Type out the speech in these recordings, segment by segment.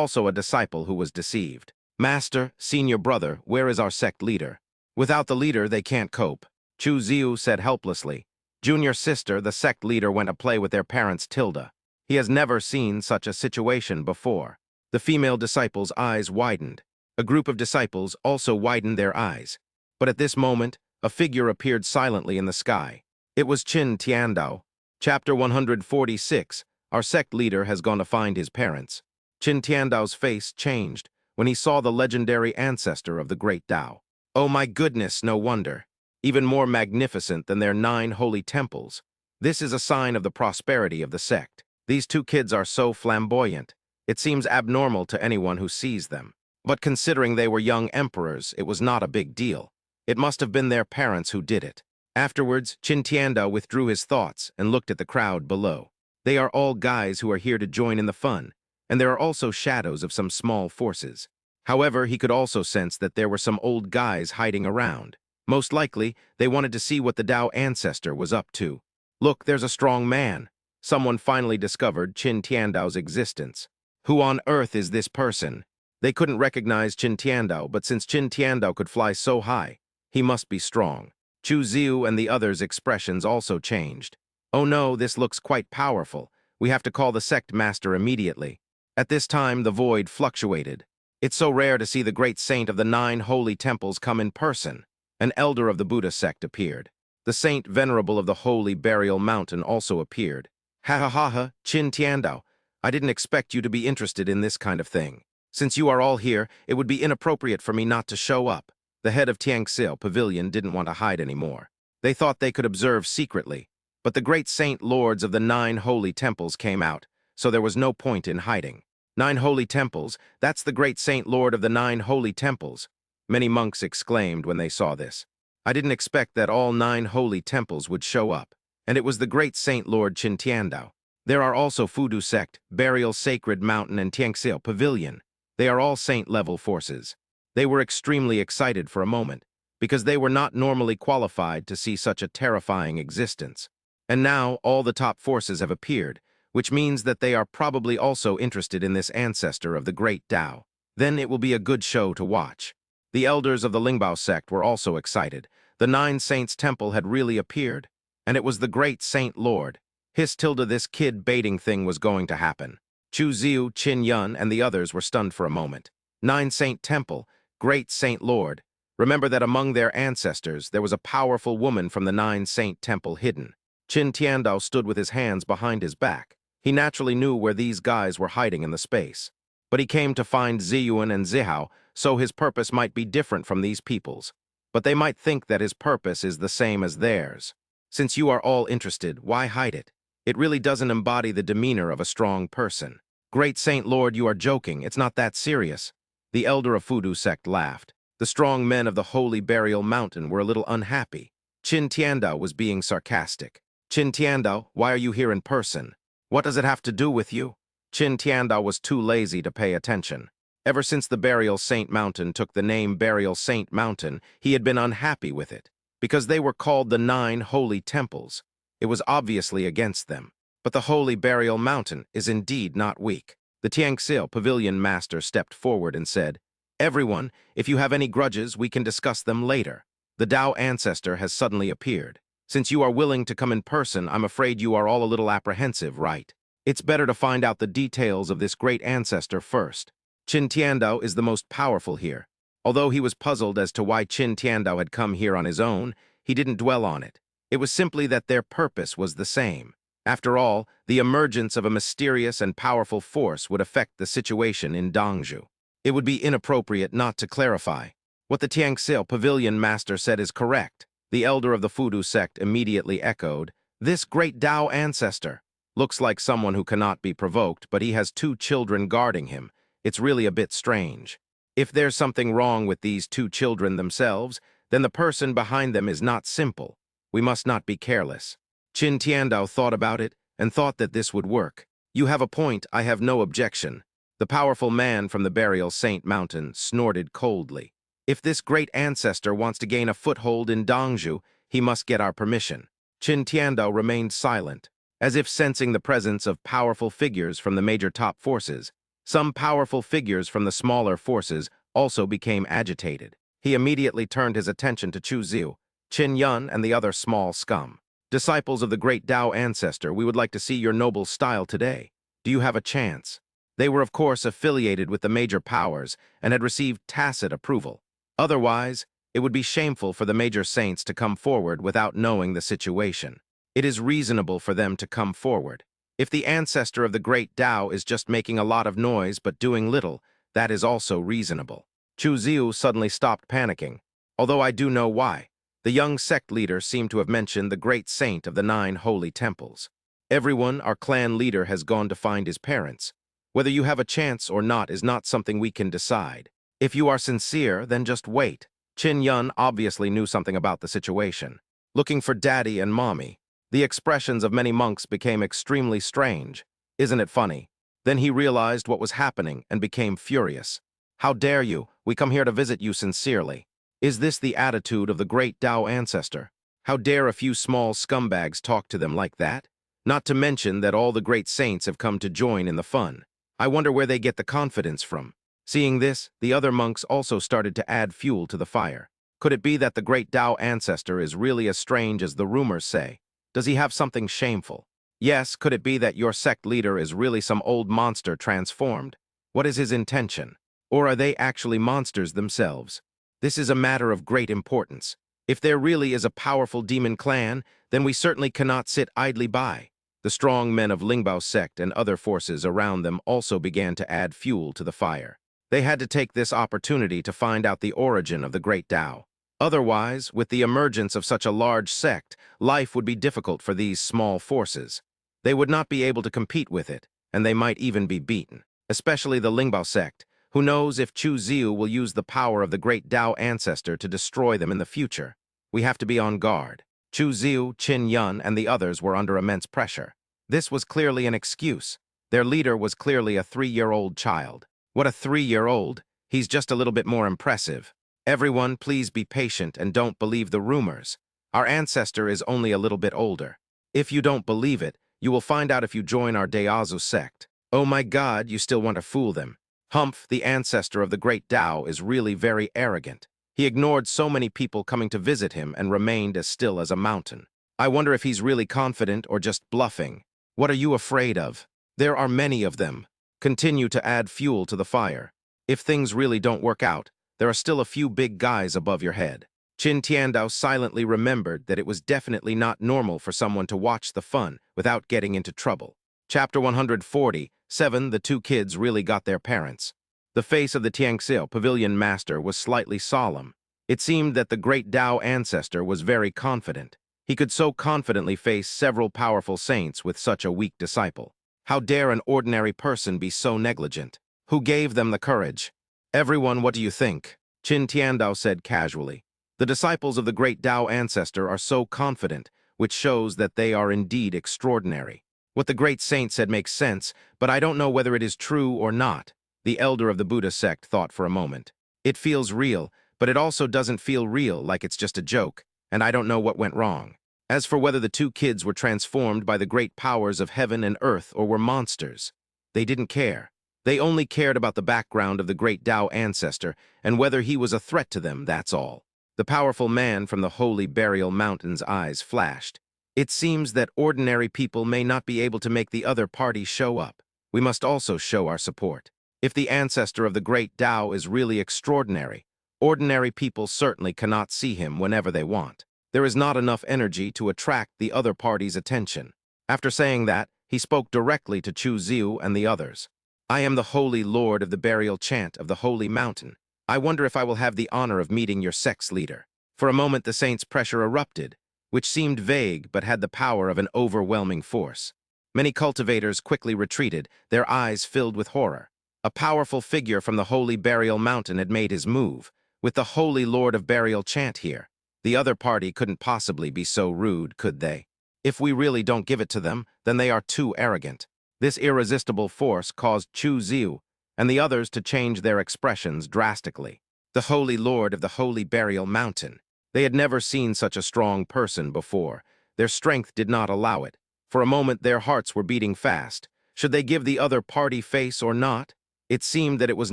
also a disciple who was deceived. "Master, senior brother, where is our sect leader? Without the leader, they can't cope," Chu Ziu said helplessly. "Junior sister, the sect leader went to play with their parents Tilda. He has never seen such a situation before." The female disciple's eyes widened. A group of disciples also widened their eyes. But at this moment, a figure appeared silently in the sky. It was Qin Tiandao. Chapter 146, Our sect leader has gone to find his parents. Qin Tiandao's face changed when he saw the legendary ancestor of the great Tao. Oh my goodness, no wonder. Even more magnificent than their 9 holy temples. This is a sign of the prosperity of the sect. These 2 kids are so flamboyant. It seems abnormal to anyone who sees them. But considering they were young emperors, it was not a big deal. It must have been their parents who did it. Afterwards, Qin Tiandao withdrew his thoughts and looked at the crowd below. They are all guys who are here to join in the fun, and there are also shadows of some small forces. However, he could also sense that there were some old guys hiding around. Most likely, they wanted to see what the Tao ancestor was up to. Look, there's a strong man. Someone finally discovered Qin Tiandao's existence. Who on earth is this person? They couldn't recognize Qin Tiandao, but since Qin Tiandao could fly so high, he must be strong. Chu Ziu and the others' expressions also changed. Oh no, this looks quite powerful. We have to call the sect master immediately. At this time, the void fluctuated. It's so rare to see the great saint of the 9 holy temples come in person. An elder of the Buddha sect appeared. The saint venerable of the holy burial mountain also appeared. Ha ha ha ha, Qin Tiandao. I didn't expect you to be interested in this kind of thing. Since you are all here, it would be inappropriate for me not to show up. The head of Tianxil Pavilion didn't want to hide anymore. They thought they could observe secretly. But the great saint lords of the 9 holy temples came out, so there was no point in hiding. 9 holy temples, that's the great saint lord of the 9 holy temples. Many monks exclaimed when they saw this. I didn't expect that all 9 holy temples would show up. And it was the great saint lord Qin Tiandao. There are also Fudu sect, Burial Sacred Mountain, and Tianxil Pavilion. They are all saint-level forces. They were extremely excited for a moment, because they were not normally qualified to see such a terrifying existence. And now all the top forces have appeared, which means that they are probably also interested in this ancestor of the great Tao. Then it will be a good show to watch. The elders of the Lingbao sect were also excited. The 9 Saints Temple had really appeared, and it was the great Saint Lord. This kid baiting thing was going to happen. Chu Ziu, Qin Yun, and the others were stunned for a moment. 9 Saint Temple, great Saint Lord. Remember that among their ancestors, there was a powerful woman from the 9 Saint Temple hidden. Qin Tiandao stood with his hands behind his back. He naturally knew where these guys were hiding in the space. But he came to find Ziyuan and Zihao, so his purpose might be different from these people's. But they might think that his purpose is the same as theirs. Since you are all interested, why hide it? It really doesn't embody the demeanor of a strong person. Great Saint Lord, you are joking. It's not that serious. The elder of Fudu sect laughed. The strong men of the holy burial mountain were a little unhappy. Qin Tiandao was being sarcastic. Qin Tiandao, why are you here in person? What does it have to do with you? Qin Tiandao was too lazy to pay attention. Ever since the Burial Saint Mountain took the name Burial Saint Mountain, he had been unhappy with it, because they were called the 9 holy temples. It was obviously against them. But the holy burial mountain is indeed not weak. The Tianxil Pavilion master stepped forward and said, Everyone, if you have any grudges, we can discuss them later. The Tao ancestor has suddenly appeared. Since you are willing to come in person, I'm afraid you are all a little apprehensive, right? It's better to find out the details of this great ancestor first. Qin Tiandao is the most powerful here. Although he was puzzled as to why Qin Tiandao had come here on his own, he didn't dwell on it. It was simply that their purpose was the same. After all, the emergence of a mysterious and powerful force would affect the situation in Dongzhou. It would be inappropriate not to clarify. What the Tianxil Pavilion master said is correct. The elder of the Fudu sect immediately echoed, This great Tao ancestor looks like someone who cannot be provoked, but he has 2 children guarding him. It's really a bit strange. If there's something wrong with these 2 children themselves, then the person behind them is not simple. We must not be careless. Qin Tiandao thought about it and thought that this would work. You have a point, I have no objection. The powerful man from the Burial Saint Mountain snorted coldly. If this great ancestor wants to gain a foothold in Dongzhou, he must get our permission. Qin Tiandao remained silent, as if sensing the presence of powerful figures from the major top forces. Some powerful figures from the smaller forces also became agitated. He immediately turned his attention to Chu Ziu, Qin Yun, and the other small scum. Disciples of the great Tao ancestor, we would like to see your noble style today. Do you have a chance? They were, of course, affiliated with the major powers and had received tacit approval. Otherwise, it would be shameful for the major saints to come forward without knowing the situation. It is reasonable for them to come forward. If the ancestor of the great Tao is just making a lot of noise but doing little, that is also reasonable. Chu Ziu suddenly stopped panicking, although I do know why. The young sect leader seemed to have mentioned the great saint of the 9 holy temples. Everyone, our clan leader, has gone to find his parents. Whether you have a chance or not is not something we can decide. If you are sincere, then just wait. Qin Yun obviously knew something about the situation. Looking for daddy and mommy. The expressions of many monks became extremely strange. Isn't it funny? Then he realized what was happening and became furious. How dare you? We come here to visit you sincerely. Is this the attitude of the great Tao ancestor? How dare a few small scumbags talk to them like that? Not to mention that all the great saints have come to join in the fun. I wonder where they get the confidence from. Seeing this, the other monks also started to add fuel to the fire. Could it be that the great Tao ancestor is really as strange as the rumors say? Does he have something shameful? Yes, could it be that your sect leader is really some old monster transformed? What is his intention? Or are they actually monsters themselves? This is a matter of great importance. If there really is a powerful demon clan, then we certainly cannot sit idly by. The strong men of Lingbao sect and other forces around them also began to add fuel to the fire. They had to take this opportunity to find out the origin of the great Tao. Otherwise, with the emergence of such a large sect, life would be difficult for these small forces. They would not be able to compete with it, and they might even be beaten. Especially the Lingbao sect. Who knows if Chu Ziu will use the power of the great Tao ancestor to destroy them in the future? We have to be on guard. Chu Ziu, Qin Yun, and the others were under immense pressure. This was clearly an excuse. Their leader was clearly a 3-year-old child. What a 3-year-old? He's just a little bit more impressive. Everyone, please be patient and don't believe the rumors. Our ancestor is only a little bit older. If you don't believe it, you will find out if you join our Daozu sect. Oh my God, you still want to fool them. Humph, the ancestor of the great Tao, is really very arrogant. He ignored so many people coming to visit him and remained as still as a mountain. I wonder if he's really confident or just bluffing. What are you afraid of? There are many of them. Continue to add fuel to the fire. If things really don't work out, there are still a few big guys above your head. Qin Tiandao silently remembered that it was definitely not normal for someone to watch the fun without getting into trouble. Chapter 147, the 2 kids really got their parents. The face of the Tianxiao pavilion master was slightly solemn. It seemed that the great Tao ancestor was very confident. He could so confidently face several powerful saints with such a weak disciple. How dare an ordinary person be so negligent? Who gave them the courage? Everyone, what do you think? Qin Tiandao said casually. The disciples of the great Tao ancestor are so confident, which shows that they are indeed extraordinary. What the great saint said makes sense, but I don't know whether it is true or not. The elder of the Buddha sect thought for a moment. It feels real, but it also doesn't feel real, like it's just a joke, and I don't know what went wrong. As for whether the 2 kids were transformed by the great powers of heaven and earth or were monsters, they didn't care. They only cared about the background of the great Tao ancestor and whether he was a threat to them, that's all. The powerful man from the holy burial mountain's eyes flashed. It seems that ordinary people may not be able to make the other party show up. We must also show our support. If the ancestor of the great Tao is really extraordinary, ordinary people certainly cannot see him whenever they want. There is not enough energy to attract the other party's attention. After saying that, he spoke directly to Chu Ziu and the others. I am the holy lord of the burial chant of the holy mountain. I wonder if I will have the honor of meeting your sect's leader. For a moment the saint's pressure erupted, which seemed vague but had the power of an overwhelming force. Many cultivators quickly retreated, their eyes filled with horror. A powerful figure from the holy burial mountain had made his move, with the holy lord of burial chant here. The other party couldn't possibly be so rude, could they? If we really don't give it to them, then they are too arrogant. This irresistible force caused Chu Ziu and the others to change their expressions drastically. The holy lord of the holy burial mountain. They had never seen such a strong person before. Their strength did not allow it. For a moment their hearts were beating fast. Should they give the other party face or not? It seemed that it was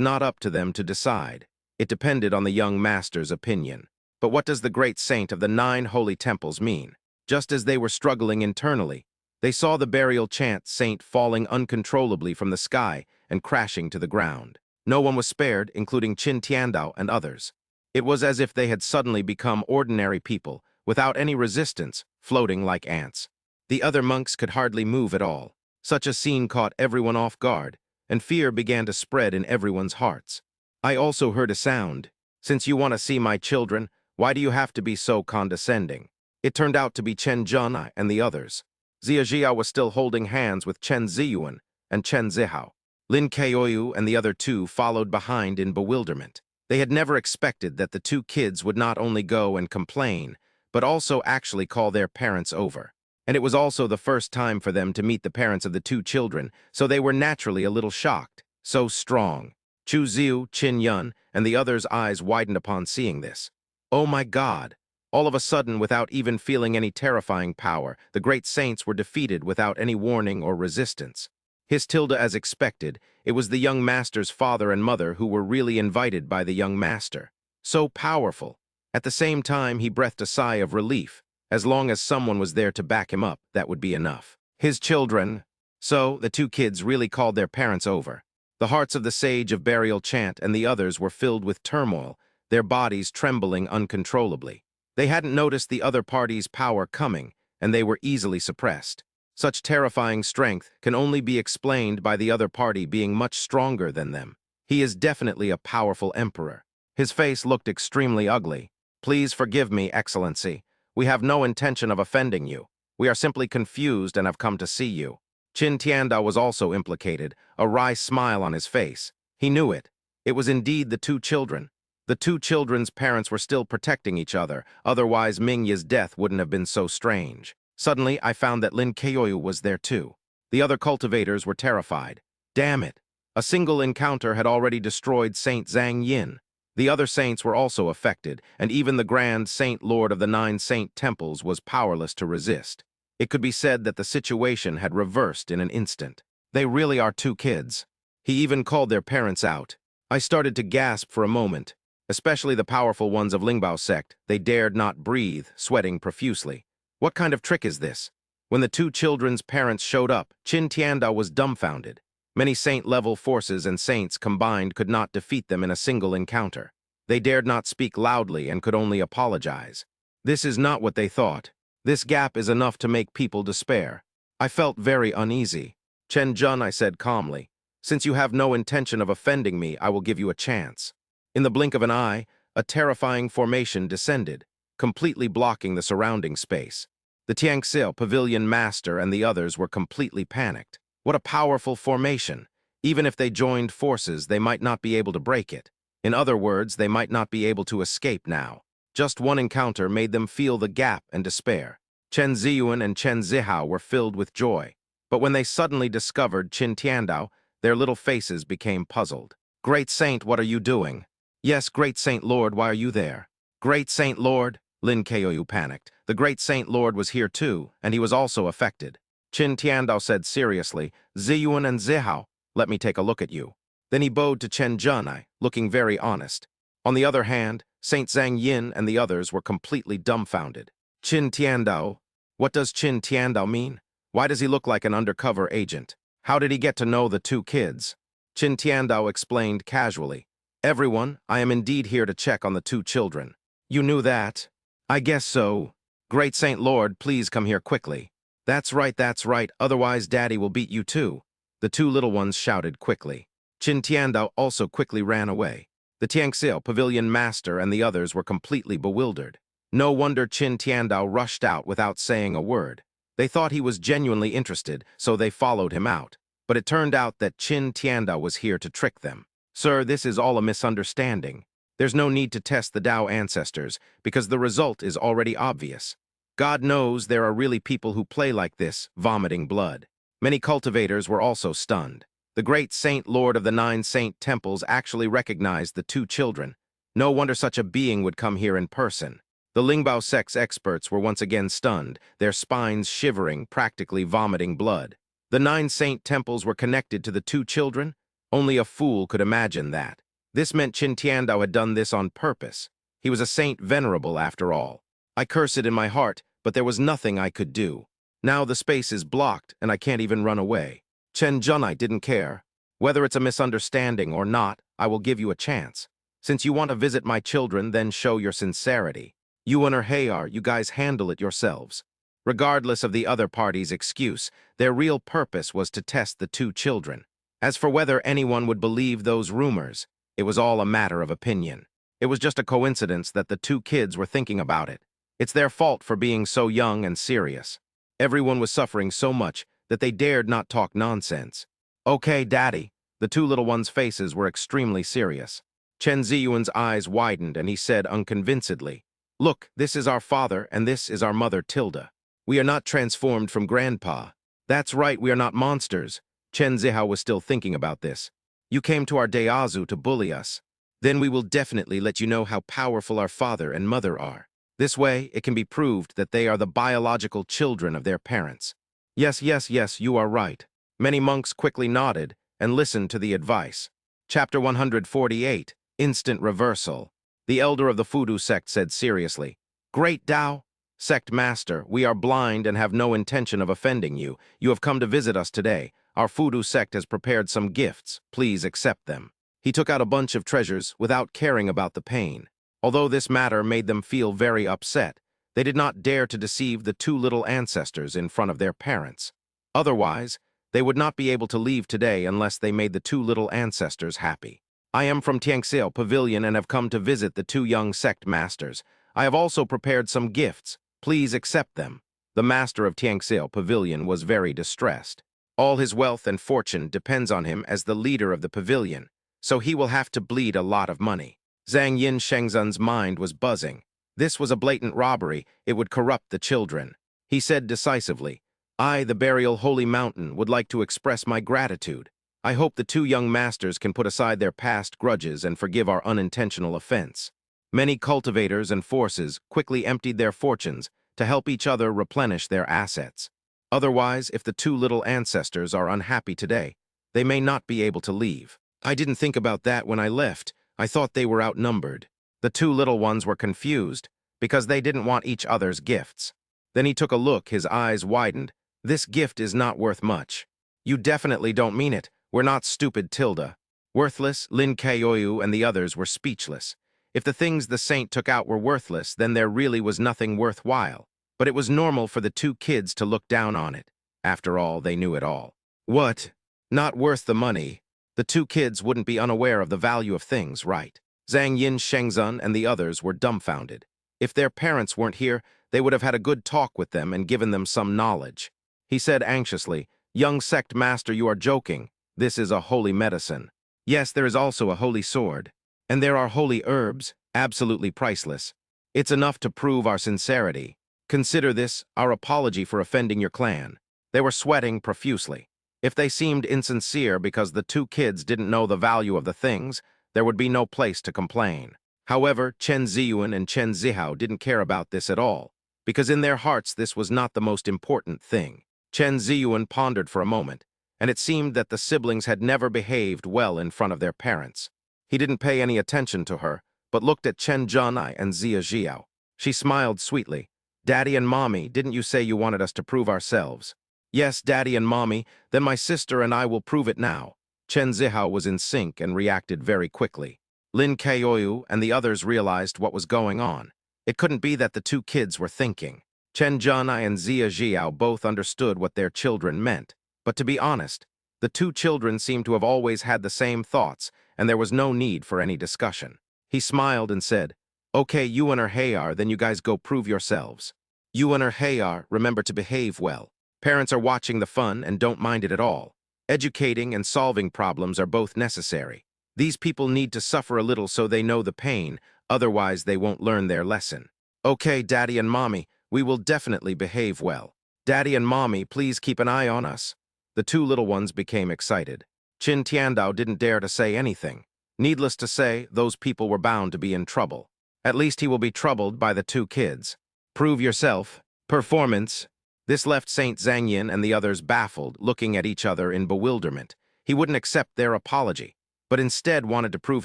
not up to them to decide. It depended on the young master's opinion. But what does the great saint of the 9 holy temples mean? Just as they were struggling internally, they saw the burial chant saint falling uncontrollably from the sky and crashing to the ground. No one was spared, including Qin Tiandao and others. It was as if they had suddenly become ordinary people, without any resistance, floating like ants. The other monks could hardly move at all. Such a scene caught everyone off guard, and fear began to spread in everyone's hearts. I also heard a sound. Since you want to see my children, why do you have to be so condescending? It turned out to be Chen Zheng and the others. Zia was still holding hands with Chen Ziyuan and Chen Zihao. Lin Keoyu and the other two followed behind in bewilderment. They had never expected that the two kids would not only go and complain, but also actually call their parents over. And it was also the first time for them to meet the parents of the two children, so they were naturally a little shocked. So strong. Chu Ziu, Qin Yun, and the others' eyes widened upon seeing this. Oh my God! All of a sudden, without even feeling any terrifying power, the great saints were defeated without any warning or resistance. His Tilda as expected, it was the young master's father and mother who were really invited by the young master. So powerful. At the same time, he breathed a sigh of relief. As long as someone was there to back him up, that would be enough. His children. So, the two kids really called their parents over. The hearts of the sage of burial chant and the others were filled with turmoil, their bodies trembling uncontrollably. They hadn't noticed the other party's power coming, and they were easily suppressed. Such terrifying strength can only be explained by the other party being much stronger than them. He is definitely a powerful emperor. His face looked extremely ugly. Please forgive me, Excellency. We have no intention of offending you. We are simply confused and have come to see you. Qin Tiandao was also implicated, a wry smile on his face. He knew it. It was indeed the two children. The two children's parents were still protecting each other, otherwise Mingya's death wouldn't have been so strange. Suddenly, I found that Lin Keoyu was there too. The other cultivators were terrified. Damn it! A single encounter had already destroyed Saint Zhang Yin. The other saints were also affected, and even the Grand Saint Lord of the 9 Saint Temples was powerless to resist. It could be said that the situation had reversed in an instant. They really are two kids. He even called their parents out. I started to gasp for a moment. Especially the powerful ones of Lingbao sect, they dared not breathe, sweating profusely. What kind of trick is this? When the two children's parents showed up, Qin Tiandao was dumbfounded. Many saint-level forces and saints combined could not defeat them in a single encounter. They dared not speak loudly and could only apologize. This is not what they thought. This gap is enough to make people despair. I felt very uneasy. Chen Zheng, I said calmly, since you have no intention of offending me, I will give you a chance. In the blink of an eye, a terrifying formation descended, completely blocking the surrounding space. The Tiangxil pavilion master and the others were completely panicked. What a powerful formation! Even if they joined forces, they might not be able to break it. In other words, they might not be able to escape now. Just one encounter made them feel the gap and despair. Chen Ziyuan and Chen Zihao were filled with joy. But when they suddenly discovered Qin Tiandao, their little faces became puzzled. Great Saint, what are you doing? Yes, Great Saint Lord, why are you there? Great Saint Lord? Lin Keoyu panicked. The Great Saint Lord was here too, and he was also affected. Qin Tiandao said seriously, Ziyuan and Zihao, let me take a look at you. Then he bowed to Chen Zheng, looking very honest. On the other hand, Saint Zhang Yin and the others were completely dumbfounded. Qin Tiandao? What does Qin Tiandao mean? Why does he look like an undercover agent? How did he get to know the two kids? Qin Tiandao explained casually. Everyone, I am indeed here to check on the two children. You knew that? I guess so. Great Saint Lord, please come here quickly. That's right, otherwise Daddy will beat you too. The two little ones shouted quickly. Qin Tiandao also quickly ran away. The Tiangxil pavilion master and the others were completely bewildered. No wonder Qin Tiandao rushed out without saying a word. They thought he was genuinely interested, so they followed him out. But it turned out that Qin Tiandao was here to trick them. Sir, this is all a misunderstanding. There's no need to test the Tao ancestors, because the result is already obvious. God knows there are really people who play like this, vomiting blood. Many cultivators were also stunned. The great Saint Lord of the 9 Saint Temples actually recognized the two children. No wonder such a being would come here in person. The Lingbao sect's experts were once again stunned, their spines shivering, practically vomiting blood. The 9 Saint Temples were connected to the two children? Only a fool could imagine that. This meant Qin Tiandao had done this on purpose. He was a saint venerable after all. I curse it in my heart, but there was nothing I could do. Now the space is blocked, and I can't even run away. Chen Junai didn't care. Whether it's a misunderstanding or not, I will give you a chance. Since you want to visit my children, then show your sincerity. You and her Hayar, you guys handle it yourselves. Regardless of the other party's excuse, their real purpose was to test the two children. As for whether anyone would believe those rumors, it was all a matter of opinion. It was just a coincidence that the two kids were thinking about it. It's their fault for being so young and serious. Everyone was suffering so much that they dared not talk nonsense. Okay, Daddy. The two little ones' faces were extremely serious. Chen Ziyuan's eyes widened and he said unconvincedly, "Look, this is our father and this is our mother Tilda. We are not transformed from Grandpa. That's right, we are not monsters." Chen Zihao was still thinking about this. "You came to our Dayazu to bully us. Then we will definitely let you know how powerful our father and mother are. This way, it can be proved that they are the biological children of their parents." Yes, yes, yes, you are right. Many monks quickly nodded and listened to the advice. Chapter 148, Instant Reversal. The elder of the Fudu sect said seriously, "Great Tao, sect master, we are blind and have no intention of offending you. You have come to visit us today. Our Fudu sect has prepared some gifts. Please accept them." He took out a bunch of treasures without caring about the pain. Although this matter made them feel very upset, they did not dare to deceive the two little ancestors in front of their parents. Otherwise, they would not be able to leave today unless they made the two little ancestors happy. "I am from Tianxiao Pavilion and have come to visit the two young sect masters. I have also prepared some gifts. Please accept them." The master of Tianxiao Pavilion was very distressed. All his wealth and fortune depends on him as the leader of the pavilion, so he will have to bleed a lot of money. Zhang Yin Shengzhen's mind was buzzing. This was a blatant robbery. It would corrupt the children. He said decisively, "I, the Burial Holy Mountain, would like to express my gratitude. I hope the two young masters can put aside their past grudges and forgive our unintentional offense." Many cultivators and forces quickly emptied their fortunes to help each other replenish their assets. Otherwise, if the two little ancestors are unhappy today, they may not be able to leave. "I didn't think about that when I left. I thought they were outnumbered." The two little ones were confused because they didn't want each other's gifts. Then he took a look, his eyes widened. "This gift is not worth much." "You definitely don't mean it. We're not stupid, Tilda." Worthless, Lin Kaoyu and the others were speechless. If the things the saint took out were worthless, then there really was nothing worthwhile. But it was normal for the two kids to look down on it. After all, they knew it all. "What? Not worth the money?" The two kids wouldn't be unaware of the value of things, right? Zhang Yin Shengzhen and the others were dumbfounded. If their parents weren't here, they would have had a good talk with them and given them some knowledge. He said anxiously, "Young sect master, you are joking. This is a holy medicine. Yes, there is also a holy sword. And there are holy herbs, absolutely priceless. It's enough to prove our sincerity. Consider this our apology for offending your clan." They were sweating profusely. If they seemed insincere because the two kids didn't know the value of the things, there would be no place to complain. However, Chen Ziyuan and Chen Zihao didn't care about this at all, because in their hearts this was not the most important thing. Chen Ziyuan pondered for a moment, and it seemed that the siblings had never behaved well in front of their parents. He didn't pay any attention to her, but looked at Chen Junai and Zia Jiao. She smiled sweetly. "Daddy and Mommy, didn't you say you wanted us to prove ourselves?" "Yes, Daddy and Mommy, then my sister and I will prove it now." Chen Zihao was in sync and reacted very quickly. Lin Kaoyu and the others realized what was going on. It couldn't be that the two kids were thinking. Chen Junai and Zia Jiao both understood what their children meant. But to be honest, the two children seemed to have always had the same thoughts, and there was no need for any discussion. He smiled and said, "Okay, you and her Hayar, then you guys go prove yourselves. You and her Hayar, remember to behave well. Parents are watching the fun and don't mind it at all. Educating and solving problems are both necessary. These people need to suffer a little so they know the pain, otherwise they won't learn their lesson." "Okay, Daddy and Mommy, we will definitely behave well. Daddy and Mommy, please keep an eye on us." The two little ones became excited. Qin Tiandao didn't dare to say anything. Needless to say, those people were bound to be in trouble. At least he will be troubled by the two kids. "Prove yourself. Performance." This left Saint Zhang Yin and the others baffled, looking at each other in bewilderment. He wouldn't accept their apology, but instead wanted to prove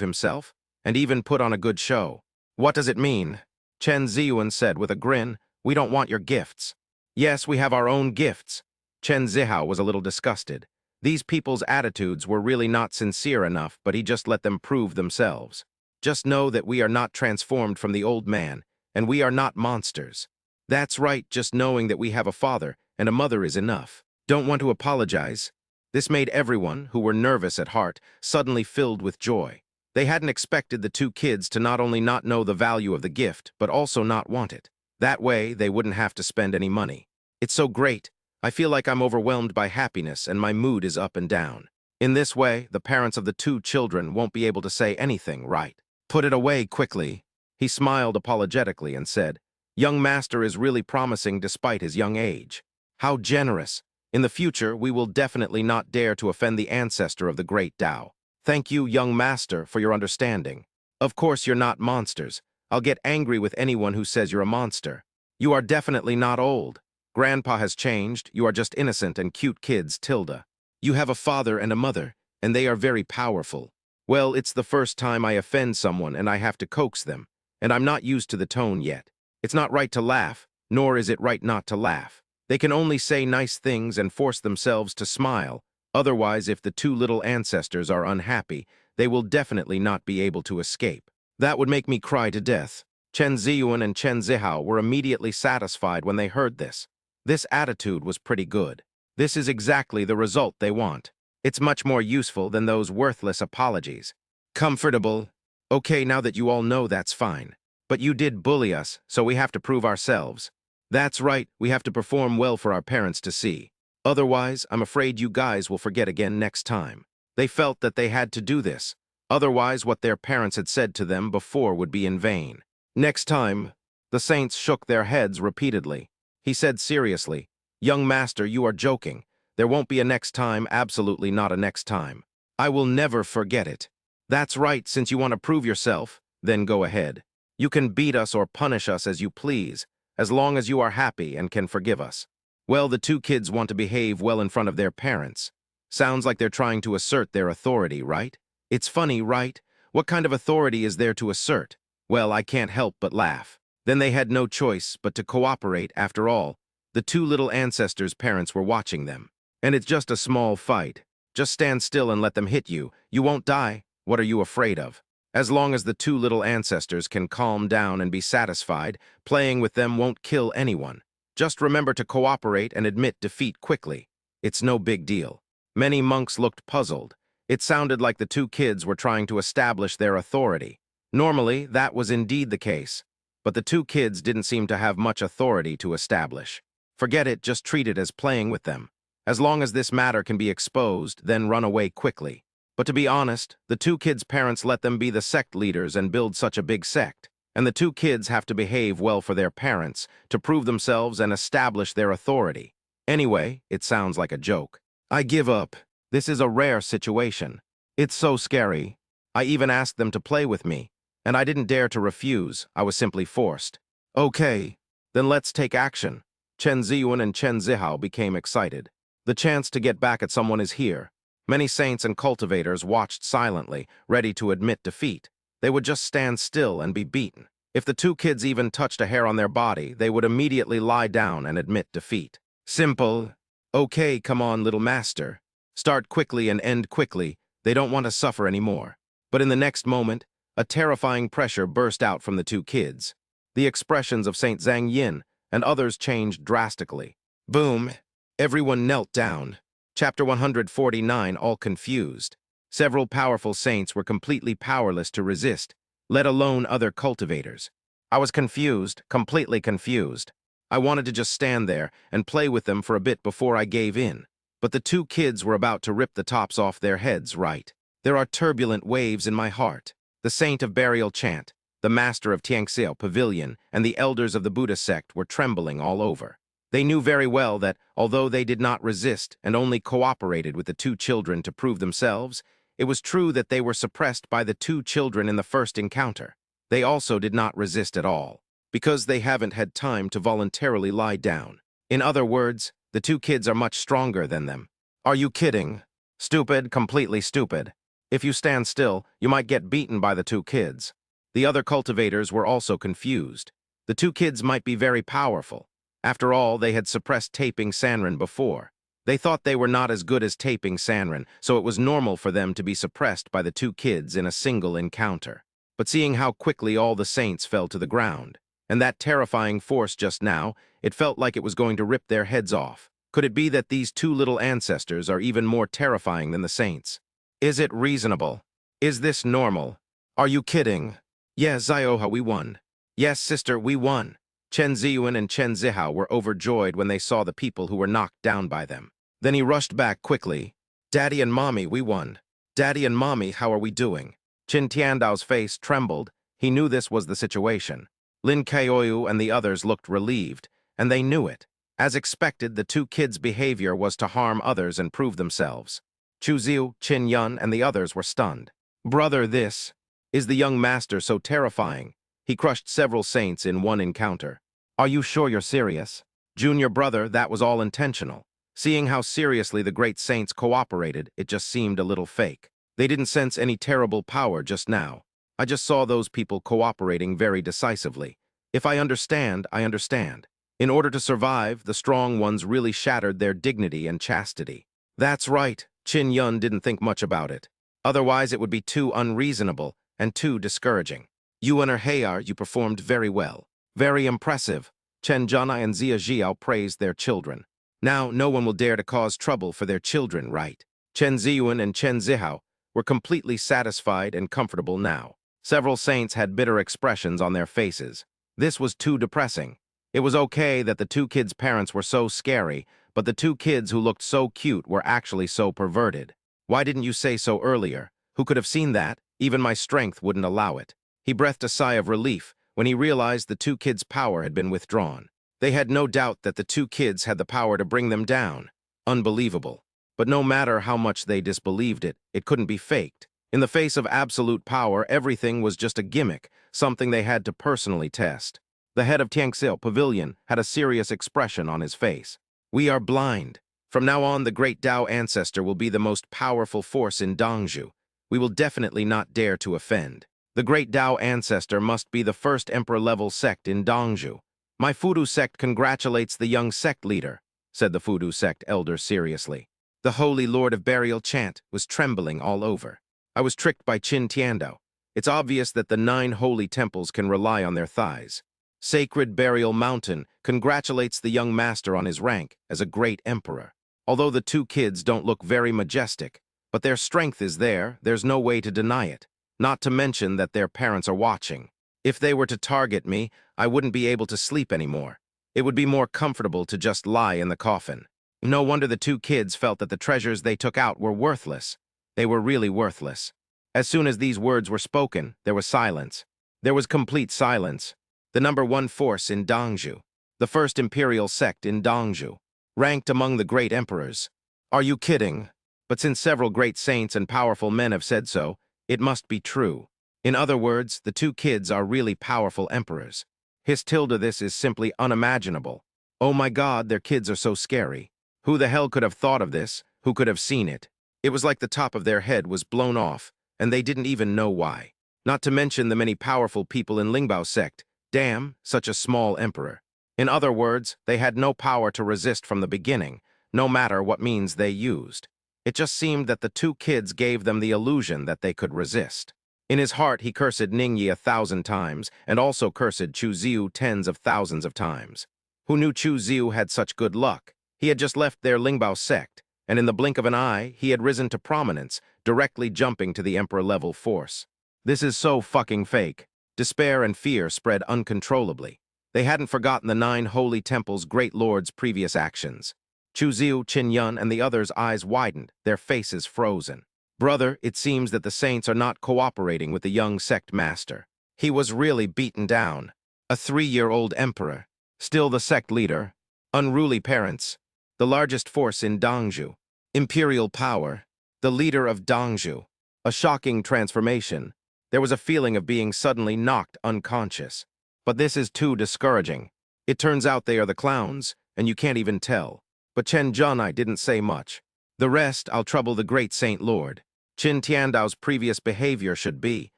himself, and even put on a good show. What does it mean? Chen Ziyuan said with a grin. We don't want your gifts. Yes, we have our own gifts. Chen Zihao was a little disgusted. These people's attitudes were really not sincere enough, but he just let them prove themselves. Just know that we are not transformed from the old man, and we are not monsters. That's right, just knowing that we have a father and a mother is enough. Don't want to apologize. This made everyone, who were nervous at heart, suddenly filled with joy. They hadn't expected the two kids to not only not know the value of the gift, but also not want it. That way, they wouldn't have to spend any money. It's so great. I feel like I'm overwhelmed by happiness and my mood is up and down. In this way, the parents of the two children won't be able to say anything right. Put it away quickly. He smiled apologetically and said, Young master is really promising despite his young age. How generous. In the future, we will definitely not dare to offend the ancestor of the great Tao. Thank you, young master, for your understanding. Of course you're not monsters. I'll get angry with anyone who says you're a monster. You are definitely not old. Grandpa has changed. You are just innocent and cute kids, Tilda. You have a father and a mother, and they are very powerful. Well, it's the first time I offend someone and I have to coax them, and I'm not used to the tone yet. It's not right to laugh, nor is it right not to laugh. They can only say nice things and force themselves to smile. Otherwise, if the two little ancestors are unhappy, they will definitely not be able to escape. That would make me cry to death. Chen Ziyuan and Chen Zihao were immediately satisfied when they heard this. This attitude was pretty good. This is exactly the result they want. It's much more useful than those worthless apologies. Comfortable. Okay, now that you all know, that's fine. But you did bully us, so we have to prove ourselves. That's right, we have to perform well for our parents to see. Otherwise, I'm afraid you guys will forget again next time. They felt that they had to do this. Otherwise, what their parents had said to them before would be in vain. Next time, the saints shook their heads repeatedly. He said seriously, Young master, you are joking. There won't be a next time, absolutely not a next time. I will never forget it. That's right, since you want to prove yourself, then go ahead. You can beat us or punish us as you please, as long as you are happy and can forgive us. Well, the two kids want to behave well in front of their parents. Sounds like they're trying to assert their authority, right? It's funny, right? What kind of authority is there to assert? Well, I can't help but laugh. Then they had no choice but to cooperate. After all, the two little ancestors' parents were watching them. And it's just a small fight. Just stand still and let them hit you. You won't die. What are you afraid of? As long as the two little ancestors can calm down and be satisfied, playing with them won't kill anyone. Just remember to cooperate and admit defeat quickly. It's no big deal. Many monks looked puzzled. It sounded like the two kids were trying to establish their authority. Normally, that was indeed the case. But the two kids didn't seem to have much authority to establish. Forget it, just treat it as playing with them. As long as this matter can be exposed, then run away quickly. But to be honest, the two kids' parents let them be the sect leaders and build such a big sect. And the two kids have to behave well for their parents, to prove themselves and establish their authority. Anyway, it sounds like a joke. I give up. This is a rare situation. It's so scary. I even asked them to play with me, and I didn't dare to refuse. I was simply forced. Okay, then let's take action. Chen Ziyuan and Chen Zihao became excited. The chance to get back at someone is here. Many saints and cultivators watched silently, ready to admit defeat. They would just stand still and be beaten. If the two kids even touched a hair on their body, they would immediately lie down and admit defeat. Simple. Okay, come on, little master. Start quickly and end quickly. They don't want to suffer anymore. But in the next moment, a terrifying pressure burst out from the two kids. The expressions of Saint Zhang Yin and others changed drastically. Boom. Everyone knelt down. Chapter 149, all confused. Several powerful saints were completely powerless to resist, let alone other cultivators. I was confused, completely confused. I wanted to just stand there and play with them for a bit before I gave in. But the two kids were about to rip the tops off their heads, right? There are turbulent waves in my heart. The saint of burial chant, the master of Tianxiao Pavilion, and the elders of the Buddha sect were trembling all over. They knew very well that, although they did not resist and only cooperated with the two children to prove themselves, it was true that they were suppressed by the two children in the first encounter. They also did not resist at all, because they haven't had time to voluntarily lie down. In other words, the two kids are much stronger than them. Are you kidding? Stupid, completely stupid. If you stand still, you might get beaten by the two kids. The other cultivators were also confused. The two kids might be very powerful. After all, they had suppressed taping Sanrin before. They thought they were not as good as taping Sanrin, so it was normal for them to be suppressed by the two kids in a single encounter. But seeing how quickly all the saints fell to the ground, and that terrifying force just now, it felt like it was going to rip their heads off. Could it be that these two little ancestors are even more terrifying than the saints? Is it reasonable? Is this normal? Are you kidding? Yes, Zioha, we won. Yes, sister, we won. Chen Ziyuan and Chen Zihao were overjoyed when they saw the people who were knocked down by them. Then he rushed back quickly. Daddy and Mommy, we won. Daddy and Mommy, how are we doing? Qin Tiandao's face trembled. He knew this was the situation. Lin Kaoyu and the others looked relieved, and they knew it. As expected, the two kids' behavior was to harm others and prove themselves. Chu Ziu, Qin Yun, and the others were stunned. Brother, this is the young master so terrifying. He crushed several saints in one encounter. Are you sure you're serious? Junior brother, that was all intentional. Seeing how seriously the great saints cooperated, it just seemed a little fake. They didn't sense any terrible power just now. I just saw those people cooperating very decisively. If I understand, I understand. In order to survive, the strong ones really shattered their dignity and chastity. That's right, Qin Yun didn't think much about it. Otherwise, it would be too unreasonable and too discouraging. You and Erhayar, you performed very well. Very impressive. Chen Zhanai and Zia Jiao praised their children. Now, no one will dare to cause trouble for their children, right? Chen Ziyuan and Chen Zihao were completely satisfied and comfortable now. Several saints had bitter expressions on their faces. This was too depressing. It was okay that the two kids' parents were so scary, but the two kids who looked so cute were actually so perverted. Why didn't you say so earlier? Who could have seen that? Even my strength wouldn't allow it. He breathed a sigh of relief when he realized the two kids' power had been withdrawn. They had no doubt that the two kids had the power to bring them down. Unbelievable. But no matter how much they disbelieved it, it couldn't be faked. In the face of absolute power, everything was just a gimmick, something they had to personally test. The head of Tianxil Pavilion had a serious expression on his face. We are blind. From now on, the great Tao ancestor will be the most powerful force in Dongzhou. We will definitely not dare to offend. The great Tao ancestor must be the first emperor-level sect in Dongzhou. My Fudu sect congratulates the young sect leader, said the Fudu sect elder seriously. The Holy Lord of Burial chant was trembling all over. I was tricked by Qin Tiandao. It's obvious that the 9 holy temples can rely on their thighs. Sacred Burial Mountain congratulates the young master on his rank as a great emperor. Although the two kids don't look very majestic, but their strength is there, there's no way to deny it. Not to mention that their parents are watching. If they were to target me, I wouldn't be able to sleep anymore. It would be more comfortable to just lie in the coffin. No wonder the two kids felt that the treasures they took out were worthless. They were really worthless. As soon as these words were spoken, there was silence. There was complete silence. The number 1 force in Dongzhou, the first imperial sect in Dongzhou, ranked among the great emperors. Are you kidding? But since several great saints and powerful men have said so, it must be true. In other words, the two kids are really powerful emperors. This is simply unimaginable. Oh my God, their kids are so scary. Who the hell could have thought of this? Who could have seen it? It was like the top of their head was blown off, and they didn't even know why. Not to mention the many powerful people in Lingbao sect. Damn, such a small emperor. In other words, they had no power to resist from the beginning, no matter what means they used. It just seemed that the two kids gave them the illusion that they could resist. In his heart, he cursed Ningyi 1,000 times, and also cursed Chu Ziu tens of thousands of times. Who knew Chu Ziu had such good luck? He had just left their Lingbao sect, and in the blink of an eye, he had risen to prominence, directly jumping to the emperor-level force. This is so fucking fake. Despair and fear spread uncontrollably. They hadn't forgotten the 9 holy temples' great lord's previous actions. Chu Ziu, Qin Yun, and the others' eyes widened, their faces frozen. Brother, it seems that the saints are not cooperating with the young sect master. He was really beaten down. A 3-year-old emperor, still the sect leader, unruly parents, the largest force in Dongzhou, imperial power, the leader of Dongzhou. A shocking transformation. There was a feeling of being suddenly knocked unconscious. But this is too discouraging. It turns out they are the clowns, and you can't even tell. But Chen Zhanai didn't say much. The rest I'll trouble the great Saint Lord. Qin Tiandao's previous behavior should be,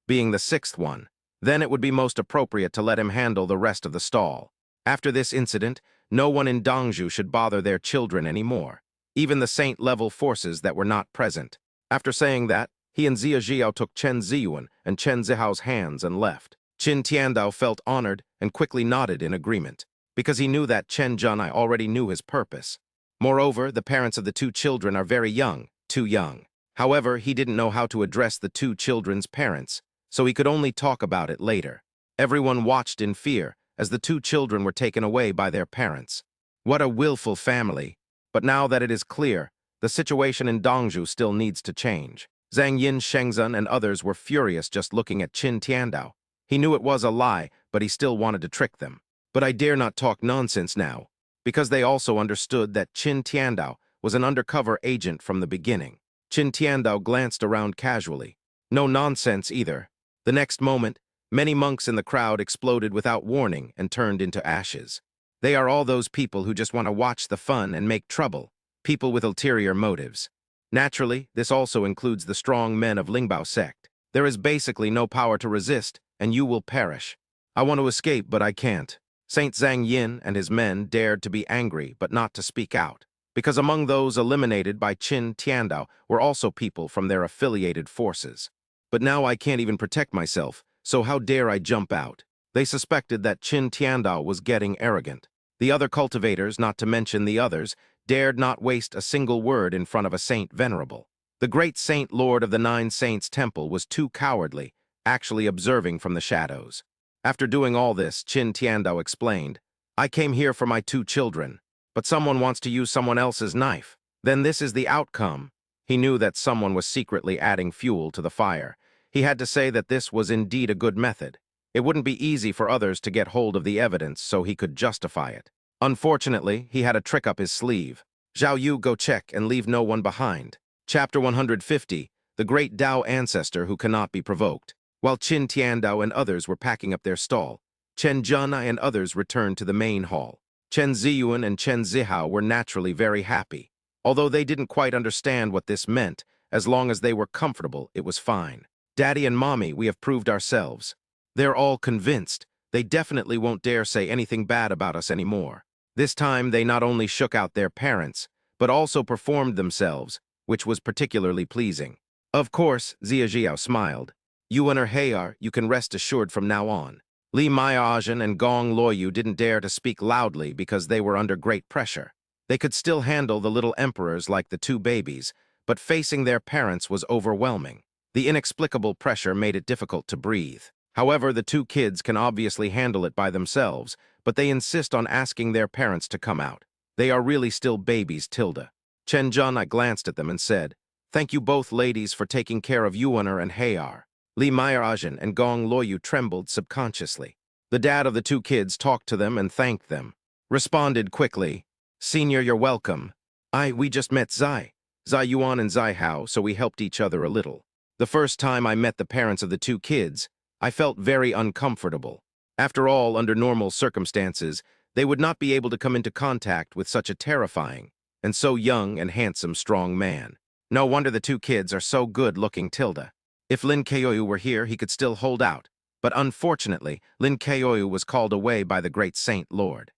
being the sixth one. Then it would be most appropriate to let him handle the rest of the stall. After this incident, no one in Dongzhou should bother their children anymore, even the saint-level forces that were not present. After saying that, he and Zia Jiao took Chen Ziyuan and Chen Zihao's hands and left. Qin Tiandao felt honored and quickly nodded in agreement, because he knew that Chen Zhenai already knew his purpose. Moreover, the parents of the two children are very young, too young. However, he didn't know how to address the two children's parents, so he could only talk about it later. Everyone watched in fear as the two children were taken away by their parents. What a willful family. But now that it is clear, the situation in Dongzhou still needs to change. Zhang Yin, Shengzhen, and others were furious just looking at Qin Tiandao. He knew it was a lie, but he still wanted to trick them. But I dare not talk nonsense now, because they also understood that Qin Tiandao was an undercover agent from the beginning. Qin Tiandao glanced around casually. No nonsense either. The next moment, many monks in the crowd exploded without warning and turned into ashes. They are all those people who just want to watch the fun and make trouble, people with ulterior motives. Naturally, this also includes the strong men of Lingbao sect. There is basically no power to resist, and you will perish. I want to escape, but I can't. Saint Zhang Yin and his men dared to be angry, but not to speak out, because among those eliminated by Qin Tiandao were also people from their affiliated forces. But now I can't even protect myself, so how dare I jump out? They suspected that Qin Tiandao was getting arrogant. The other cultivators, not to mention the others, dared not waste a single word in front of a saint venerable. The great Saint Lord of the Nine Saints Temple was too cowardly, actually observing from the shadows. After doing all this, Qin Tiandao explained, I came here for my two children, but someone wants to use someone else's knife. Then this is the outcome. He knew that someone was secretly adding fuel to the fire. He had to say that this was indeed a good method. It wouldn't be easy for others to get hold of the evidence so he could justify it. Unfortunately, he had a trick up his sleeve. Zhao Yu, go check and leave no one behind. Chapter 150, The Great Tao Ancestor Who Cannot Be Provoked. While Qin Tiandao and others were packing up their stall, Chen Zhenai and others returned to the main hall. Chen Ziyuan and Chen Zihao were naturally very happy. Although they didn't quite understand what this meant, as long as they were comfortable, it was fine. Daddy and Mommy, we have proved ourselves. They're all convinced. They definitely won't dare say anything bad about us anymore. This time, they not only shook out their parents, but also performed themselves, which was particularly pleasing. Of course, Zia Jiao smiled. You and her Hayar, you can rest assured from now on. Li Maiaozhen and Gong Luoyu didn't dare to speak loudly because they were under great pressure. They could still handle the little emperors like the two babies, but facing their parents was overwhelming. The inexplicable pressure made it difficult to breathe. However, the two kids can obviously handle it by themselves, but they insist on asking their parents to come out. They are really still babies, Tilda. Chen Zhenai glanced at them and said, Thank you both ladies for taking care of Yuaner and Hayar. Li Maiaozhen and Gong Luoyu trembled subconsciously. The dad of the two kids talked to them and thanked them. Responded quickly, Senior, you're welcome. We just met Zai Yuan and Zai Hao, so we helped each other a little. The first time I met the parents of the two kids, I felt very uncomfortable. After all, under normal circumstances, they would not be able to come into contact with such a terrifying and so young and handsome strong man. No wonder the two kids are so good-looking, Tilda. If Lin Keoyu were here, he could still hold out. But unfortunately, Lin Keoyu was called away by the great Saint Lord.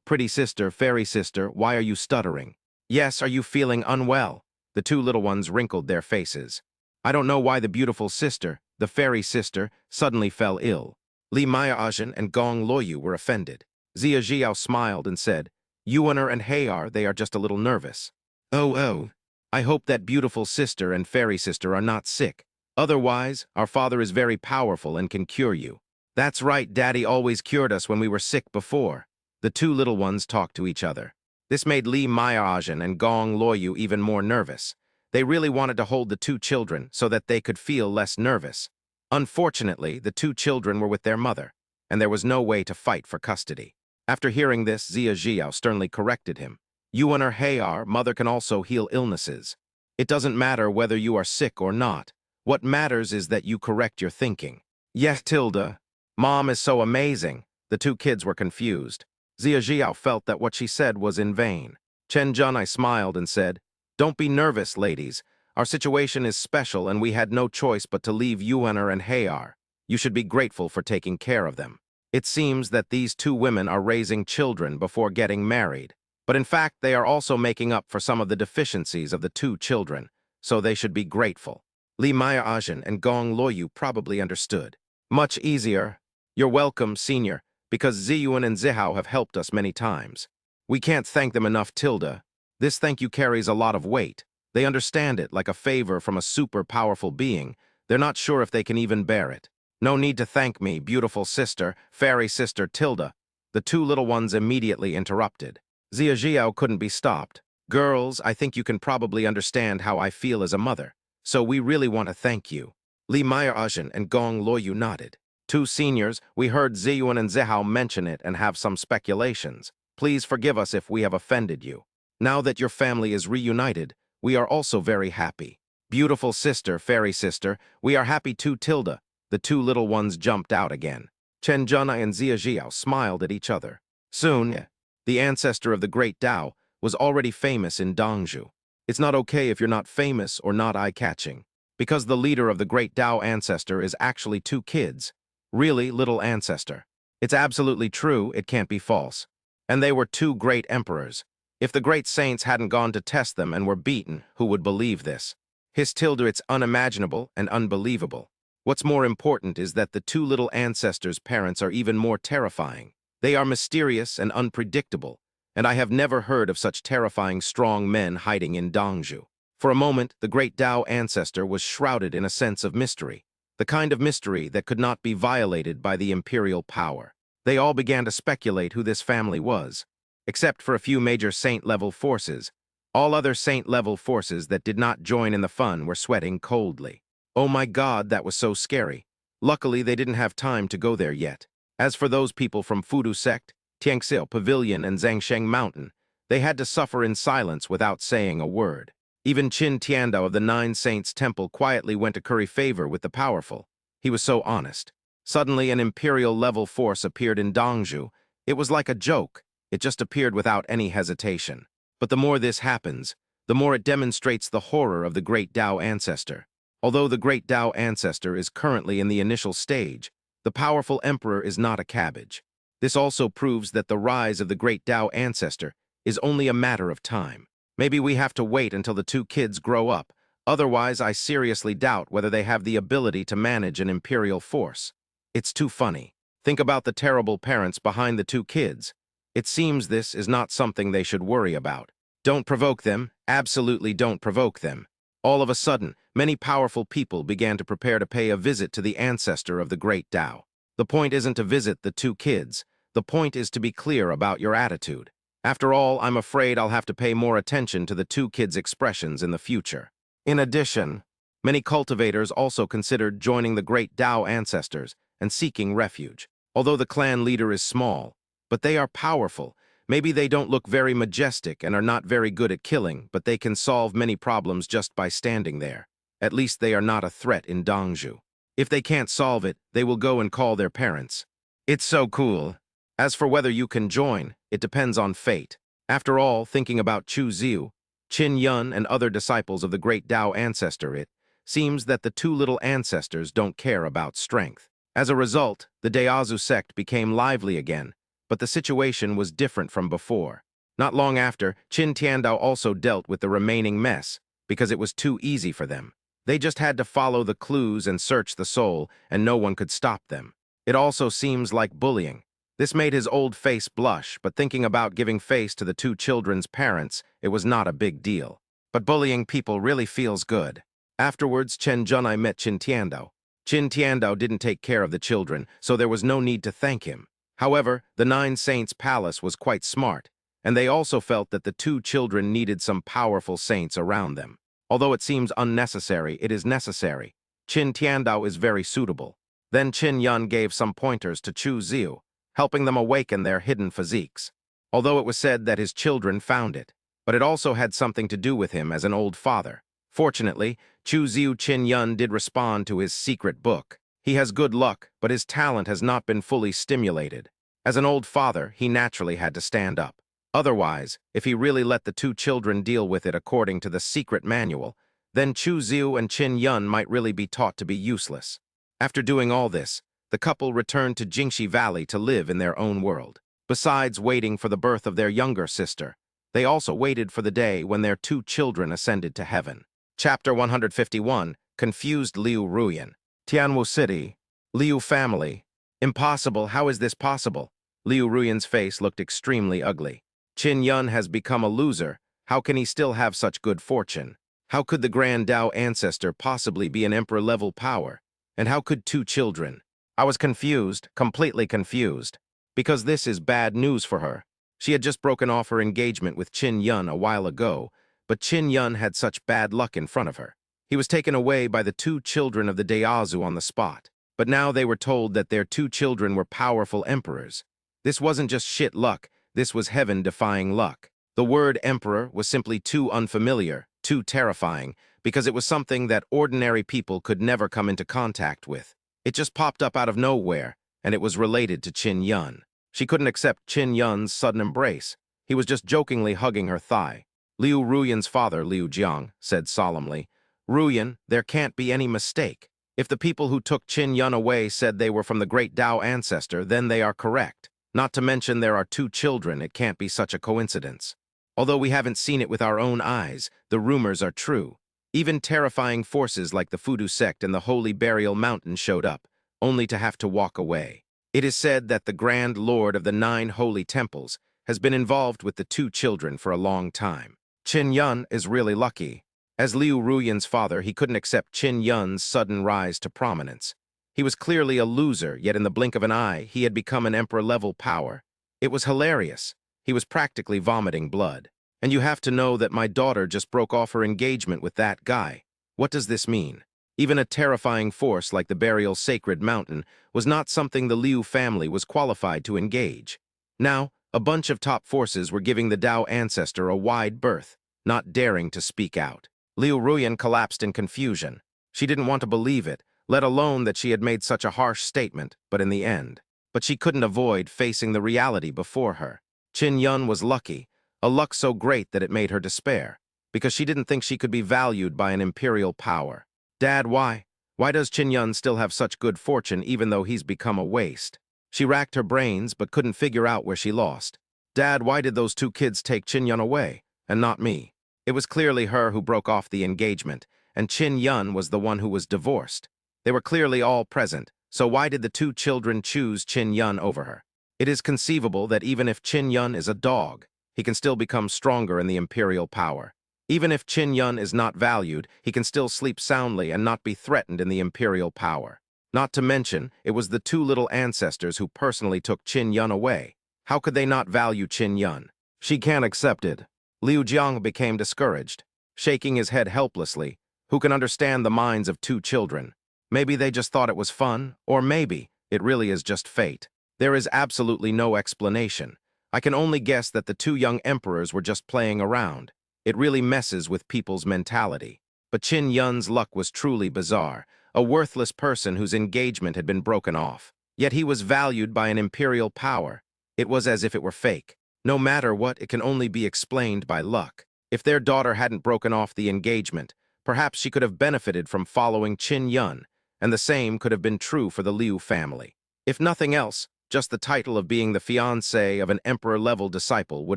Pretty sister, fairy sister, why are you stuttering? Yes, are you feeling unwell? The two little ones wrinkled their faces. I don't know why the beautiful sister, the fairy sister, suddenly fell ill. Li Maiaozhen and Gong Luoyu were offended. Zia Jiao smiled and said, Yuaner and Hayar, they are just a little nervous. Oh, I hope that beautiful sister and fairy sister are not sick. Otherwise, our father is very powerful and can cure you. That's right, Daddy always cured us when we were sick before. The two little ones talked to each other. This made Li Maiaozhen and Gong Luoyu even more nervous. They really wanted to hold the two children so that they could feel less nervous. Unfortunately, the two children were with their mother, and there was no way to fight for custody. After hearing this, Zia Jiao sternly corrected him. Yuaner Hayar, mother can also heal illnesses. It doesn't matter whether you are sick or not. What matters is that you correct your thinking. Yes, Tilda. Mom is so amazing. The two kids were confused. Zia Jiao felt that what she said was in vain. Chen Zhenai smiled and said, Don't be nervous, ladies. Our situation is special and we had no choice but to leave Yuaner and Hayar. You should be grateful for taking care of them. It seems that these two women are raising children before getting married. But in fact, they are also making up for some of the deficiencies of the two children, so they should be grateful. Li Maya Ajin and Gong Loyu probably understood. Much easier. You're welcome, senior, because Ziyuan and Zihao have helped us many times. We can't thank them enough, Tilda. This thank you carries a lot of weight. They understand it like a favor from a super powerful being. They're not sure if they can even bear it. No need to thank me, beautiful sister, fairy sister Tilda. The two little ones immediately interrupted. Zia Jiao couldn't be stopped. Girls, I think you can probably understand how I feel as a mother. So we really want to thank you. Li Maya Ajin and Gong Loyu nodded. Two seniors, we heard Ziyuan and Zihao mention it and have some speculations. Please forgive us if we have offended you. Now that your family is reunited, we are also very happy. Beautiful sister, fairy sister, we are happy too, Tilda. The two little ones jumped out again. Chen Junai and Zia Jiao smiled at each other. Soon, the ancestor of the great Tao was already famous in Dongzhou. It's not okay if you're not famous or not eye-catching, because the leader of the great Tao ancestor is actually two kids. Really, little ancestor. It's absolutely true, it can't be false. And they were two great emperors. If the great saints hadn't gone to test them and were beaten, who would believe this? His Tilda, it's unimaginable and unbelievable. What's more important is that the two little ancestors' parents are even more terrifying. They are mysterious and unpredictable, and I have never heard of such terrifying strong men hiding in Dongzhou. For a moment, the great Tao ancestor was shrouded in a sense of mystery, the kind of mystery that could not be violated by the imperial power. They all began to speculate who this family was. Except for a few major saint-level forces, all other saint-level forces that did not join in the fun were sweating coldly. Oh my God, that was so scary. Luckily, they didn't have time to go there yet. As for those people from Fudu Sect, Tianxil Pavilion and Zhangsheng Mountain, they had to suffer in silence without saying a word. Even Qin Tiandao of the Nine Saints Temple quietly went to curry favor with the powerful. He was so honest. Suddenly, an imperial-level force appeared in Dongzhou. It was like a joke. It just appeared without any hesitation. But the more this happens, the more it demonstrates the horror of the great Tao ancestor. Although the great Tao ancestor is currently in the initial stage, the powerful emperor is not a cabbage. This also proves that the rise of the great Tao ancestor is only a matter of time. Maybe we have to wait until the two kids grow up. Otherwise, I seriously doubt whether they have the ability to manage an imperial force. It's too funny. Think about the terrible parents behind the two kids. It seems this is not something they should worry about. Don't provoke them. Absolutely don't provoke them. All of a sudden, many powerful people began to prepare to pay a visit to the ancestor of the great Tao. The point isn't to visit the two kids. The point is to be clear about your attitude. After all, I'm afraid I'll have to pay more attention to the two kids' expressions in the future. In addition, many cultivators also considered joining the great Tao ancestors and seeking refuge. Although the clan leader is small, but they are powerful. Maybe they don't look very majestic and are not very good at killing, but they can solve many problems just by standing there. At least they are not a threat in Dongzhou. If they can't solve it, they will go and call their parents. It's so cool. As for whether you can join, it depends on fate. After all, thinking about Chu Ziu, Qin Yun, and other disciples of the great Tao ancestor, it seems that the two little ancestors don't care about strength. As a result, the Daozu sect became lively again, but the situation was different from before. Not long after, Qin Tiandao also dealt with the remaining mess, because it was too easy for them. They just had to follow the clues and search the soul, and no one could stop them. It also seems like bullying. This made his old face blush, but thinking about giving face to the two children's parents, it was not a big deal. But bullying people really feels good. Afterwards, Chen Junai met Qin Tiandao. Qin Tiandao didn't take care of the children, so there was no need to thank him. However, the Nine Saints' palace was quite smart, and they also felt that the two children needed some powerful saints around them. Although it seems unnecessary, it is necessary. Qin Tiandao is very suitable. Then Qin Yun gave some pointers to Chu Ziu, helping them awaken their hidden physiques. Although it was said that his children found it, but it also had something to do with him as an old father. Fortunately, Chu Ziu Qin Yun did respond to his secret book. He has good luck, but his talent has not been fully stimulated. As an old father, he naturally had to stand up. Otherwise, if he really let the two children deal with it according to the secret manual, then Chu Ziu and Qin Yun might really be taught to be useless. After doing all this, the couple returned to Jingxi Valley to live in their own world. Besides waiting for the birth of their younger sister, they also waited for the day when their two children ascended to heaven. Chapter 151, Confused Liu Ruyan. Tianwu City. Liu family. Impossible, how is this possible? Liu Ruyan's face looked extremely ugly. Qin Yun has become a loser. How can he still have such good fortune? How could the Grand Dao ancestor possibly be an emperor-level power? And how could two children? I was confused, completely confused, because this is bad news for her. She had just broken off her engagement with Qin Yun a while ago, but Qin Yun had such bad luck in front of her. He was taken away by the two children of the Daozu on the spot, but now they were told that their two children were powerful emperors. This wasn't just shit luck, this was heaven-defying luck. The word emperor was simply too unfamiliar, too terrifying, because it was something that ordinary people could never come into contact with. It just popped up out of nowhere, and it was related to Qin Yun. She couldn't accept Qin Yun's sudden embrace. He was just jokingly hugging her thigh. Liu Ruyan's father, Liu Jiang, said solemnly, "Ruyan, there can't be any mistake. If the people who took Qin Yun away said they were from the great Dao ancestor, then they are correct. Not to mention there are two children, it can't be such a coincidence. Although we haven't seen it with our own eyes, the rumors are true. Even terrifying forces like the Fudu sect and the Holy Burial Mountain showed up, only to have to walk away. It is said that the Grand Lord of the 9 Holy Temples has been involved with the two children for a long time. Qin Yun is really lucky. As Liu Ruyan's father, he couldn't accept Qin Yun's sudden rise to prominence. He was clearly a loser, yet in the blink of an eye, he had become an emperor-level power. It was hilarious. He was practically vomiting blood. And you have to know that my daughter just broke off her engagement with that guy. What does this mean? Even a terrifying force like the Burial Sacred Mountain was not something the Liu family was qualified to engage. Now, a bunch of top forces were giving the Dao ancestor a wide berth, not daring to speak out. Liu Ruyan collapsed in confusion. She didn't want to believe it, let alone that she had made such a harsh statement, but in the end. But she couldn't avoid facing the reality before her. Qin Yun was lucky, a luck so great that it made her despair, because she didn't think she could be valued by an imperial power. Dad, why? Why does Qin Yun still have such good fortune even though he's become a waste? She racked her brains but couldn't figure out where she lost. Dad, why did those two kids take Qin Yun away, and not me? It was clearly her who broke off the engagement, and Qin Yun was the one who was divorced. They were clearly all present, so why did the two children choose Qin Yun over her? It is conceivable that even if Qin Yun is a dog, he can still become stronger in the imperial power. Even if Qin Yun is not valued, he can still sleep soundly and not be threatened in the imperial power. Not to mention, it was the two little ancestors who personally took Qin Yun away. How could they not value Qin Yun? She can't accept it. Liu Jiang became discouraged, shaking his head helplessly. Who can understand the minds of two children? Maybe they just thought it was fun, or maybe it really is just fate. There is absolutely no explanation. I can only guess that the two young emperors were just playing around. It really messes with people's mentality. But Qin Yun's luck was truly bizarre, a worthless person whose engagement had been broken off. Yet he was valued by an imperial power. It was as if it were fake. No matter what, it can only be explained by luck. If their daughter hadn't broken off the engagement, perhaps she could have benefited from following Qin Yun, and the same could have been true for the Liu family. If nothing else, just the title of being the fiancé of an emperor-level disciple would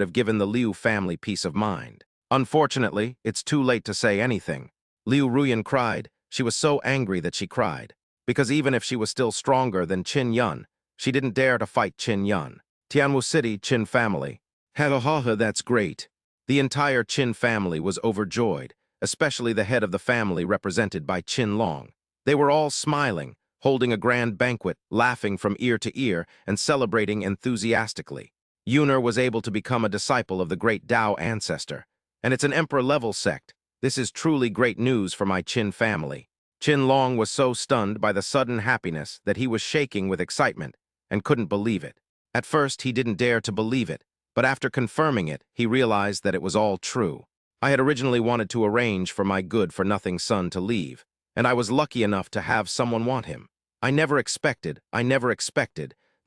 have given the Liu family peace of mind. Unfortunately, it's too late to say anything. Liu Ruyan cried. She was so angry that she cried. Because even if she was still stronger than Qin Yun, she didn't dare to fight Qin Yun. Tianwu City, Qin family. Ha, that's great. The entire Qin family was overjoyed, especially the head of the family represented by Qin Long. They were all smiling, holding a grand banquet, laughing from ear to ear, and celebrating enthusiastically. Yuner was able to become a disciple of the great Dao ancestor, and it's an emperor-level sect. This is truly great news for my Qin family. Qin Long was so stunned by the sudden happiness that he was shaking with excitement and couldn't believe it. At first, he didn't dare to believe it, but after confirming it, he realized that it was all true. I had originally wanted to arrange for my good-for-nothing son to leave, and I was lucky enough to have someone want him. I never expected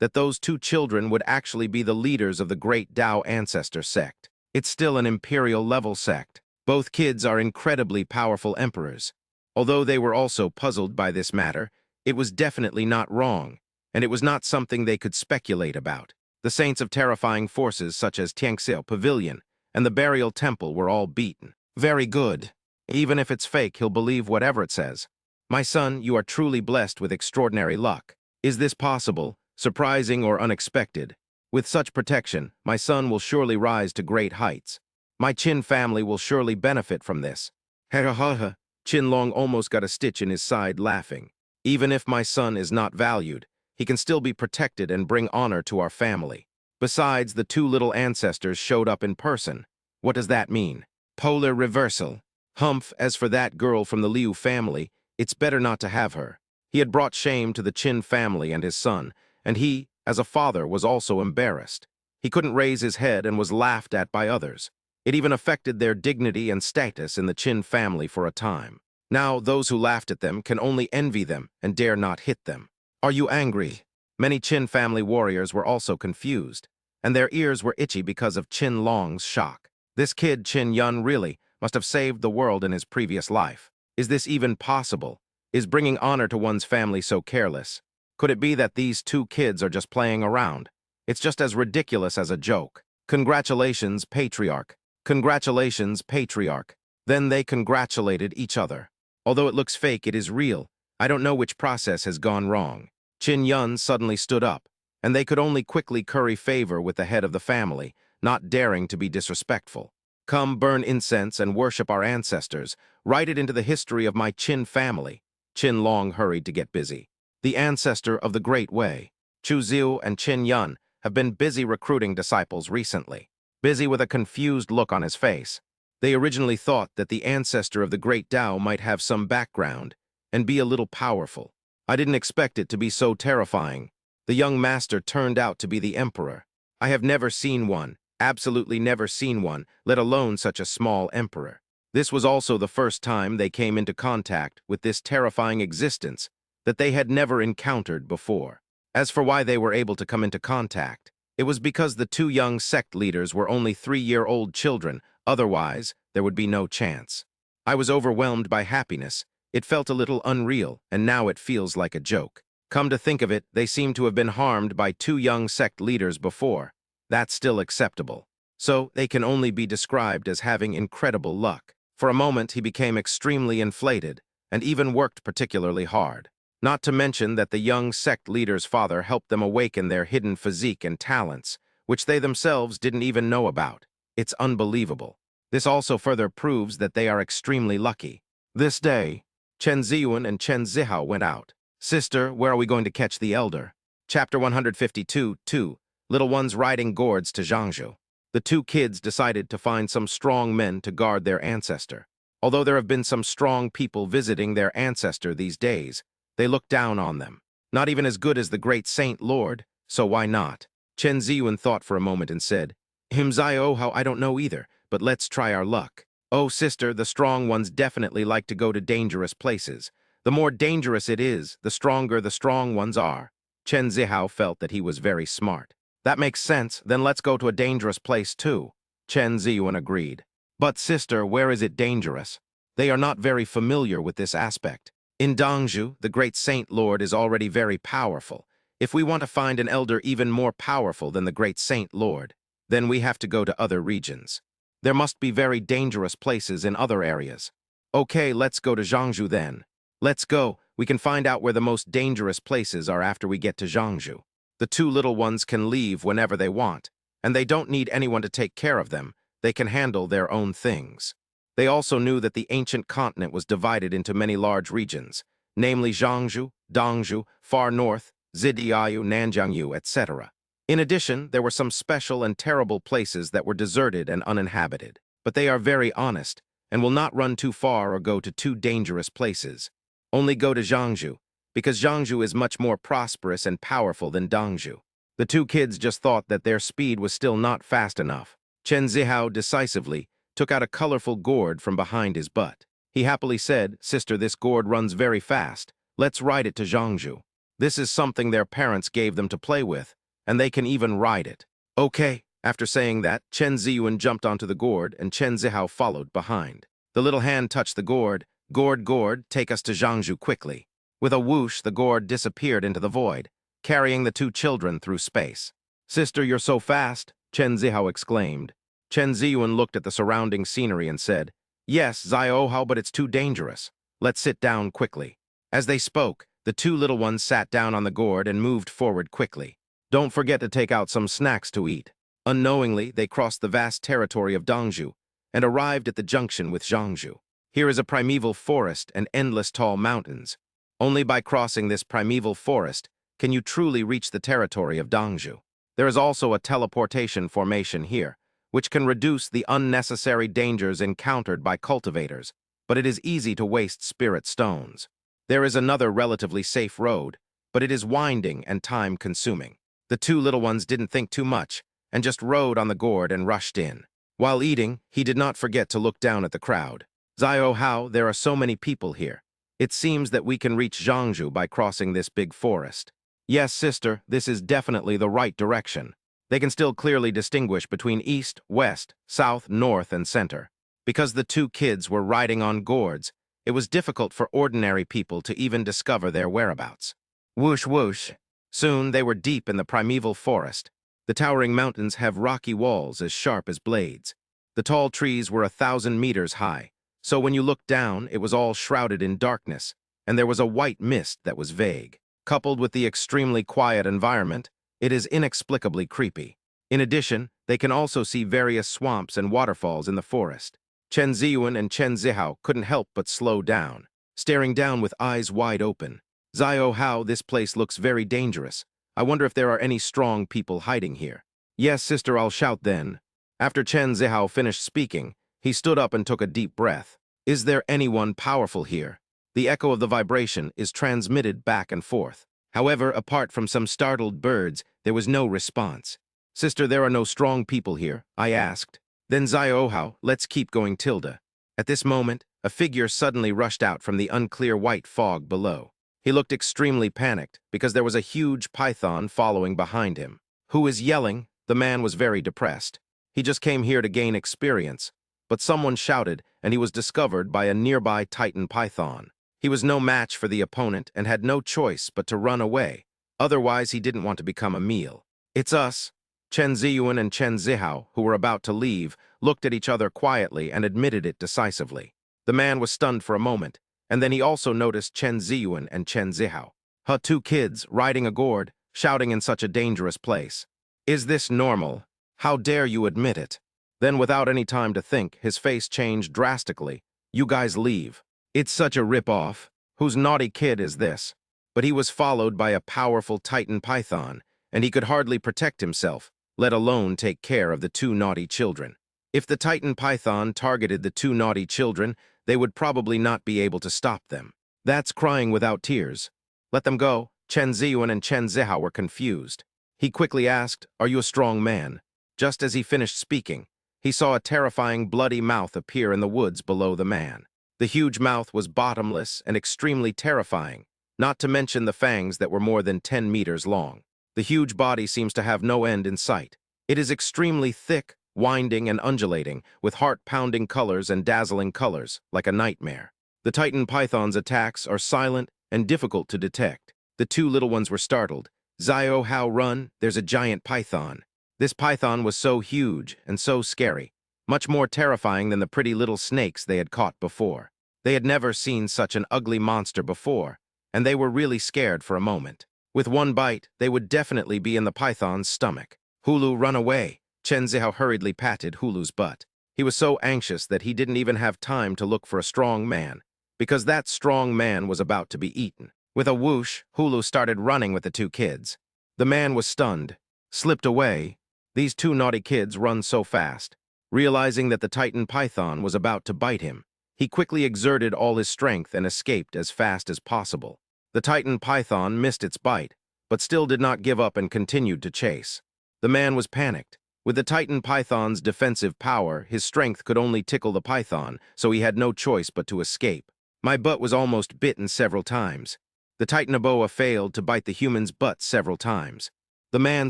that those two children would actually be the leaders of the great Tao ancestor sect. It's still an imperial-level sect. Both kids are incredibly powerful emperors. Although they were also puzzled by this matter, it was definitely not wrong, and it was not something they could speculate about. The saints of terrifying forces such as Tianxiao Pavilion and the Burial Temple were all beaten. Very good. Even if it's fake, he'll believe whatever it says. My son, you are truly blessed with extraordinary luck. Is this possible, surprising or unexpected? With such protection, my son will surely rise to great heights. My Qin family will surely benefit from this. Ha ha ha. Qin Long almost got a stitch in his side laughing. Even if my son is not valued, he can still be protected and bring honor to our family. Besides, the two little ancestors showed up in person. What does that mean? Polar reversal. Humph, as for that girl from the Liu family, it's better not to have her. He had brought shame to the Qin family and his son, and he, as a father, was also embarrassed. He couldn't raise his head and was laughed at by others. It even affected their dignity and status in the Qin family for a time. Now, those who laughed at them can only envy them and dare not hit them. Are you angry? Many Qin family warriors were also confused, and their ears were itchy because of Qin Long's shock. This kid, Qin Yun, really must have saved the world in his previous life. Is this even possible? Is bringing honor to one's family so careless? Could it be that these two kids are just playing around? It's just as ridiculous as a joke. Congratulations, Patriarch. Congratulations, Patriarch. Then they congratulated each other. Although it looks fake, it is real. I don't know which process has gone wrong. Qin Yun suddenly stood up, and they could only quickly curry favor with the head of the family, not daring to be disrespectful. Come, burn incense and worship our ancestors. Write it into the history of my Qin family. Qin Long hurried to get busy. The ancestor of the Great Way, Chu Ziu and Qin Yun, have been busy recruiting disciples recently. Busy with a confused look on his face. They originally thought that the ancestor of the Great Tao might have some background and be a little powerful. I didn't expect it to be so terrifying. The young master turned out to be the emperor. I have never seen one, absolutely never seen one, let alone such a small emperor. This was also the first time they came into contact with this terrifying existence that they had never encountered before. As for why they were able to come into contact, it was because the two young sect leaders were only 3-year-old children. Otherwise, there would be no chance. I was overwhelmed by happiness. It felt a little unreal, and now it feels like a joke. Come to think of it, they seem to have been harmed by two young sect leaders before. That's still acceptable. So, they can only be described as having incredible luck. For a moment, he became extremely inflated, and even worked particularly hard. Not to mention that the young sect leader's father helped them awaken their hidden physique and talents, which they themselves didn't even know about. It's unbelievable. This also further proves that they are extremely lucky. This day, Chen Ziyuan and Chen Zihao went out. Sister, where are we going to catch the elder? Chapter 152-2, Little Ones Riding Gourds to Zhangzhou. The two kids decided to find some strong men to guard their ancestor. Although there have been some strong people visiting their ancestor these days, they look down on them. Not even as good as the great Saint Lord, so why not? Chen Ziyuan thought for a moment and said, Himzio, how I don't know either, but let's try our luck. Oh, sister, the strong ones definitely like to go to dangerous places. The more dangerous it is, the stronger the strong ones are. Chen Zihao felt that he was very smart. That makes sense, then let's go to a dangerous place too. Chen Ziyuan agreed. But sister, where is it dangerous? They are not very familiar with this aspect. In Dongzhou, the great Saint Lord is already very powerful. If we want to find an elder even more powerful than the great Saint Lord, then we have to go to other regions. There must be very dangerous places in other areas. Okay, let's go to Zhangzhou then. Let's go. We can find out where the most dangerous places are after we get to Zhangzhou. The two little ones can leave whenever they want, and they don't need anyone to take care of them. They can handle their own things. They also knew that the ancient continent was divided into many large regions, namely Zhangzhou, Dongzhou, Far North, Zidiayu, Nanjiangyu, etc. In addition, there were some special and terrible places that were deserted and uninhabited. But they are very honest and will not run too far or go to too dangerous places. Only go to Zhangzhou, because Zhangzhou is much more prosperous and powerful than Dongzhou. The two kids just thought that their speed was still not fast enough. Chen Zihao decisively took out a colorful gourd from behind his butt. He happily said, Sister, this gourd runs very fast. Let's ride it to Zhangzhou. This is something their parents gave them to play with, and they can even ride it. Okay. After saying that, Chen Ziyuan jumped onto the gourd, and Chen Zihao followed behind. The little hand touched the gourd. Gourd, take us to Zhangzhou quickly. With a whoosh, the gourd disappeared into the void, carrying the two children through space. Sister, you're so fast, Chen Zihao exclaimed. Chen Ziyuan looked at the surrounding scenery and said, Yes, Ziohao, but it's too dangerous. Let's sit down quickly. As they spoke, the two little ones sat down on the gourd and moved forward quickly. Don't forget to take out some snacks to eat. Unknowingly, they crossed the vast territory of Dongzhou and arrived at the junction with Zhangzhou. Here is a primeval forest and endless tall mountains. Only by crossing this primeval forest can you truly reach the territory of Dongzhou. There is also a teleportation formation here, which can reduce the unnecessary dangers encountered by cultivators, but it is easy to waste spirit stones. There is another relatively safe road, but it is winding and time-consuming. The two little ones didn't think too much, and just rode on the gourd and rushed in. While eating, he did not forget to look down at the crowd. Zio Hao, there are so many people here. It seems that we can reach Zhangzhou by crossing this big forest. Yes, sister, this is definitely the right direction. They can still clearly distinguish between east, west, south, north, and center. Because the two kids were riding on gourds, it was difficult for ordinary people to even discover their whereabouts. Whoosh, whoosh. Soon they were deep in the primeval forest. The towering mountains have rocky walls as sharp as blades. The tall trees were 1,000 meters high, so when you looked down, it was all shrouded in darkness, and there was a white mist that was vague. Coupled with the extremely quiet environment, it is inexplicably creepy. In addition, they can also see various swamps and waterfalls in the forest. Chen Ziyuan and Chen Zihao couldn't help but slow down, staring down with eyes wide open. Zio Hao, this place looks very dangerous. I wonder if there are any strong people hiding here. Yes, sister, I'll shout then. After Chen Zihao finished speaking, he stood up and took a deep breath. Is there anyone powerful here? The echo of the vibration is transmitted back and forth. However, apart from some startled birds, there was no response. Sister, there are no strong people here, I asked. Then Zio Hao, let's keep going, Tilda. At this moment, a figure suddenly rushed out from the unclear white fog below. He looked extremely panicked because there was a huge python following behind him. Who is yelling? The man was very depressed. He just came here to gain experience. But someone shouted, and he was discovered by a nearby titan python. He was no match for the opponent and had no choice but to run away. Otherwise, he didn't want to become a meal. It's us. Chen Ziyuan and Chen Zihao, who were about to leave, looked at each other quietly and admitted it decisively. The man was stunned for a moment, and then he also noticed Chen Ziyuan and Chen Zihao. Her two kids, riding a gourd, shouting in such a dangerous place. Is this normal? How dare you admit it? Then, without any time to think, his face changed drastically. You guys leave. It's such a rip-off. Whose naughty kid is this? But he was followed by a powerful titan python, and he could hardly protect himself, let alone take care of the two naughty children. If the titan python targeted the two naughty children, they would probably not be able to stop them. That's crying without tears. Let them go. Chen Ziyuan and Chen Zihao were confused. He quickly asked, Are you a strong man? Just as he finished speaking, he saw a terrifying bloody mouth appear in the woods below the man. The huge mouth was bottomless and extremely terrifying, not to mention the fangs that were more than 10 meters long. The huge body seems to have no end in sight. It is extremely thick, winding and undulating, with heart-pounding colors and dazzling colors, like a nightmare. The Titan Python's attacks are silent and difficult to detect. The two little ones were startled. Zio Hao, run, there's a giant python. This python was so huge and so scary, much more terrifying than the pretty little snakes they had caught before. They had never seen such an ugly monster before, and they were really scared for a moment. With one bite, they would definitely be in the python's stomach. Hulu, run away. Chen Zihao hurriedly patted Hulu's butt. He was so anxious that he didn't even have time to look for a strong man, because that strong man was about to be eaten. With a whoosh, Hulu started running with the two kids. The man was stunned, slipped away. These two naughty kids run so fast. Realizing that the Titan Python was about to bite him, he quickly exerted all his strength and escaped as fast as possible. The Titan Python missed its bite, but still did not give up and continued to chase. The man was panicked. With the Titan Python's defensive power, his strength could only tickle the python, so he had no choice but to escape. My butt was almost bitten several times. The Titanoboa failed to bite the human's butt several times. The man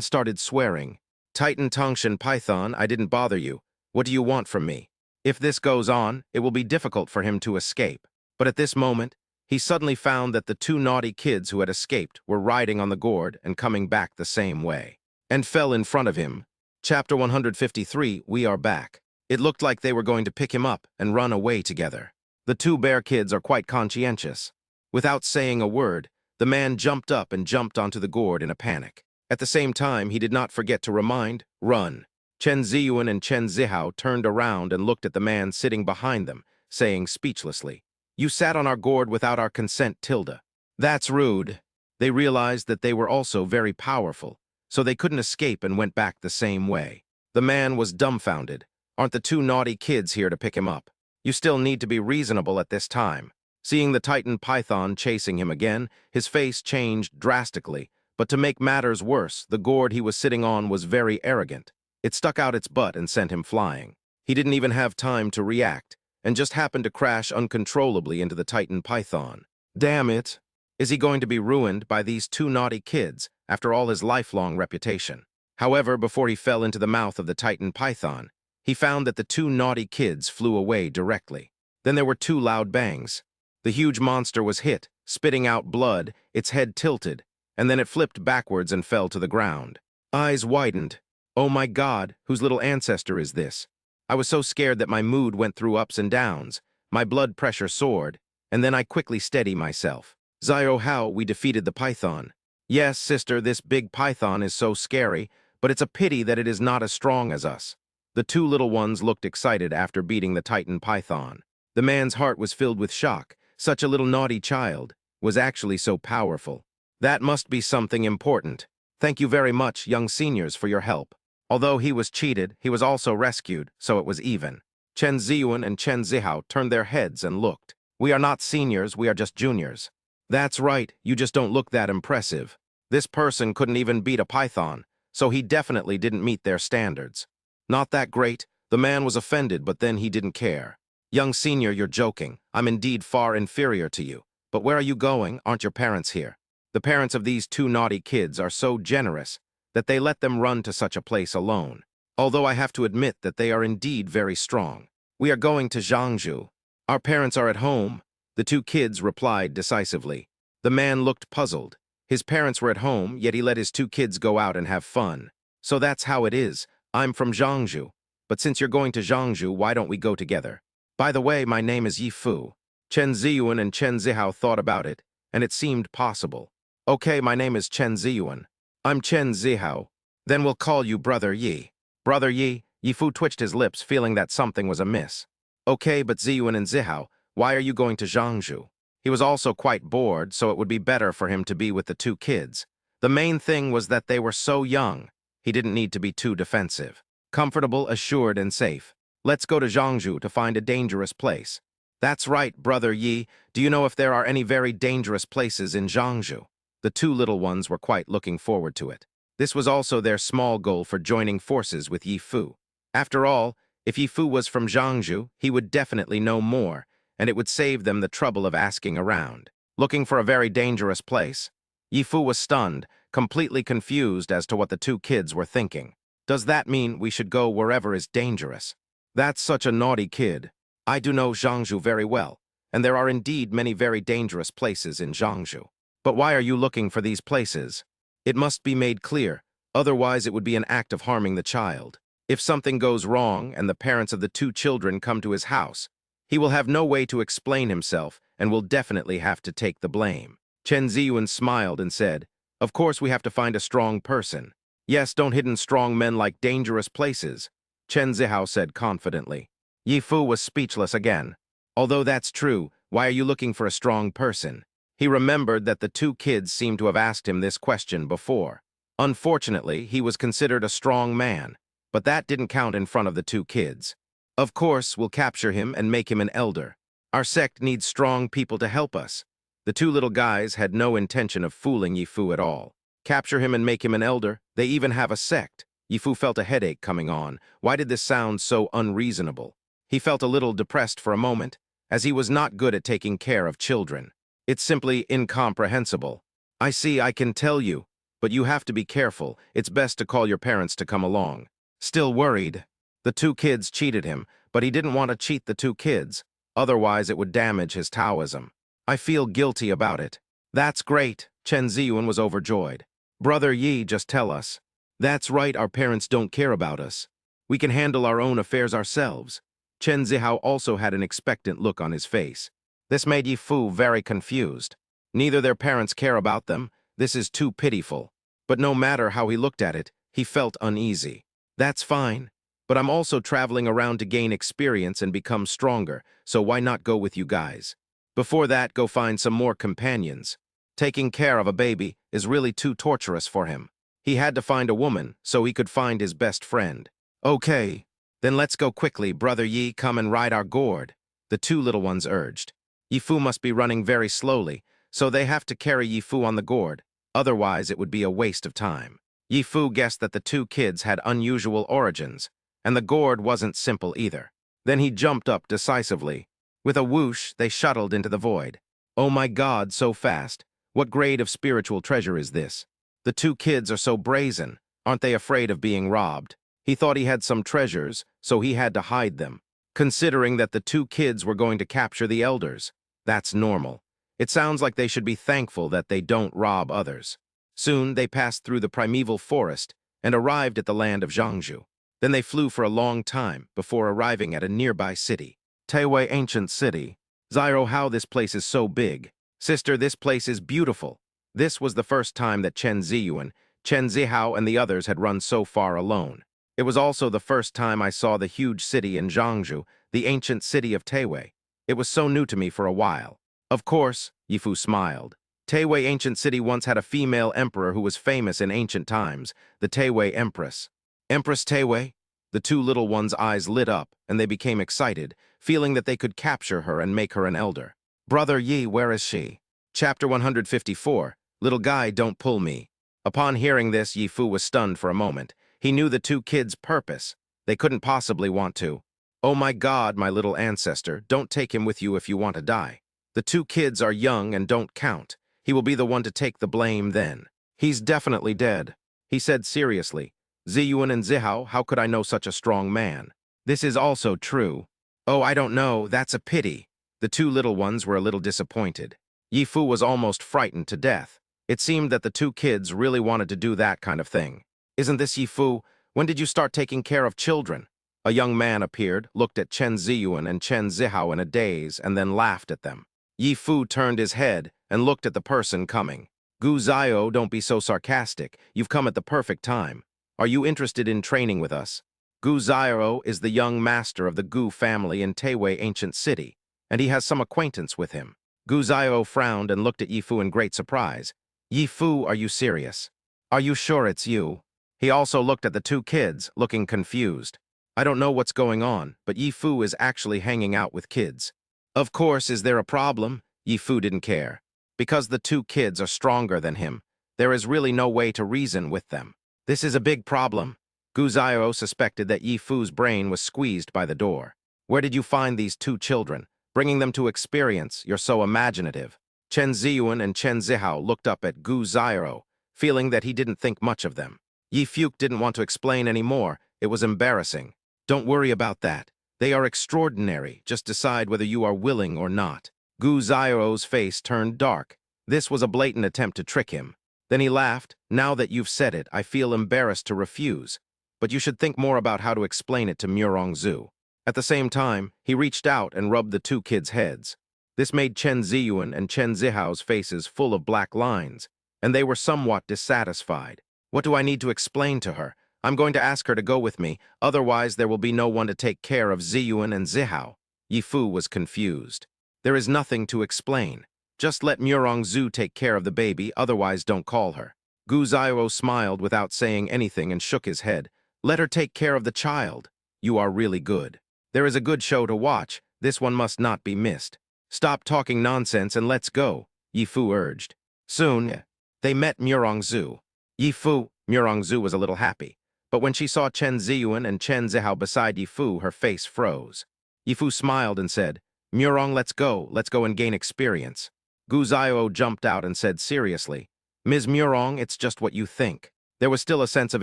started swearing. Titan Tongshan Python, I didn't bother you. What do you want from me? If this goes on, it will be difficult for him to escape. But at this moment, he suddenly found that the two naughty kids who had escaped were riding on the gourd and coming back the same way, and fell in front of him. Chapter 153, We Are Back. It looked like they were going to pick him up and run away together. The two bear kids are quite conscientious. Without saying a word, the man jumped up and jumped onto the gourd in a panic. At the same time, he did not forget to run. Chen Ziyuan and Chen Zihao turned around and looked at the man sitting behind them, saying speechlessly, "You sat on our gourd without our consent, Tilda. That's rude." They realized that they were also very powerful, so they couldn't escape and went back the same way. The man was dumbfounded. Aren't the two naughty kids here to pick him up? You still need to be reasonable at this time. Seeing the Titan Python chasing him again, his face changed drastically, but to make matters worse, the gourd he was sitting on was very arrogant. It stuck out its butt and sent him flying. He didn't even have time to react, and just happened to crash uncontrollably into the Titan Python. Damn it! Is he going to be ruined by these two naughty kids after all his lifelong reputation? However, before he fell into the mouth of the Titan Python, he found that the two naughty kids flew away directly. Then there were two loud bangs. The huge monster was hit, spitting out blood, its head tilted, and then it flipped backwards and fell to the ground. Eyes widened. Oh my God, whose little ancestor is this? I was so scared that my mood went through ups and downs. My blood pressure soared, and then I quickly steadied myself. Zio, how we defeated the python. Yes, sister, this big python is so scary, but it's a pity that it is not as strong as us. The two little ones looked excited after beating the Titan Python. The man's heart was filled with shock. Such a little naughty child was actually so powerful. That must be something important. Thank you very much, young seniors, for your help. Although he was cheated, he was also rescued, so it was even. Chen Ziyuan and Chen Zihao turned their heads and looked. We are not seniors, we are just juniors. That's right, you just don't look that impressive. This person couldn't even beat a python, so he definitely didn't meet their standards. Not that great. The man was offended, but then he didn't care. Young senior, you're joking. I'm indeed far inferior to you. But where are you going? Aren't your parents here? The parents of these two naughty kids are so generous that they let them run to such a place alone. Although I have to admit that they are indeed very strong. We are going to Zhangzhou. Our parents are at home, the two kids replied decisively. The man looked puzzled. His parents were at home, yet he let his two kids go out and have fun. So that's how it is. I'm from Zhangzhou. But since you're going to Zhangzhou, why don't we go together? By the way, my name is Yi Fu. Chen Ziyuan and Chen Zihao thought about it, and it seemed possible. Okay, my name is Chen Ziyuan. I'm Chen Zihao. Then we'll call you Brother Yi. Brother Yi, Yi Fu twitched his lips, feeling that something was amiss. Okay, but Ziyuan and Zihao, why are you going to Zhangzhou? He was also quite bored, so it would be better for him to be with the two kids. The main thing was that they were so young. He didn't need to be too defensive. Comfortable, assured, and safe. Let's go to Zhangzhou to find a dangerous place. That's right, Brother Yi. Do you know if there are any very dangerous places in Zhangzhou? The two little ones were quite looking forward to it. This was also their small goal for joining forces with Yi Fu. After all, if Yi Fu was from Zhangzhou, he would definitely know more, and it would save them the trouble of asking around. Looking for a very dangerous place? Yi Fu was stunned, completely confused as to what the two kids were thinking. Does that mean we should go wherever is dangerous? That's such a naughty kid. I do know Zhangzhou very well, and there are indeed many very dangerous places in Zhangzhou. But why are you looking for these places? It must be made clear, otherwise it would be an act of harming the child. If something goes wrong and the parents of the two children come to his house, he will have no way to explain himself and will definitely have to take the blame. Chen Ziyuan smiled and said, Of course we have to find a strong person. Yes, don't hidden strong men like dangerous places, Chen Zihao said confidently. Yi Fu was speechless again. Although that's true, why are you looking for a strong person? He remembered that the two kids seemed to have asked him this question before. Unfortunately, he was considered a strong man, but that didn't count in front of the two kids. Of course, we'll capture him and make him an elder. Our sect needs strong people to help us. The two little guys had no intention of fooling Yi Fu at all. Capture him and make him an elder? They even have a sect. Yi Fu felt a headache coming on. Why did this sound so unreasonable? He felt a little depressed for a moment, as he was not good at taking care of children. It's simply incomprehensible. I see, I can tell you, but you have to be careful. It's best to call your parents to come along. Still worried. The two kids cheated him, but he didn't want to cheat the two kids. Otherwise, it would damage his Taoism. I feel guilty about it. That's great. Chen Ziyuan was overjoyed. Brother Yi, just tell us. That's right, our parents don't care about us. We can handle our own affairs ourselves. Chen Zihao also had an expectant look on his face. This made Yi Fu very confused. Neither their parents care about them. This is too pitiful. But no matter how he looked at it, he felt uneasy. That's fine. But I'm also traveling around to gain experience and become stronger, so why not go with you guys? Before that, go find some more companions. Taking care of a baby is really too torturous for him. He had to find a woman so he could find his best friend. Okay, then let's go quickly, Brother Yi, come and ride our gourd, the two little ones urged. Yi Fu must be running very slowly, so they have to carry Yi Fu on the gourd, otherwise it would be a waste of time. Yi Fu guessed that the two kids had unusual origins, and the gourd wasn't simple either. Then he jumped up decisively. With a whoosh, they shuttled into the void. Oh my God, so fast. What grade of spiritual treasure is this? The two kids are so brazen. Aren't they afraid of being robbed? He thought he had some treasures, so he had to hide them. Considering that the two kids were going to capture the elders. That's normal. It sounds like they should be thankful that they don't rob others. Soon, they passed through the primeval forest and arrived at the land of Zhangzhou. Then they flew for a long time before arriving at a nearby city. Teiwei Ancient City. Zyro, how this place is so big. Sister, this place is beautiful. This was the first time that Chen Ziyuan, Chen Zihao, and the others had run so far alone. It was also the first time I saw the huge city in Zhangzhou, the ancient city of Teiwei. It was so new to me for a while. Of course, Yi Fu smiled. Teiwei Ancient City once had a female emperor who was famous in ancient times, the Teiwei Empress. Empress Teiwei? The two little ones' eyes lit up, and they became excited, feeling that they could capture her and make her an elder. Brother Yi, where is she? Chapter 154, Little Guy, Don't Pull Me. Upon hearing this, Yi Fu was stunned for a moment. He knew the two kids' purpose. They couldn't possibly want to. Oh my God, my little ancestor, don't take him with you if you want to die. The two kids are young and don't count. He will be the one to take the blame then. He's definitely dead. He said seriously. Ziyuan and Zihao, how could I know such a strong man? This is also true. Oh, I don't know, that's a pity. The two little ones were a little disappointed. Yi Fu was almost frightened to death. It seemed that the two kids really wanted to do that kind of thing. Isn't this Yi Fu? When did you start taking care of children? A young man appeared, looked at Chen Ziyuan and Chen Zihao in a daze, and then laughed at them. Yi Fu turned his head and looked at the person coming. Gu Zio, don't be so sarcastic. You've come at the perfect time. Are you interested in training with us? Gu Zio is the young master of the Gu family in Teiwei Ancient City, and he has some acquaintance with him. Gu Zio frowned and looked at Yi Fu in great surprise. Yi Fu, are you serious? Are you sure it's you? He also looked at the two kids, looking confused. I don't know what's going on, but Yi Fu is actually hanging out with kids. Of course, is there a problem? Yi Fu didn't care. Because the two kids are stronger than him, there is really no way to reason with them. This is a big problem. Gu Zio suspected that Yi Fu's brain was squeezed by the door. Where did you find these two children? Bringing them to experience, you're so imaginative. Chen Ziyuan and Chen Zihao looked up at Gu Zio, feeling that he didn't think much of them. Yi Fu didn't want to explain any more. It was embarrassing. Don't worry about that. They are extraordinary. Just decide whether you are willing or not. Gu Zio's face turned dark. This was a blatant attempt to trick him. Then he laughed. Now that you've said it, I feel embarrassed to refuse. But you should think more about how to explain it to Murongzu. At the same time, he reached out and rubbed the two kids' heads. This made Chen Ziyuan and Chen Zihao's faces full of black lines, and they were somewhat dissatisfied. What do I need to explain to her? I'm going to ask her to go with me, otherwise there will be no one to take care of Ziyuan and Zihao. Yi Fu was confused. There is nothing to explain. Just let Murongzu take care of the baby, otherwise don't call her. Gu Zio smiled without saying anything and shook his head. Let her take care of the child. You are really good. There is a good show to watch. This one must not be missed. Stop talking nonsense and let's go, Yi Fu urged. Soon, they met Murongzu. Yi Fu, Murongzu was a little happy. But when she saw Chen Ziyuan and Chen Zihao beside Yi Fu, her face froze. Yi Fu smiled and said, Murong, let's go and gain experience. Gu Zhao jumped out and said seriously, Ms. Murong, it's just what you think. There was still a sense of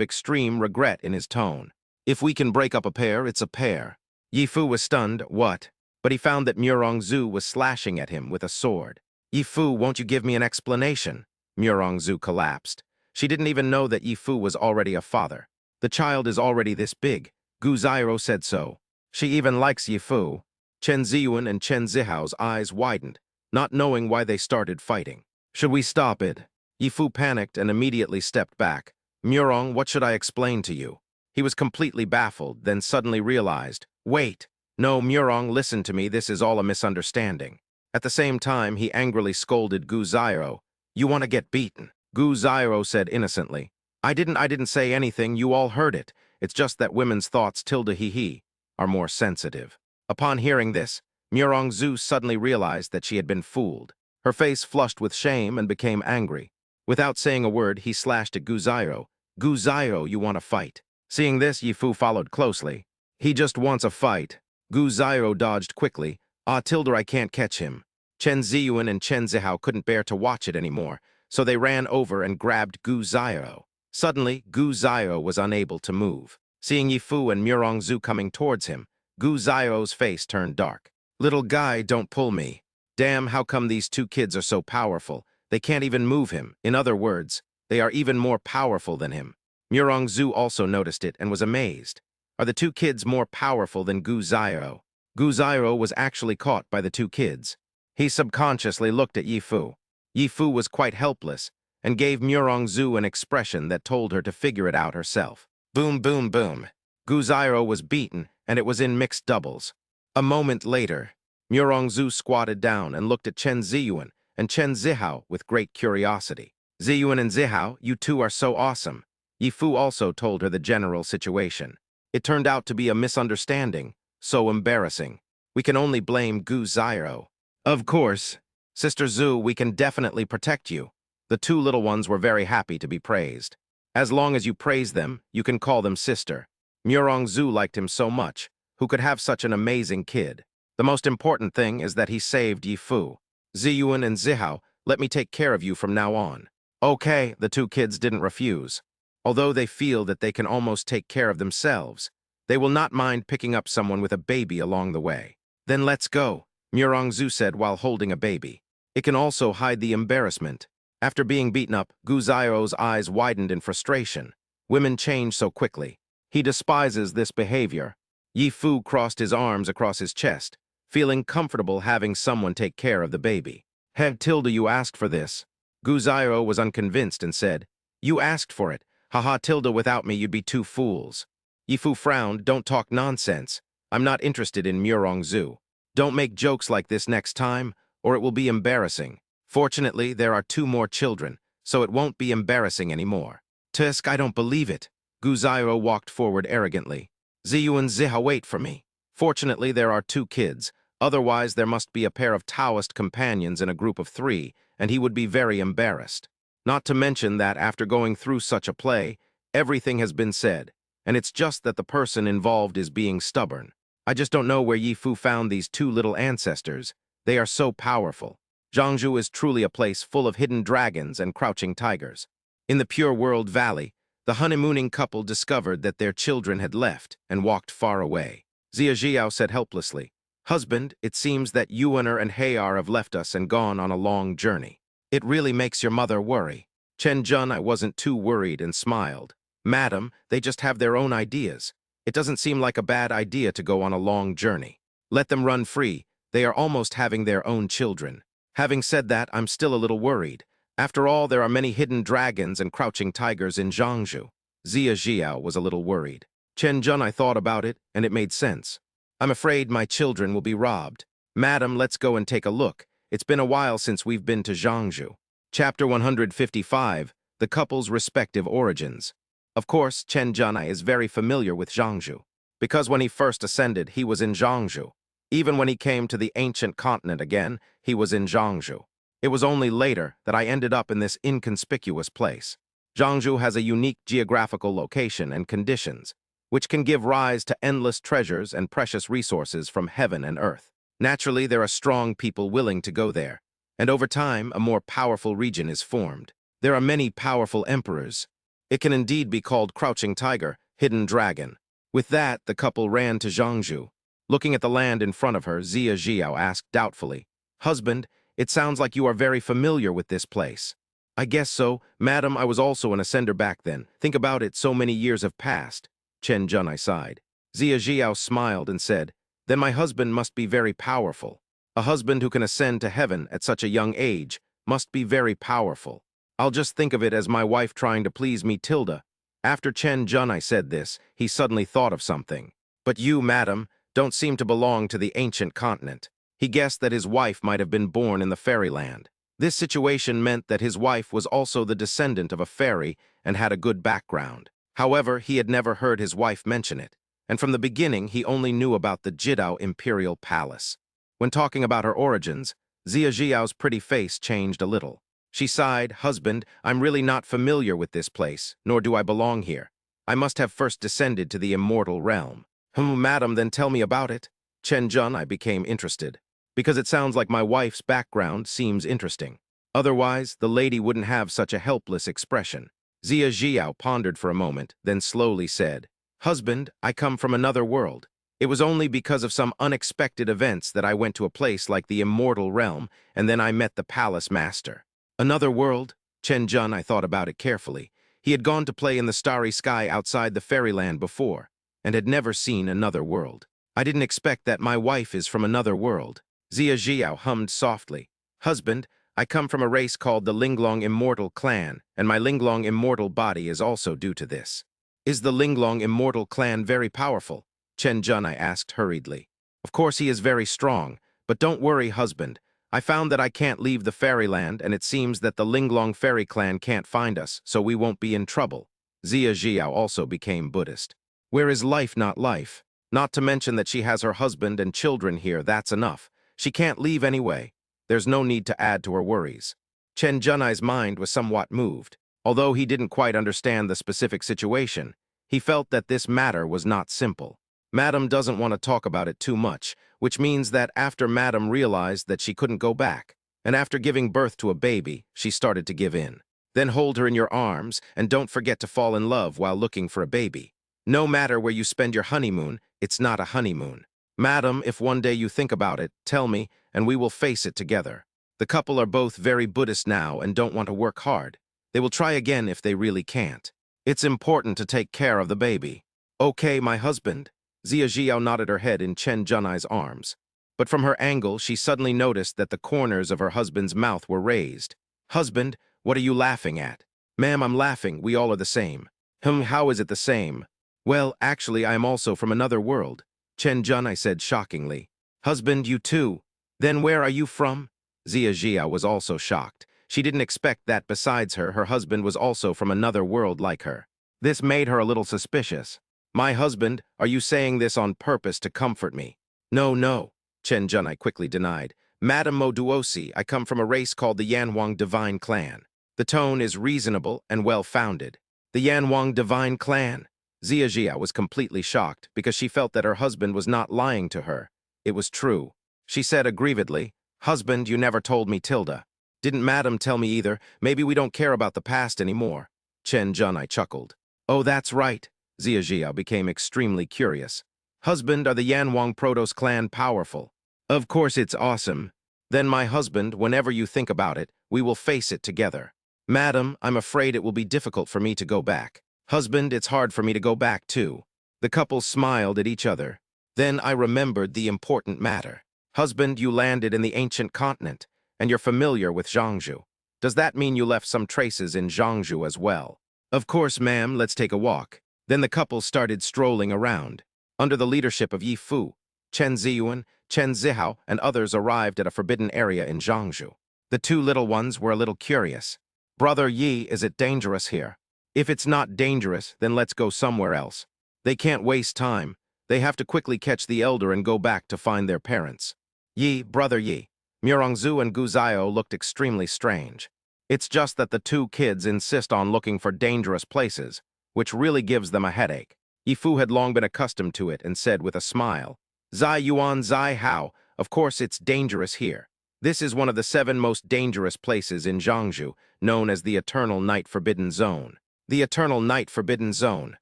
extreme regret in his tone. If we can break up a pair, it's a pair. Yi Fu was stunned, what? But he found that Murong Zhu was slashing at him with a sword. Yi Fu, won't you give me an explanation? Murong Zhu collapsed. She didn't even know that Yi Fu was already a father. The child is already this big. Gu Zhao said so. She even likes Yi Fu. Chen Ziyuan and Chen Zihao's eyes widened, not knowing why they started fighting. Should we stop it? Yi Fu panicked and immediately stepped back. Murong, what should I explain to you? He was completely baffled, then suddenly realized, wait. No, Murong, listen to me, this is all a misunderstanding. At the same time, he angrily scolded Gu Zhao. You want to get beaten? Gu Zhao said innocently. I didn't say anything, you all heard it. It's just that women's thoughts he are more sensitive. Upon hearing this, Murong Zhu suddenly realized that she had been fooled. Her face flushed with shame and became angry. Without saying a word, he slashed at Gu Zhao. Gu Zhao, you want to fight? Seeing this, Yi Fu followed closely. He just wants a fight. Gu Zhao dodged quickly. Ah, Tilda, I can't catch him. Chen Ziyuan and Chen Zihao couldn't bear to watch it anymore, so they ran over and grabbed Gu Zhao. Suddenly, Gu Zhao was unable to move. Seeing Yi Fu and Murong Zhu coming towards him, Gu Zhao's face turned dark. Little guy, don't pull me. Damn, how come these two kids are so powerful? They can't even move him. In other words, they are even more powerful than him. Murong Zhu also noticed it and was amazed. Are the two kids more powerful than Gu Zhao? Gu Zhao was actually caught by the two kids. He subconsciously looked at Yi Fu. Yi Fu was quite helpless and gave Murong Zhu an expression that told her to figure it out herself. Boom, boom, boom. Gu Zhao was beaten, and it was in mixed doubles. A moment later, Murong Zhu squatted down and looked at Chen Ziyuan and Chen Zihao with great curiosity. Ziyuan and Zihao, you two are so awesome. Yi Fu also told her the general situation. It turned out to be a misunderstanding, so embarrassing. We can only blame Gu Zhao. Of course. Sister Zhu, we can definitely protect you. The two little ones were very happy to be praised. As long as you praise them, you can call them sister. Murong Zhu liked him so much. Who could have such an amazing kid? The most important thing is that he saved Yi Fu. Ziyuan and Zihao, let me take care of you from now on. Okay, the two kids didn't refuse. Although they feel that they can almost take care of themselves, they will not mind picking up someone with a baby along the way. Then let's go, Murong Zhu said while holding a baby. It can also hide the embarrassment. After being beaten up, Gu Zhao's eyes widened in frustration. Women change so quickly. He despises this behavior. Yi Fu crossed his arms across his chest, feeling comfortable having someone take care of the baby. Hey, Tilda, you asked for this. Gu Zhao was unconvinced and said, You asked for it. Haha, Tilda, without me you'd be two fools. Yi Fu frowned, don't talk nonsense. I'm not interested in Murong Zhu. Don't make jokes like this next time, or it will be embarrassing. Fortunately, there are two more children, so it won't be embarrassing anymore. Tusk, I don't believe it. Gu Zhao walked forward arrogantly. Ziyu and Ziha, wait for me. Fortunately, there are two kids. Otherwise, there must be a pair of Taoist companions in a group of three, and he would be very embarrassed. Not to mention that after going through such a play, everything has been said, and it's just that the person involved is being stubborn. I just don't know where Yi Fu found these two little ancestors. They are so powerful. Zhangzhou is truly a place full of hidden dragons and crouching tigers. In the Pure World Valley, the honeymooning couple discovered that their children had left and walked far away. Zia Jiao said helplessly, Husband, it seems that Yuaner and Hayar have left us and gone on a long journey. It really makes your mother worry. Chen Jun, I wasn't too worried and smiled. Madam, they just have their own ideas. It doesn't seem like a bad idea to go on a long journey. Let them run free. They are almost having their own children. Having said that, I'm still a little worried. After all, there are many hidden dragons and crouching tigers in Zhangzhou. Zia Jiao was a little worried. Chen Jun, I thought about it, and it made sense. I'm afraid my children will be robbed. Madam, let's go and take a look. It's been a while since we've been to Zhangzhou. Chapter 155, The Couple's Respective Origins. Of course, Chen Junai is very familiar with Zhangzhou, because when he first ascended, he was in Zhangzhou. Even when he came to the ancient continent again, he was in Zhangzhou. It was only later that I ended up in this inconspicuous place. Zhangzhou has a unique geographical location and conditions, which can give rise to endless treasures and precious resources from heaven and earth. Naturally, there are strong people willing to go there, and over time, a more powerful region is formed. There are many powerful emperors. It can indeed be called Crouching Tiger, Hidden Dragon. With that, the couple ran to Zhangzhou. Looking at the land in front of her, Zia Jiao asked doubtfully, "Husband, it sounds like you are very familiar with this place." "I guess so. Madam, I was also an ascender back then. Think about it, so many years have passed." Chen Junai sighed. Zia Jiao smiled and said, "Then my husband must be very powerful. A husband who can ascend to heaven at such a young age must be very powerful. I'll just think of it as my wife trying to please me, Tilda." After Chen Junai said this, he suddenly thought of something. "But you, madam, don't seem to belong to the ancient continent." He guessed that his wife might have been born in the fairyland. This situation meant that his wife was also the descendant of a fairy and had a good background. However, he had never heard his wife mention it, and from the beginning he only knew about the Jidao Imperial Palace. When talking about her origins, Zia Jiao's pretty face changed a little. She sighed, "Husband, I'm really not familiar with this place, nor do I belong here. I must have first descended to the immortal realm." Madam, then tell me about it." Chen Junai became interested, because it sounds like my wife's background seems interesting. Otherwise, the lady wouldn't have such a helpless expression. Zia Jiao pondered for a moment, then slowly said, "Husband, I come from another world. It was only because of some unexpected events that I went to a place like the immortal realm, and then I met the palace master." Another world? Chen Junai thought about it carefully. He had gone to play in the starry sky outside the fairyland before, and had never seen another world. "I didn't expect that. My wife is from another world." Zia Jiao hummed softly. "Husband, I come from a race called the Linglong Immortal Clan, and my Linglong Immortal body is also due to this." "Is the Linglong Immortal Clan very powerful?" Chen Junai asked hurriedly. "Of course he is very strong, but don't worry, husband. I found that I can't leave the fairyland, and it seems that the Linglong Fairy Clan can't find us, so we won't be in trouble." Zia Jiao also became Buddhist. "Where is life not life? Not to mention that she has her husband and children here, that's enough. She can't leave anyway. There's no need to add to her worries." Chen Junai's mind was somewhat moved. Although he didn't quite understand the specific situation, he felt that this matter was not simple. Madam doesn't want to talk about it too much, which means that after Madam realized that she couldn't go back, and after giving birth to a baby, she started to give in. "Then hold her in your arms, and don't forget to fall in love while looking for a baby. No matter where you spend your honeymoon, it's not a honeymoon. Madam, if one day you think about it, tell me, and we will face it together." The couple are both very Buddhist now and don't want to work hard. They will try again if they really can't. "It's important to take care of the baby." "Okay, my husband." Zia Jiao nodded her head in Chen Junai's arms. But from her angle, she suddenly noticed that the corners of her husband's mouth were raised. "Husband, what are you laughing at?" "Ma'am, I'm laughing. We all are the same." How is it the same?" "Well, actually, I am also from another world," Chen Junai said shockingly. "Husband, you too? Then where are you from?" Zia Jiao was also shocked. She didn't expect that besides her, her husband was also from another world like her. This made her a little suspicious. "My husband, are you saying this on purpose to comfort me?" "No, no," Chen Junai quickly denied. "Madam Moduosi, I come from a race called the Yanhuang Divine Clan. The tone is reasonable and well-founded." "The Yanhuang Divine Clan?" Zia Jiao was completely shocked because she felt that her husband was not lying to her. It was true. She said aggrievedly, "Husband, you never told me, Tilda." "Didn't Madam tell me either? Maybe we don't care about the past anymore." Chen Junai chuckled. "Oh, that's right." Zia Jiao became extremely curious. "Husband, are the Yanhuang Protos clan powerful?" "Of course it's awesome." "Then my husband, whenever you think about it, we will face it together." "Madam, I'm afraid it will be difficult for me to go back." "Husband, it's hard for me to go back too." The couple smiled at each other. Then I remembered the important matter. "Husband, you landed in the ancient continent, and you're familiar with Zhangzhou. Does that mean you left some traces in Zhangzhou as well?" "Of course, ma'am, let's take a walk." Then the couple started strolling around. Under the leadership of Yi Fu, Chen Ziyuan, Chen Zihao, and others arrived at a forbidden area in Zhangzhou. The two little ones were a little curious. "Brother Yi, is it dangerous here?" "If it's not dangerous, then let's go somewhere else." They can't waste time. They have to quickly catch the elder and go back to find their parents. "Yi, brother Yi." Murongzu and Guziao looked extremely strange. It's just that the two kids insist on looking for dangerous places, which really gives them a headache. Yifu had long been accustomed to it and said with a smile, "Zai Yuan Zai Hao, of course it's dangerous here. This is one of the 7 most dangerous places in Jiangsu, known as the Eternal Night Forbidden Zone. The Eternal Night Forbidden Zone.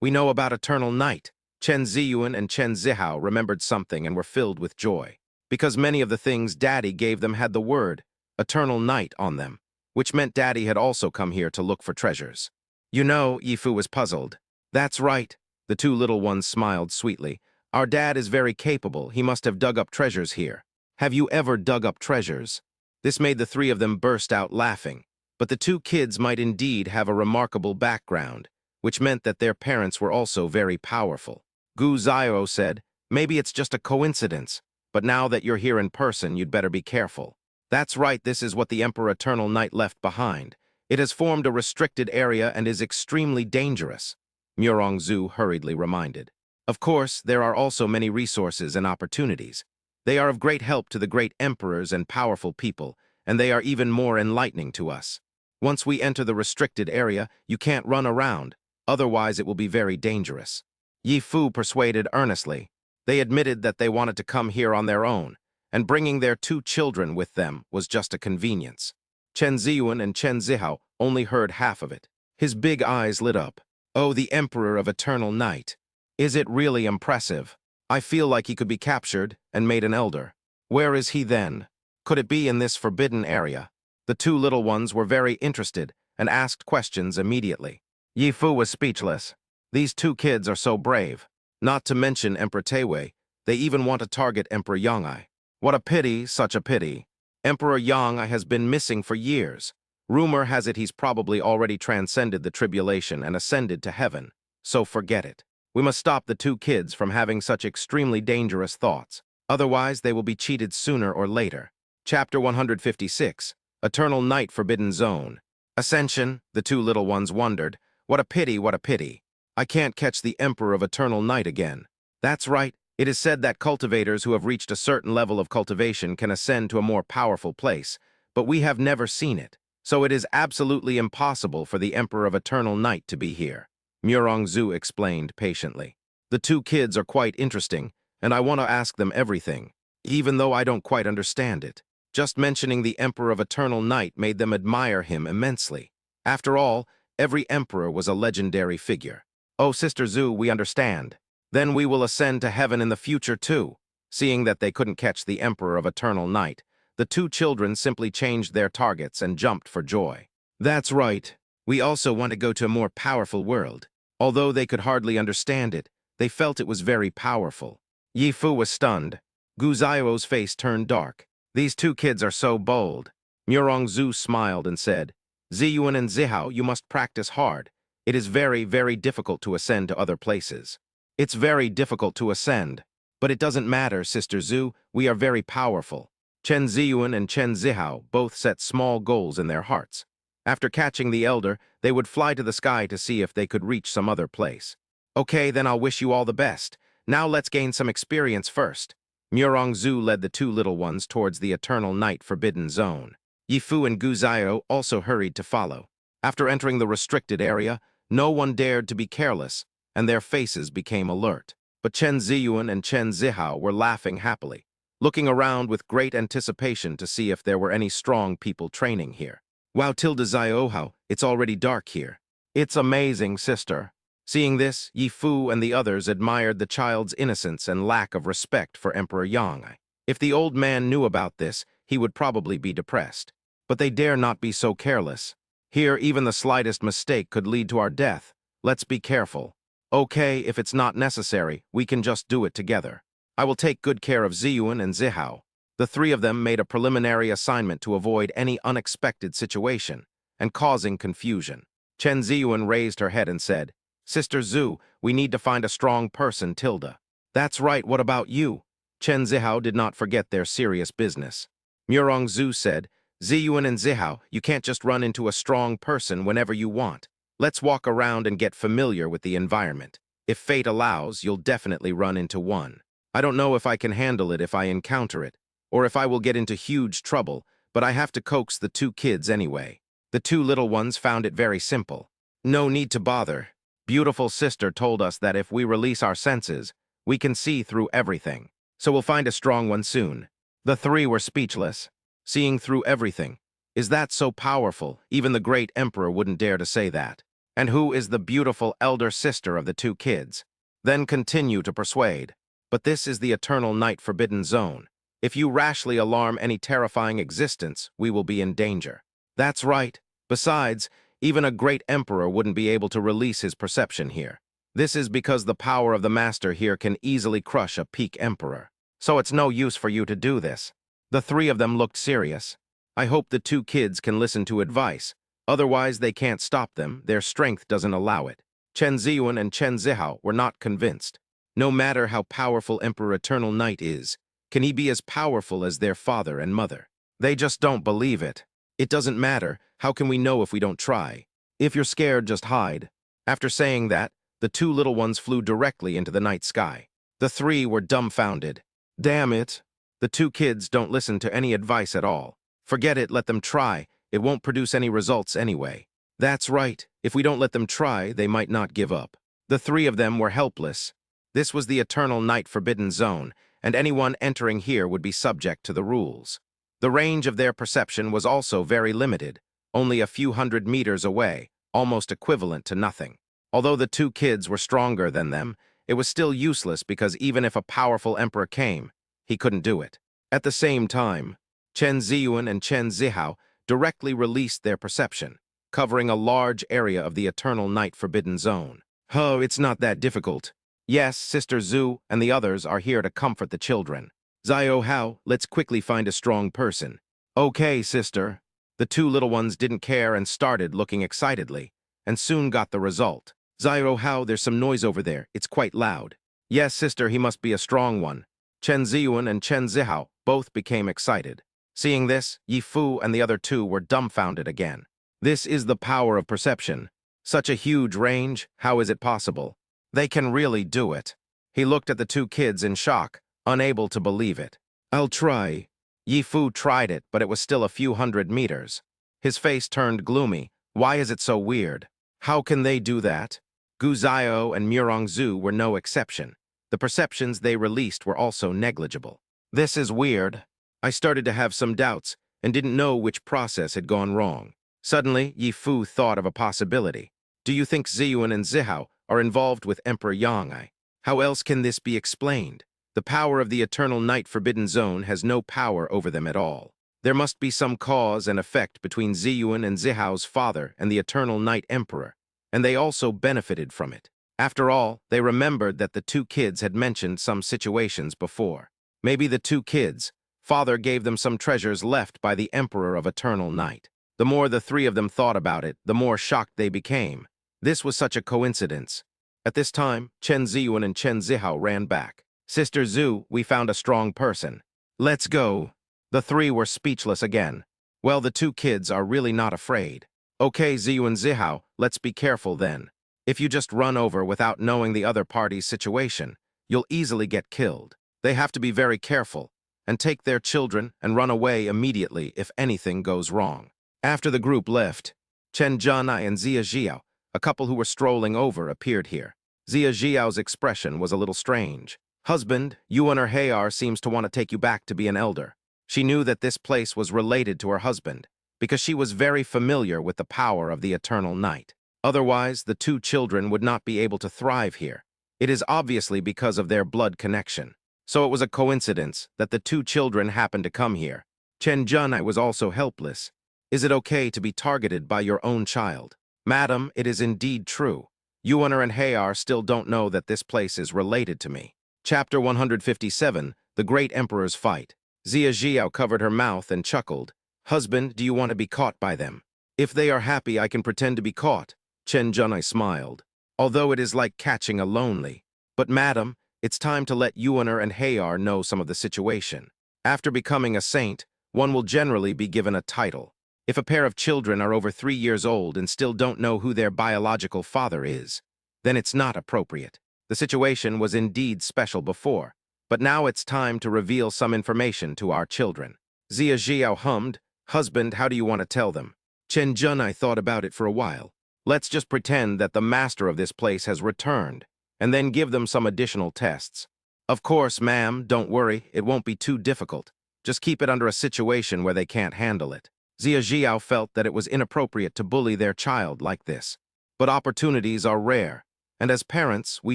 We know about Eternal Night. Chen Ziyuan and Chen Zihao remembered something and were filled with joy, because many of the things Daddy gave them had the word Eternal Night on them, which meant Daddy had also come here to look for treasures. You know, Yifu was puzzled. That's right. The 2 little ones smiled sweetly. Our dad is very capable. He must have dug up treasures here. Have you ever dug up treasures? This made the 3 of them burst out laughing. But the 2 kids might indeed have a remarkable background, which meant that their parents were also very powerful. Gu Zio said, maybe it's just a coincidence, but now that you're here in person, you'd better be careful. That's right, this is what the Emperor Eternal Night left behind. It has formed a restricted area and is extremely dangerous, Murongzu hurriedly reminded. Of course, there are also many resources and opportunities. They are of great help to the great emperors and powerful people, and they are even more enlightening to us. Once we enter the restricted area, you can't run around, otherwise it will be very dangerous. Yi Fu persuaded earnestly. They admitted that they wanted to come here on their own, and bringing their 2 children with them was just a convenience. Chen Ziyuan and Chen Zihao only heard half of it. His big eyes lit up. Oh, the Emperor of Eternal Night. Is it really impressive? I feel like he could be captured and made an elder. Where is he then? Could it be in this forbidden area? The 2 little ones were very interested and asked questions immediately. Yi Fu was speechless. These 2 kids are so brave. Not to mention Emperor Tewei, they even want to target Emperor Yangai. What a pity, such a pity. Emperor Yangai has been missing for years. Rumor has it he's probably already transcended the tribulation and ascended to heaven. So forget it. We must stop the 2 kids from having such extremely dangerous thoughts. Otherwise, they will be cheated sooner or later. Chapter 156. Eternal Night Forbidden Zone. Ascension, the 2 little ones wondered. What a pity, what a pity. I can't catch the Emperor of Eternal Night again. That's right. It is said that cultivators who have reached a certain level of cultivation can ascend to a more powerful place, but we have never seen it. So it is absolutely impossible for the Emperor of Eternal Night to be here, Murongzu explained patiently. The 2 kids are quite interesting, and I want to ask them everything, even though I don't quite understand it. Just mentioning the Emperor of Eternal Night made them admire him immensely. After all, every emperor was a legendary figure. Oh, Sister Zhu, we understand. Then we will ascend to heaven in the future too. Seeing that they couldn't catch the Emperor of Eternal Night, the 2 children simply changed their targets and jumped for joy. That's right. We also want to go to a more powerful world. Although they could hardly understand it, they felt it was very powerful. Yi Fu was stunned. Gu Zio's face turned dark. These 2 kids are so bold. Murongzu smiled and said, Ziyuan and Zihao, you must practice hard. It is very, very difficult to ascend to other places. It's very difficult to ascend. But it doesn't matter, Sister Zhu, we are very powerful. Chen Ziyuan and Chen Zihao both set small goals in their hearts. After catching the elder, they would fly to the sky to see if they could reach some other place. Okay, then I'll wish you all the best. Now let's gain some experience first. Murongzu led the 2 little ones towards the Eternal Night Forbidden Zone. Yi Fu and Gu Zio also hurried to follow. After entering the restricted area, no one dared to be careless, and their faces became alert. But Chen Ziyuan and Chen Zihao were laughing happily, looking around with great anticipation to see if there were any strong people training here. Wow, tilde Ziohao, it's already dark here. It's amazing, sister. Seeing this, Yi Fu and the others admired the child's innocence and lack of respect for Emperor Yang. If the old man knew about this, he would probably be depressed. But they dare not be so careless. Here, even the slightest mistake could lead to our death. Let's be careful. Okay, if it's not necessary, we can just do it together. I will take good care of Ziyuan and Zihao. The 3 of them made a preliminary assignment to avoid any unexpected situation and causing confusion. Chen Ziyuan raised her head and said, Sister Zhu, we need to find a strong person, tilde. That's right, what about you? Chen Zihao did not forget their serious business. Murongzu said, Ziyuan and Zihao, you can't just run into a strong person whenever you want. Let's walk around and get familiar with the environment. If fate allows, you'll definitely run into one. I don't know if I can handle it if I encounter it, or if I will get into huge trouble, but I have to coax the 2 kids anyway. The 2 little ones found it very simple. No need to bother. Beautiful sister told us that if we release our senses, we can see through everything. So we'll find a strong one soon. The 3 were speechless. seeing through everything. Is that so powerful? Even the great emperor wouldn't dare to say that. And who is the beautiful elder sister of the two kids? Then continue to persuade. But this is the eternal night forbidden zone. If you rashly alarm any terrifying existence, we will be in danger. That's right. Besides, even a great emperor wouldn't be able to release his perception here. This is because the power of the master here can easily crush a peak emperor. So it's no use for you to do this. The three of them looked serious. I hope the two kids can listen to advice. Otherwise, they can't stop them. Their strength doesn't allow it. Chen Ziyun and Chen Zihao were not convinced. No matter how powerful Emperor Eternal Night is, can he be as powerful as their father and mother? They just don't believe it. It doesn't matter. How can we know if we don't try? If you're scared, just hide. After saying that, the two little ones flew directly into the night sky. The three were dumbfounded. Damn it. The two kids don't listen to any advice at all. Forget it, let them try. It won't produce any results anyway. That's right. If we don't let them try, they might not give up. The three of them were helpless. This was the eternal night forbidden zone, and anyone entering here would be subject to the rules. The range of their perception was also very limited, only a few hundred meters away, almost equivalent to nothing. Although the two kids were stronger than them, it was still useless because even if a powerful emperor came, he couldn't do it. At the same time, Chen Ziyun and Chen Zihao directly released their perception, covering a large area of the eternal night forbidden zone. Oh, it's not that difficult. Yes, Sister Zhu and the others are here to comfort the children. Zio Hao, let's quickly find a strong person. Okay, sister. The two little ones didn't care and started looking excitedly, and soon got the result. Zio Hao, there's some noise over there. It's quite loud. Yes, sister, he must be a strong one. Chen Ziyun and Chen Zihao both became excited. Seeing this, Yi Fu and the other two were dumbfounded again. This is the power of perception. Such a huge range, how is it possible? They can really do it. He looked at the two kids in shock, unable to believe it. I'll try. Yi Fu tried it, but it was still a few hundred meters. His face turned gloomy. Why is it so weird? How can they do that? Gu Zhao and Murong Zhu were no exception. The perceptions they released were also negligible. This is weird. I started to have some doubts and didn't know which process had gone wrong. Suddenly, Yi Fu thought of a possibility. Do you think Ziyun and Zihao are involved with Emperor Yang? How else can this be explained? The power of the eternal night forbidden zone has no power over them at all. There must be some cause and effect between Ziyun and Zihao's father and the eternal night emperor, and they also benefited from it. After all, they remembered that the two kids had mentioned some situations before. Maybe the two kids, father gave them some treasures left by the Emperor of Eternal Night. The more the three of them thought about it, the more shocked they became. This was such a coincidence. At this time, Chen Ziyun and Chen Zihao ran back. Sister Zhu, we found a strong person. Let's go. The three were speechless again. Well, the two kids are really not afraid. Okay, Ziyun Zihao, let's be careful then. If you just run over without knowing the other party's situation, you'll easily get killed. They have to be very careful and take their children and run away immediately if anything goes wrong. After the group left, Chen Zhanai and Zia Jiao, a couple who were strolling over, appeared here. Zia Jiao's expression was a little strange. Husband, Yuan or Hayar seems to want to take you back to be an elder. She knew that this place was related to her husband because she was very familiar with the power of the eternal night. Otherwise, the two children would not be able to thrive here. It is obviously because of their blood connection. So it was a coincidence that the two children happened to come here. Chen Zhanai was also helpless. Is it okay to be targeted by your own child? Madam, it is indeed true. Yuaner and Hayar still don't know that this place is related to me. Chapter 157, The Great Emperor's Fight. Zia Jiao covered her mouth and chuckled. Husband, do you want to be caught by them? If they are happy, I can pretend to be caught. Chen Zhanai smiled. Although it is like catching a lonely. But madam, it's time to let Yuaner and Hayar know some of the situation. After becoming a saint, one will generally be given a title. If a pair of children are over 3 years old and still don't know who their biological father is, then it's not appropriate. The situation was indeed special before, but now it's time to reveal some information to our children. Zia Jiao hummed, Husband, how do you want to tell them? Chen Zhanai thought about it for a while. Let's just pretend that the master of this place has returned, and then give them some additional tests. Of course, ma'am, don't worry, it won't be too difficult. Just keep it under a situation where they can't handle it. Zia Jiao felt that it was inappropriate to bully their child like this. But opportunities are rare, and as parents, we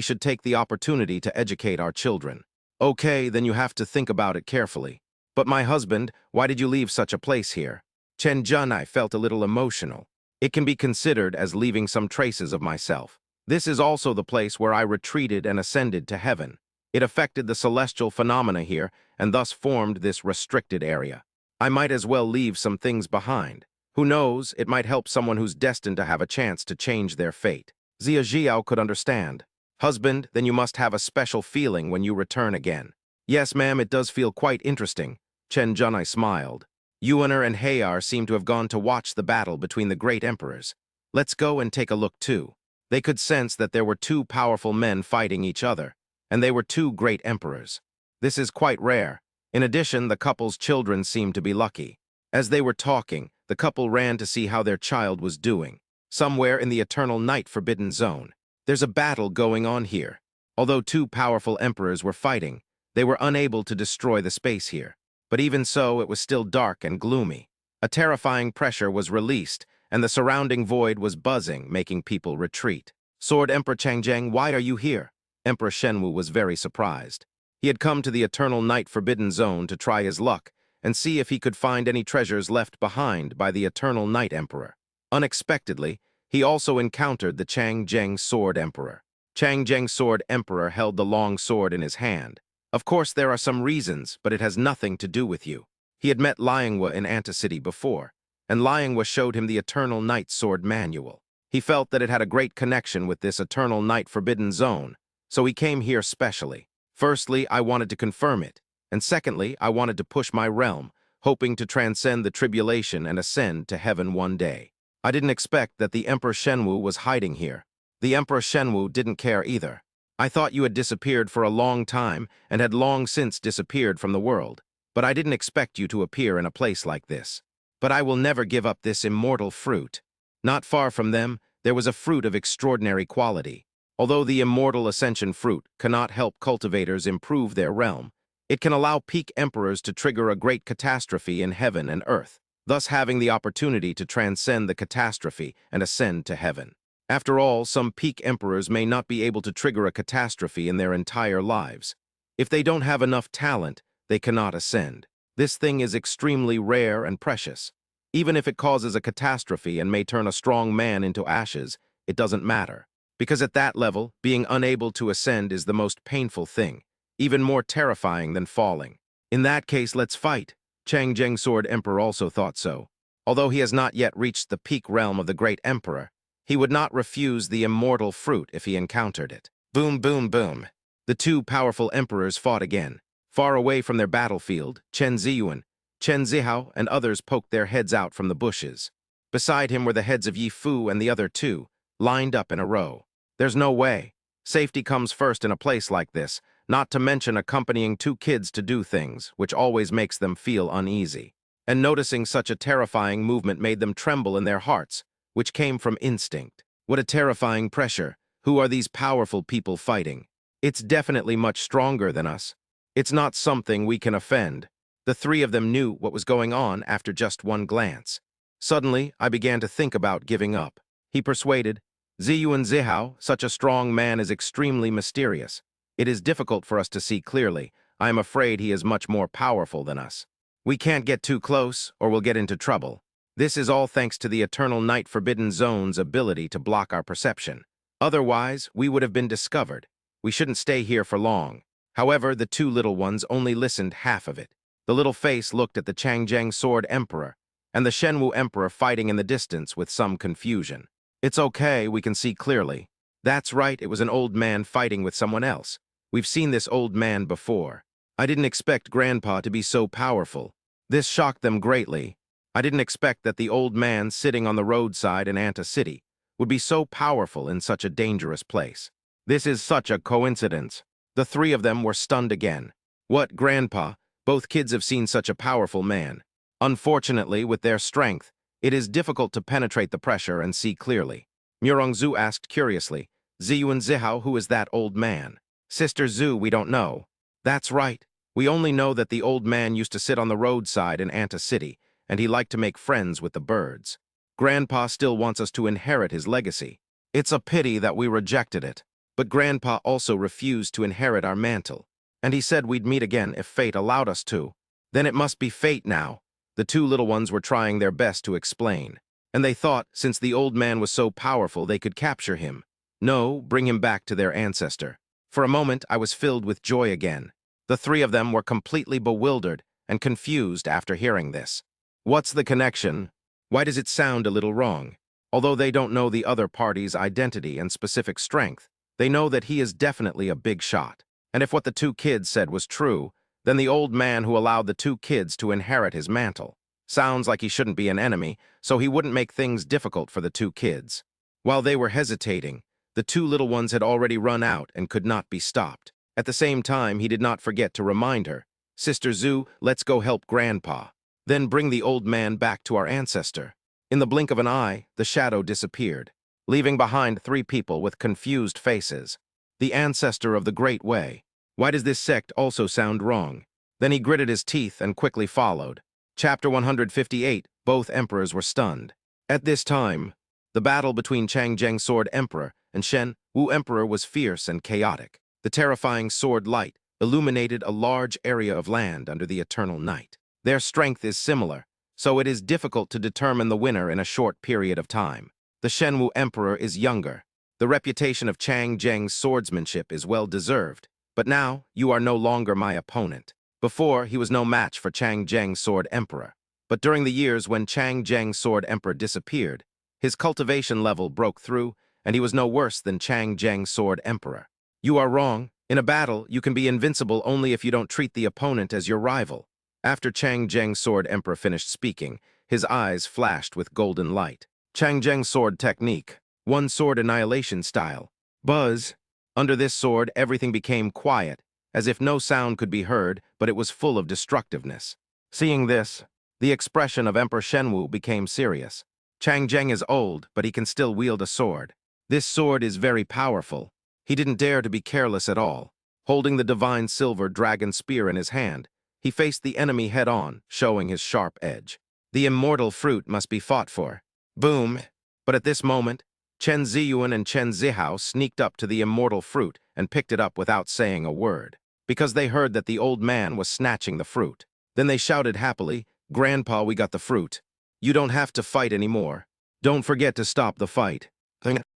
should take the opportunity to educate our children. Okay, then you have to think about it carefully. But my husband, why did you leave such a place here? Chen Junai felt a little emotional. It can be considered as leaving some traces of myself. This is also the place where I retreated and ascended to heaven. It affected the celestial phenomena here and thus formed this restricted area. I might as well leave some things behind. Who knows, it might help someone who's destined to have a chance to change their fate. Zia Jiao could understand. Husband, then you must have a special feeling when you return again. Yes, ma'am, it does feel quite interesting. Chen Junai smiled. Yuaner and Hayar seem to have gone to watch the battle between the great emperors. Let's go and take a look too. They could sense that there were two powerful men fighting each other, and they were two great emperors. This is quite rare. In addition, the couple's children seemed to be lucky. As they were talking, the couple ran to see how their child was doing. Somewhere in the eternal night forbidden zone, there's a battle going on here. Although two powerful emperors were fighting, they were unable to destroy the space here. But even so, it was still dark and gloomy. A terrifying pressure was released, and the surrounding void was buzzing, making people retreat. Sword Emperor Changjiang, why are you here? Emperor Shenwu was very surprised. He had come to the eternal night forbidden zone to try his luck and see if he could find any treasures left behind by the eternal night emperor. Unexpectedly, he also encountered the Changjiang Sword Emperor. Changjiang Sword Emperor held the long sword in his hand. Of course, there are some reasons, but it has nothing to do with you. He had met Lianghua in Antecity before, and Lianghua showed him the Eternal Night Sword Manual. He felt that it had a great connection with this Eternal Night Forbidden Zone, so he came here specially. Firstly, I wanted to confirm it, and secondly, I wanted to push my realm, hoping to transcend the tribulation and ascend to heaven one day. I didn't expect that the Emperor Shenwu was hiding here. The Emperor Shenwu didn't care either. I thought you had disappeared for a long time and had long since disappeared from the world, but I didn't expect you to appear in a place like this. But I will never give up this immortal fruit. Not far from them, there was a fruit of extraordinary quality. Although the immortal ascension fruit cannot help cultivators improve their realm, it can allow peak emperors to trigger a great catastrophe in heaven and earth, thus having the opportunity to transcend the catastrophe and ascend to heaven. After all, some peak emperors may not be able to trigger a catastrophe in their entire lives. If they don't have enough talent, they cannot ascend. This thing is extremely rare and precious. Even if it causes a catastrophe and may turn a strong man into ashes, it doesn't matter. Because at that level, being unable to ascend is the most painful thing, even more terrifying than falling. In that case, let's fight. Changjiang Sword Emperor also thought so. Although he has not yet reached the peak realm of the great emperor, he would not refuse the immortal fruit if he encountered it. Boom, boom, boom. The two powerful emperors fought again. Far away from their battlefield, Chen Ziyuan, Chen Zihao, and others poked their heads out from the bushes. Beside him were the heads of Yi Fu and the other two, lined up in a row. There's no way. Safety comes first in a place like this, not to mention accompanying two kids to do things, which always makes them feel uneasy. And noticing such a terrifying movement made them tremble in their hearts, which came from instinct. What a terrifying pressure. Who are these powerful people fighting? It's definitely much stronger than us. It's not something we can offend. The three of them knew what was going on after just one glance. Suddenly, I began to think about giving up. He persuaded, Ziyuan Zihao, such a strong man is extremely mysterious. It is difficult for us to see clearly. I am afraid he is much more powerful than us. We can't get too close, or we'll get into trouble. This is all thanks to the Eternal Night Forbidden Zone's ability to block our perception. Otherwise, we would have been discovered. We shouldn't stay here for long. However, the two little ones only listened half of it. The little face looked at the Changjiang Sword Emperor and the Shenwu Emperor fighting in the distance with some confusion. It's okay, we can see clearly. That's right, it was an old man fighting with someone else. We've seen this old man before. I didn't expect Grandpa to be so powerful. This shocked them greatly. I didn't expect that the old man sitting on the roadside in Antecity would be so powerful in such a dangerous place. This is such a coincidence. The three of them were stunned again. What, Grandpa? Both kids have seen such a powerful man. Unfortunately, with their strength, it is difficult to penetrate the pressure and see clearly. Murongzu asked curiously, Ziyuan Zihao, who is that old man? Sister Zhu, we don't know. That's right. We only know that the old man used to sit on the roadside in Anta City, and he liked to make friends with the birds. Grandpa still wants us to inherit his legacy. It's a pity that we rejected it. But Grandpa also refused to inherit our mantle. And he said we'd meet again if fate allowed us to. Then it must be fate now. The two little ones were trying their best to explain. And they thought, since the old man was so powerful, they could capture him. No, bring him back to their ancestor. For a moment, I was filled with joy again. The three of them were completely bewildered and confused after hearing this. What's the connection? Why does it sound a little wrong? Although they don't know the other party's identity and specific strength, they know that he is definitely a big shot. And if what the two kids said was true, then the old man who allowed the two kids to inherit his mantle sounds like he shouldn't be an enemy, so he wouldn't make things difficult for the two kids. While they were hesitating, the two little ones had already run out and could not be stopped. At the same time, he did not forget to remind her, "Sister Zhu, let's go help Grandpa. Then bring the old man back to our ancestor." In the blink of an eye, the shadow disappeared, leaving behind three people with confused faces. The ancestor of the Great Way. Why does this sect also sound wrong? Then he gritted his teeth and quickly followed. Chapter 158, both emperors were stunned. At this time, the battle between Chang Zheng Sword Emperor and Shen Wu Emperor was fierce and chaotic. The terrifying sword light illuminated a large area of land under the eternal night. Their strength is similar, so it is difficult to determine the winner in a short period of time. The Shen Wu Emperor is younger. The reputation of Chang Zheng's swordsmanship is well deserved, but now you are no longer my opponent. Before, he was no match for Chang Zheng's Sword Emperor, but during the years when Chang Zheng's Sword Emperor disappeared, his cultivation level broke through, and he was no worse than Chang Zheng's Sword Emperor. You are wrong. In a battle, you can be invincible only if you don't treat the opponent as your rival. After Chang Zheng's Sword Emperor finished speaking, his eyes flashed with golden light. Chang Zheng's sword technique. One sword annihilation style. Buzz. Under this sword, everything became quiet, as if no sound could be heard, but it was full of destructiveness. Seeing this, the expression of Emperor Shenwu became serious. Chang Zheng is old, but he can still wield a sword. This sword is very powerful. He didn't dare to be careless at all. Holding the divine silver dragon spear in his hand, he faced the enemy head-on, showing his sharp edge. The immortal fruit must be fought for. Boom! But at this moment, Chen Ziyuan and Chen Zihao sneaked up to the immortal fruit and picked it up without saying a word, because they heard that the old man was snatching the fruit. Then they shouted happily, "Grandpa, we got the fruit. You don't have to fight anymore. Don't forget to stop the fight."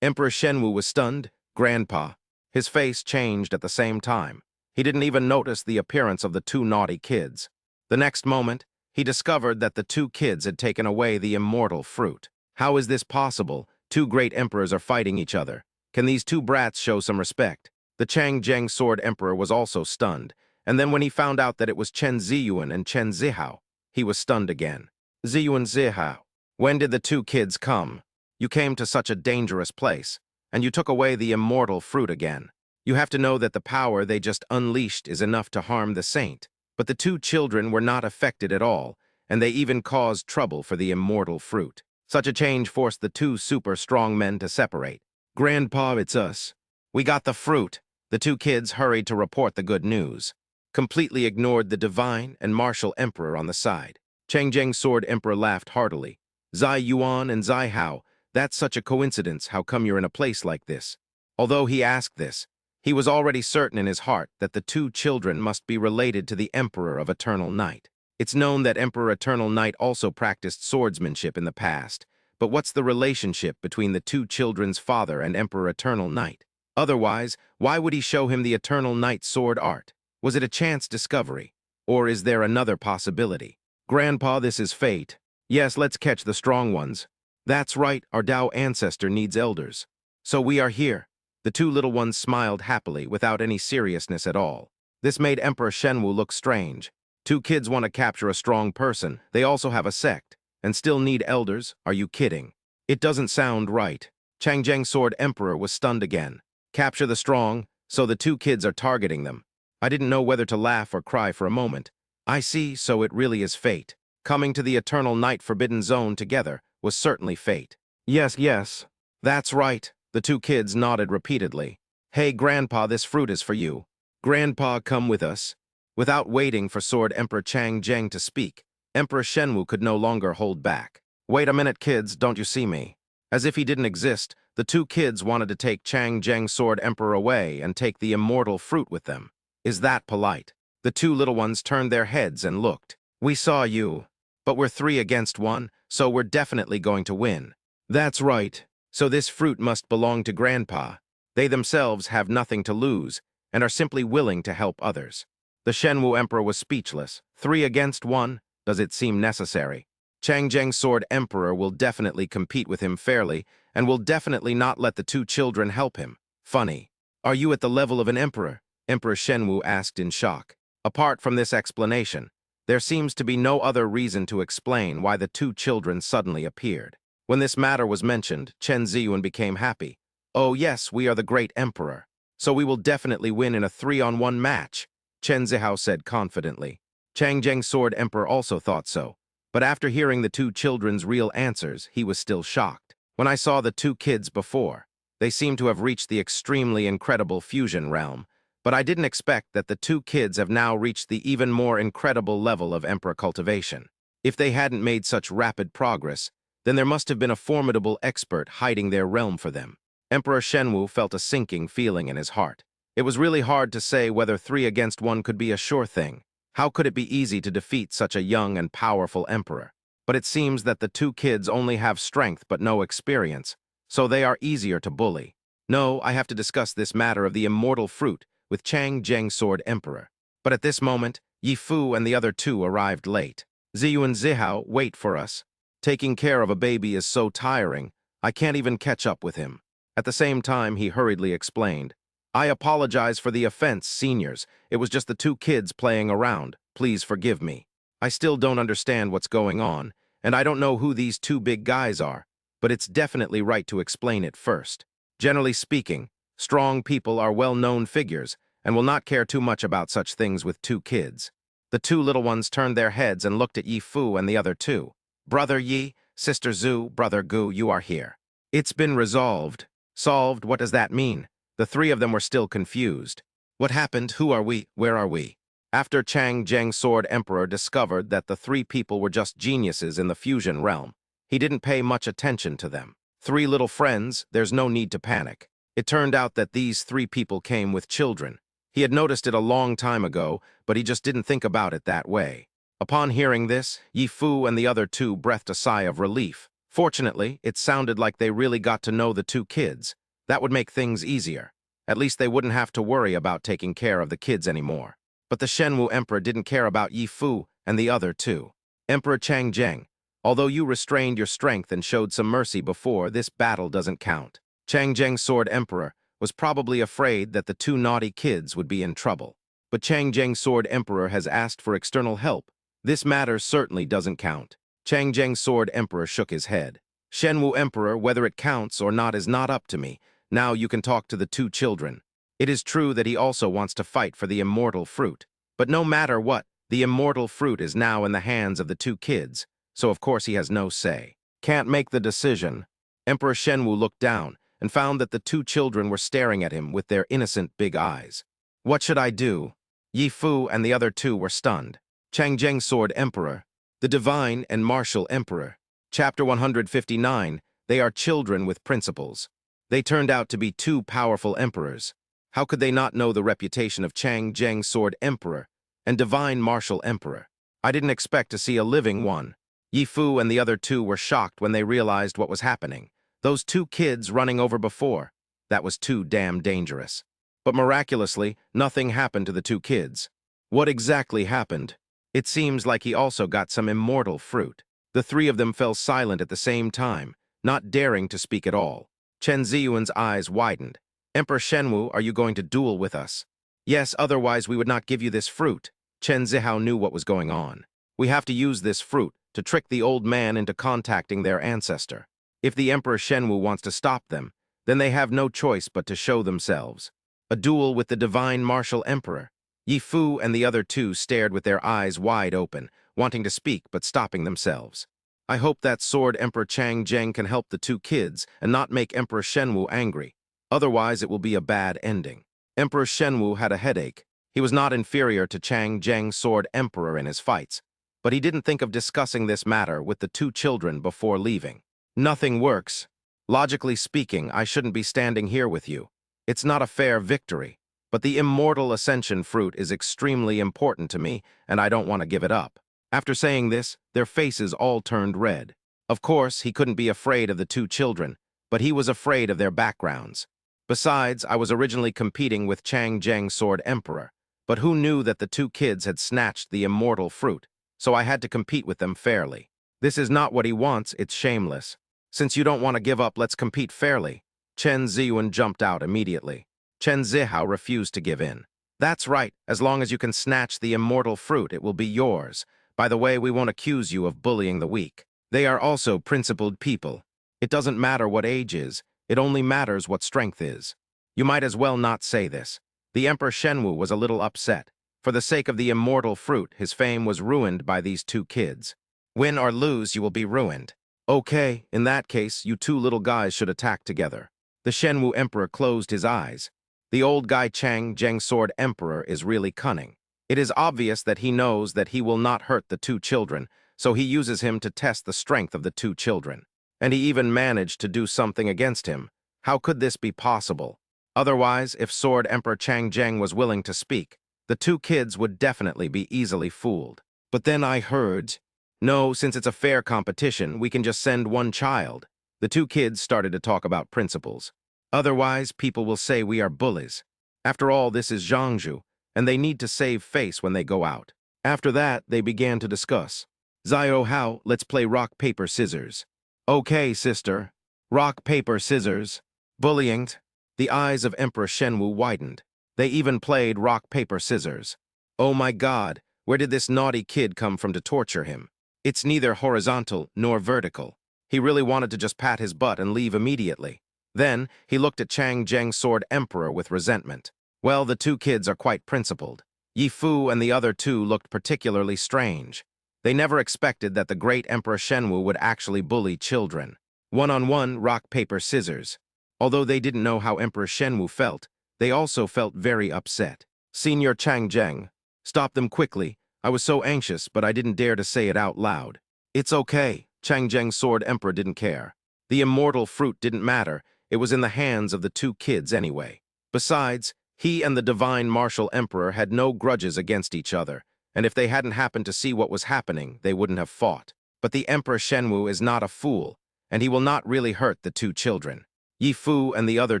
Emperor Shenwu was stunned. "Grandpa." His face changed at the same time. He didn't even notice the appearance of the two naughty kids. The next moment, he discovered that the two kids had taken away the immortal fruit. How is this possible? Two great emperors are fighting each other. Can these two brats show some respect? The Chang Zheng Sword Emperor was also stunned, and then when he found out that it was Chen Ziyuan and Chen Zihao, he was stunned again. Ziyuan Zihao, when did the two kids come? You came to such a dangerous place, and you took away the immortal fruit again. You have to know that the power they just unleashed is enough to harm the saint. But the two children were not affected at all, and they even caused trouble for the immortal fruit. Such a change forced the two super strong men to separate. "Grandpa, it's us. We got the fruit." The two kids hurried to report the good news, completely ignored the divine and martial emperor on the side. Chang Zheng's Sword Emperor laughed heartily. "Zai Yuan and Zai Hao, that's such a coincidence. How come you're in a place like this?" Although he asked this, he was already certain in his heart that the two children must be related to the Emperor of Eternal Night. It's known that Emperor Eternal Night also practiced swordsmanship in the past, but what's the relationship between the two children's father and Emperor Eternal Night? Otherwise, why would he show him the Eternal Night sword art? Was it a chance discovery? Or is there another possibility? "Grandpa, this is fate. Yes, let's catch the strong ones. That's right, our Dao ancestor needs elders. So we are here." The two little ones smiled happily without any seriousness at all. This made Emperor Shenwu look strange. Two kids want to capture a strong person. They also have a sect, and still need elders. Are you kidding? It doesn't sound right. Chang Zheng's Sword Emperor was stunned again. Capture the strong, so the two kids are targeting them. I didn't know whether to laugh or cry for a moment. I see, so it really is fate. Coming to the Eternal Night Forbidden Zone together was certainly fate. Yes, that's right. The two kids nodded repeatedly. "Hey, Grandpa, this fruit is for you. Grandpa, come with us." Without waiting for Sword Emperor Chang Zheng to speak, Emperor Shenwu could no longer hold back. "Wait a minute, kids, don't you see me?" As if he didn't exist, the two kids wanted to take Chang Zheng's Sword Emperor away and take the immortal fruit with them. Is that polite? The two little ones turned their heads and looked. "We saw you. But we're 3 against 1, so we're definitely going to win." "That's right. So this fruit must belong to Grandpa." They themselves have nothing to lose and are simply willing to help others. The Shenwu Emperor was speechless. 3 against 1? Does it seem necessary? Chang Zheng's Sword Emperor will definitely compete with him fairly and will definitely not let the two children help him. Funny. "Are you at the level of an emperor?" Emperor Shenwu asked in shock. Apart from this explanation, there seems to be no other reason to explain why the two children suddenly appeared. When this matter was mentioned, Chen Ziyuan became happy. "Oh yes, we are the great emperor. So we will definitely win in a 3-on-1 match," Chen Zihao said confidently. Chang Zheng's Sword Emperor also thought so. But after hearing the two children's real answers, he was still shocked. "When I saw the two kids before, they seemed to have reached the extremely incredible fusion realm, but I didn't expect that the two kids have now reached the even more incredible level of emperor cultivation. If they hadn't made such rapid progress, then there must have been a formidable expert hiding their realm for them." Emperor Shenwu felt a sinking feeling in his heart. It was really hard to say whether 3 against 1 could be a sure thing. How could it be easy to defeat such a young and powerful emperor? But it seems that the two kids only have strength but no experience, so they are easier to bully. "No, I have to discuss this matter of the immortal fruit with Chang Zheng's Sword Emperor." But at this moment, Yi Fu and the other two arrived late. "Ziyu and Zihao, wait for us. Taking care of a baby is so tiring, I can't even catch up with him." At the same time, he hurriedly explained, "I apologize for the offense, seniors. It was just the two kids playing around. Please forgive me. I still don't understand what's going on, and I don't know who these two big guys are, but it's definitely right to explain it first. Generally speaking, strong people are well-known figures and will not care too much about such things with two kids." The two little ones turned their heads and looked at Yi Fu and the other two. "Brother Yi, Sister Zhu, Brother Gu, you are here." "It's been resolved." "Solved? What does that mean?" The three of them were still confused. "What happened? Who are we? Where are we?" After Chang Zheng's Sword Emperor discovered that the three people were just geniuses in the fusion realm, he didn't pay much attention to them. Three little friends, there's no need to panic. It turned out that these three people came with children. He had noticed it a long time ago, but he just didn't think about it that way. Upon hearing this, Yi Fu and the other two breathed a sigh of relief. Fortunately, it sounded like they really got to know the two kids. That would make things easier. At least they wouldn't have to worry about taking care of the kids anymore. But the Shenwu Emperor didn't care about Yi Fu and the other two. "Emperor Chang Zheng, although you restrained your strength and showed some mercy before, this battle doesn't count." Chang Zheng's Sword Emperor was probably afraid that the two naughty kids would be in trouble. But Chang Zheng's Sword Emperor has asked for external help. This matter certainly doesn't count. Chang Zheng's Sword Emperor shook his head. "Shenwu Emperor, whether it counts or not is not up to me. Now you can talk to the two children." It is true that he also wants to fight for the immortal fruit. But no matter what, the immortal fruit is now in the hands of the two kids, so of course he has no say. "Can't make the decision." Emperor Shenwu looked down and found that the two children were staring at him with their innocent big eyes. "What should I do?" Yi Fu and the other two were stunned. Chang Zheng's Sword Emperor, the Divine and Martial Emperor. Chapter 159, they are children with principles. They turned out to be two powerful emperors. How could they not know the reputation of Chang Zheng's Sword Emperor and Divine Martial Emperor? I didn't expect to see a living one. Yi Fu and the other two were shocked when they realized what was happening. Those two kids running over before. That was too damn dangerous. But miraculously, nothing happened to the two kids. What exactly happened? It seems like he also got some immortal fruit. The three of them fell silent at the same time, not daring to speak at all. Chen Ziyuan's eyes widened. "Emperor Shenwu, are you going to duel with us?" "Yes, otherwise we would not give you this fruit." Chen Zihao knew what was going on. "We have to use this fruit to trick the old man into contacting their ancestor. If the Emperor Shenwu wants to stop them, then they have no choice but to show themselves." A duel with the Divine Martial Emperor. Yi Fu and the other two stared with their eyes wide open, wanting to speak but stopping themselves. "I hope that Sword Emperor Chang Zheng can help the two kids and not make Emperor Shenwu angry. Otherwise, it will be a bad ending." Emperor Shenwu had a headache. He was not inferior to Chang Zheng Sword Emperor in his fights, but he didn't think of discussing this matter with the two children before leaving. Nothing works. Logically speaking, I shouldn't be standing here with you. It's not a fair victory, but the immortal ascension fruit is extremely important to me, and I don't want to give it up. After saying this, their faces all turned red. Of course, he couldn't be afraid of the two children, but he was afraid of their backgrounds. Besides, I was originally competing with Chang Zheng Sword Emperor, but who knew that the two kids had snatched the immortal fruit, so I had to compete with them fairly. This is not what he wants, it's shameless. Since you don't want to give up, let's compete fairly. Chen Ziyuan jumped out immediately. Chen Zihao refused to give in. That's right, as long as you can snatch the immortal fruit, it will be yours. By the way, we won't accuse you of bullying the weak. They are also principled people. It doesn't matter what age is, it only matters what strength is. You might as well not say this. The Emperor Shenwu was a little upset. For the sake of the immortal fruit, his fame was ruined by these two kids. Win or lose, you will be ruined. Okay, in that case, you two little guys should attack together. The Shenwu Emperor closed his eyes. The old guy Chang Zheng Sword Emperor is really cunning. It is obvious that he knows that he will not hurt the two children, so he uses him to test the strength of the two children. And he even managed to do something against him. How could this be possible? Otherwise, if Sword Emperor Chang Zheng was willing to speak, the two kids would definitely be easily fooled. But then I heard, no, since it's a fair competition, we can just send one child. The two kids started to talk about principles. Otherwise, people will say we are bullies. After all, this is Zhangzhou, and they need to save face when they go out. After that, they began to discuss. Xiao Hao, let's play rock, paper, scissors. Okay, sister. Rock, paper, scissors. Bullying. The eyes of Emperor Shenwu widened. They even played rock, paper, scissors. Oh my God, where did this naughty kid come from to torture him? It's neither horizontal nor vertical. He really wanted to just pat his butt and leave immediately. Then, he looked at Chang Zheng Sword Emperor with resentment. Well, the two kids are quite principled. Yi Fu and the other two looked particularly strange. They never expected that the great Emperor Shenwu would actually bully children. One-on-one, rock, paper, scissors. Although they didn't know how Emperor Shenwu felt, they also felt very upset. Senior Chang Zheng, stop them quickly. I was so anxious, but I didn't dare to say it out loud. It's okay. Chang Zheng Sword Emperor didn't care. The immortal fruit didn't matter. It was in the hands of the two kids anyway. Besides, he and the divine martial emperor had no grudges against each other, and if they hadn't happened to see what was happening, they wouldn't have fought. But the Emperor Shenwu is not a fool, and he will not really hurt the two children. Yi Fu and the other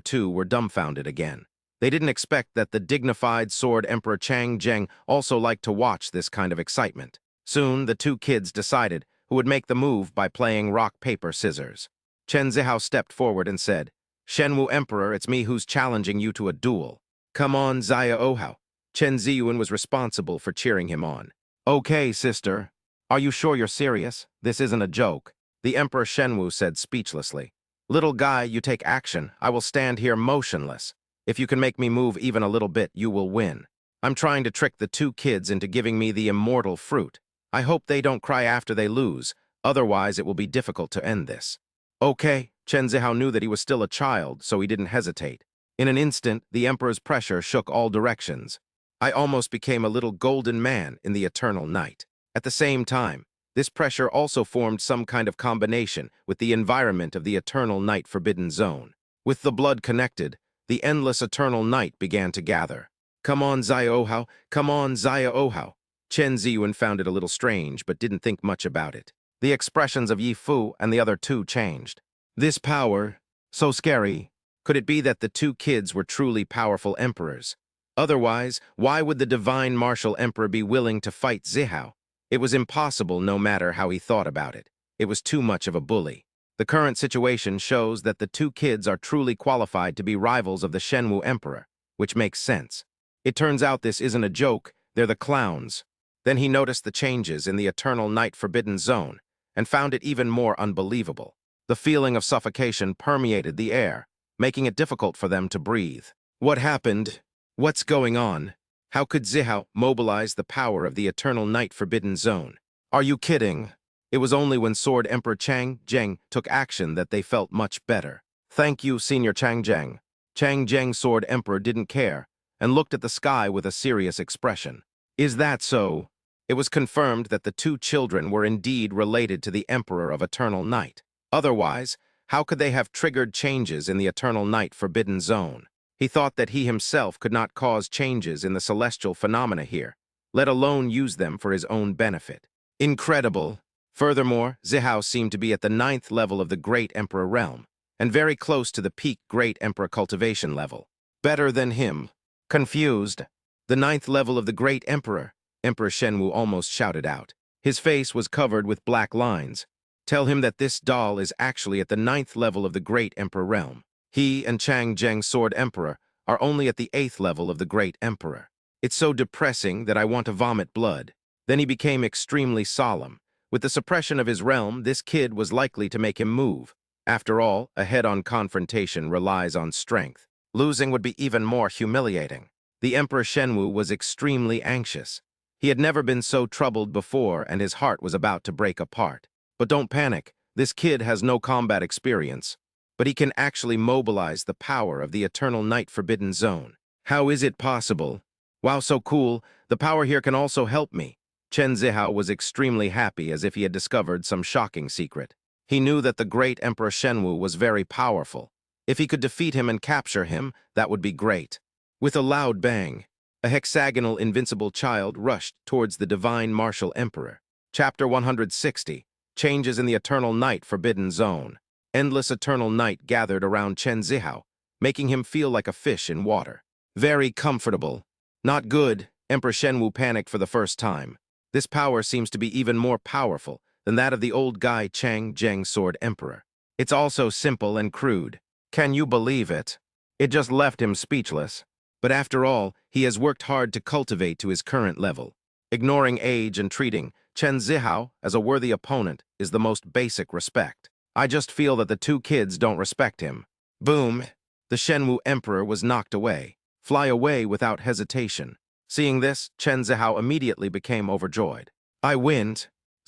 two were dumbfounded again. They didn't expect that the dignified Sword Emperor Chang Zheng also liked to watch this kind of excitement. Soon, the two kids decided who would make the move by playing rock, paper, scissors. Chen Zihao stepped forward and said, Shenwu Emperor, it's me who's challenging you to a duel. Come on, Xia Ohao. Chen Ziyuan was responsible for cheering him on. Okay, sister. Are you sure you're serious? This isn't a joke. The Emperor Shenwu said speechlessly. Little guy, you take action. I will stand here motionless. If you can make me move even a little bit, you will win. I'm trying to trick the two kids into giving me the immortal fruit. I hope they don't cry after they lose. Otherwise, it will be difficult to end this. Okay. Chen Zihao knew that he was still a child, so he didn't hesitate. In an instant, the Emperor's pressure shook all directions. I almost became a little golden man in the eternal night. At the same time, this pressure also formed some kind of combination with the environment of the eternal night forbidden zone. With the blood connected, the endless eternal night began to gather. Come on, Xia Ohao, come on, Xia Ohao. Chen Ziyuan found it a little strange, but didn't think much about it. The expressions of Yi Fu and the other two changed. This power, so scary. Could it be that the two kids were truly powerful emperors? Otherwise, why would the divine martial emperor be willing to fight Zihao? It was impossible no matter how he thought about it. It was too much of a bully. The current situation shows that the two kids are truly qualified to be rivals of the Shenwu emperor, which makes sense. It turns out this isn't a joke, they're the clowns. Then he noticed the changes in the eternal night forbidden zone and found it even more unbelievable. The feeling of suffocation permeated the air, making it difficult for them to breathe. What happened? What's going on? How could Zihao mobilize the power of the eternal night forbidden zone? Are you kidding? It was only when Sword Emperor Chang Zheng took action that they felt much better. Thank you, Senior Chang Zheng. Chang Zheng Sword Emperor didn't care, and looked at the sky with a serious expression. Is that so? It was confirmed that the two children were indeed related to the Emperor of Eternal Night. Otherwise, how could they have triggered changes in the Eternal Night Forbidden Zone? He thought that he himself could not cause changes in the celestial phenomena here, let alone use them for his own benefit. Incredible. Furthermore, Zihao seemed to be at the 9th level of the Great Emperor realm, and very close to the peak Great Emperor cultivation level. Better than him. Confused. The 9th level of the Great Emperor, Emperor Shenwu almost shouted out. His face was covered with black lines. Tell him that this doll is actually at the 9th level of the Great Emperor realm. He and Chang Zheng Sword Emperor are only at the 8th level of the Great Emperor. It's so depressing that I want to vomit blood. Then he became extremely solemn. With the suppression of his realm, this kid was likely to make him move. After all, a head-on confrontation relies on strength. Losing would be even more humiliating. The Emperor Shenwu was extremely anxious. He had never been so troubled before, and his heart was about to break apart. But don't panic. This kid has no combat experience, but he can actually mobilize the power of the Eternal Night Forbidden Zone. How is it possible? Wow, so cool. The power here can also help me. Chen Zihao was extremely happy, as if he had discovered some shocking secret. He knew that the great Emperor Shenwu was very powerful. If he could defeat him and capture him, that would be great. With a loud bang, a hexagonal invincible child rushed towards the divine martial emperor. Chapter 160, Changes in the Eternal Night Forbidden Zone. Endless eternal night gathered around Chen Zihao, making him feel like a fish in water. Very comfortable. Not good. Emperor Shenwu panicked for the first time. This power seems to be even more powerful than that of the old guy Chang Zheng Sword Emperor. It's also simple and crude. Can you believe it? It just left him speechless. But after all, he has worked hard to cultivate to his current level. Ignoring age and treating Chen Zihao as a worthy opponent is the most basic respect. I just feel that the two kids don't respect him. Boom! The Shenwu Emperor was knocked away. Fly away without hesitation. Seeing this, Chen Zihao immediately became overjoyed. I win.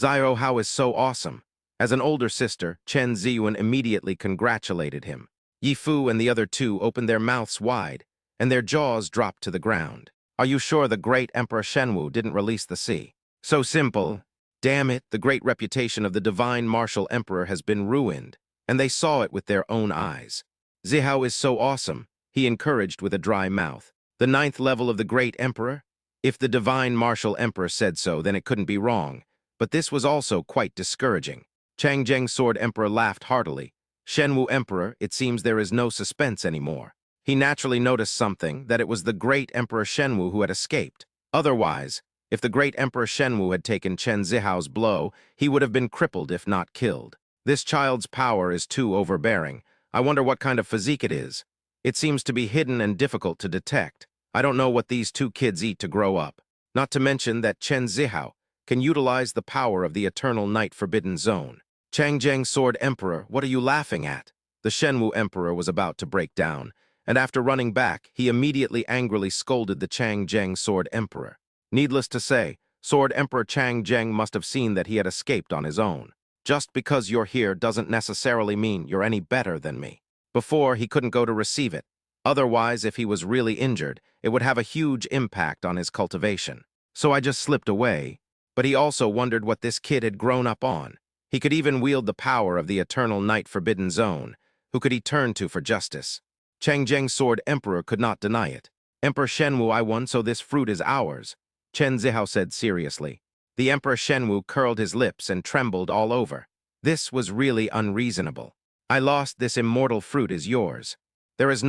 Zihao Hao is so awesome. As an older sister, Chen Ziyuan immediately congratulated him. Yi Fu and the other two opened their mouths wide, and their jaws dropped to the ground. Are you sure the great Emperor Shenwu didn't release the sea? So simple. Damn it, the great reputation of the divine martial emperor has been ruined, and they saw it with their own eyes. Zihao is so awesome, he encouraged with a dry mouth. The 9th level of the great emperor? If the divine martial emperor said so, then it couldn't be wrong. But this was also quite discouraging. Chang Zheng Sword Emperor laughed heartily. Shenwu Emperor, it seems there is no suspense anymore. He naturally noticed something, that it was the great Emperor Shenwu who had escaped. Otherwise, if the great Emperor Shenwu had taken Chen Zihao's blow, he would have been crippled if not killed. This child's power is too overbearing. I wonder what kind of physique it is. It seems to be hidden and difficult to detect. I don't know what these two kids eat to grow up. Not to mention that Chen Zihao can utilize the power of the Eternal Night Forbidden Zone. Chang Zheng Sword Emperor, what are you laughing at? The Shenwu Emperor was about to break down, and after running back, he immediately angrily scolded the Chang Zheng Sword Emperor. Needless to say, Sword Emperor Chang Zheng must have seen that he had escaped on his own. Just because you're here doesn't necessarily mean you're any better than me. Before, he couldn't go to receive it. Otherwise, if he was really injured, it would have a huge impact on his cultivation. So I just slipped away. But he also wondered what this kid had grown up on. He could even wield the power of the Eternal Night Forbidden Zone. Who could he turn to for justice? Chang Zheng Sword Emperor could not deny it. Emperor Shenwu, I won, so this fruit is ours. Chen Zihao said seriously. The Emperor Shenwu curled his lips and trembled all over. This was really unreasonable. I lost, this immortal fruit is yours. There is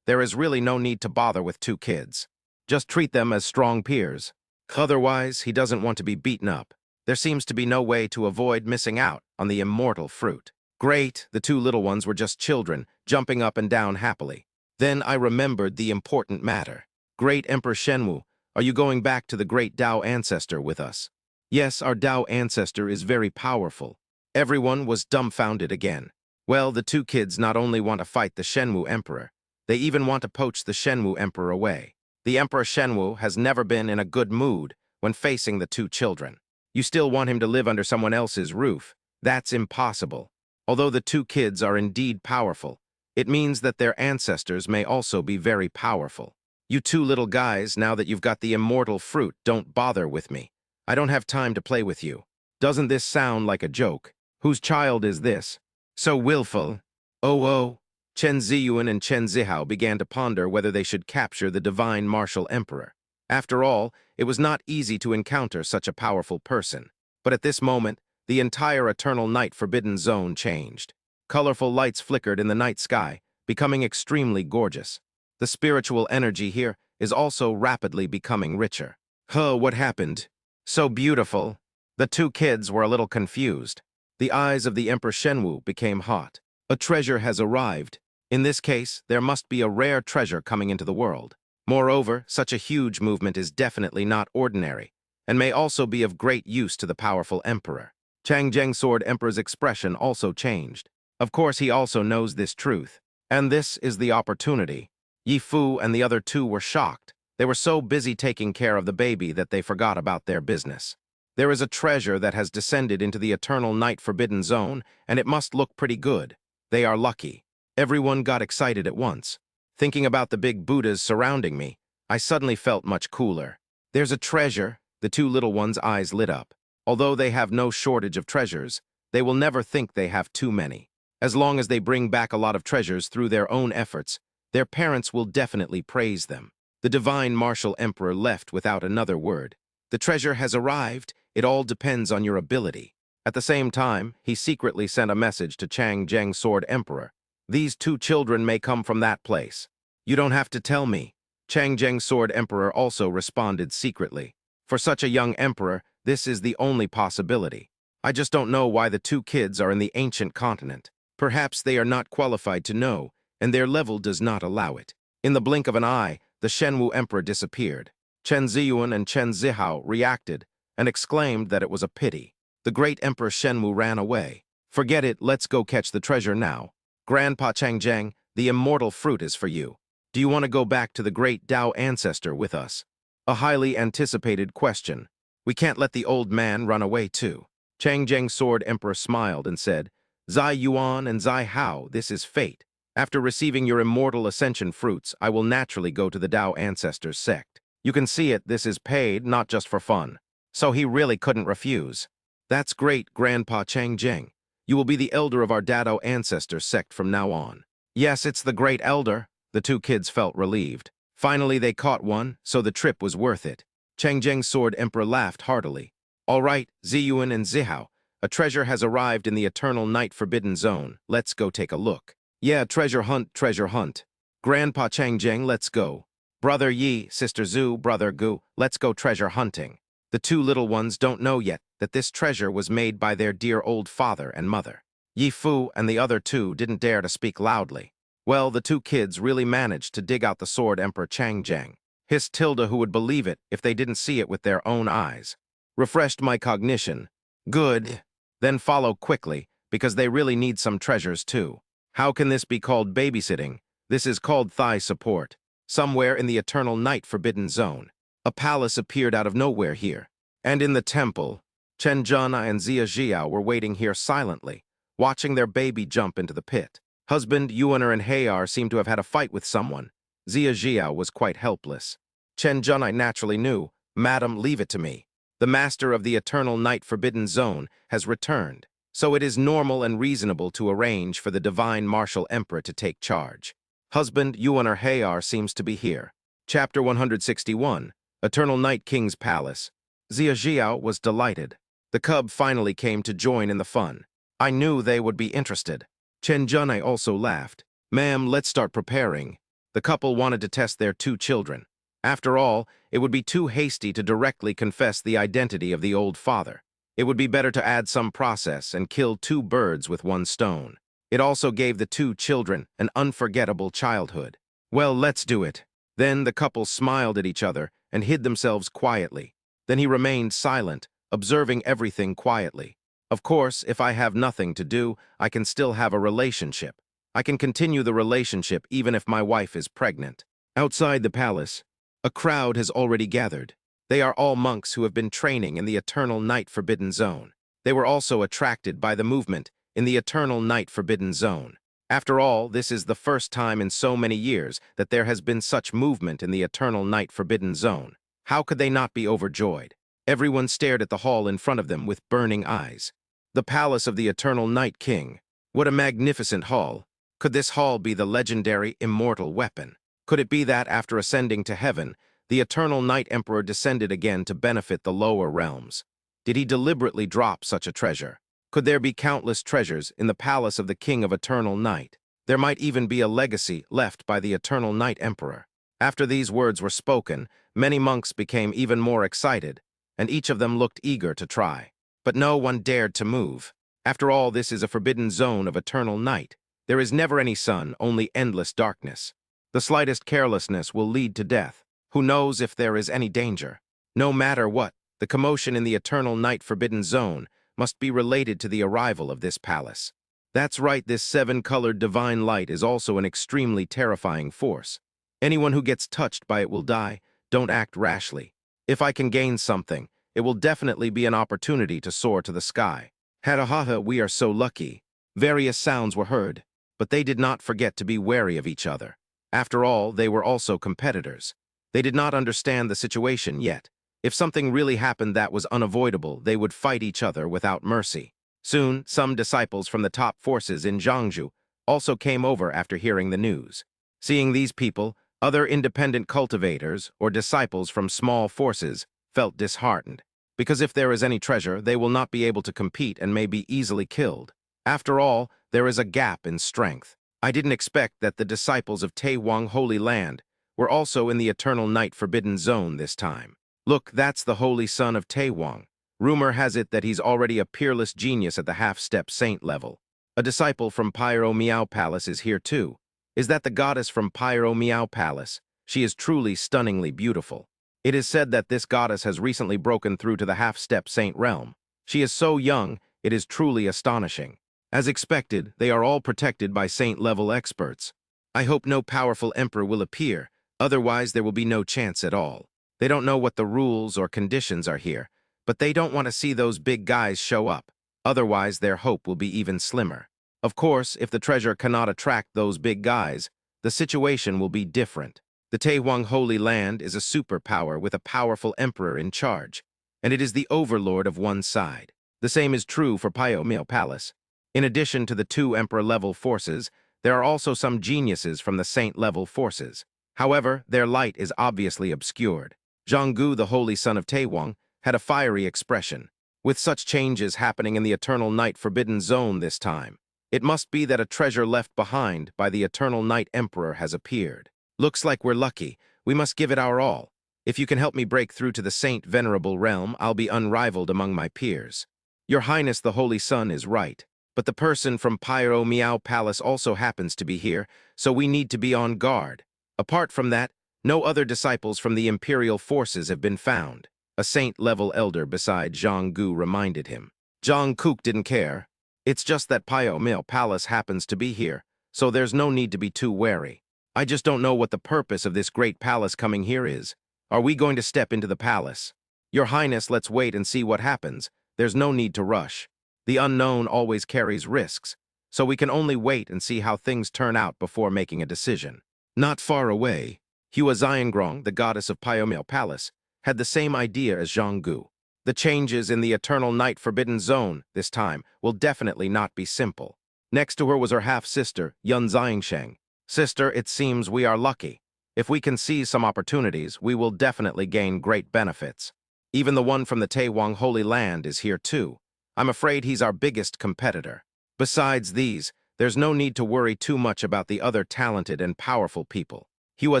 really no need to bother with two kids. Just treat them as strong peers. Otherwise, he doesn't want to be beaten up. There seems to be no way to avoid missing out on the immortal fruit. Great, the two little ones were just children, jumping up and down happily. Then I remembered the important matter. Great Emperor Shenwu, are you going back to the great Tao ancestor with us? Yes, our Tao ancestor is very powerful. Everyone was dumbfounded again. Well, the two kids not only want to fight the Shenwu Emperor, they even want to poach the Shenwu Emperor away. The Emperor Shenwu has never been in a good mood when facing the two children. You still want him to live under someone else's roof. That's impossible. Although the two kids are indeed powerful, it means that their ancestors may also be very powerful. You two little guys, now that you've got the immortal fruit, don't bother with me. I don't have time to play with you. Doesn't this sound like a joke? Whose child is this? So willful. Oh. Chen Ziyuan and Chen Zihao began to ponder whether they should capture the divine martial emperor. After all, it was not easy to encounter such a powerful person. But at this moment, the entire eternal night forbidden zone changed. Colorful lights flickered in the night sky, becoming extremely gorgeous. The spiritual energy here is also rapidly becoming richer. What happened? So beautiful. The two kids were a little confused. The eyes of the Emperor Shenwu became hot. A treasure has arrived. In this case, there must be a rare treasure coming into the world. Moreover, such a huge movement is definitely not ordinary, and may also be of great use to the powerful emperor. Changzheng Sword Emperor's expression also changed. Of course, he also knows this truth. And this is the opportunity. Yi Fu and the other two were shocked. They were so busy taking care of the baby that they forgot about their business. There is a treasure that has descended into the eternal night forbidden zone, and it must look pretty good. They are lucky. Everyone got excited at once. Thinking about the big Buddhas surrounding me, I suddenly felt much cooler. There's a treasure. The two little ones' eyes lit up. Although they have no shortage of treasures, they will never think they have too many. As long as they bring back a lot of treasures through their own efforts, their parents will definitely praise them. The divine martial emperor left without another word. The treasure has arrived. It all depends on your ability. At the same time, he secretly sent a message to Changzheng Sword Emperor. These two children may come from that place. You don't have to tell me. Changzheng Sword Emperor also responded secretly. For such a young emperor, this is the only possibility. I just don't know why the two kids are in the ancient continent. Perhaps they are not qualified to know, and their level does not allow it. In the blink of an eye, the Shenwu Emperor disappeared. Chen Ziyuan and Chen Zihao reacted and exclaimed that it was a pity. The great Emperor Shenwu ran away. Forget it, let's go catch the treasure now. Grandpa Changzheng, the immortal fruit is for you. Do you want to go back to the great Tao ancestor with us? A highly anticipated question. We can't let the old man run away too. Changzheng Sword Emperor smiled and said, Zai Yuan and Zai Hao, this is fate. After receiving your immortal ascension fruits, I will naturally go to the Tao ancestors sect. You can see it, this is paid, not just for fun. So he really couldn't refuse. That's great, Grandpa Changzheng. You will be the elder of our Dado ancestor sect from now on. Yes, it's the great elder. The two kids felt relieved. Finally, they caught one, so the trip was worth it. Changzheng Sword Emperor laughed heartily. All right, Ziyuan and Zihao, a treasure has arrived in the eternal night forbidden zone. Let's go take a look. Yeah, treasure hunt, treasure hunt. Grandpa Changzheng, let's go. Brother Yi, Sister Zhu, Brother Gu, let's go treasure hunting. The two little ones don't know yet that this treasure was made by their dear old father and mother. Yi Fu and the other two didn't dare to speak loudly. Well, the two kids really managed to dig out the Sword Emperor Changzheng. Hissed Tilda, who would believe it if they didn't see it with their own eyes. Refreshed my cognition. Good. Then follow quickly, because they really need some treasures too. How can this be called babysitting? This is called thigh support. Somewhere in the eternal night forbidden zone. A palace appeared out of nowhere here. And in the temple, Chen Zhana and Zia Jiao were waiting here silently, watching their baby jump into the pit. Husband Yuaner and Hayar seemed to have had a fight with someone. Zia Jiao was quite helpless. Chen Zhana naturally knew. Madam, leave it to me. The master of the eternal night forbidden zone has returned, so it is normal and reasonable to arrange for the divine martial emperor to take charge. Husband Yuaner Hayar seems to be here. Chapter 161. Eternal Night King's Palace. Zia Jiao was delighted. The cub finally came to join in the fun. I knew they would be interested. Chen Zhana also laughed. Ma'am, let's start preparing. The couple wanted to test their two children. After all, it would be too hasty to directly confess the identity of the old father. It would be better to add some process and kill two birds with one stone. It also gave the two children an unforgettable childhood. Well, let's do it. Then the couple smiled at each other and hid themselves quietly. Then he remained silent, observing everything quietly. Of course, if I have nothing to do, I can still have a relationship. I can continue the relationship even if my wife is pregnant. Outside the palace, a crowd has already gathered. They are all monks who have been training in the eternal night forbidden zone. They were also attracted by the movement in the eternal night forbidden zone. After all, this is the first time in so many years that there has been such movement in the Eternal Night Forbidden Zone. How could they not be overjoyed? Everyone stared at the hall in front of them with burning eyes. The palace of the Eternal Night King. What a magnificent hall. Could this hall be the legendary immortal weapon? Could it be that, after ascending to heaven, the Eternal Night Emperor descended again to benefit the lower realms? Did he deliberately drop such a treasure? Could there be countless treasures in the palace of the King of Eternal Night? There might even be a legacy left by the Eternal Night Emperor. After these words were spoken, many monks became even more excited, and each of them looked eager to try. But no one dared to move. After all, this is a forbidden zone of eternal night. There is never any sun, only endless darkness. The slightest carelessness will lead to death. Who knows if there is any danger? No matter what, the commotion in the eternal night forbidden zone must be related to the arrival of this palace. That's right, this seven-colored divine light is also an extremely terrifying force. Anyone who gets touched by it will die. Don't act rashly. If I can gain something, it will definitely be an opportunity to soar to the sky. Hatahaha, we are so lucky. Various sounds were heard, but they did not forget to be wary of each other. After all, they were also competitors. They did not understand the situation yet. If something really happened that was unavoidable, they would fight each other without mercy. Soon, some disciples from the top forces in Jiangsu also came over after hearing the news. Seeing these people, other independent cultivators or disciples from small forces felt disheartened, because if there is any treasure, they will not be able to compete and may be easily killed. After all, there is a gap in strength. I didn't expect that the disciples of Taiwang Holy Land were also in the Eternal Night Forbidden Zone this time. Look, that's the Holy Son of Taiwang. Rumor has it that he's already a peerless genius at the half-step saint level. A disciple from Pyro Miao Palace is here too. Is that the goddess from Pyro Miao Palace? She is truly stunningly beautiful. It is said that this goddess has recently broken through to the half-step saint realm. She is so young, it is truly astonishing. As expected, they are all protected by saint-level experts. I hope no powerful emperor will appear, otherwise there will be no chance at all. They don't know what the rules or conditions are here, but they don't want to see those big guys show up. Otherwise, their hope will be even slimmer. Of course, if the treasure cannot attract those big guys, the situation will be different. The Taiwang Holy Land is a superpower with a powerful emperor in charge, and it is the overlord of one side. The same is true for Pyro Miao Palace. In addition to the two emperor-level forces, there are also some geniuses from the saint-level forces. However, their light is obviously obscured. Zhanggu, the Holy Son of Taiwang, had a fiery expression. With such changes happening in the Eternal Night Forbidden Zone this time, it must be that a treasure left behind by the Eternal Night Emperor has appeared. Looks like we're lucky. We must give it our all. If you can help me break through to the Saint Venerable Realm, I'll be unrivaled among my peers. Your Highness the Holy Son is right, but the person from Pyro Miao Palace also happens to be here, so we need to be on guard. Apart from that, no other disciples from the imperial forces have been found. A saint-level elder beside Zhang Gu reminded him. Zhang Kuk didn't care. It's just that Pyro Miao Palace happens to be here, so there's no need to be too wary. I just don't know what the purpose of this great palace coming here is. Are we going to step into the palace? Your Highness, let's wait and see what happens. There's no need to rush. The unknown always carries risks, so we can only wait and see how things turn out before making a decision. Not far away, Hua Xiangrong, the goddess of Pyro Miao Palace, had the same idea as Zhang Gu. The changes in the Eternal Night Forbidden Zone, this time, will definitely not be simple. Next to her was her half-sister, Yun Xiangsheng. Sister, it seems we are lucky. If we can seize some opportunities, we will definitely gain great benefits. Even the one from the Taiwang Holy Land is here too. I'm afraid he's our biggest competitor. Besides these, there's no need to worry too much about the other talented and powerful people. Hua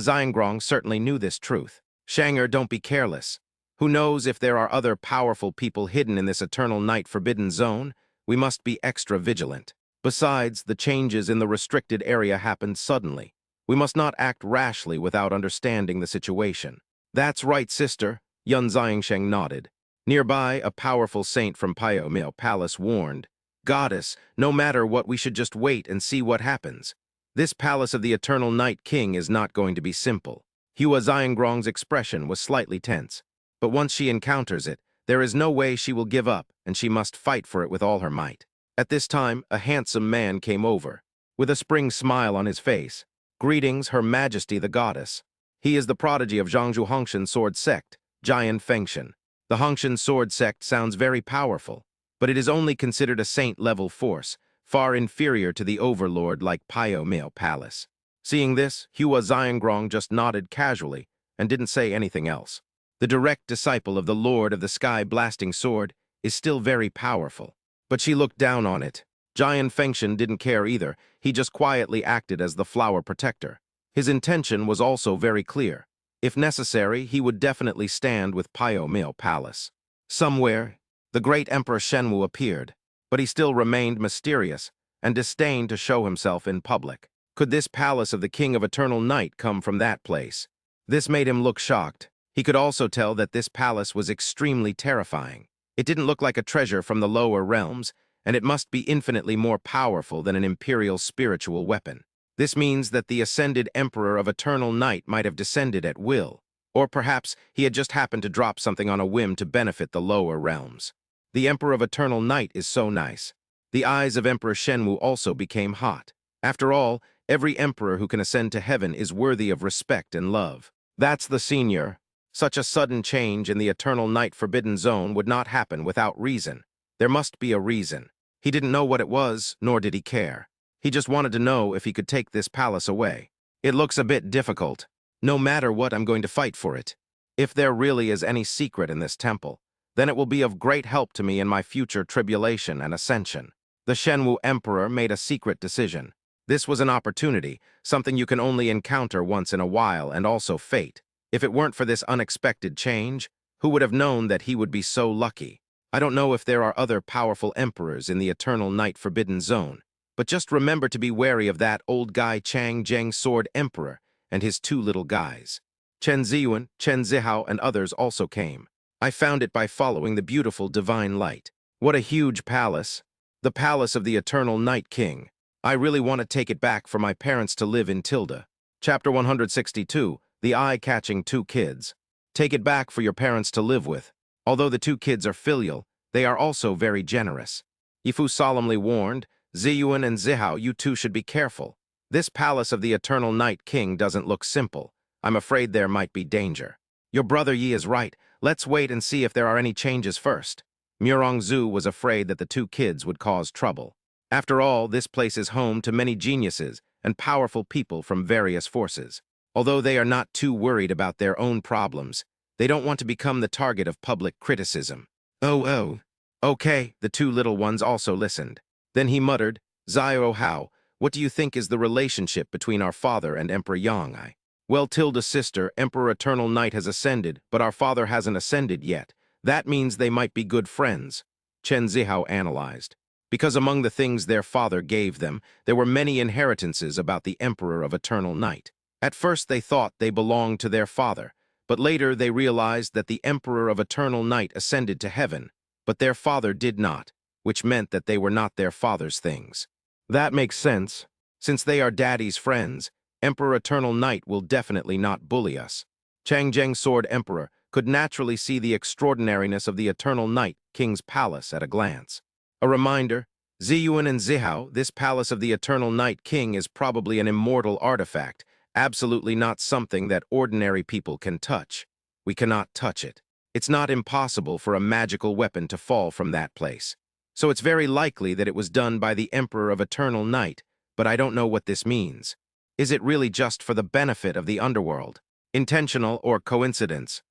Xiangrong certainly knew this truth. Shanger, don't be careless. Who knows if there are other powerful people hidden in this Eternal Night Forbidden Zone? We must be extra vigilant. Besides, the changes in the restricted area happened suddenly. We must not act rashly without understanding the situation. That's right, sister, Yun Xiangsheng nodded. Nearby, a powerful saint from Pyro Miao Palace warned, Goddess, no matter what, we should just wait and see what happens. This palace of the Eternal Night King is not going to be simple. Hua Xiangrong's expression was slightly tense, but once she encounters it, there is no way she will give up, and she must fight for it with all her might. At this time, a handsome man came over. with a spring smile on his face. "Greetings, Her Majesty the Goddess. He is the prodigy of Zhangzhou Hongshan sword sect, Jian Fengshan. The Hongshan sword sect sounds very powerful, but it is only considered a saint-level force, far inferior to the overlord like Pio Male Palace." Seeing this, Hua Xiangrong just nodded casually and didn't say anything else. The direct disciple of the Lord of the Sky-blasting sword is still very powerful, but she looked down on it. Jian Fengshan didn't care either. He just quietly acted as the flower protector. His intention was also very clear. If necessary, he would definitely stand with Pio Male Palace. Somewhere, the great Emperor Shenwu appeared, but he still remained mysterious and disdained to show himself in public. Could this palace of the King of Eternal Night come from that place? This made him look shocked. He could also tell that this palace was extremely terrifying. It didn't look like a treasure from the lower realms, and it must be infinitely more powerful than an imperial spiritual weapon. This means that the ascended Emperor of Eternal Night might have descended at will, or perhaps he had just happened to drop something on a whim to benefit the lower realms. The Emperor of Eternal Night is so nice. The eyes of Emperor Shenwu also became hot. After all, every emperor who can ascend to heaven is worthy of respect and love. That's the senior. Such a sudden change in the Eternal Night Forbidden Zone would not happen without reason. There must be a reason. He didn't know what it was, nor did he care. He just wanted to know if he could take this palace away. It looks a bit difficult. No matter what, I'm going to fight for it. If there really is any secret in this temple, then it will be of great help to me in my future tribulation and ascension. The Shenwu Emperor made a secret decision. This was an opportunity, something you can only encounter once in a while, and also fate. If it weren't for this unexpected change, who would have known that he would be so lucky? I don't know if there are other powerful emperors in the Eternal Night Forbidden Zone, but just remember to be wary of that old guy Chang Zheng Sword Emperor and his two little guys. Chen Ziyuan, Chen Zihao, and others also came. I found it by following the beautiful divine light. What a huge palace. The palace of the Eternal Night King. I really want to take it back for my parents to live in Tilda. Chapter 162, The Eye-Catching Two Kids. Take it back for your parents to live with. Although the two kids are filial, they are also very generous. Yifu solemnly warned, "Ziyuan and Zihao, you two should be careful. This palace of the Eternal Night King doesn't look simple. I'm afraid there might be danger." "Your brother Yi is right. Let's wait and see if there are any changes first." Murongzu was afraid that the two kids would cause trouble. After all, this place is home to many geniuses and powerful people from various forces. Although they are not too worried about their own problems, they don't want to become the target of public criticism. Oh. Okay, the two little ones also listened. Then he muttered, "Xiao Hao, what do you think is the relationship between our father and Emperor Yang? Well, Tilda's sister, Emperor Eternal Night, has ascended, but our father hasn't ascended yet. That means they might be good friends," Chen Zihao analyzed. Because among the things their father gave them, there were many inheritances about the Emperor of Eternal Night. At first they thought they belonged to their father, but later they realized that the Emperor of Eternal Night ascended to heaven, but their father did not, which meant that they were not their father's things. That makes sense. Since they are Daddy's friends, Emperor Eternal Night will definitely not bully us. Chang Zheng Sword Emperor could naturally see the extraordinariness of the Eternal Night King's palace at a glance. A reminder, Ziyuan and Zihao, this palace of the Eternal Night King is probably an immortal artifact, absolutely not something that ordinary people can touch. We cannot touch it. It's not impossible for a magical weapon to fall from that place. So it's very likely that it was done by the Emperor of Eternal Night, but I don't know what this means. Is it really just for the benefit of the underworld? Intentional or coincidence?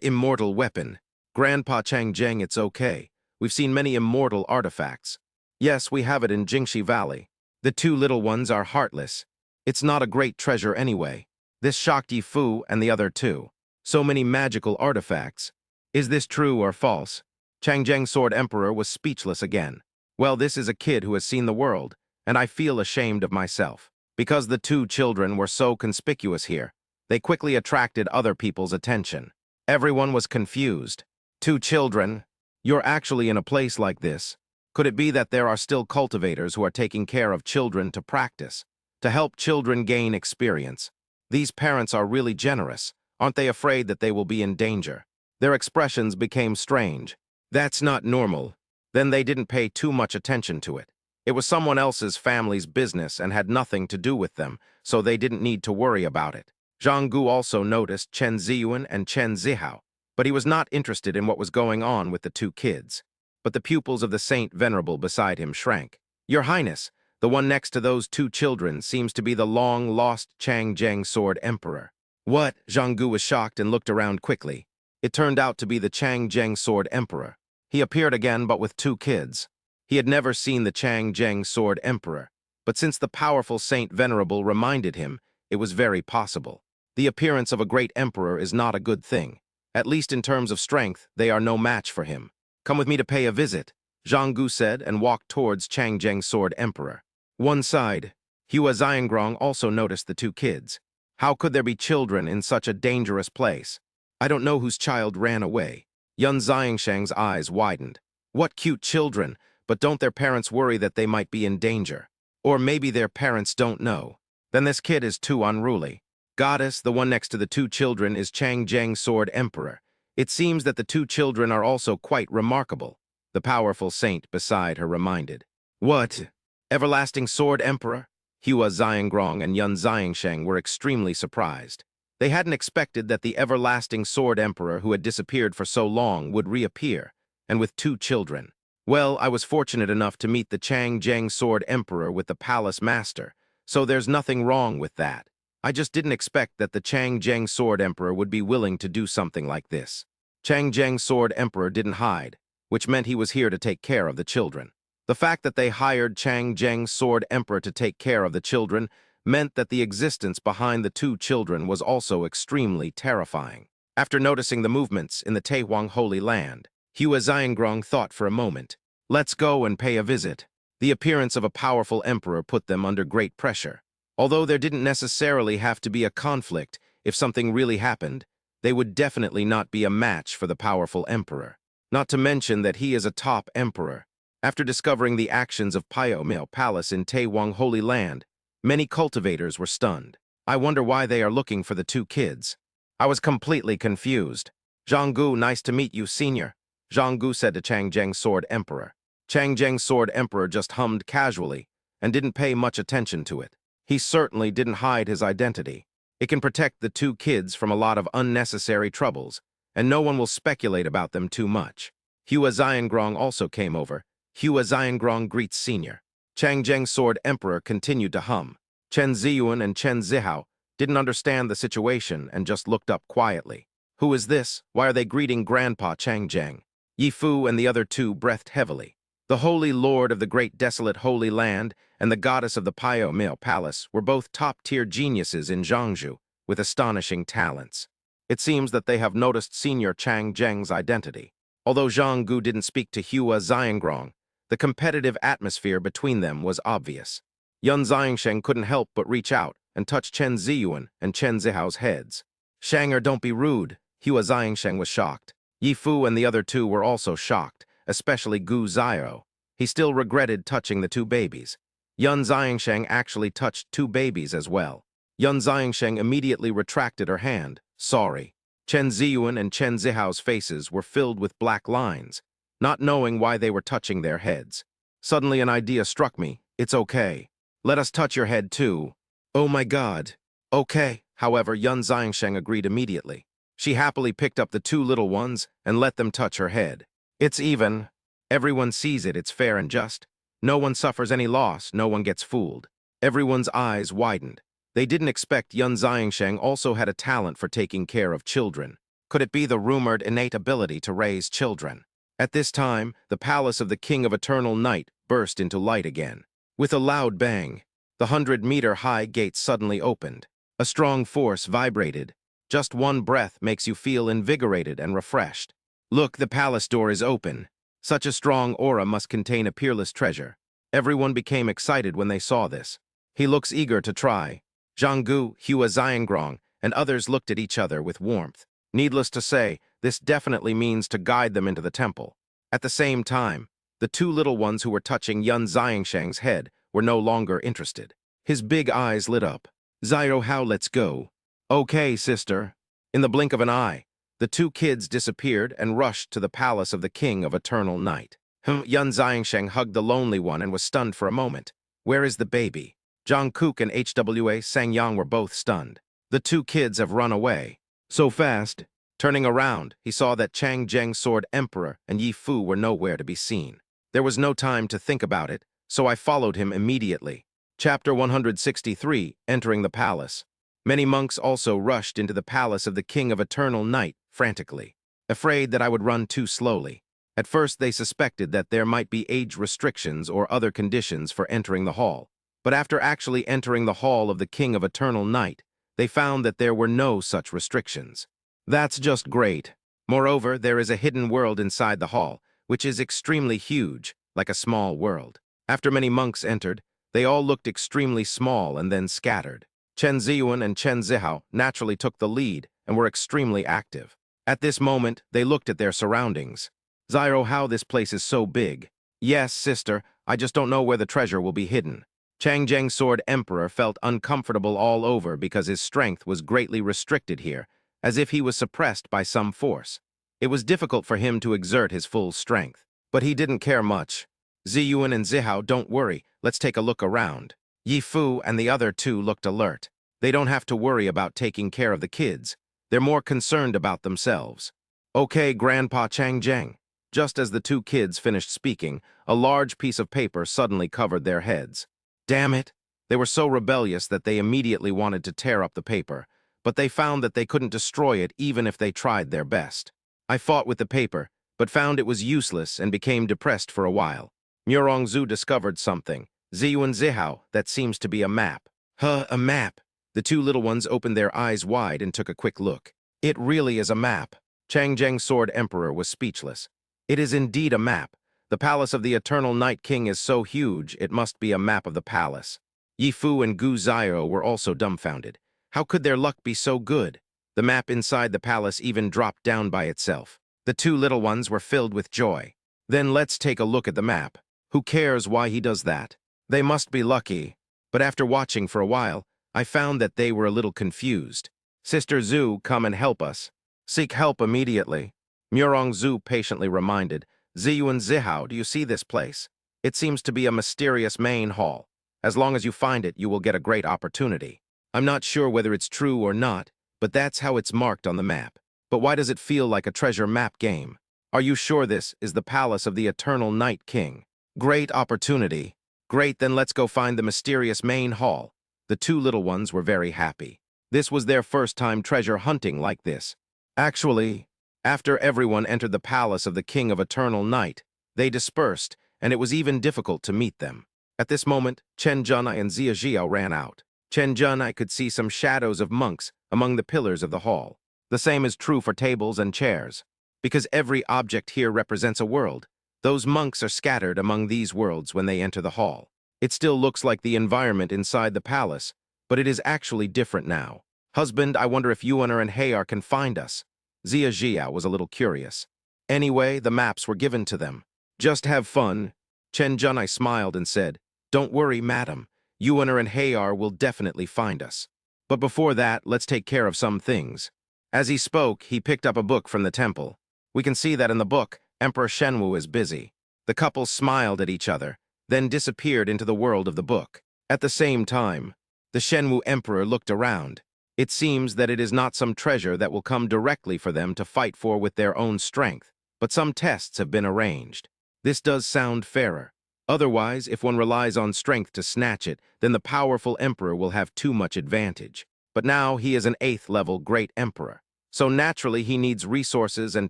Immortal weapon. Grandpa Chang Zheng, it's okay. We've seen many immortal artifacts. Yes, we have it in Jingxi Valley. The two little ones are heartless. It's not a great treasure anyway. This shocked Yifu and the other two. So many magical artifacts. Is this true or false? Chang Zheng Sword Emperor was speechless again. Well, this is a kid who has seen the world, and I feel ashamed of myself. Because the two children were so conspicuous here, they quickly attracted other people's attention. Everyone was confused. Two children? You're actually in a place like this. Could it be that there are still cultivators who are taking care of children to practice, to help children gain experience? These parents are really generous. Aren't they afraid that they will be in danger? Their expressions became strange. That's not normal. Then they didn't pay too much attention to it. It was someone else's family's business and had nothing to do with them, so they didn't need to worry about it. Zhang Gu also noticed Chen Ziyuan and Chen Zihao, but he was not interested in what was going on with the two kids. But the pupils of the Saint Venerable beside him shrank. Your Highness, the one next to those two children seems to be the long-lost Changjiang Sword Emperor. What? Zhang Gu was shocked and looked around quickly. It turned out to be the Changjiang Sword Emperor. He appeared again, but with two kids. He had never seen the Changjiang Sword Emperor, but since the powerful Saint Venerable reminded him, it was very possible. The appearance of a great emperor is not a good thing. At least in terms of strength, they are no match for him. Come with me to pay a visit, Zhang Gu said and walked towards Changjiang Sword Emperor. One side, Hua Xiangrong also noticed the two kids. How could there be children in such a dangerous place? I don't know whose child ran away. Yun Xiangshang's eyes widened. What cute children, but don't their parents worry that they might be in danger? Or maybe their parents don't know. Then this kid is too unruly. Goddess, the one next to the two children, is Changjiang Sword Emperor. It seems that the two children are also quite remarkable, the powerful saint beside her reminded. What? Everlasting Sword Emperor? Hua Xiangrong and Yun Xiangsheng were extremely surprised. They hadn't expected that the everlasting Sword Emperor who had disappeared for so long would reappear, and with two children. Well, I was fortunate enough to meet the Changjiang Sword Emperor with the Palace Master, so there's nothing wrong with that. I just didn't expect that the Changjiang Sword Emperor would be willing to do something like this. Changjiang Sword Emperor didn't hide, which meant he was here to take care of the children. The fact that they hired Changjiang Sword Emperor to take care of the children meant that the existence behind the two children was also extremely terrifying. After noticing the movements in the Taihuang Holy Land, Hua Xiangrong thought for a moment. Let's go and pay a visit. The appearance of a powerful emperor put them under great pressure. Although there didn't necessarily have to be a conflict, if something really happened, they would definitely not be a match for the powerful emperor. Not to mention that he is a top emperor. After discovering the actions of Pyomil Palace in Taihuang Holy Land, many cultivators were stunned. I wonder why they are looking for the two kids. I was completely confused. Zhang Gu, nice to meet you, senior, Zhang Gu said to Changjiang Sword Emperor. Changjiang Sword Emperor just hummed casually and didn't pay much attention to it. He certainly didn't hide his identity. It can protect the two kids from a lot of unnecessary troubles, and no one will speculate about them too much. Hua Xiangrong also came over. Hua Xiangrong greets senior. Changjiang Sword Emperor continued to hum. Chen Ziyuan and Chen Zihao didn't understand the situation and just looked up quietly. Who is this? Why are they greeting Grandpa Changjiang? Yi Fu and the other two breathed heavily. The Holy Lord of the Great Desolate Holy Land and the Goddess of the Pyomil Palace were both top-tier geniuses in Zhangzhou with astonishing talents. It seems that they have noticed Senior Changjiang's identity. Although Zhang Gu didn't speak to Hua Xiangrong, the competitive atmosphere between them was obvious. Yun Xiangsheng couldn't help but reach out and touch Chen Ziyuan and Chen Zihao's heads. Shanger, don't be rude. Hua Xiangsheng was shocked. Yi Fu and the other two were also shocked, especially Gu Xiao. He still regretted touching the two babies. Yun Xiangsheng actually touched two babies as well. Yun Xiangsheng immediately retracted her hand. Sorry. Chen Ziyuan and Chen Zihao's faces were filled with black lines, not knowing why they were touching their heads. Suddenly an idea struck me. It's okay. Let us touch your head too. Oh my God. Okay. However, Yun Xiangsheng agreed immediately. She happily picked up the two little ones and let them touch her head. It's even. Everyone sees it, it's fair and just. No one suffers any loss, no one gets fooled. Everyone's eyes widened. They didn't expect Yun Xiangsheng also had a talent for taking care of children. Could it be the rumored innate ability to raise children? At this time, the palace of the King of Eternal Night burst into light again. With a loud bang, the 100-meter-high gate suddenly opened. A strong force vibrated. Just one breath makes you feel invigorated and refreshed. Look, the palace door is open. Such a strong aura must contain a peerless treasure. Everyone became excited when they saw this. He looks eager to try. Zhang Gu, Hua Xiangrong, and others looked at each other with warmth. Needless to say, this definitely means to guide them into the temple. At the same time, the two little ones who were touching Yun Xiangsheng's head were no longer interested. His big eyes lit up. Zyro, how let's go. Okay, sister. In the blink of an eye, the two kids disappeared and rushed to the palace of the King of Eternal Night. Yun Xiangsheng hugged the lonely one and was stunned for a moment. Where is the baby? Jungkook and HWA Sangyang were both stunned. The two kids have run away. So fast. Turning around, he saw that Chang Zheng's sword Emperor and Yi Fu were nowhere to be seen. There was no time to think about it, so I followed him immediately. Chapter 163, Entering the Palace. Many monks also rushed into the palace of the King of Eternal Night frantically, afraid that I would run too slowly. At first they suspected that there might be age restrictions or other conditions for entering the hall, but after actually entering the hall of the King of Eternal Night, they found that there were no such restrictions. That's just great. Moreover, there is a hidden world inside the hall, which is extremely huge, like a small world. After many monks entered, they all looked extremely small and then scattered. Chen Ziyuan and Chen Zihao naturally took the lead and were extremely active. At this moment, they looked at their surroundings. Zyro, how this place is so big. Yes, sister, I just don't know where the treasure will be hidden. Chang Zheng's sword Emperor felt uncomfortable all over because his strength was greatly restricted here, as if he was suppressed by some force. It was difficult for him to exert his full strength, but he didn't care much. Ziyuan and Zihao, don't worry, let's take a look around. Yi Fu and the other two looked alert. They don't have to worry about taking care of the kids. They're more concerned about themselves. Okay, Grandpa Chang Zheng. Just as the two kids finished speaking, a large piece of paper suddenly covered their heads. Damn it! They were so rebellious that they immediately wanted to tear up the paper, but they found that they couldn't destroy it even if they tried their best. I fought with the paper, but found it was useless and became depressed for a while. Murongzu discovered something. Ziyuan Zihao, that seems to be a map. A map. The two little ones opened their eyes wide and took a quick look. It really is a map. Chang Zheng's sword Emperor was speechless. It is indeed a map. The palace of the Eternal Night King is so huge, it must be a map of the palace. Yi Fu and Gu Zio were also dumbfounded. How could their luck be so good? The map inside the palace even dropped down by itself. The two little ones were filled with joy. Then let's take a look at the map. Who cares why he does that? They must be lucky. But after watching for a while, I found that they were a little confused. Sister Zhu, come and help us. Seek help immediately. Murongzu patiently reminded. Ziyuan Zihao, do you see this place? It seems to be a mysterious main hall. As long as you find it, you will get a great opportunity. I'm not sure whether it's true or not, but that's how it's marked on the map. But why does it feel like a treasure map game? Are you sure this is the palace of the Eternal Night King? Great opportunity. Great, then let's go find the mysterious main hall. The two little ones were very happy. This was their first time treasure hunting like this. Actually, after everyone entered the palace of the King of Eternal Night, they dispersed, and it was even difficult to meet them. At this moment, Chen Junai and Zia Jiao ran out. Chen Junai could see some shadows of monks among the pillars of the hall. The same is true for tables and chairs. Because every object here represents a world, those monks are scattered among these worlds when they enter the hall. It still looks like the environment inside the palace, but it is actually different now. Husband, I wonder if Yuaner and Hayar can find us. Zia Jiao was a little curious. Anyway, the maps were given to them. Just have fun. Chen Junai smiled and said, Don't worry, madam. Yuaner and Hayar will definitely find us. But before that, let's take care of some things. As he spoke, he picked up a book from the temple. We can see that in the book, Emperor Shenwu is busy. The couple smiled at each other, then disappeared into the world of the book. At the same time, the Shenwu Emperor looked around. It seems that it is not some treasure that will come directly for them to fight for with their own strength, but some tests have been arranged. This does sound fairer. Otherwise, if one relies on strength to snatch it, then the powerful emperor will have too much advantage. But now he is an 8th level great emperor. So naturally he needs resources and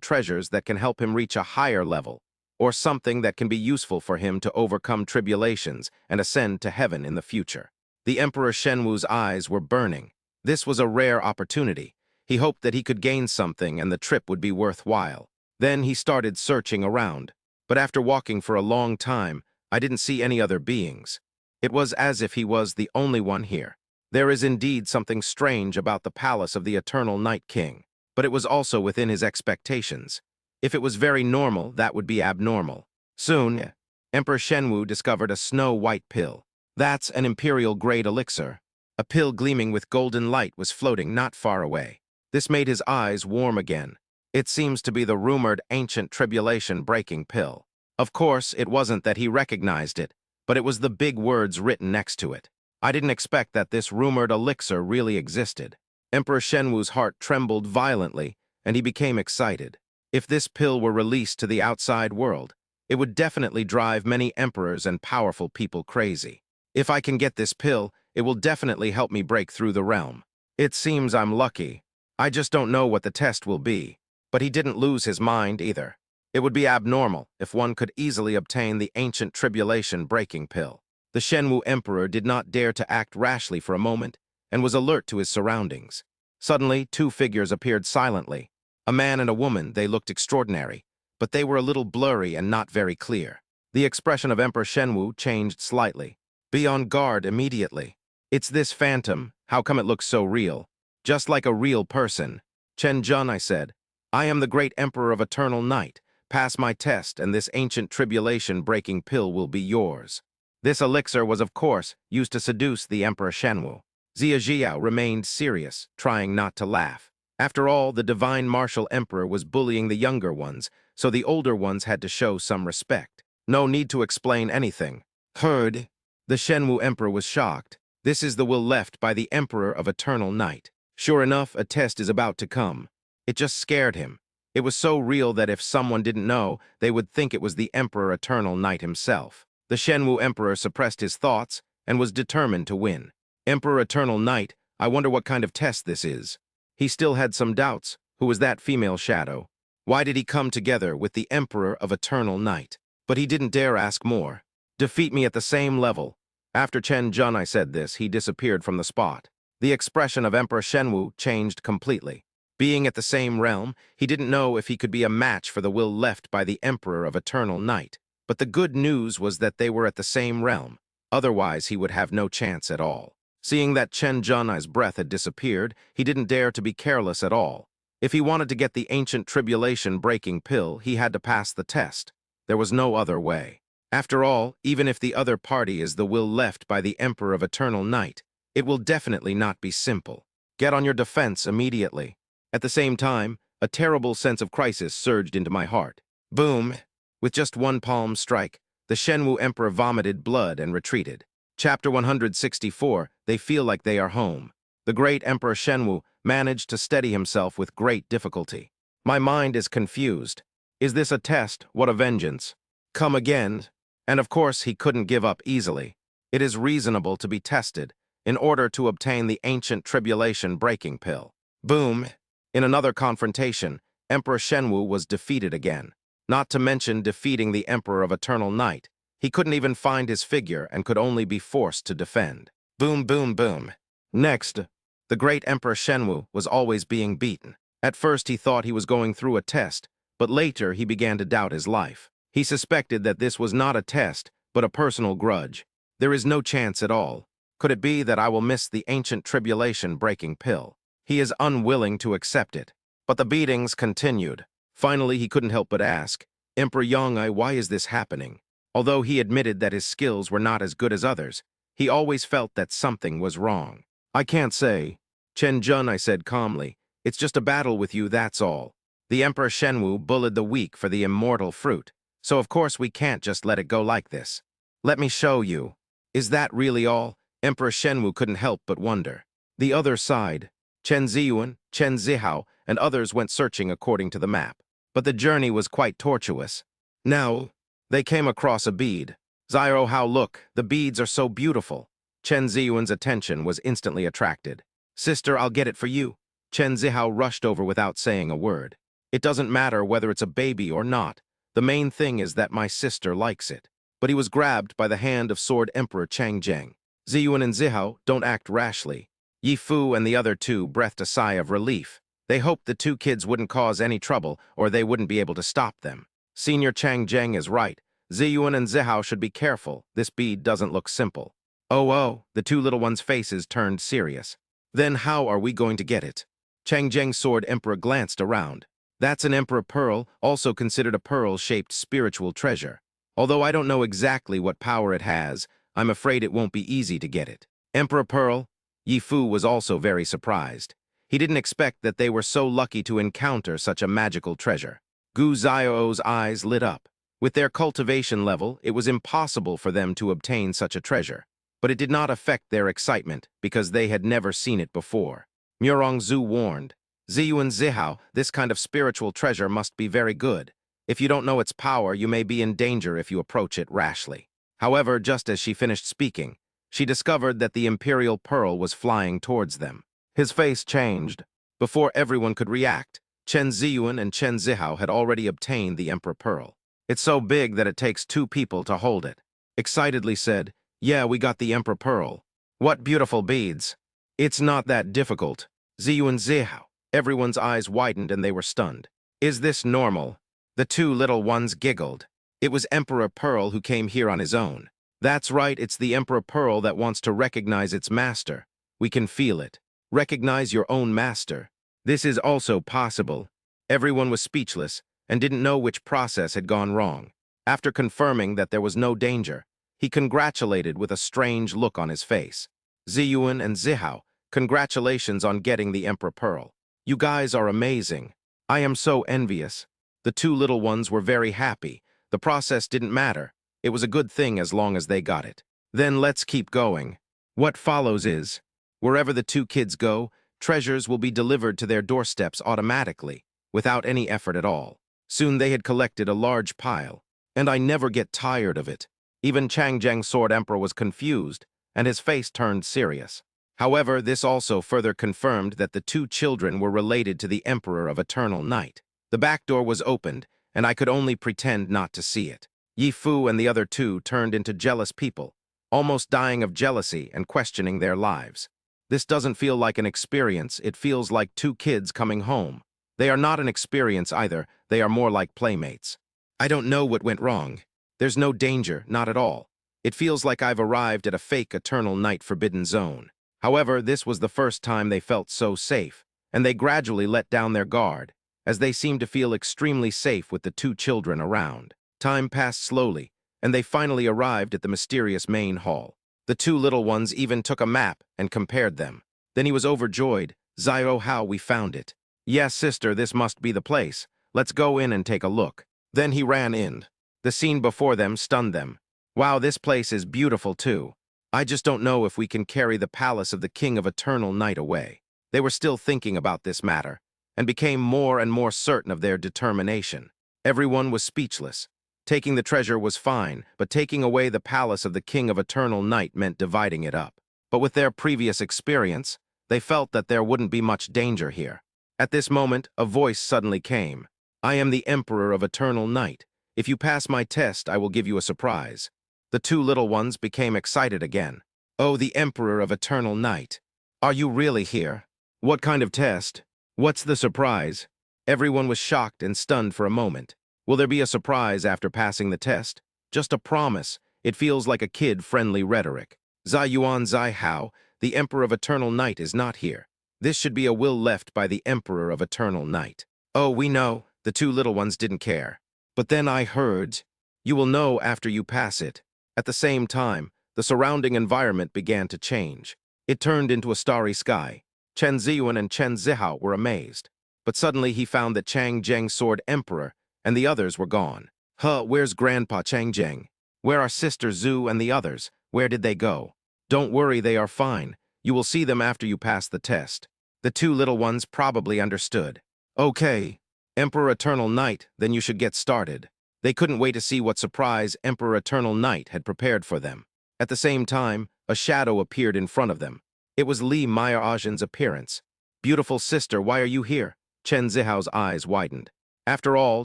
treasures that can help him reach a higher level, or something that can be useful for him to overcome tribulations and ascend to heaven in the future. The Emperor Shenwu's eyes were burning. This was a rare opportunity. He hoped that he could gain something and the trip would be worthwhile. Then he started searching around. But after walking for a long time, I didn't see any other beings. It was as if he was the only one here. There is indeed something strange about the palace of the Eternal Night King, but it was also within his expectations. If it was very normal, that would be abnormal. Soon, Emperor Shenwu discovered a snow-white pill. That's an imperial-grade elixir. A pill gleaming with golden light was floating not far away. This made his eyes warm again. It seems to be the rumored ancient tribulation-breaking pill. Of course, it wasn't that he recognized it, but it was the big words written next to it. I didn't expect that this rumored elixir really existed. Emperor Shenwu's heart trembled violently, and he became excited. If this pill were released to the outside world, it would definitely drive many emperors and powerful people crazy. If I can get this pill, it will definitely help me break through the realm. It seems I'm lucky. I just don't know what the test will be. But he didn't lose his mind either. It would be abnormal if one could easily obtain the ancient tribulation breaking pill. The Shenwu Emperor did not dare to act rashly for a moment and was alert to his surroundings. Suddenly, two figures appeared silently. A man and a woman. They looked extraordinary, but they were a little blurry and not very clear. The expression of Emperor Shenwu changed slightly. Be on guard immediately. It's this phantom. How come it looks so real? Just like a real person. Chen Jun, I said. I am the great Emperor of Eternal Night. Pass my test, and this ancient tribulation-breaking pill will be yours. This elixir was, of course, used to seduce the Emperor Shenwu. Xia Jiao remained serious, trying not to laugh. After all, the divine martial emperor was bullying the younger ones, so the older ones had to show some respect. No need to explain anything. Heard? The Shenwu Emperor was shocked. This is the will left by the Emperor of Eternal Night. Sure enough, a test is about to come. It just scared him. It was so real that if someone didn't know, they would think it was the Emperor Eternal Night himself. The Shenwu Emperor suppressed his thoughts and was determined to win. Emperor Eternal Night, I wonder what kind of test this is. He still had some doubts. Who was that female shadow? Why did he come together with the Emperor of Eternal Night? But he didn't dare ask more. Defeat me at the same level. After Chen Jun I said this, he disappeared from the spot. The expression of Emperor Shenwu changed completely. Being at the same realm, he didn't know if he could be a match for the will left by the Emperor of Eternal Night. But the good news was that they were at the same realm. Otherwise, he would have no chance at all. Seeing that Chen Junai's breath had disappeared, he didn't dare to be careless at all. If he wanted to get the ancient tribulation-breaking pill, he had to pass the test. There was no other way. After all, even if the other party is the will left by the Emperor of Eternal Night, it will definitely not be simple. Get on your defense immediately. At the same time, a terrible sense of crisis surged into my heart. Boom! With just one palm strike, the Shenwu Emperor vomited blood and retreated. Chapter 164, They Feel Like They Are Home. The great Emperor Shenwu managed to steady himself with great difficulty. My mind is confused. Is this a test? What a vengeance. Come again. And of course he couldn't give up easily. It is reasonable to be tested in order to obtain the ancient tribulation breaking pill. Boom! In another confrontation, Emperor Shenwu was defeated again. Not to mention defeating the Emperor of Eternal Night. He couldn't even find his figure and could only be forced to defend. Boom, boom, boom. Next, the great Emperor Shenwu was always being beaten. At first he thought he was going through a test, but later he began to doubt his life. He suspected that this was not a test, but a personal grudge. There is no chance at all. Could it be that I will miss the ancient tribulation breaking pill? He is unwilling to accept it. But the beatings continued. Finally, he couldn't help but ask, Emperor Yongai, why is this happening? Although he admitted that his skills were not as good as others, he always felt that something was wrong. I can't say. Chen Jun, I said calmly, it's just a battle with you, that's all. The Emperor Shenwu bullied the weak for the immortal fruit, so of course we can't just let it go like this. Let me show you. Is that really all? Emperor Shenwu couldn't help but wonder. The other side, Chen Ziyuan, Chen Zihao, and others went searching according to the map. But the journey was quite tortuous. Now, they came across a bead. Xiao Hao, look, the beads are so beautiful. Chen Ziyuan's attention was instantly attracted. Sister, I'll get it for you. Chen Zihao rushed over without saying a word. It doesn't matter whether it's a baby or not. The main thing is that my sister likes it. But he was grabbed by the hand of Sword Emperor Chang Zheng. Ziyuan and Zihao, don't act rashly. Yi Fu and the other two breathed a sigh of relief. They hoped the two kids wouldn't cause any trouble or they wouldn't be able to stop them. Senior Chang Zheng is right. Ziyuan and Zihao should be careful. This bead doesn't look simple. Oh, the two little ones' faces turned serious. Then how are we going to get it? Chang Zheng's Sword Emperor glanced around. That's an Emperor Pearl, also considered a pearl-shaped spiritual treasure. Although I don't know exactly what power it has, I'm afraid it won't be easy to get it. Emperor Pearl? Yi Fu was also very surprised. He didn't expect that they were so lucky to encounter such a magical treasure. Gu Xiao's eyes lit up. With their cultivation level, it was impossible for them to obtain such a treasure. But it did not affect their excitement because they had never seen it before. Murong-Zu warned, Ziyu and Zihao, this kind of spiritual treasure must be very good. If you don't know its power, you may be in danger if you approach it rashly. However, just as she finished speaking, she discovered that the Imperial Pearl was flying towards them. His face changed. Before everyone could react, Chen Ziyuan and Chen Zihao had already obtained the Emperor Pearl. It's so big that it takes 2 people to hold it. Excitedly said, yeah, we got the Emperor Pearl. What beautiful beads. It's not that difficult. Ziyu and Zihao. Everyone's eyes widened and they were stunned. Is this normal? The 2 little ones giggled. It was Emperor Pearl who came here on his own. That's right, it's the Emperor Pearl that wants to recognize its master. We can feel it. Recognize your own master. This is also possible. Everyone was speechless and didn't know which process had gone wrong. After confirming that there was no danger, he congratulated with a strange look on his face. Ziyuan and Zihao, congratulations on getting the Emperor Pearl. You guys are amazing. I am so envious. The 2 little ones were very happy. The process didn't matter. It was a good thing as long as they got it. Then let's keep going. What follows is, wherever the 2 kids go, treasures will be delivered to their doorsteps automatically, without any effort at all. Soon they had collected a large pile, and I never get tired of it. Even Changjang Sword Emperor was confused, and his face turned serious. However, this also further confirmed that the 2 children were related to the Emperor of Eternal Night. The back door was opened, and I could only pretend not to see it. Yi Fu and the other 2 turned into jealous people, almost dying of jealousy and questioning their lives. This doesn't feel like an experience, it feels like 2 kids coming home. They are not an experience either, they are more like playmates. I don't know what went wrong. There's no danger, not at all. It feels like I've arrived at a fake Eternal Night Forbidden Zone. However, this was the first time they felt so safe, and they gradually let down their guard, as they seemed to feel extremely safe with the 2 children around. Time passed slowly, and they finally arrived at the mysterious main hall. The 2 little ones even took a map and compared them. Then he was overjoyed. Zio, how we found it. Yes, sister, this must be the place. Let's go in and take a look. Then he ran in. The scene before them stunned them. Wow, this place is beautiful too. I just don't know if we can carry the palace of the King of Eternal Night away. They were still thinking about this matter, and became more and more certain of their determination. Everyone was speechless. Taking the treasure was fine, but taking away the palace of the King of Eternal Night meant dividing it up. But with their previous experience, they felt that there wouldn't be much danger here. At this moment, a voice suddenly came. I am the Emperor of Eternal Night. If you pass my test, I will give you a surprise. The 2 little ones became excited again. Oh, the Emperor of Eternal Night. Are you really here? What kind of test? What's the surprise? Everyone was shocked and stunned for a moment. Will there be a surprise after passing the test? Just a promise. It feels like a kid-friendly rhetoric. Zai Yuan Zai Hao, the Emperor of Eternal Night, is not here. This should be a will left by the Emperor of Eternal Night. Oh, we know. The 2 little ones didn't care. But then I heard, you will know after you pass it. At the same time, the surrounding environment began to change. It turned into a starry sky. Chen Ziyuan and Chen Zihao were amazed. But suddenly he found that Chang Zheng Sword Emperor and the others were gone. Huh, where's Grandpa Chang Zheng? Where are Sister Zhu and the others? Where did they go? Don't worry, they are fine. You will see them after you pass the test. The 2 little ones probably understood. Okay, Emperor Eternal Night, then you should get started. They couldn't wait to see what surprise Emperor Eternal Night had prepared for them. At the same time, a shadow appeared in front of them. It was Li Maya-Ajin's appearance. Beautiful sister, why are you here? Chen Zihao's eyes widened. After all,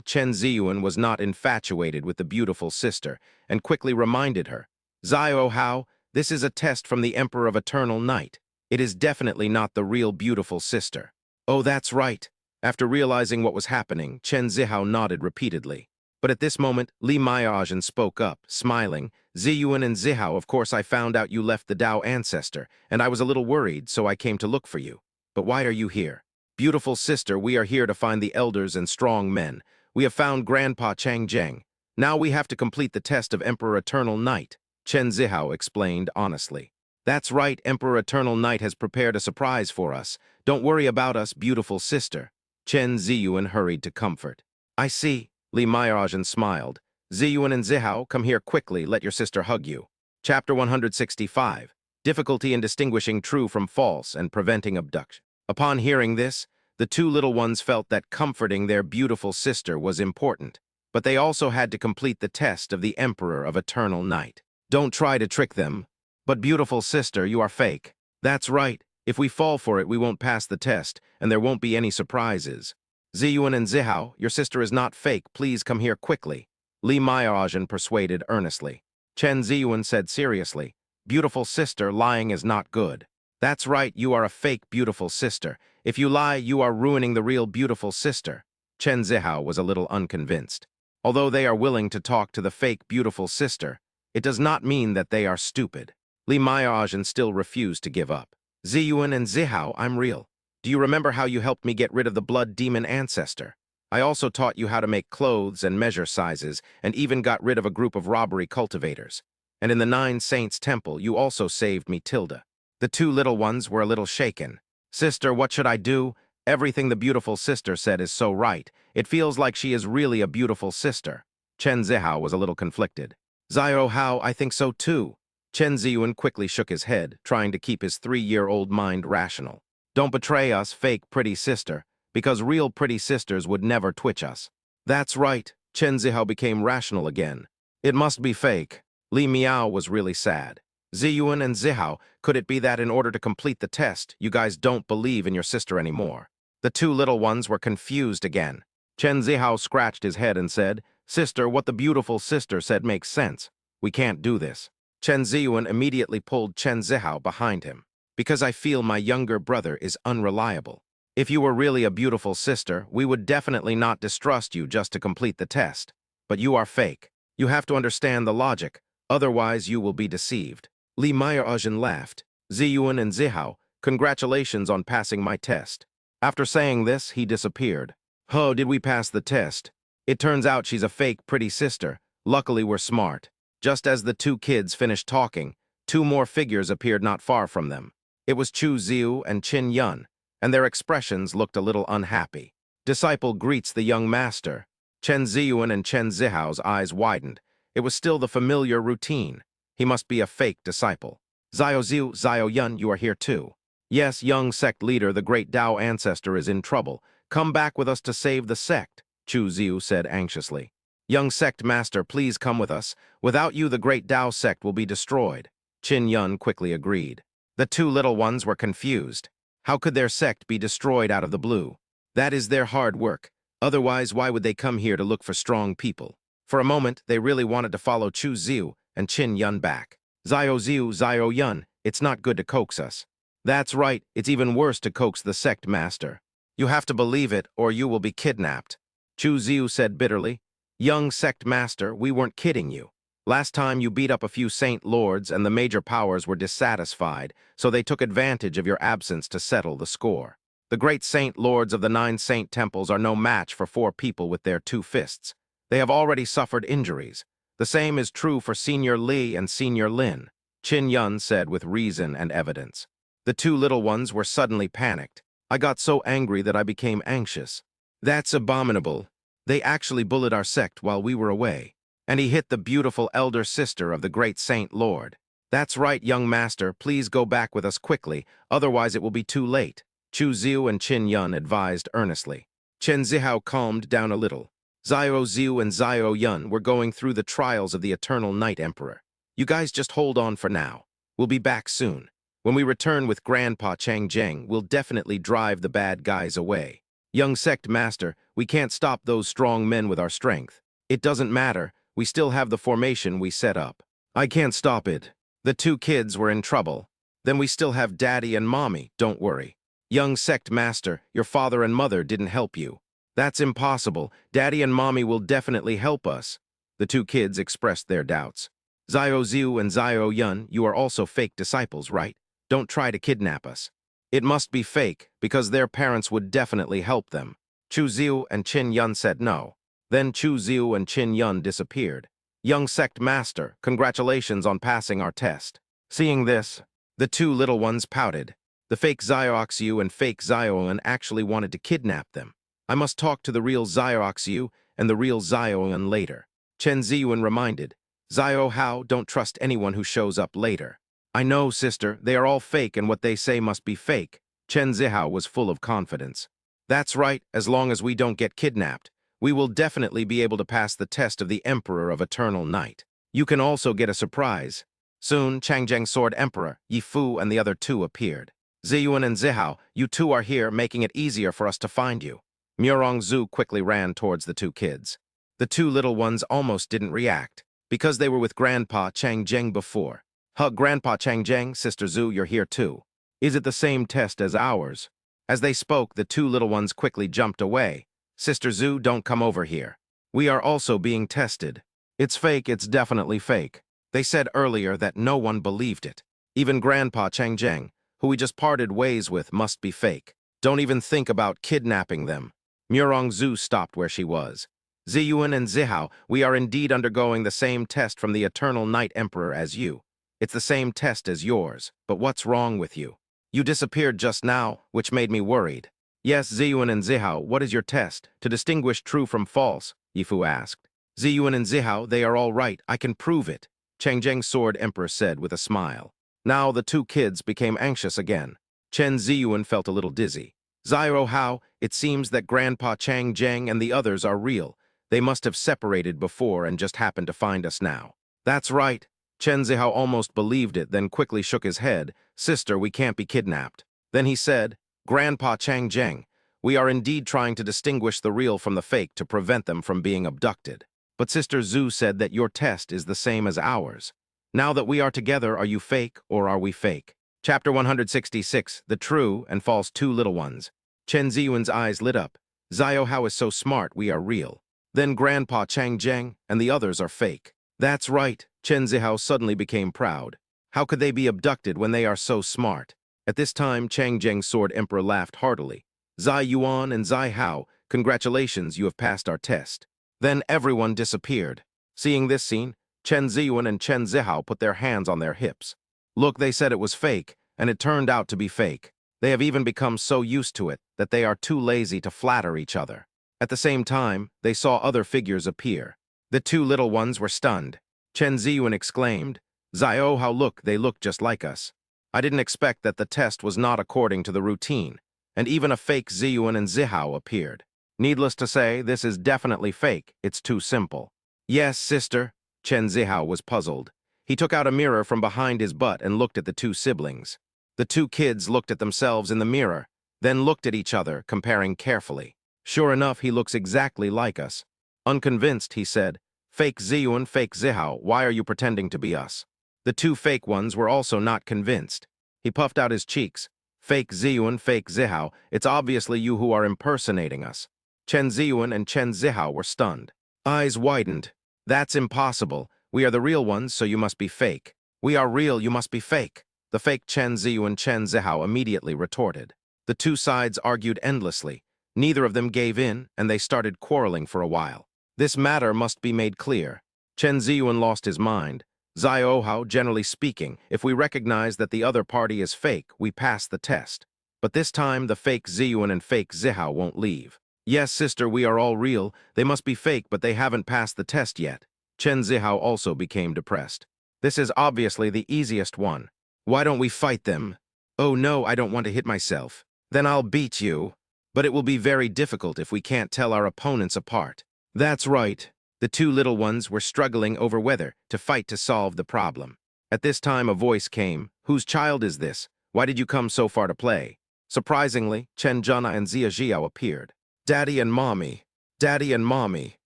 Chen Ziyuan was not infatuated with the beautiful sister, and quickly reminded her, Zio Hao, this is a test from the Emperor of Eternal Night. It is definitely not the real beautiful sister. Oh, that's right. After realizing what was happening, Chen Zihao nodded repeatedly. But at this moment, Li Maya-Ajin spoke up, smiling. Ziyuan and Zihao, of course I found out you left the Dao ancestor, and I was a little worried, so I came to look for you. But why are you here? Beautiful sister, we are here to find the elders and strong men. We have found Grandpa Chang Zheng. Now we have to complete the test of Emperor Eternal Night, Chen Zihao explained honestly. That's right, Emperor Eternal Night has prepared a surprise for us. Don't worry about us, beautiful sister. Chen Ziyuan hurried to comfort. I see. Li Maya-Ajin smiled. Ziyuan and Zihao, come here quickly, let your sister hug you. Chapter 165. Difficulty in distinguishing true from false and preventing abduction. Upon hearing this, the two little ones felt that comforting their beautiful sister was important, but they also had to complete the test of the Emperor of Eternal Night. Don't try to trick them. But beautiful sister, you are fake. That's right. If we fall for it, we won't pass the test, and there won't be any surprises. Ziyuan and Zihao, your sister is not fake. Please come here quickly. Li Mayajan persuaded earnestly. Chen Ziyuan said seriously, beautiful sister, lying is not good. That's right, you are a fake beautiful sister. If you lie, you are ruining the real beautiful sister. Chen Zihao was a little unconvinced. Although they are willing to talk to the fake beautiful sister, it does not mean that they are stupid. Li Mayajan still refused to give up. Ziyuan and Zihao, I'm real. Do you remember how you helped me get rid of the blood demon ancestor? I also taught you how to make clothes and measure sizes, and even got rid of a group of robbery cultivators. And in the Nine Saints Temple, you also saved me, Tilda. The two little ones were a little shaken. Sister, what should I do? Everything the beautiful sister said is so right. It feels like she is really a beautiful sister. Chen Zihao was a little conflicted. Zio Hao, I think so too. Chen Ziyuan quickly shook his head, trying to keep his 3-year-old mind rational. Don't betray us, fake pretty sister, because real pretty sisters would never twitch us. That's right, Chen Zihao became rational again. It must be fake. Li Miao was really sad. Ziyuan and Zihao, could it be that in order to complete the test, you guys don't believe in your sister anymore? The two little ones were confused again. Chen Zihao scratched his head and said, Sister, what the beautiful sister said makes sense. We can't do this. Chen Ziyuan immediately pulled Chen Zihao behind him. Because I feel my younger brother is unreliable. If you were really a beautiful sister, we would definitely not distrust you just to complete the test. But you are fake. You have to understand the logic, otherwise you will be deceived. Li Mayajan laughed. Ziyuan and Zihao, congratulations on passing my test. After saying this, he disappeared. Oh, did we pass the test? It turns out she's a fake pretty sister. Luckily we're smart. Just as the two kids finished talking, two more figures appeared not far from them. It was Chu Ziu and Qin Yun, and their expressions looked a little unhappy. Disciple greets the young master. Chen Ziyuan and Chen Zihao's eyes widened. It was still the familiar routine. He must be a fake disciple. Zio Ziu, Zio Yun, you are here too. Yes, young sect leader, the great Dao ancestor is in trouble. Come back with us to save the sect, Chu Ziu said anxiously. Young sect master, please come with us. Without you, the great Dao sect will be destroyed. Qin Yun quickly agreed. The two little ones were confused. How could their sect be destroyed out of the blue? That is their hard work. Otherwise, why would they come here to look for strong people? For a moment, they really wanted to follow Chu Ziu and Qin Yun back. Zio Ziu, Zio Yun, it's not good to coax us. That's right, it's even worse to coax the sect master. You have to believe it, or you will be kidnapped. Chu Ziu said bitterly. Young sect master, we weren't kidding you. Last time you beat up a few saint lords and the major powers were dissatisfied, so they took advantage of your absence to settle the score. The great saint lords of the 9 saint temples are no match for 4 people with their 2 fists. They have already suffered injuries. The same is true for Senior Li and Senior Lin, Qin Yun said with reason and evidence. The two little ones were suddenly panicked. I got so angry that I became anxious. That's abominable. They actually bullied our sect while we were away. And he hit the beautiful elder sister of the great Saint Lord. That's right, young master, please go back with us quickly, otherwise it will be too late, Chu Ziu and Qin Yun advised earnestly. Chen Zihao calmed down a little. Zio Ziu and Zio Yun were going through the trials of the Eternal Night Emperor. You guys just hold on for now. We'll be back soon. When we return with Grandpa Chang Zheng, we'll definitely drive the bad guys away. Young sect master, we can't stop those strong men with our strength. It doesn't matter. We still have the formation we set up. I can't stop it. The two kids were in trouble. Then we still have Daddy and Mommy, don't worry. Young sect master, your father and mother didn't help you. That's impossible. Daddy and Mommy will definitely help us. The two kids expressed their doubts. Zio Ziu and Zio Yun, you are also fake disciples, right? Don't try to kidnap us. It must be fake, because their parents would definitely help them. Chu Ziu and Qin Yun said no. Then Chu Ziu and Qin Yun disappeared. Young sect master, congratulations on passing our test. Seeing this, the two little ones pouted. The fake Zioxiu and fake Zioan actually wanted to kidnap them. I must talk to the real Zioxiu and the real Zioan later. Chen Ziyuan reminded. Xiao Hao, don't trust anyone who shows up later. I know, sister, they are all fake and what they say must be fake. Chen Zihao was full of confidence. That's right, as long as we don't get kidnapped, we will definitely be able to pass the test of the Emperor of Eternal Night. You can also get a surprise. Soon, Changjang's sword emperor, Yi Fu, and the other two appeared. Ziyuan and Zihao, you two are here, making it easier for us to find you. Murong Zhu quickly ran towards the two kids. The two little ones almost didn't react, because they were with Grandpa Changjang before. Hug Grandpa Changjang, Sister Zhu, you're here too. Is it the same test as ours? As they spoke, the two little ones quickly jumped away. Sister Zhu, don't come over here. We are also being tested. It's fake, it's definitely fake. They said earlier that no one believed it. Even Grandpa Changjang, who we just parted ways with, must be fake. Don't even think about kidnapping them. Murong Zhu stopped where she was. Ziyuan and Zihao, we are indeed undergoing the same test from the Eternal Night Emperor as you. It's the same test as yours, but what's wrong with you? You disappeared just now, which made me worried. Yes, Ziyuan and Zihao, what is your test? To distinguish true from false, Yifu asked. Ziyuan and Zihao, they are all right, I can prove it, Changjang's sword emperor said with a smile. Now the two kids became anxious again. Chen Ziyuan felt a little dizzy. Xiao Hao, it seems that Grandpa Changjang and the others are real. They must have separated before and just happened to find us now. That's right. Chen Zihao almost believed it, then quickly shook his head. Sister, we can't be kidnapped. Then he said, Grandpa Changjang, we are indeed trying to distinguish the real from the fake to prevent them from being abducted. But Sister Zhu said that your test is the same as ours. Now that we are together, are you fake or are we fake? Chapter 166, The True and False Two Little Ones. Chen Ziyuan's eyes lit up. Xiao Hao is so smart, we are real. Then Grandpa Changjang and the others are fake. That's right, Chen Zihao suddenly became proud. How could they be abducted when they are so smart? At this time, Changjang's sword emperor laughed heartily. Zai Yuan and Zai Hao, congratulations, you have passed our test. Then everyone disappeared. Seeing this scene, Chen Ziyuan and Chen Zihao put their hands on their hips. Look, they said it was fake, and it turned out to be fake. They have even become so used to it that they are too lazy to flatter each other. At the same time, they saw other figures appear. The two little ones were stunned. Chen Ziyuan exclaimed, Xiao Hao, look, they look just like us. I didn't expect that the test was not according to the routine, and even a fake Ziyuan and Zihao appeared. Needless to say, this is definitely fake. It's too simple. Yes, sister. Chen Zihao was puzzled. He took out a mirror from behind his butt and looked at the two siblings. The two kids looked at themselves in the mirror, then looked at each other, comparing carefully. Sure enough, he looks exactly like us. Unconvinced, he said, Fake Ziyuan, fake Zihao, why are you pretending to be us? The two fake ones were also not convinced. He puffed out his cheeks. Fake Ziyuan, fake Zihao, it's obviously you who are impersonating us. Chen Ziyuan and Chen Zihao were stunned. Eyes widened. That's impossible. We are the real ones, so you must be fake. We are real, you must be fake. The fake Chen Ziyuan and Chen Zihao immediately retorted. The two sides argued endlessly. Neither of them gave in, and they started quarreling for a while. This matter must be made clear. Chen Ziyuan lost his mind. Xiao Hao, generally speaking, if we recognize that the other party is fake, we pass the test. But this time, the fake Ziyuan and fake Zihao won't leave. Yes, sister, we are all real. They must be fake, but they haven't passed the test yet. Chen Zihao also became depressed. This is obviously the easiest one. Why don't we fight them? Oh no, I don't want to hit myself. Then I'll beat you. But it will be very difficult if we can't tell our opponents apart. That's right. The two little ones were struggling over whether to fight to solve the problem. At this time, a voice came. Whose child is this? Why did you come so far to play? Surprisingly, Chen Zhana and Zia Jiao appeared. Daddy and Mommy. Daddy and Mommy.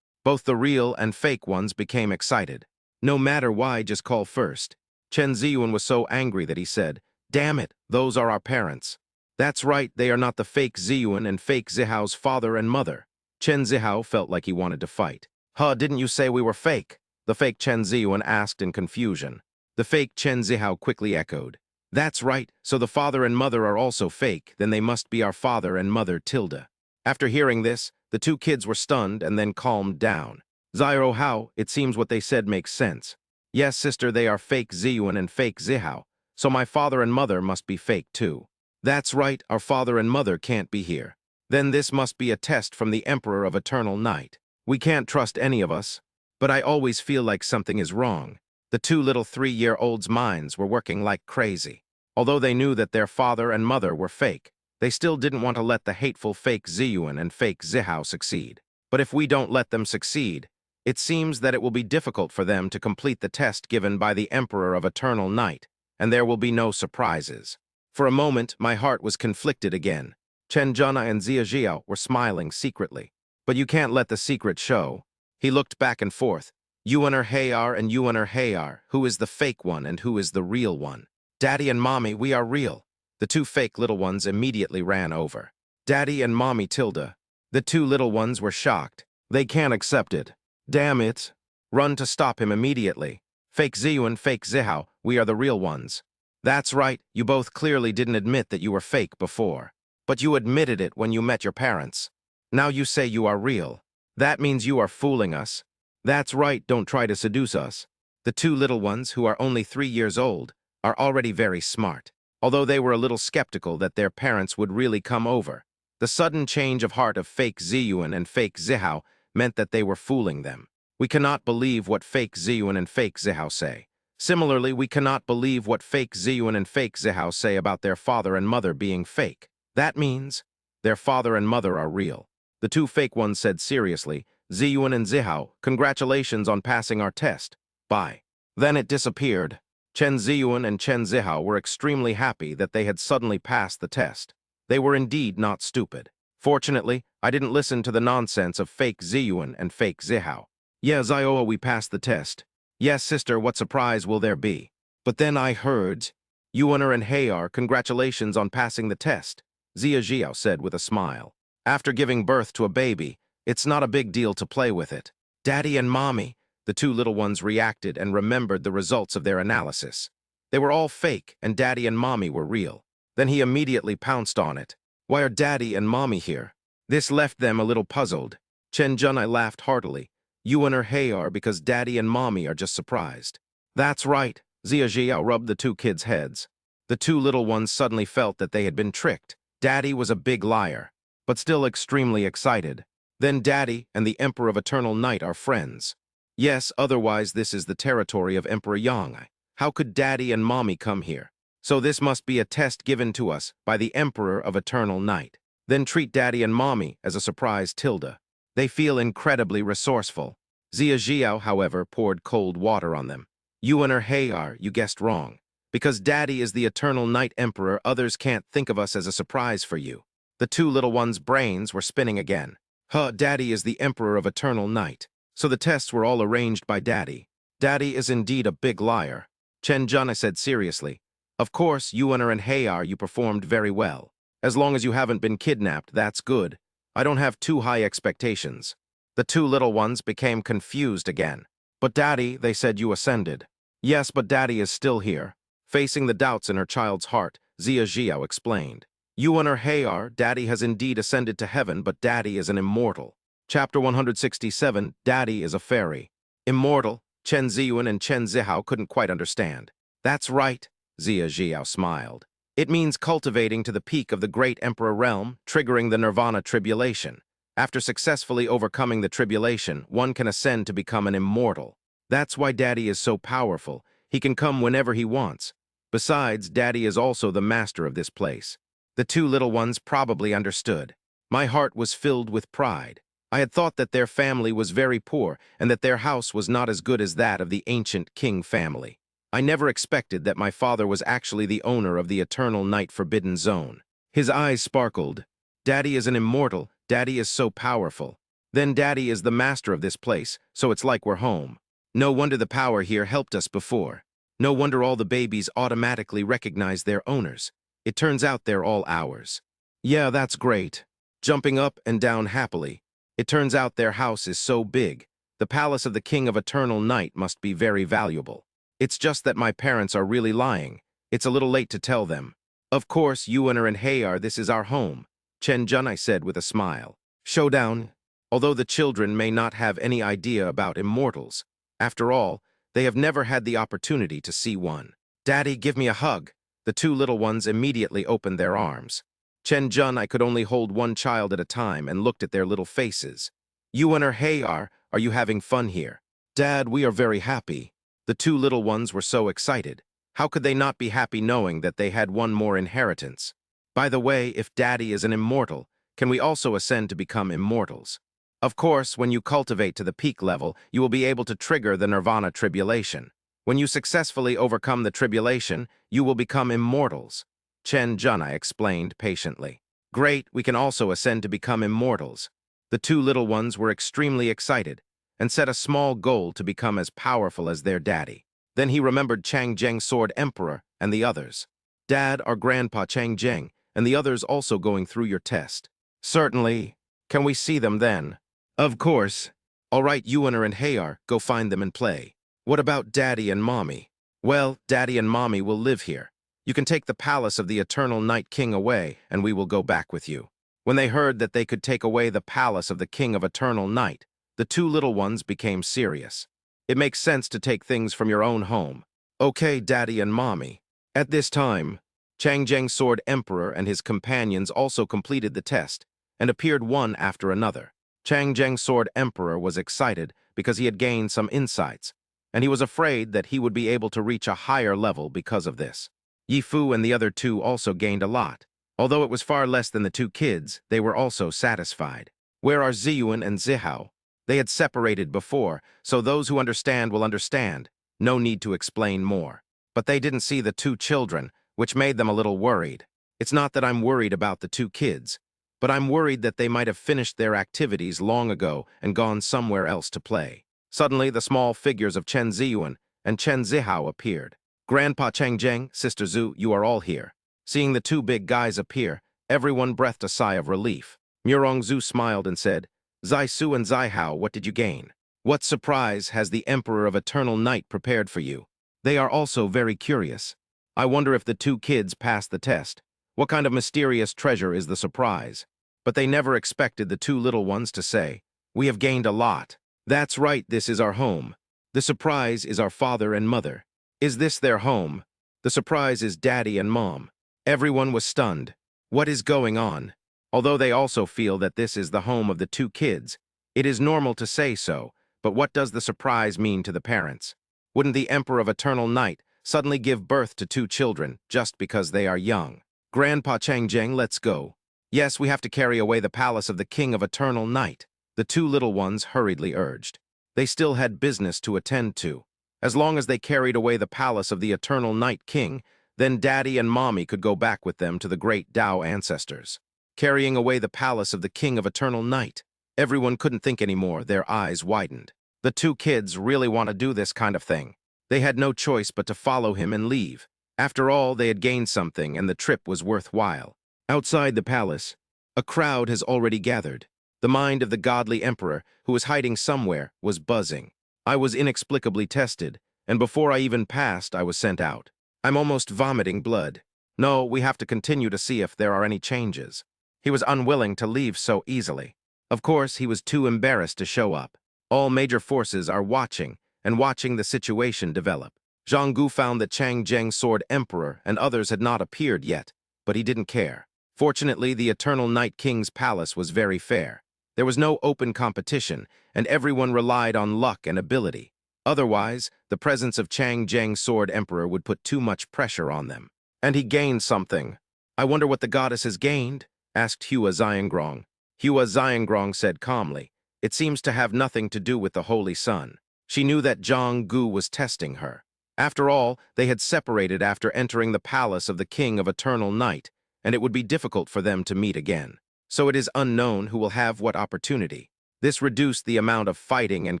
Both the real and fake ones became excited. No matter why, just call first. Chen Ziyuan was so angry that he said, Damn it, those are our parents. That's right, they are not the fake Ziyuan and fake Zihao's father and mother. Chen Zihao felt like he wanted to fight. Huh, didn't you say we were fake? The fake Chen Ziyuan asked in confusion. The fake Chen Zihao quickly echoed. That's right, so the father and mother are also fake, then they must be our father and mother Tilda. After hearing this, the two kids were stunned and then calmed down. Xiao Hao, it seems what they said makes sense. Yes, sister, they are fake Ziyuan and fake Zihao, so my father and mother must be fake too. That's right, our father and mother can't be here. Then this must be a test from the Emperor of Eternal Night. We can't trust any of us. But I always feel like something is wrong. The two little 3-year-olds' minds were working like crazy. Although they knew that their father and mother were fake, they still didn't want to let the hateful fake Ziyuan and fake Zihao succeed. But if we don't let them succeed, it seems that it will be difficult for them to complete the test given by the Emperor of Eternal Night, and there will be no surprises. For a moment, my heart was conflicted again. Chen Zhena and Zia Jiao were smiling secretly. But you can't let the secret show. He looked back and forth. Yuaner Hayar and Yuaner Hayar, who is the fake one and who is the real one? Daddy and Mommy, we are real. The two fake little ones immediately ran over. Daddy and Mommy Tilda. The two little ones were shocked. They can't accept it. Damn it. Run to stop him immediately. Fake Ziyu and fake Zihao, we are the real ones. That's right, you both clearly didn't admit that you were fake before. But you admitted it when you met your parents. Now you say you are real. That means you are fooling us. That's right, don't try to seduce us. The two little ones, who are only 3 years old, are already very smart, although they were a little skeptical that their parents would really come over. The sudden change of heart of fake Ziyuan and fake Zihao meant that they were fooling them. We cannot believe what fake Ziyuan and fake Zihao say. Similarly, we cannot believe what fake Ziyuan and fake Zihao say about their father and mother being fake. That means their father and mother are real. The two fake ones said seriously, Ziyuan and Zihao, congratulations on passing our test. Bye. Then it disappeared. Chen Ziyuan and Chen Zihao were extremely happy that they had suddenly passed the test. They were indeed not stupid. Fortunately, I didn't listen to the nonsense of fake Ziyuan and fake Zihao. Yeah, Zioa, we passed the test. Yes, sister, what surprise will there be? But then I heard, Yuaner and Hayar, congratulations on passing the test, Zia Jiao said with a smile. After giving birth to a baby, it's not a big deal to play with it. Daddy and Mommy, the two little ones reacted and remembered the results of their analysis. They were all fake, and Daddy and Mommy were real. Then he immediately pounced on it. Why are Daddy and Mommy here? This left them a little puzzled. Chen Zhena laughed heartily. Yuaner Hayar, because Daddy and Mommy are just surprised. That's right, Zia Jiao rubbed the two kids' heads. The two little ones suddenly felt that they had been tricked. Daddy was a big liar, but still extremely excited. Then Daddy and the Emperor of Eternal Night are friends. Yes, otherwise this is the territory of Emperor Yang. How could Daddy and Mommy come here? So this must be a test given to us by the Emperor of Eternal Night. Then treat Daddy and Mommy as a surprise Tilda. They feel incredibly resourceful. Zia Jiao, however, poured cold water on them. Yuaner Hayar, you guessed wrong. Because Daddy is the Eternal Night Emperor, others can't think of us as a surprise for you. The two little ones' brains were spinning again. Daddy is the Emperor of Eternal Night. So the tests were all arranged by Daddy. Daddy is indeed a big liar. Chen Zhena said seriously. Of course, Yuaner and Hayar, you performed very well. As long as you haven't been kidnapped, that's good. I don't have too high expectations. The two little ones became confused again. But Daddy, they said you ascended. Yes, but Daddy is still here. Facing the doubts in her child's heart, Zia Jiao explained. Yuaner Hayar, Daddy has indeed ascended to heaven, but Daddy is an immortal. Chapter 167, Daddy is a fairy. Immortal, Chen Ziyuan and Chen Zihao couldn't quite understand. That's right, Zia Jiao smiled. It means cultivating to the peak of the great emperor realm, triggering the nirvana tribulation. After successfully overcoming the tribulation, one can ascend to become an immortal. That's why Daddy is so powerful. He can come whenever he wants. Besides, Daddy is also the master of this place. The two little ones probably understood. My heart was filled with pride. I had thought that their family was very poor and that their house was not as good as that of the ancient king family. I never expected that my father was actually the owner of the Eternal Night Forbidden Zone. His eyes sparkled. Daddy is an immortal. Daddy is so powerful. Then Daddy is the master of this place, so it's like we're home. No wonder the power here helped us before. No wonder all the babies automatically recognize their owners. It turns out they're all ours. Yeah, that's great. Jumping up and down happily. It turns out their house is so big. The palace of the King of Eternal Night must be very valuable. It's just that my parents are really lying. It's a little late to tell them. Of course, Yuaner and Hayar, this is our home, Chen Zhena said with a smile. Showdown. Although the children may not have any idea about immortals, after all, they have never had the opportunity to see one. Daddy, give me a hug. The two little ones immediately opened their arms. Chen Zhen, I could only hold one child at a time and looked at their little faces. Yuaner Hayar, are you having fun here? Dad, we are very happy. The two little ones were so excited. How could they not be happy knowing that they had one more inheritance? By the way, if Daddy is an immortal, can we also ascend to become immortals? Of course, when you cultivate to the peak level, you will be able to trigger the Nirvana tribulation. When you successfully overcome the tribulation, you will become immortals. Chen Junai explained patiently. Great, we can also ascend to become immortals. The two little ones were extremely excited and set a small goal to become as powerful as their daddy. Then he remembered Chang Zheng Sword Emperor and the others. Dad, our grandpa Chang Zheng, and the others also going through your test. Certainly. Can we see them then? Of course. All right, Yuaner and Hayar, go find them and play. What about Daddy and Mommy? Well, Daddy and Mommy will live here. You can take the palace of the Eternal Night King away, and we will go back with you. When they heard that they could take away the palace of the King of Eternal Night, the two little ones became serious. It makes sense to take things from your own home. Okay, Daddy and Mommy. At this time, Chang Zheng Sword Emperor and his companions also completed the test and appeared one after another. Chang Zheng Sword Emperor was excited because he had gained some insights, and he was afraid that he would be able to reach a higher level because of this. Yi Fu and the other two also gained a lot. Although it was far less than the two kids, they were also satisfied. Where are Ziyuan and Zihao? They had separated before, so those who understand will understand. No need to explain more. But they didn't see the two children, which made them a little worried. It's not that I'm worried about the two kids, but I'm worried that they might have finished their activities long ago and gone somewhere else to play. Suddenly, the small figures of Chen Ziyuan and Chen Zihao appeared. Grandpa Chang Zheng, Sister Zhu, you are all here. Seeing the two big guys appear, everyone breathed a sigh of relief. Murong Zhu smiled and said, Zai Su and Zai Hao, what did you gain? What surprise has the Emperor of Eternal Night prepared for you? They are also very curious. I wonder if the two kids passed the test. What kind of mysterious treasure is the surprise? But they never expected the two little ones to say, we have gained a lot. That's right, this is our home. The surprise is our father and mother. Is this their home? The surprise is Daddy and Mom. Everyone was stunned. What is going on? Although they also feel that this is the home of the two kids, it is normal to say so, but what does the surprise mean to the parents? Wouldn't the Emperor of Eternal Night suddenly give birth to two children just because they are young? Grandpa Chang Zheng, let's go. Yes, we have to carry away the palace of the King of Eternal Night, the two little ones hurriedly urged. They still had business to attend to. As long as they carried away the palace of the Eternal Night King, then Daddy and Mommy could go back with them to the great Tao ancestors. Carrying away the palace of the King of Eternal Night. Everyone couldn't think anymore, their eyes widened. The two kids really want to do this kind of thing. They had no choice but to follow him and leave. After all, they had gained something and the trip was worthwhile. Outside the palace, a crowd has already gathered. The mind of the godly emperor, who was hiding somewhere, was buzzing. I was inexplicably tested, and before I even passed, I was sent out. I'm almost vomiting blood. No, we have to continue to see if there are any changes. He was unwilling to leave so easily. Of course, he was too embarrassed to show up. All major forces are watching, and watching the situation develop. Zhang Gu found that Chang Zheng Sword Emperor and others had not appeared yet, but he didn't care. Fortunately, the Eternal Night King's palace was very fair. There was no open competition, and everyone relied on luck and ability. Otherwise, the presence of Chang Zheng Sword Emperor would put too much pressure on them. And he gained something. I wonder what the goddess has gained? Asked Hua Xiangrong. Hua Xiangrong said calmly, it seems to have nothing to do with the Holy Sun. She knew that Zhang Gu was testing her. After all, they had separated after entering the palace of the King of Eternal Night, and it would be difficult for them to meet again. So it is unknown who will have what opportunity. This reduced the amount of fighting and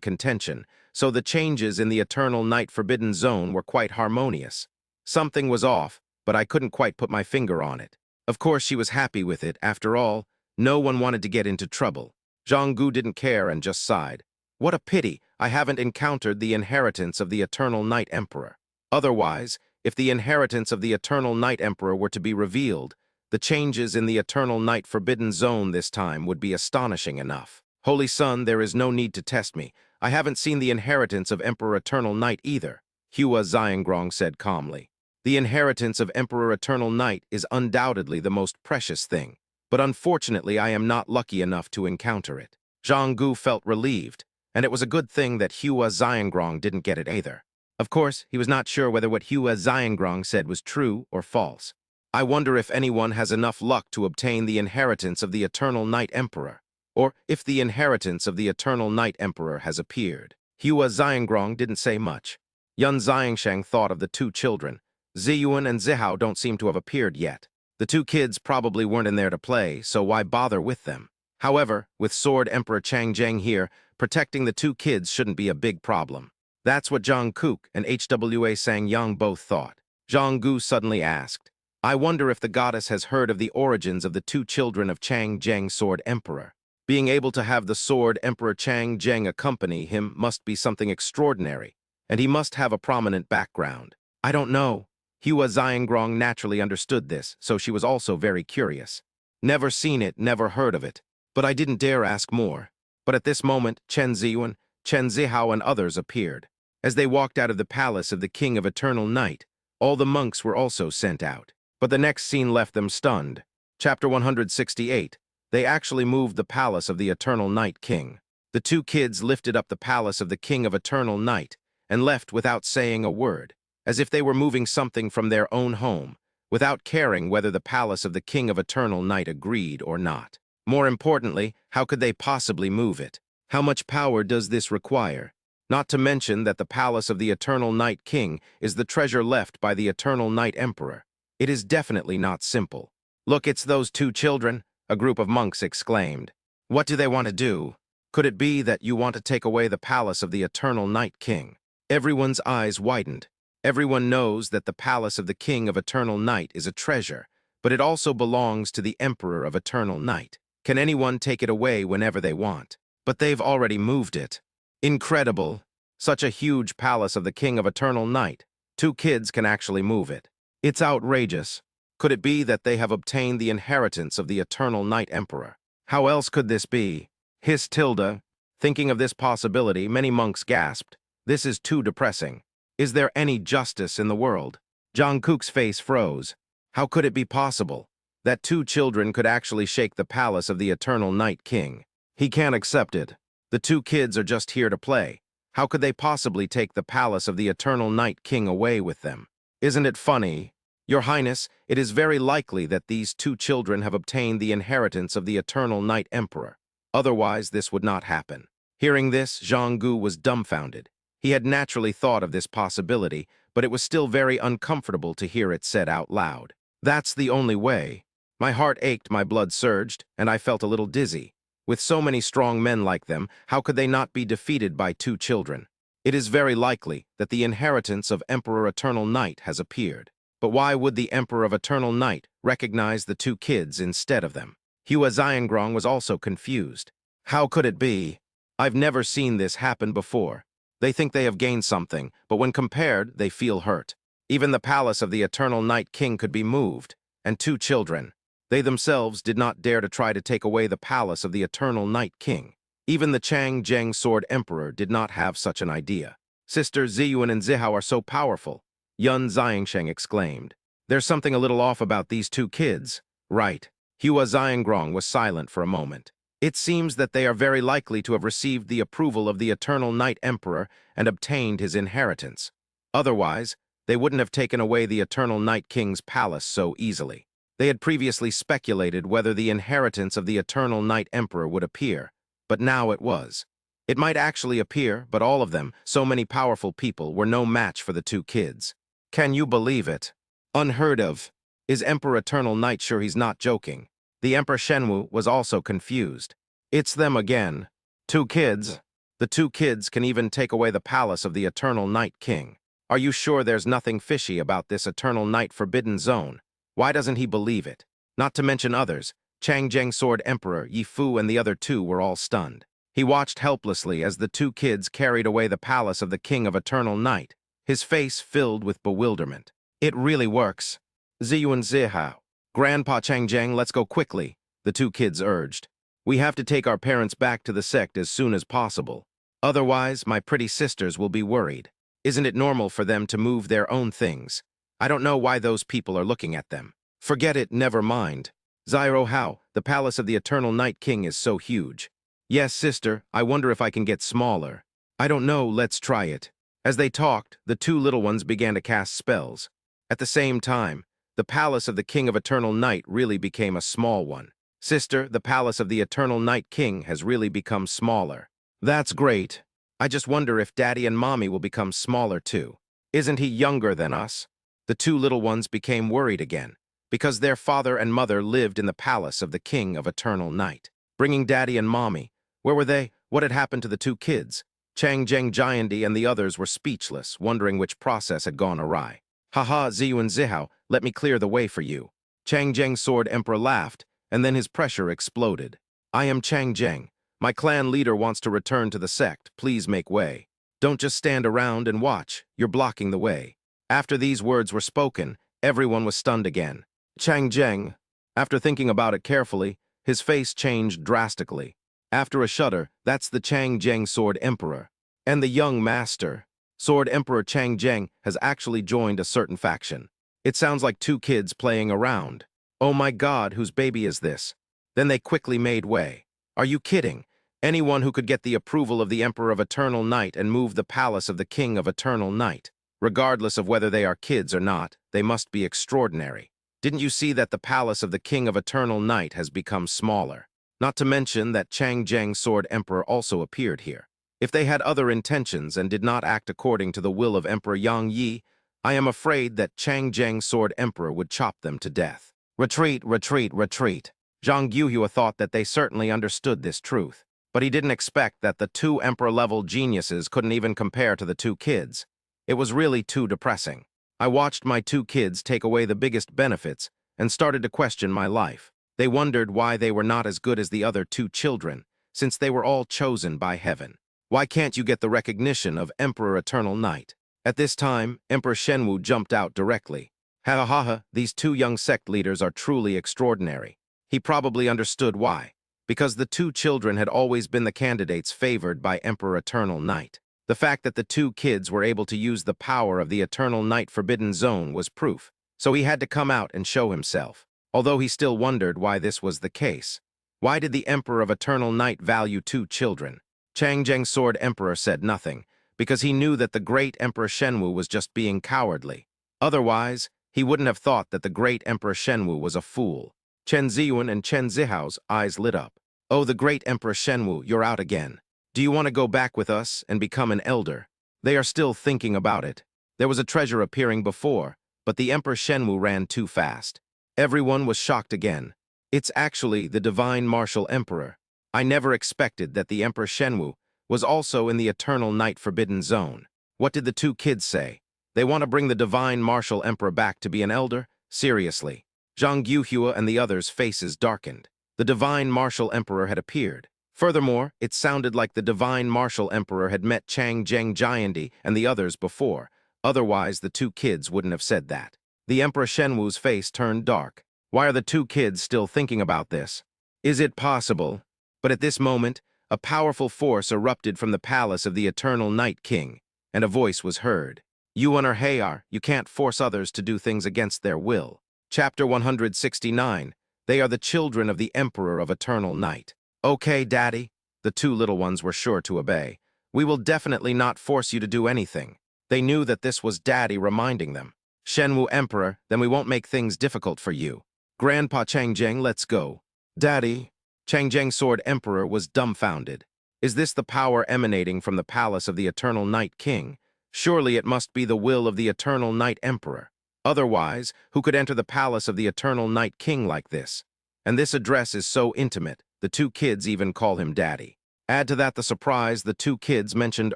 contention, so the changes in the Eternal Night Forbidden Zone were quite harmonious. Something was off, but I couldn't quite put my finger on it. Of course, she was happy with it. After all, no one wanted to get into trouble. Zhang Gu didn't care and just sighed. What a pity I haven't encountered the inheritance of the Eternal Night Emperor. Otherwise, if the inheritance of the Eternal Night Emperor were to be revealed, the changes in the Eternal Night Forbidden Zone this time would be astonishing enough. Holy Sun, there is no need to test me. I haven't seen the inheritance of Emperor Eternal Night either, Hua Xiangrong said calmly. The inheritance of Emperor Eternal Night is undoubtedly the most precious thing, but unfortunately I am not lucky enough to encounter it. Zhang Gu felt relieved, and it was a good thing that Hua Xiangrong didn't get it either. Of course, he was not sure whether what Hua Xiangrong said was true or false. I wonder if anyone has enough luck to obtain the inheritance of the Eternal Night Emperor, or if the inheritance of the Eternal Night Emperor has appeared. Hua Xiangrong didn't say much. Yun Xiangsheng thought of the two children. Ziyuan and Zihao don't seem to have appeared yet. The two kids probably weren't in there to play, so why bother with them? However, with Sword Emperor Chang Zheng here, protecting the two kids shouldn't be a big problem. That's what Zhang Kuk and Hwa Sang Yang both thought. Zhang Gu suddenly asked, I wonder if the goddess has heard of the origins of the two children of Chang Zheng Sword Emperor. Being able to have the Sword Emperor Chang Zheng accompany him must be something extraordinary, and he must have a prominent background. I don't know. Hua Xiangrong naturally understood this, so she was also very curious. Never seen it, never heard of it, but I didn't dare ask more. But at this moment, Chen Ziyuan, Chen Zihao, and others appeared. As they walked out of the palace of the King of Eternal Night, all the monks were also sent out. But the next scene left them stunned. Chapter 168. They actually moved the palace of the Eternal Night King. The two kids lifted up the palace of the King of Eternal Night and left without saying a word, as if they were moving something from their own home, without caring whether the palace of the King of Eternal Night agreed or not. More importantly, how could they possibly move it? How much power does this require? Not to mention that the palace of the Eternal Night King is the treasure left by the Eternal Night Emperor. It is definitely not simple. Look, it's those two children, a group of monks exclaimed. What do they want to do? Could it be that you want to take away the palace of the Eternal Night King? Everyone's eyes widened. Everyone knows that the palace of the King of Eternal Night is a treasure, but it also belongs to the Emperor of Eternal Night. Can anyone take it away whenever they want? But they've already moved it. Incredible. Such a huge palace of the King of Eternal Night. Two kids can actually move it. It's outrageous. Could it be that they have obtained the inheritance of the Eternal Night Emperor? How else could this be? Hissed Tilda. Thinking of this possibility, many monks gasped. This is too depressing. Is there any justice in the world? Zhang Kuk's face froze. How could it be possible that two children could actually shake the palace of the Eternal Night King? He can't accept it. The two kids are just here to play. How could they possibly take the palace of the Eternal Night King away with them? Isn't it funny? Your Highness, it is very likely that these two children have obtained the inheritance of the Eternal Night Emperor. Otherwise, this would not happen. Hearing this, Zhang Gu was dumbfounded. He had naturally thought of this possibility, but it was still very uncomfortable to hear it said out loud. That's the only way. My heart ached, my blood surged, and I felt a little dizzy. With so many strong men like them, how could they not be defeated by two children? It is very likely that the inheritance of Emperor Eternal Night has appeared. But why would the Emperor of Eternal Night recognize the two kids instead of them? Hua Xiangrong was also confused. How could it be? I've never seen this happen before. They think they have gained something, but when compared, they feel hurt. Even the palace of the Eternal Night King could be moved, and two children. They themselves did not dare to try to take away the palace of the Eternal Night King. Even the Chang Zheng Sword Emperor did not have such an idea. Sisters Ziyuan and Zihao are so powerful, Yun Xiangsheng exclaimed. There's something a little off about these two kids. Right. Hua Xiangrong was silent for a moment. It seems that they are very likely to have received the approval of the Eternal Night Emperor and obtained his inheritance. Otherwise, they wouldn't have taken away the Eternal Night King's palace so easily. They had previously speculated whether the inheritance of the Eternal Night Emperor would appear, but now it was. It might actually appear, but all of them, so many powerful people, were no match for the two kids. Can you believe it? Unheard of. Is Emperor Eternal Night sure he's not joking? The Emperor Shenwu was also confused. It's them again. Two kids. The two kids can even take away the palace of the Eternal Night King. Are you sure there's nothing fishy about this Eternal Night Forbidden Zone? Why doesn't he believe it? Not to mention others. Chang Zheng Sword Emperor, Yi Fu, and the other two were all stunned. He watched helplessly as the two kids carried away the palace of the King of Eternal Night, his face filled with bewilderment. It really works. Ziyuan Zihao. Grandpa Chang Zheng, let's go quickly, the two kids urged. We have to take our parents back to the sect as soon as possible. Otherwise, my pretty sisters will be worried. Isn't it normal for them to move their own things? I don't know why those people are looking at them. Forget it, never mind. Zyro Hao, the palace of the Eternal Night King is so huge. Yes, sister, I wonder if I can get smaller. I don't know, let's try it. As they talked, the two little ones began to cast spells. At the same time, the palace of the King of Eternal Night really became a small one. Sister, the palace of the Eternal Night King has really become smaller. That's great. I just wonder if Daddy and Mommy will become smaller too. Isn't he younger than us? The two little ones became worried again, because their father and mother lived in the palace of the King of Eternal Night. Bringing Daddy and Mommy. Where were they? What had happened to the two kids? Chang Zheng Jiandi and the others were speechless, wondering which process had gone awry. Haha, Ziyu and Zihao, let me clear the way for you. Chang Zheng's Sword Emperor laughed, and then his pressure exploded. I am Chang Zheng. My clan leader wants to return to the sect. Please make way. Don't just stand around and watch. You're blocking the way. After these words were spoken, everyone was stunned again. Chang Zheng, after thinking about it carefully, his face changed drastically. After a shudder, that's the Chang Zheng Sword Emperor. And the young master, Sword Emperor Chang Zheng, has actually joined a certain faction. It sounds like two kids playing around. Oh my God, whose baby is this? Then they quickly made way. Are you kidding? Anyone who could get the approval of the Emperor of Eternal Night and move the palace of the King of Eternal Night. Regardless of whether they are kids or not, they must be extraordinary. Didn't you see that the palace of the King of Eternal Night has become smaller? Not to mention that Chang Zheng Sword Emperor also appeared here. If they had other intentions and did not act according to the will of Emperor Yang Yi, I am afraid that Chang Zheng Sword Emperor would chop them to death. Retreat, retreat, retreat. Zhang Yuhua thought that they certainly understood this truth, but he didn't expect that the two Emperor-level geniuses couldn't even compare to the two kids. It was really too depressing. I watched my two kids take away the biggest benefits and started to question my life. They wondered why they were not as good as the other two children, since they were all chosen by heaven. Why can't you get the recognition of Emperor Eternal Night? At this time, Emperor Shenwu jumped out directly. Ha ha ha, these two young sect leaders are truly extraordinary. He probably understood why. Because the two children had always been the candidates favored by Emperor Eternal Night. The fact that the two kids were able to use the power of the Eternal Night Forbidden Zone was proof, so he had to come out and show himself. Although he still wondered why this was the case. Why did the Emperor of Eternal Night value two children? Chang Zheng Sword Emperor said nothing, because he knew that the great Emperor Shenwu was just being cowardly. Otherwise, he wouldn't have thought that the great Emperor Shenwu was a fool. Chen Ziyuan and Chen Zihao's eyes lit up. Oh, the great Emperor Shenwu, you're out again. Do you want to go back with us and become an elder? They are still thinking about it. There was a treasure appearing before, but the Emperor Shenwu ran too fast. Everyone was shocked again. It's actually the Divine Martial Emperor. I never expected that the Emperor Shenwu was also in the Eternal Night Forbidden Zone. What did the two kids say? They want to bring the Divine Martial Emperor back to be an elder? Seriously. Zhang Yuhua and the others' faces darkened. The Divine Martial Emperor had appeared. Furthermore, it sounded like the Divine Martial Emperor had met Chang Zheng Jiandi and the others before. Otherwise, the two kids wouldn't have said that. The Emperor Shenwu's face turned dark. Why are the two kids still thinking about this? Is it possible? But at this moment, a powerful force erupted from the palace of the Eternal Night King, and a voice was heard. Yuan or Hayar, you can't force others to do things against their will. Chapter 169, They are the children of the Emperor of Eternal Night. Okay, Daddy. The two little ones were sure to obey. We will definitely not force you to do anything. They knew that this was Daddy reminding them. Shenwu Emperor, then we won't make things difficult for you. Grandpa Chang Zheng, let's go. Daddy. Chang Zheng Sword Emperor was dumbfounded. Is this the power emanating from the palace of the Eternal Night King? Surely it must be the will of the Eternal Night Emperor. Otherwise, who could enter the palace of the Eternal Night King like this? And this address is so intimate, the two kids even call him Daddy. Add to that the surprise the two kids mentioned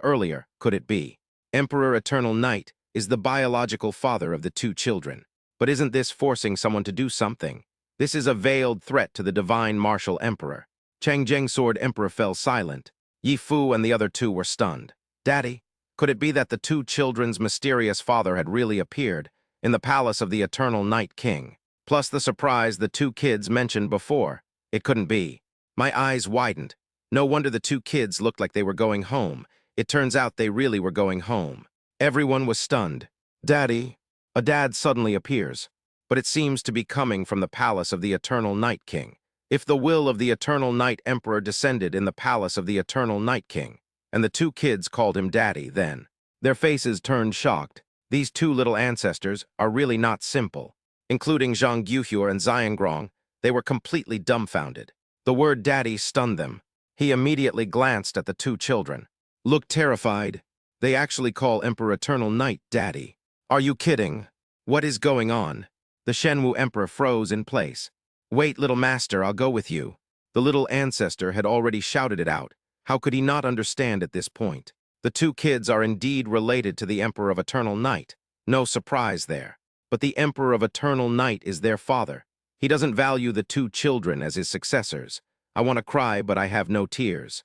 earlier, could it be? Emperor Eternal Night is the biological father of the two children. But isn't this forcing someone to do something? This is a veiled threat to the Divine Martial Emperor. Chang Zheng Sword Emperor fell silent. Yi Fu and the other two were stunned. Daddy, could it be that the two children's mysterious father had really appeared in the palace of the Eternal Night King? Plus the surprise the two kids mentioned before. It couldn't be. My eyes widened. No wonder the two kids looked like they were going home. It turns out they really were going home. Everyone was stunned. Daddy, a dad suddenly appears, but it seems to be coming from the palace of the Eternal Night King. If the will of the Eternal Night Emperor descended in the palace of the Eternal Night King, and the two kids called him Daddy then. Their faces turned shocked. These two little ancestors are really not simple. Including Zhang Guohua and Xiangrong, they were completely dumbfounded. The word Daddy stunned them. He immediately glanced at the two children. Looked terrified. They actually call Emperor Eternal Night Daddy. Are you kidding? What is going on? The Shenwu Emperor froze in place. Wait, little master, I'll go with you. The little ancestor had already shouted it out. How could he not understand at this point? The two kids are indeed related to the Emperor of Eternal Night. No surprise there. But the Emperor of Eternal Night is their father. He doesn't value the two children as his successors. I want to cry, but I have no tears.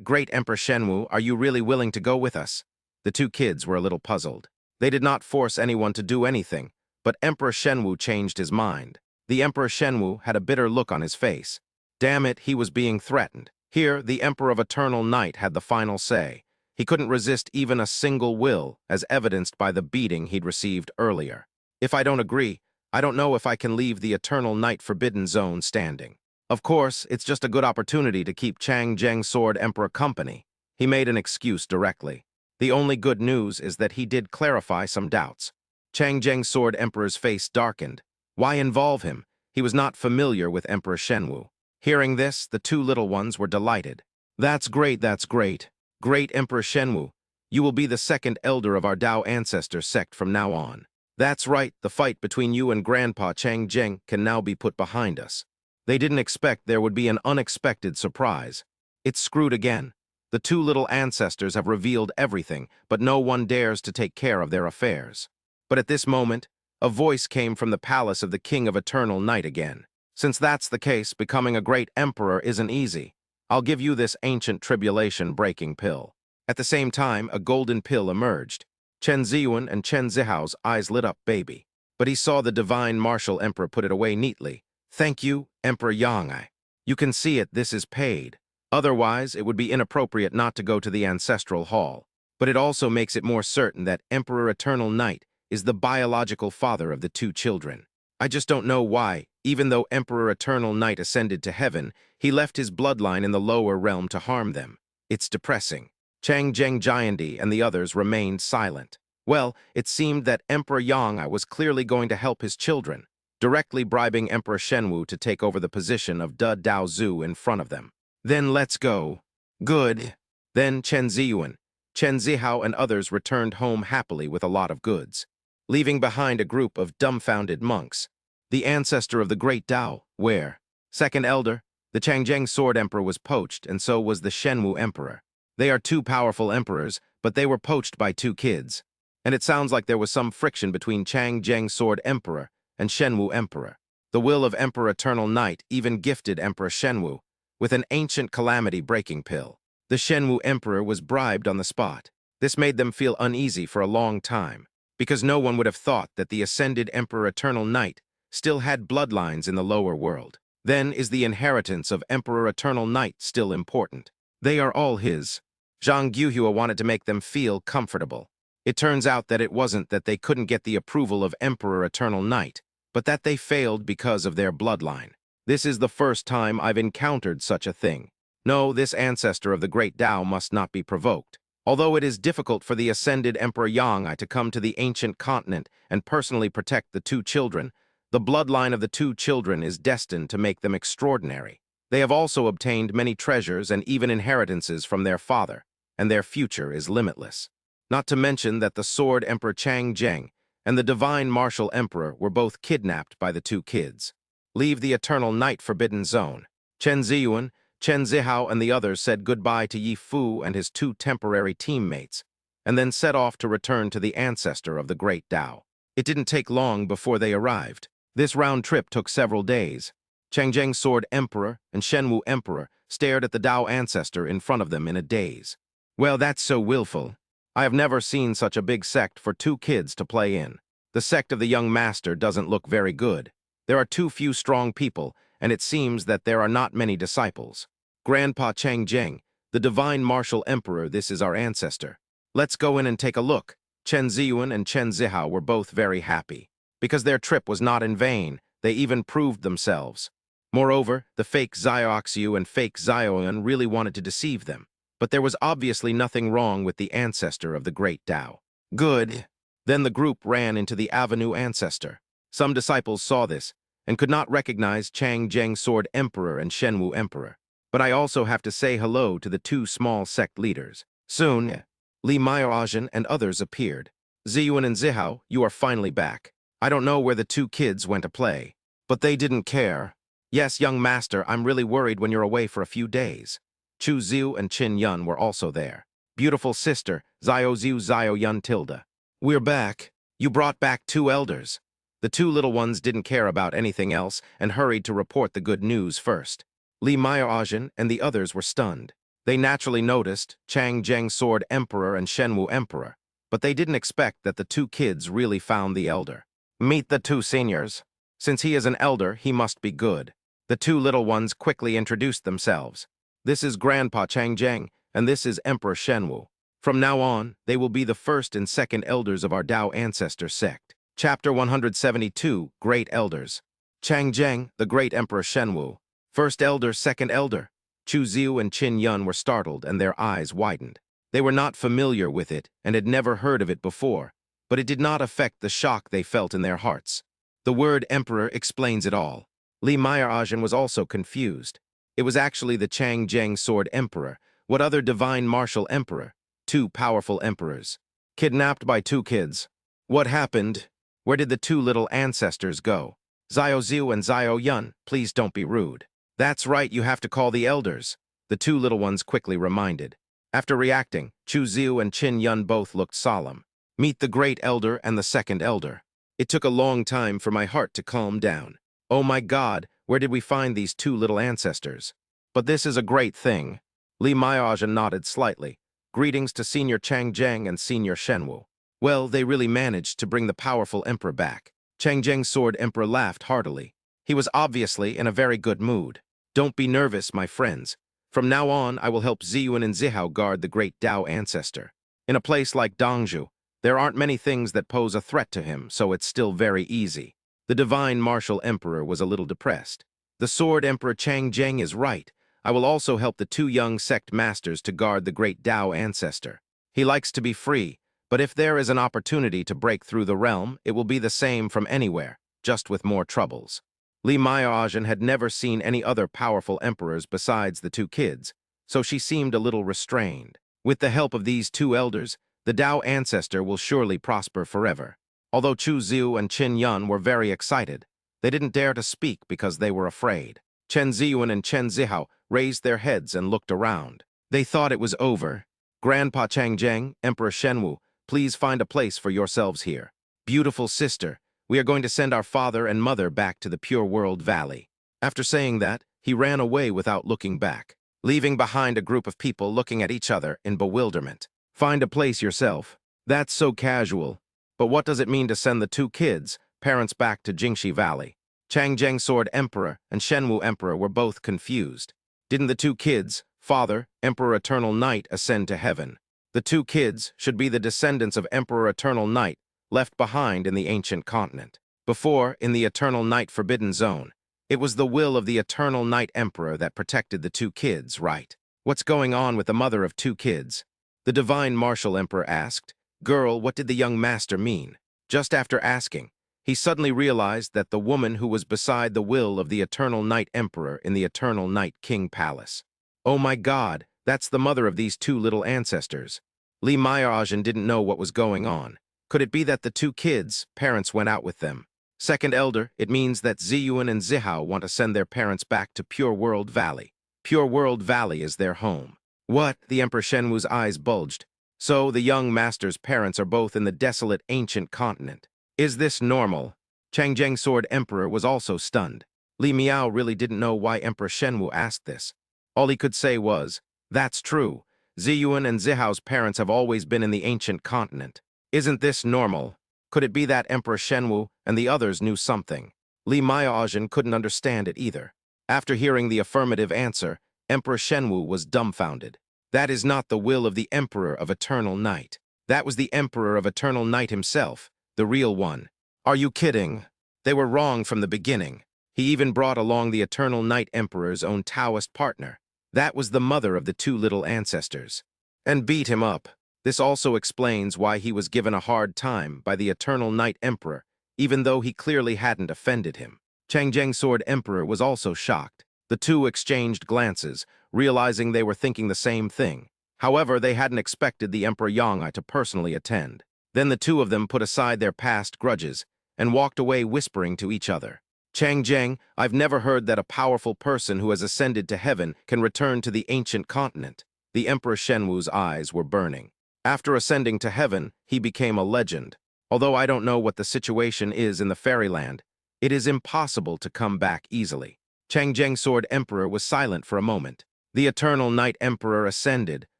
Great Emperor Shenwu, are you really willing to go with us? The two kids were a little puzzled. They did not force anyone to do anything, but Emperor Shenwu changed his mind. The Emperor Shenwu had a bitter look on his face. Damn it, he was being threatened. Here, the Emperor of Eternal Night had the final say. He couldn't resist even a single will, as evidenced by the beating he'd received earlier. If I don't agree, I don't know if I can leave the Eternal Night Forbidden Zone standing. Of course, it's just a good opportunity to keep Chang Zheng Sword Emperor company. He made an excuse directly. The only good news is that he did clarify some doubts. Chang Zheng Sword Emperor's face darkened. Why involve him? He was not familiar with Emperor Shenwu. Hearing this, the two little ones were delighted. That's great, that's great. Great Emperor Shenwu, you will be the second elder of our Dao ancestor sect from now on. That's right, the fight between you and Grandpa Chang Zheng can now be put behind us. They didn't expect there would be an unexpected surprise. It's screwed again. The two little ancestors have revealed everything, but no one dares to take care of their affairs. But at this moment, a voice came from the palace of the King of Eternal Night again. Since that's the case, becoming a great emperor isn't easy. I'll give you this ancient tribulation-breaking pill. At the same time, a golden pill emerged. Chen Ziyuan and Chen Zihao's eyes lit up baby. But he saw the divine martial emperor put it away neatly. Thank you, Emperor Yang. You can see it, this is paid. Otherwise, it would be inappropriate not to go to the ancestral hall. But it also makes it more certain that Emperor Eternal Night is the biological father of the two children. I just don't know why, even though Emperor Eternal Night ascended to heaven, he left his bloodline in the lower realm to harm them. It's depressing. Chang Zheng Jiandi and the others remained silent. Well, it seemed that Emperor Yang was clearly going to help his children, directly bribing Emperor Shenwu to take over the position of De Dao Zhu in front of them. Then let's go. Good. Then Chen Ziyuan, Chen Zihao and others returned home happily with a lot of goods, leaving behind a group of dumbfounded monks. The ancestor of the great Dao, where? Second elder, the Changzheng Sword Emperor was poached, and so was the Shenwu Emperor. They are two powerful emperors, but they were poached by two kids. And it sounds like there was some friction between Changzheng Sword Emperor and Shenwu Emperor. The will of Emperor Eternal Night even gifted Emperor Shenwu with an ancient calamity-breaking pill. The Shenwu Emperor was bribed on the spot. This made them feel uneasy for a long time, because no one would have thought that the ascended Emperor Eternal Night still had bloodlines in the lower world. Then is the inheritance of Emperor Eternal Night still important? They are all his. Zhang Guohua wanted to make them feel comfortable. It turns out that it wasn't that they couldn't get the approval of Emperor Eternal Night, but that they failed because of their bloodline. This is the first time I've encountered such a thing. No, this ancestor of the great Dao must not be provoked. Although it is difficult for the ascended Emperor Yang to come to the ancient continent and personally protect the two children, the bloodline of the two children is destined to make them extraordinary. They have also obtained many treasures and even inheritances from their father, and their future is limitless. Not to mention that the Sword Emperor Chang Zheng and the Divine Martial Emperor were both kidnapped by the two kids. Leave the Eternal Night Forbidden Zone. Chen Ziyuan, Chen Zihao and the others said goodbye to Yi Fu and his two temporary teammates, and then set off to return to the ancestor of the great Dao. It didn't take long before they arrived. This round trip took several days. Changzheng Sword Emperor and Shenwu Emperor stared at the Dao ancestor in front of them in a daze. Well, that's so willful. I have never seen such a big sect for two kids to play in. The sect of the young master doesn't look very good. There are too few strong people, and it seems that there are not many disciples. Grandpa Changzheng, the Divine Martial Emperor, this is our ancestor. Let's go in and take a look. Chen Ziyuan and Chen Zihao were both very happy. Because their trip was not in vain, they even proved themselves. Moreover, the fake Zioxu and fake Zioan really wanted to deceive them, but there was obviously nothing wrong with the ancestor of the great Tao. Good. Then the group ran into the Avenue ancestor. Some disciples saw this and could not recognize Chang Zheng Sword Emperor and Shenwu Emperor. But I also have to say hello to the two small sect leaders. Soon, Li Maoajin and others appeared. Ziyuan and Zihao, you are finally back. I don't know where the two kids went to play, but they didn't care. Yes, young master, I'm really worried when you're away for a few days. Chu Ziu and Qin Yun were also there. Beautiful sister, Zio Ziu Zio Yun Tilda. We're back. You brought back two elders. The two little ones didn't care about anything else and hurried to report the good news first. Li Maoajin and the others were stunned. They naturally noticed Chang Zheng Sword Emperor and Shenwu Emperor, but they didn't expect that the two kids really found the elder. Meet the two seniors. Since he is an elder, he must be good. The two little ones quickly introduced themselves. This is Grandpa Chang Zheng, and this is Emperor Shenwu. From now on, they will be the first and second elders of our Tao ancestor sect. Chapter 172, Great Elders. Chang Zheng, the great Emperor Shenwu. First elder, second elder. Chu Ziu and Qin Yun were startled and their eyes widened. They were not familiar with it and had never heard of it before, but it did not affect the shock they felt in their hearts. The word emperor explains it all. Li Maoajin was also confused. It was actually the Chang Zheng Sword Emperor. What other divine martial emperor? Two powerful emperors. Kidnapped by two kids. What happened? Where did the two little ancestors go? Zio Ziu and Zio Yun, please don't be rude. That's right, you have to call the elders. The two little ones quickly reminded. After reacting, Chu Ziu and Qin Yun both looked solemn. Meet the great elder and the second elder. It took a long time for my heart to calm down. Oh my God, where did we find these two little ancestors? But this is a great thing. Li Maoajin nodded slightly. Greetings to Senior Chang Zheng and Senior Shenwu. Well, they really managed to bring the powerful emperor back. Chang Zheng's Sword Emperor laughed heartily. He was obviously in a very good mood. Don't be nervous, my friends. From now on, I will help Ziyuan and Zihao guard the great Tao ancestor. In a place like Dongzhu, there aren't many things that pose a threat to him, so it's still very easy. The divine martial emperor was a little depressed. The Sword Emperor Chang Zheng is right. I will also help the two young sect masters to guard the great Tao ancestor. He likes to be free, but if there is an opportunity to break through the realm, it will be the same from anywhere, just with more troubles. Li Maoajin had never seen any other powerful emperors besides the two kids, so she seemed a little restrained. With the help of these two elders, the Tao ancestor will surely prosper forever. Although Chu Ziu and Qin Yun were very excited, they didn't dare to speak because they were afraid. Chen Ziyuan and Chen Zihao raised their heads and looked around. They thought it was over. Grandpa Chang Zheng, Emperor Shenwu, please find a place for yourselves here. Beautiful sister, we are going to send our father and mother back to the Pure World Valley. After saying that, he ran away without looking back, leaving behind a group of people looking at each other in bewilderment. Find a place yourself. That's so casual. But what does it mean to send the two kids, parents, back to Jingxi Valley? Chang Zheng Sword Emperor and Shenwu Emperor were both confused. Didn't the two kids, father, Emperor Eternal Night, ascend to heaven? The two kids should be the descendants of Emperor Eternal Night, left behind in the ancient continent. Before, in the Eternal Night Forbidden Zone, it was the will of the Eternal Night Emperor that protected the two kids, right? What's going on with the mother of two kids? The Divine Martial Emperor asked. Girl, what did the young master mean? Just after asking, he suddenly realized that the woman who was beside the will of the Eternal Night Emperor in the Eternal Night King Palace. Oh my God, that's the mother of these two little ancestors. Li Maoajin didn't know what was going on. Could it be that the two kids' parents went out with them? Second elder, it means that Ziyuan and Zihao want to send their parents back to Pure World Valley. Pure World Valley is their home. What? The Emperor Shenwu's eyes bulged. So the young master's parents are both in the desolate ancient continent. Is this normal? Chang Zheng Sword Emperor was also stunned. Li Miao really didn't know why Emperor Shenwu asked this. All he could say was, that's true. Ziyuan and Zihao's parents have always been in the ancient continent. Isn't this normal? Could it be that Emperor Shenwu and the others knew something? Li Maoajin couldn't understand it either. After hearing the affirmative answer, Emperor Shenwu was dumbfounded. That is not the will of the Emperor of Eternal Night. That was the Emperor of Eternal Night himself, the real one. Are you kidding? They were wrong from the beginning. He even brought along the Eternal Night Emperor's own Taoist partner. That was the mother of the two little ancestors. And beat him up. This also explains why he was given a hard time by the Eternal Night Emperor, even though he clearly hadn't offended him. Changjang Sword Emperor was also shocked. The two exchanged glances, realizing they were thinking the same thing. However, they hadn't expected the Emperor Yongai to personally attend. Then the two of them put aside their past grudges and walked away whispering to each other. Changjang, I've never heard that a powerful person who has ascended to heaven can return to the ancient continent. The Emperor Shenwu's eyes were burning. After ascending to heaven, he became a legend. Although I don't know what the situation is in the fairyland, it is impossible to come back easily. Changjang Sword Emperor was silent for a moment. The Eternal Night Emperor ascended,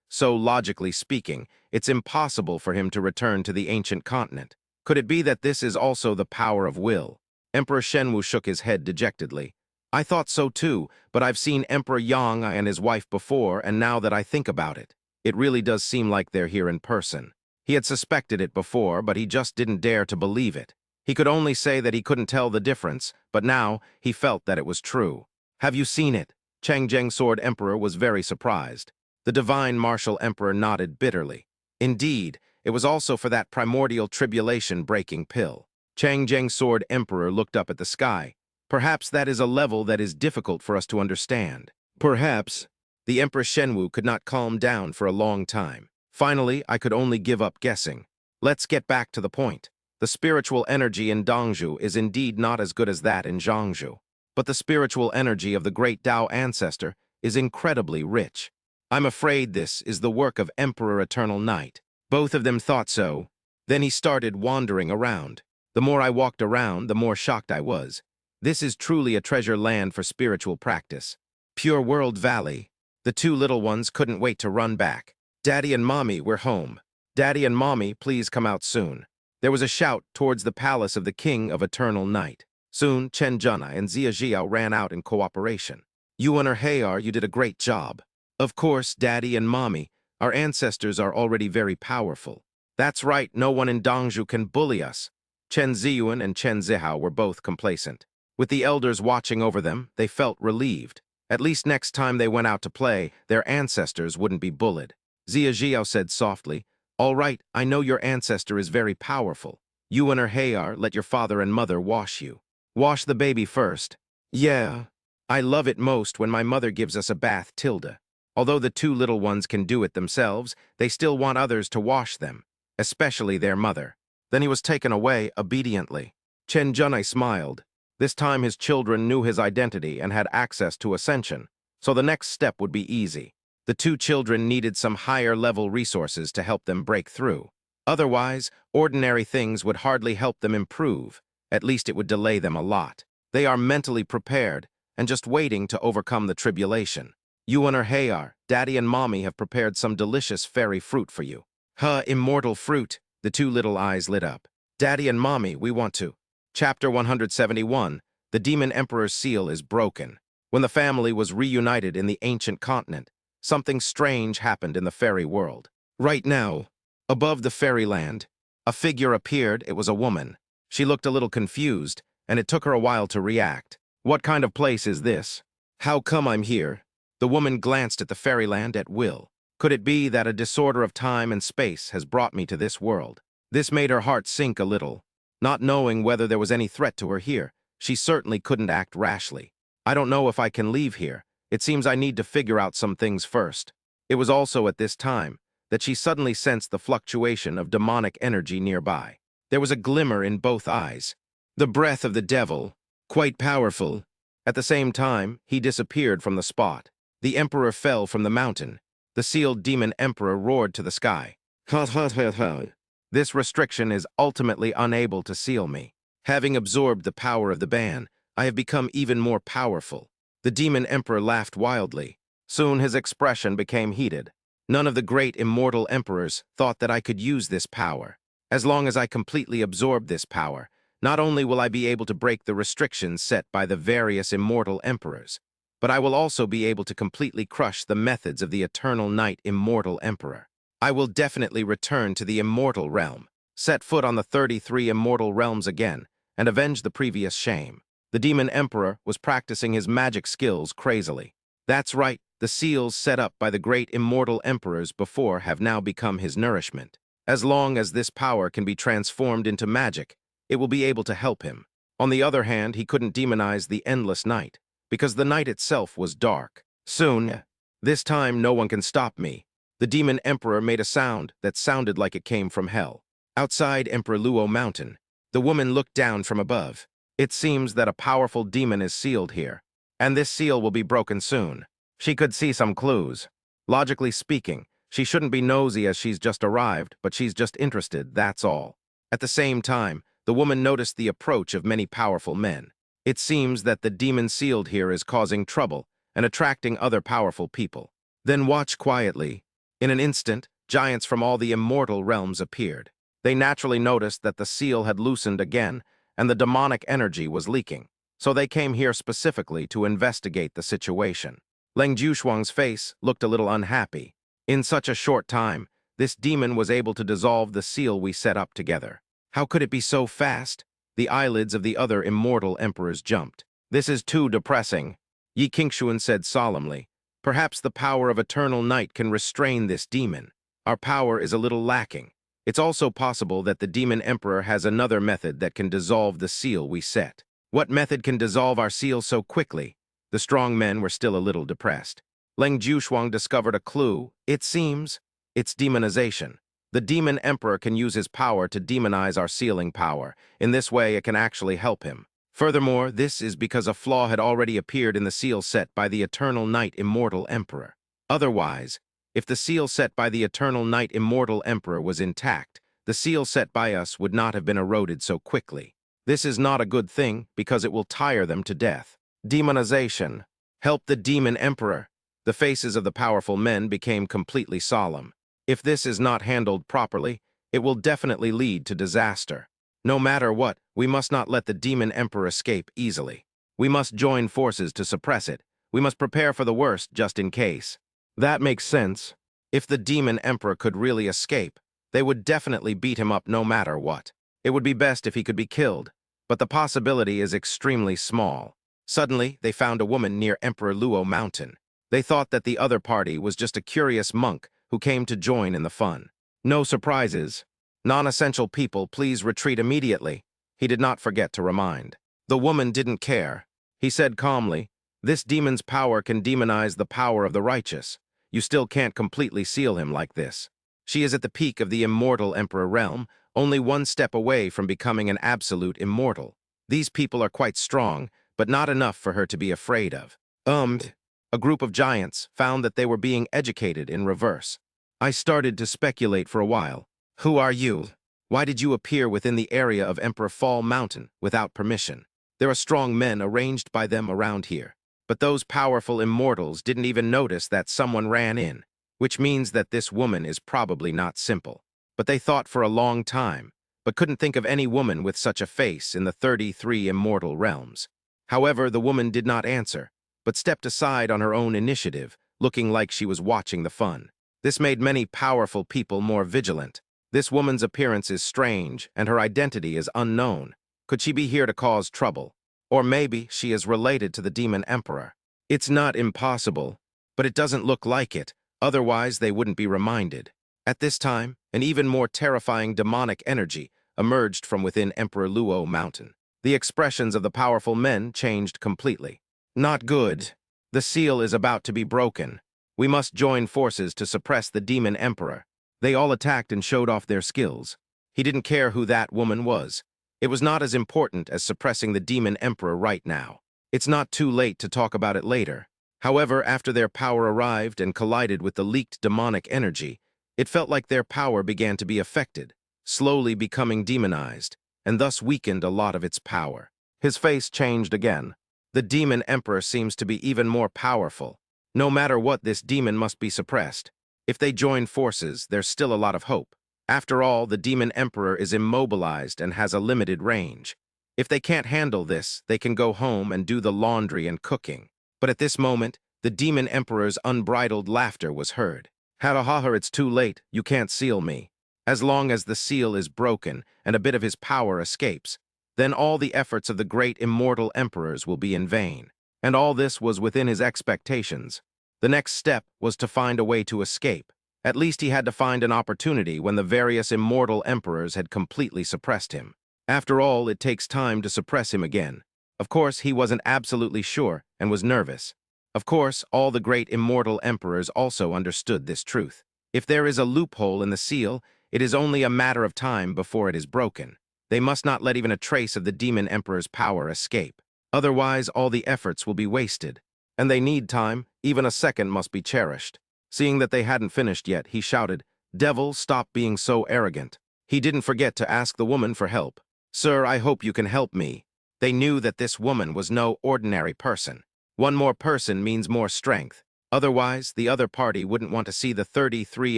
so logically speaking, it's impossible for him to return to the ancient continent. Could it be that this is also the power of will? Emperor Shenwu shook his head dejectedly. I thought so too, but I've seen Emperor Yang and his wife before, and now that I think about it, it really does seem like they're here in person. He had suspected it before, but he just didn't dare to believe it. He could only say that he couldn't tell the difference, but now he felt that it was true. Have you seen it? Changjang Sword Emperor was very surprised. The Divine Martial Emperor nodded bitterly. Indeed, it was also for that primordial tribulation-breaking pill. Changjang Sword Emperor looked up at the sky. Perhaps that is a level that is difficult for us to understand. Perhaps. The Emperor Shenwu could not calm down for a long time. Finally, I could only give up guessing. Let's get back to the point. The spiritual energy in Dongzhu is indeed not as good as that in Zhangzhou. But the spiritual energy of the great Tao ancestor is incredibly rich. I'm afraid this is the work of Emperor Eternal Night. Both of them thought so. Then he started wandering around. The more I walked around, the more shocked I was. This is truly a treasure land for spiritual practice. Pure World Valley. The two little ones couldn't wait to run back. Daddy and Mommy, we're home. Daddy and Mommy, please come out soon. There was a shout towards the palace of the King of Eternal Night. Soon, Chen Junai and Zia Jiao ran out in cooperation. You and her Hayar, you did a great job. Of course, Daddy and Mommy, our ancestors are already very powerful. That's right, no one in Dongzhu can bully us. Chen Ziyuan and Chen Zihao were both complacent. With the elders watching over them, they felt relieved. At least next time they went out to play, their ancestors wouldn't be bullied. Zia Jiao said softly, All right, I know your ancestor is very powerful. You and her Hayar, let your father and mother wash you. Wash the baby first. Yeah. I love it most when my mother gives us a bath, Tilda. Although the two little ones can do it themselves, they still want others to wash them, especially their mother. Then he was taken away obediently. Chen Junai smiled. This time his children knew his identity and had access to ascension, so the next step would be easy. The two children needed some higher-level resources to help them break through. Otherwise, ordinary things would hardly help them improve. At least it would delay them a lot. They are mentally prepared and just waiting to overcome the tribulation. You and her Hayar, Daddy and Mommy have prepared some delicious fairy fruit for you. Huh, immortal fruit. The two little eyes lit up. Daddy and Mommy, we want to. Chapter 171, The Demon Emperor's Seal is Broken. When the family was reunited in the ancient continent, something strange happened in the fairy world. Right now, above the fairyland, a figure appeared. It was a woman. She looked a little confused, and it took her a while to react. What kind of place is this? How come I'm here? The woman glanced at the fairyland at will. Could it be that a disorder of time and space has brought me to this world? This made her heart sink a little. Not knowing whether there was any threat to her here, she certainly couldn't act rashly. I don't know if I can leave here. It seems I need to figure out some things first. It was also at this time that she suddenly sensed the fluctuation of demonic energy nearby. There was a glimmer in both eyes. The breath of the devil, quite powerful. At the same time, he disappeared from the spot. The emperor fell from the mountain. The sealed demon emperor roared to the sky. Ha ha ha ha. This restriction is ultimately unable to seal me. Having absorbed the power of the ban, I have become even more powerful. The demon emperor laughed wildly. Soon his expression became heated. None of the great immortal emperors thought that I could use this power. As long as I completely absorb this power, not only will I be able to break the restrictions set by the various immortal emperors, but I will also be able to completely crush the methods of the Eternal Night Immortal Emperor. I will definitely return to the immortal realm, set foot on the 33 immortal realms again, and avenge the previous shame. The demon emperor was practicing his magic skills crazily. That's right, the seals set up by the great immortal emperors before have now become his nourishment. As long as this power can be transformed into magic, it will be able to help him. On the other hand, he couldn't demonize the endless night, because the night itself was dark. Soon, this time no one can stop me. The demon emperor made a sound that sounded like it came from hell. Outside Emperor Luo Mountain, the woman looked down from above. It seems that a powerful demon is sealed here, and this seal will be broken soon. She could see some clues. Logically speaking, she shouldn't be nosy as she's just arrived, but she's just interested, that's all. At the same time, the woman noticed the approach of many powerful men. It seems that the demon sealed here is causing trouble and attracting other powerful people. Then watch quietly. In an instant, giants from all the immortal realms appeared. They naturally noticed that the seal had loosened again, and the demonic energy was leaking, so they came here specifically to investigate the situation. Leng Jushuang's face looked a little unhappy. In such a short time, this demon was able to dissolve the seal we set up together. How could it be so fast? The eyelids of the other immortal emperors jumped. This is too depressing, Yi Qingshuan said solemnly. Perhaps the power of eternal night can restrain this demon. Our power is a little lacking. It's also possible that the demon emperor has another method that can dissolve the seal we set. What method can dissolve our seal so quickly? The strong men were still a little depressed. Leng Jushuang discovered a clue. It seems it's demonization. The demon emperor can use his power to demonize our sealing power. In this way, it can actually help him. Furthermore, this is because a flaw had already appeared in the seal set by the Eternal Night Immortal Emperor. Otherwise, if the seal set by the Eternal Night Immortal Emperor was intact, the seal set by us would not have been eroded so quickly. This is not a good thing because it will tire them to death. Demonization. Help the demon emperor. The faces of the powerful men became completely solemn. If this is not handled properly, it will definitely lead to disaster. No matter what, we must not let the demon emperor escape easily. We must join forces to suppress it. We must prepare for the worst just in case. That makes sense. If the demon emperor could really escape, they would definitely beat him up no matter what. It would be best if he could be killed, but the possibility is extremely small. Suddenly, they found a woman near Emperor Luo Mountain. They thought that the other party was just a curious monk who came to join in the fun. No surprises. Non-essential people, please retreat immediately, he did not forget to remind. The woman didn't care. He said calmly, this demon's power can demonize the power of the righteous. You still can't completely seal him like this. She is at the peak of the immortal emperor realm, only one step away from becoming an absolute immortal. These people are quite strong, but not enough for her to be afraid of. A group of giants found that they were being educated in reverse. I started to speculate for a while. Who are you? Why did you appear within the area of Emperor Fall Mountain without permission? There are strong men arranged by them around here. But those powerful immortals didn't even notice that someone ran in, which means that this woman is probably not simple. But they thought for a long time, but couldn't think of any woman with such a face in the 33 immortal realms. However, the woman did not answer, but stepped aside on her own initiative, looking like she was watching the fun. This made many powerful people more vigilant. This woman's appearance is strange, and her identity is unknown. Could she be here to cause trouble? Or maybe she is related to the demon emperor. It's not impossible, but it doesn't look like it, otherwise they wouldn't be reminded. At this time, an even more terrifying demonic energy emerged from within Emperor Luo Mountain. The expressions of the powerful men changed completely. Not good. The seal is about to be broken. We must join forces to suppress the demon emperor. They all attacked and showed off their skills. He didn't care who that woman was. It was not as important as suppressing the demon emperor right now. It's not too late to talk about it later. However, after their power arrived and collided with the leaked demonic energy, it felt like their power began to be affected, slowly becoming demonized, and thus weakened a lot of its power. His face changed again. The demon emperor seems to be even more powerful. No matter what, this demon must be suppressed. If they join forces, there's still a lot of hope. After all, the demon emperor is immobilized and has a limited range. If they can't handle this, they can go home and do the laundry and cooking. But at this moment, the demon emperor's unbridled laughter was heard. Harahaha, it's too late, you can't seal me. As long as the seal is broken and a bit of his power escapes, then all the efforts of the great immortal emperors will be in vain. And all this was within his expectations. The next step was to find a way to escape. At least he had to find an opportunity when the various immortal emperors had completely suppressed him. After all, it takes time to suppress him again. Of course, he wasn't absolutely sure and was nervous. Of course, all the great immortal emperors also understood this truth. If there is a loophole in the seal, it is only a matter of time before it is broken. They must not let even a trace of the demon emperor's power escape. Otherwise, all the efforts will be wasted. And they need time, even a second must be cherished. Seeing that they hadn't finished yet, he shouted, "Devil, stop being so arrogant." He didn't forget to ask the woman for help. "Sir, I hope you can help me." They knew that this woman was no ordinary person. One more person means more strength. Otherwise, the other party wouldn't want to see the 33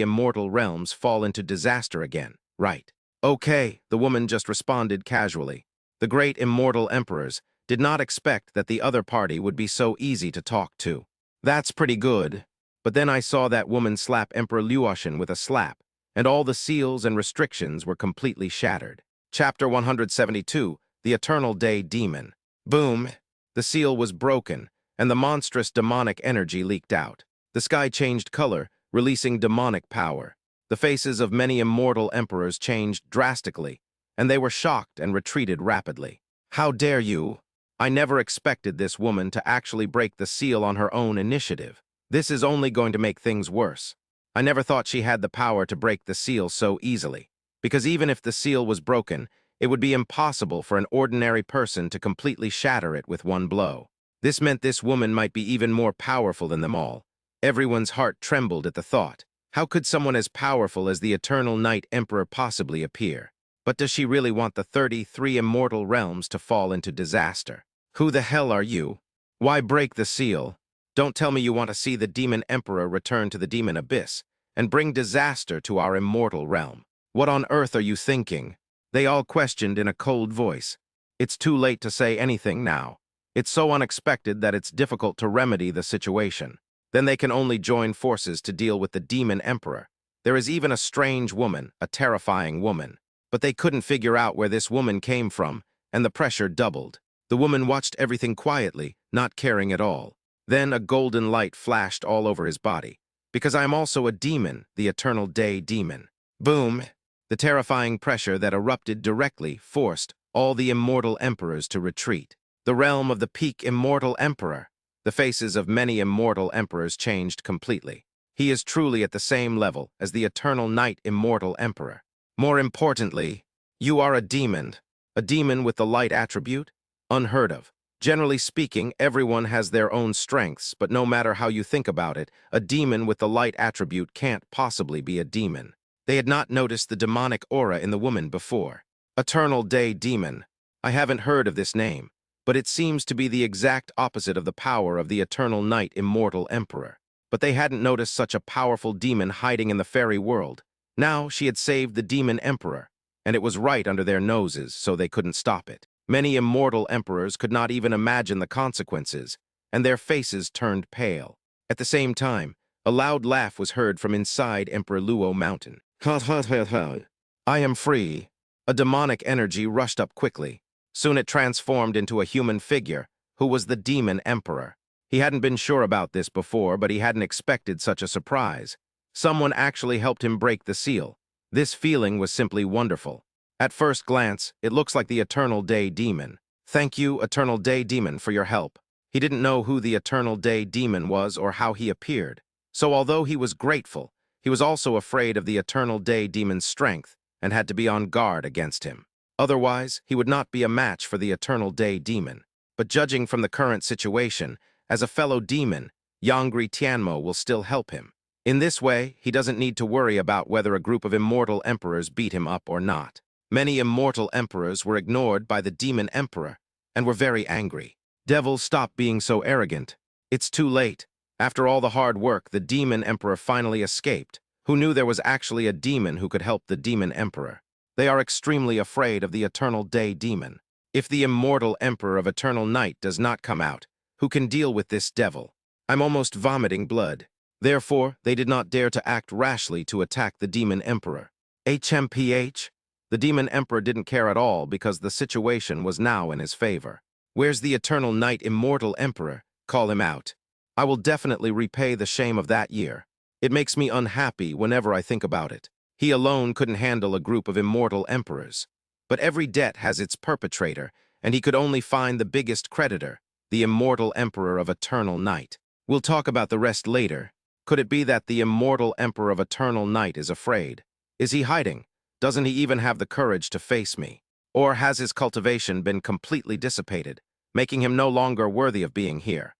immortal realms fall into disaster again, right? Okay, the woman just responded casually. The great immortal emperors did not expect that the other party would be so easy to talk to. That's pretty good. But then I saw that woman slap Emperor Luoshan with a slap, and all the seals and restrictions were completely shattered. Chapter 172, The Eternal Day Demon. Boom! The seal was broken, and the monstrous demonic energy leaked out. The sky changed color, releasing demonic power. The faces of many immortal emperors changed drastically, and they were shocked and retreated rapidly. How dare you? I never expected this woman to actually break the seal on her own initiative. This is only going to make things worse. I never thought she had the power to break the seal so easily, because even if the seal was broken, it would be impossible for an ordinary person to completely shatter it with one blow. This meant this woman might be even more powerful than them all. Everyone's heart trembled at the thought. How could someone as powerful as the Eternal Night Emperor possibly appear? But does she really want the 33 immortal realms to fall into disaster? Who the hell are you? Why break the seal? Don't tell me you want to see the Demon Emperor return to the Demon Abyss and bring disaster to our immortal realm. What on earth are you thinking? They all questioned in a cold voice. It's too late to say anything now. It's so unexpected that it's difficult to remedy the situation. Then they can only join forces to deal with the Demon Emperor. There is even a strange woman, a terrifying woman. But they couldn't figure out where this woman came from, and the pressure doubled. The woman watched everything quietly, not caring at all. Then a golden light flashed all over his body. Because I am also a demon, the Eternal Day Demon. Boom! The terrifying pressure that erupted directly forced all the immortal emperors to retreat. The realm of the peak immortal emperor. The faces of many immortal emperors changed completely. He is truly at the same level as the Eternal Night Immortal Emperor. More importantly, you are a demon with the light attribute? Unheard of. Generally speaking, everyone has their own strengths, but no matter how you think about it, a demon with the light attribute can't possibly be a demon. They had not noticed the demonic aura in the woman before. Eternal Day Demon. I haven't heard of this name, but it seems to be the exact opposite of the power of the Eternal Night Immortal Emperor. But they hadn't noticed such a powerful demon hiding in the fairy world. Now she had saved the Demon Emperor, and it was right under their noses, so they couldn't stop it. Many immortal emperors could not even imagine the consequences, and their faces turned pale. At the same time, a loud laugh was heard from inside Emperor Luo Mountain. I am free. A demonic energy rushed up quickly. Soon it transformed into a human figure, who was the Demon Emperor. He hadn't been sure about this before, but he hadn't expected such a surprise. Someone actually helped him break the seal. This feeling was simply wonderful. At first glance, it looks like the Eternal Day Demon. Thank you, Eternal Day Demon, for your help. He didn't know who the Eternal Day Demon was or how he appeared. So although he was grateful, he was also afraid of the Eternal Day Demon's strength and had to be on guard against him. Otherwise, he would not be a match for the Eternal Day Demon. But judging from the current situation, as a fellow demon, Yangri Tianmo will still help him. In this way, he doesn't need to worry about whether a group of immortal emperors beat him up or not. Many immortal emperors were ignored by the Demon Emperor and were very angry. Devil, stop being so arrogant. It's too late. After all the hard work, the Demon Emperor finally escaped. Who knew there was actually a demon who could help the Demon Emperor? They are extremely afraid of the Eternal Day Demon. If the immortal Emperor of Eternal Night does not come out, who can deal with this devil? I'm almost vomiting blood. Therefore, they did not dare to act rashly to attack the Demon Emperor. HMPH? The Demon Emperor didn't care at all because the situation was now in his favor. Where's the Eternal Knight Immortal Emperor? Call him out. I will definitely repay the shame of that year. It makes me unhappy whenever I think about it. He alone couldn't handle a group of immortal emperors. But every debt has its perpetrator, and he could only find the biggest creditor, the immortal emperor of Eternal Night. We'll talk about the rest later. Could it be that the immortal emperor of Eternal Night is afraid? Is he hiding? Doesn't he even have the courage to face me? Or has his cultivation been completely dissipated, making him no longer worthy of being here?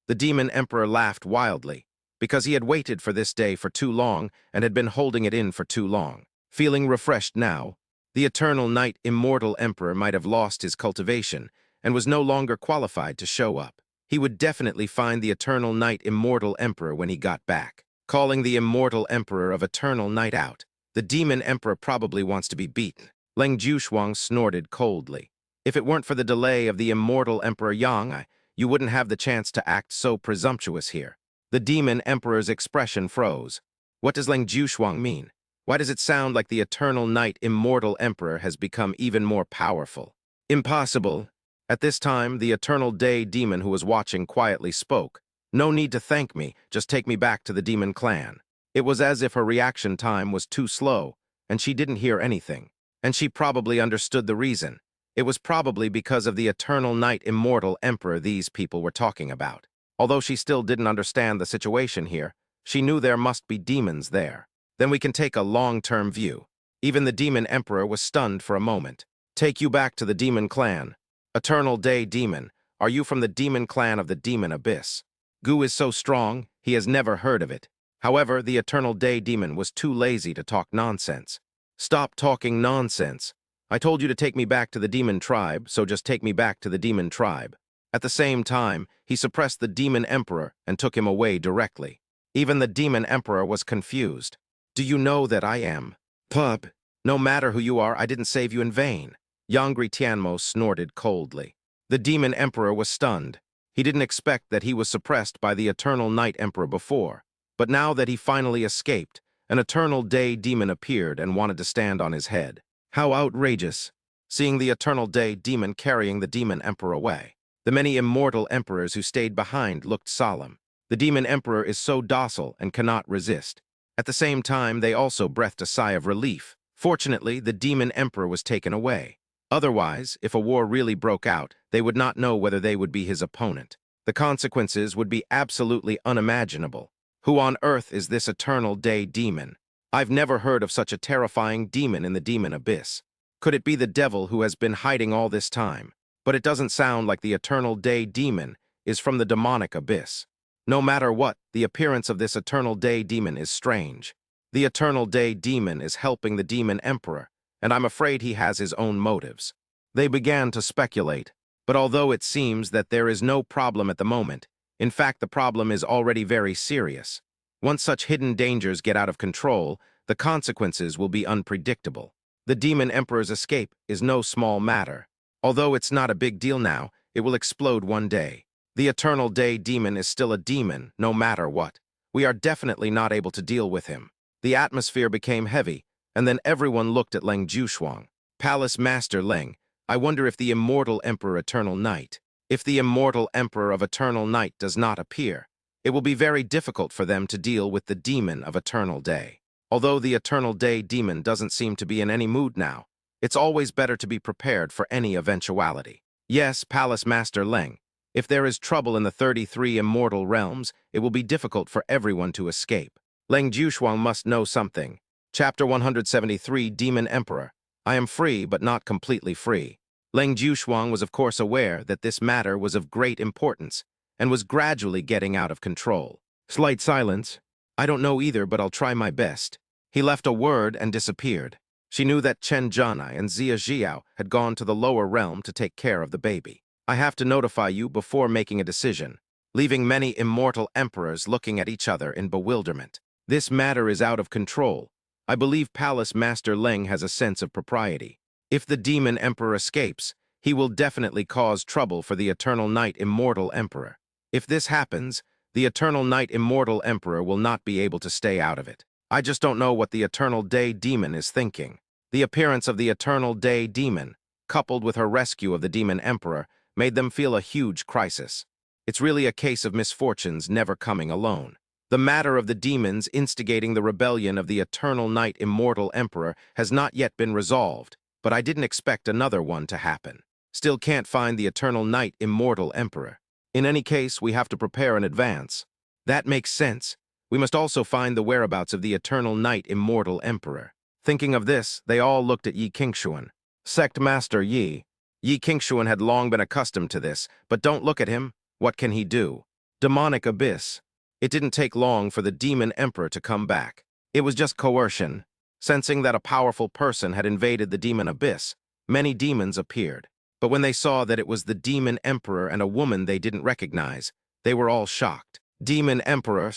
The Demon Emperor laughed wildly, because he had waited for this day for too long and had been holding it in for too long. Feeling refreshed now, the Eternal Night Immortal Emperor might have lost his cultivation and was no longer qualified to show up. He would definitely find the Eternal Night Immortal Emperor when he got back. Calling the Immortal Emperor of Eternal Night out, the Demon Emperor probably wants to be beaten. Leng Jushuang snorted coldly. If it weren't for the delay of the Immortal Emperor Yang, you wouldn't have the chance to act so presumptuous here. The Demon Emperor's expression froze. What does Leng Jushuang mean? Why does it sound like the Eternal Night Immortal Emperor has become even more powerful? Impossible. At this time, the Eternal Day Demon who was watching quietly spoke. No need to thank me, just take me back to the Demon Clan. It was as if her reaction time was too slow, and she didn't hear anything. And she probably understood the reason. It was probably because of the Eternal Night Immortal Emperor these people were talking about. Although she still didn't understand the situation here, she knew there must be demons there. Then we can take a long-term view. Even the Demon Emperor was stunned for a moment. Take you back to the Demon Clan. Eternal Day Demon, are you from the Demon Clan of the Demon Abyss? Gu is so strong, he has never heard of it. However, the Eternal Day Demon was too lazy to talk nonsense. Stop talking nonsense. I told you to take me back to the Demon Tribe, so just take me back to the Demon Tribe. At the same time, he suppressed the Demon Emperor and took him away directly. Even the Demon Emperor was confused. Do you know that I am? Pup. No matter who you are, I didn't save you in vain. Yangri Tianmo snorted coldly. The Demon Emperor was stunned. He didn't expect that he was suppressed by the Eternal Night Emperor before. But now that he finally escaped, an Eternal Day Demon appeared and wanted to stand on his head. How outrageous! Seeing the Eternal Day Demon carrying the Demon Emperor away. The many immortal emperors who stayed behind looked solemn. The Demon Emperor is so docile and cannot resist. At the same time, they also breathed a sigh of relief. Fortunately, the Demon Emperor was taken away. Otherwise, if a war really broke out, they would not know whether they would be his opponent. The consequences would be absolutely unimaginable. Who on earth is this Eternal Day Demon? I've never heard of such a terrifying demon in the Demon Abyss. Could it be the devil who has been hiding all this time? But it doesn't sound like the Eternal Day Demon is from the demonic abyss. No matter what, the appearance of this Eternal Day Demon is strange. The Eternal Day Demon is helping the Demon Emperor, and I'm afraid he has his own motives. They began to speculate, but although it seems that there is no problem at the moment, in fact the problem is already very serious. Once such hidden dangers get out of control, the consequences will be unpredictable. The Demon Emperor's escape is no small matter. Although it's not a big deal now, it will explode one day. The Eternal Day Demon is still a demon, no matter what. We are definitely not able to deal with him. The atmosphere became heavy, and then everyone looked at Leng Jushuang. Palace Master Leng, I wonder if the Immortal Emperor Eternal Night. If the Immortal Emperor of Eternal Night does not appear, it will be very difficult for them to deal with the Demon of Eternal Day. Although the Eternal Day Demon doesn't seem to be in any mood now, it's always better to be prepared for any eventuality. Yes, Palace Master Leng, if there is trouble in the 33 immortal realms, it will be difficult for everyone to escape. Leng Jushuang must know something. Chapter 173, Demon Emperor. I am free, but not completely free. Leng Jushuang was of course aware that this matter was of great importance, and was gradually getting out of control. Slight silence. I don't know either, but I'll try my best. He left a word and disappeared. She knew that Chen Zhanai and Xia Xiao had gone to the lower realm to take care of the baby. I have to notify you before making a decision, leaving many immortal emperors looking at each other in bewilderment. This matter is out of control. I believe Palace Master Leng has a sense of propriety. If the Demon Emperor escapes, he will definitely cause trouble for the Eternal Night Immortal Emperor. If this happens, the Eternal Night Immortal Emperor will not be able to stay out of it. I just don't know what the Eternal Day Demon is thinking. The appearance of the Eternal Day Demon, coupled with her rescue of the Demon Emperor, made them feel a huge crisis. It's really a case of misfortunes never coming alone. The matter of the demons instigating the rebellion of the Eternal Night Immortal Emperor has not yet been resolved, but I didn't expect another one to happen. Still can't find the Eternal Night Immortal Emperor. In any case, we have to prepare in advance. That makes sense. We must also find the whereabouts of the Eternal Night Immortal Emperor. Thinking of this, they all looked at Yi Qingshuan. Sect Master Yi. Yi Qingshuan had long been accustomed to this, but don't look at him. What can he do? Demonic abyss. It didn't take long for the Demon Emperor to come back. It was just coercion. Sensing that a powerful person had invaded the Demon Abyss, many demons appeared. But when they saw that it was the Demon Emperor and a woman they didn't recognize, they were all shocked. Demon Emperor.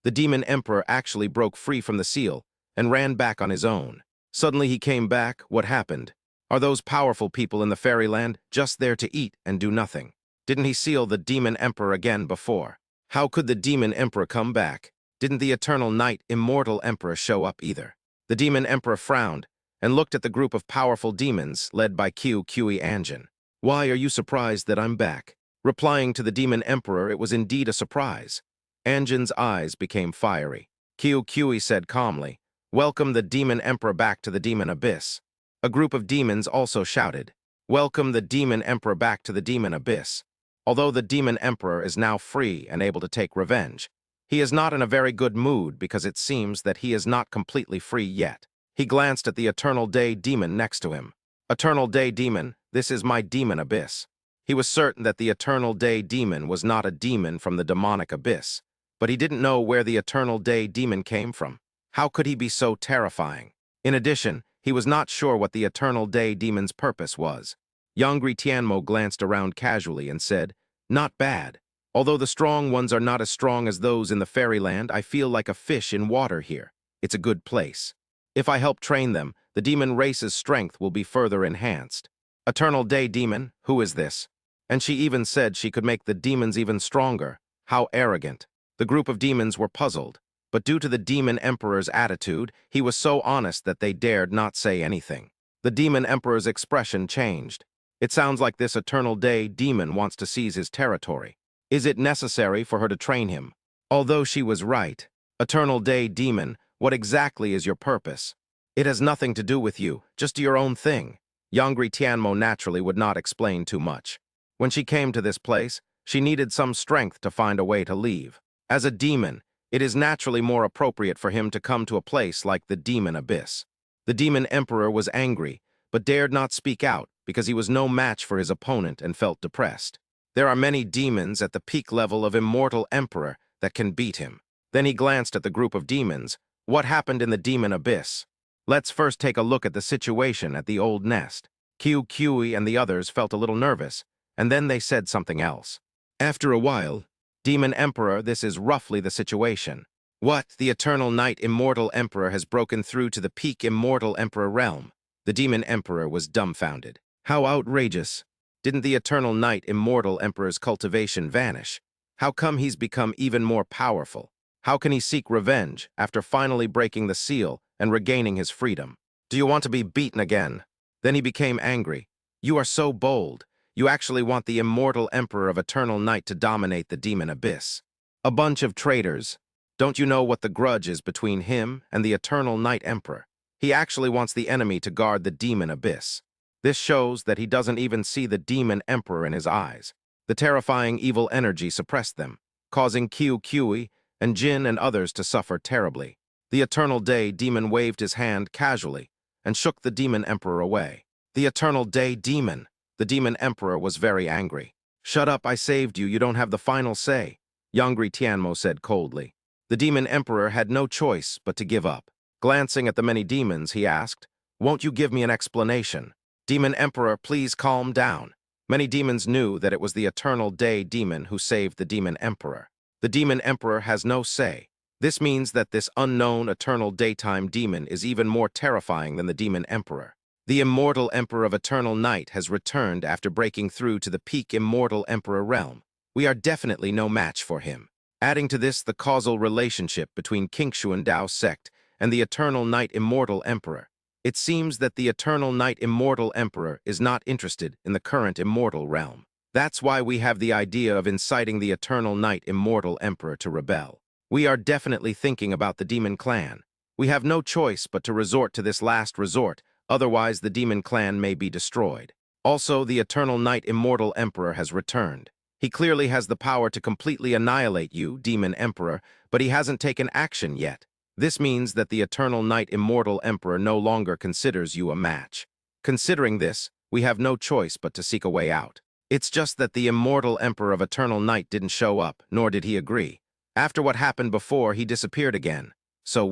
The Demon Emperor actually broke free from the seal and ran back on his own. Suddenly he came back. What happened? Are those powerful people in the fairyland just there to eat and do nothing? Didn't he seal the Demon Emperor again before? How could the Demon Emperor come back? Didn't the Eternal Night Immortal Emperor show up either? The Demon Emperor frowned and looked at the group of powerful demons led by Qi Anjin. Why are you surprised that I'm back? Replying to the Demon Emperor, it was indeed a surprise. Anjin's eyes became fiery. Qi said calmly, "Welcome the Demon Emperor back to the Demon Abyss." A group of demons also shouted, "Welcome the Demon Emperor back to the Demon Abyss." Although the Demon Emperor is now free and able to take revenge, he is not in a very good mood because it seems that he is not completely free yet. He glanced at the Eternal Day Demon next to him. "Eternal Day Demon, this is my Demon Abyss." He was certain that the Eternal Day Demon was not a demon from the demonic abyss, but he didn't know where the Eternal Day Demon came from. How could he be so terrifying? In addition, he was not sure what the Eternal Day Demon's purpose was. Yangri Tianmo glanced around casually and said, "Not bad. Although the strong ones are not as strong as those in the fairyland, I feel like a fish in water here. It's a good place. If I help train them, the demon race's strength will be further enhanced." "Eternal Day Demon, who is this?" And she even said she could make the demons even stronger. How arrogant. The group of demons were puzzled, but due to the Demon Emperor's attitude, he was so honest that they dared not say anything. The Demon Emperor's expression changed. "It sounds like this Eternal Day Demon wants to seize his territory. Is it necessary for her to train him?" Although she was right. "Eternal Day Demon, what exactly is your purpose?" "It has nothing to do with you, just your own thing." Yangri Tianmo naturally would not explain too much. When she came to this place, she needed some strength to find a way to leave. As a demon, it is naturally more appropriate for him to come to a place like the Demon Abyss. The Demon Emperor was angry, but dared not speak out because he was no match for his opponent and felt depressed. There are many demons at the peak level of Immortal Emperor that can beat him. Then he glanced at the group of demons. What happened in the Demon Abyss? Let's first take a look at the situation at the old nest. Qi and the others felt a little nervous, and then they said something else. After a while, "Demon Emperor, this is roughly the situation." "What? The Eternal Night Immortal Emperor has broken through to the peak Immortal Emperor realm." The Demon Emperor was dumbfounded. How outrageous. Didn't the Eternal Night Immortal Emperor's cultivation vanish? How come he's become even more powerful? How can he seek revenge after finally breaking the seal and regaining his freedom? "Do you want to be beaten again?" Then he became angry. "You are so bold. You actually want the Immortal Emperor of Eternal Night to dominate the Demon Abyss. A bunch of traitors. Don't you know what the grudge is between him and the Eternal Night Emperor? He actually wants the enemy to guard the Demon Abyss. This shows that he doesn't even see the Demon Emperor in his eyes. The terrifying evil energy suppressed them, causing Qi and Jin and others to suffer terribly. The Eternal Day Demon waved his hand casually and shook the Demon Emperor away. The Eternal Day Demon! The Demon Emperor was very angry. "Shut up, I saved you, you don't have the final say," Yangri Tianmo said coldly. The Demon Emperor had no choice but to give up. Glancing at the many demons, he asked, "Won't you give me an explanation?" "Demon Emperor, please calm down." Many demons knew that it was the Eternal Day Demon who saved the Demon Emperor. The Demon Emperor has no say. This means that this unknown Eternal Daytime Demon is even more terrifying than the Demon Emperor. The Immortal Emperor of Eternal Night has returned after breaking through to the peak Immortal Emperor realm. We are definitely no match for him. Adding to this the causal relationship between Qingshuan Dao sect and the Eternal Knight Immortal Emperor. It seems that the Eternal Knight Immortal Emperor is not interested in the current immortal realm. That's why we have the idea of inciting the Eternal Knight Immortal Emperor to rebel. We are definitely thinking about the Demon Clan. We have no choice but to resort to this last resort, otherwise the Demon Clan may be destroyed. Also, the Eternal Knight Immortal Emperor has returned. He clearly has the power to completely annihilate you, Demon Emperor, but he hasn't taken action yet. This means that the Eternal Knight Immortal Emperor no longer considers you a match. Considering this, we have no choice but to seek a way out. It's just that the Immortal Emperor of Eternal Night didn't show up, nor did he agree. After what happened before, he disappeared again. So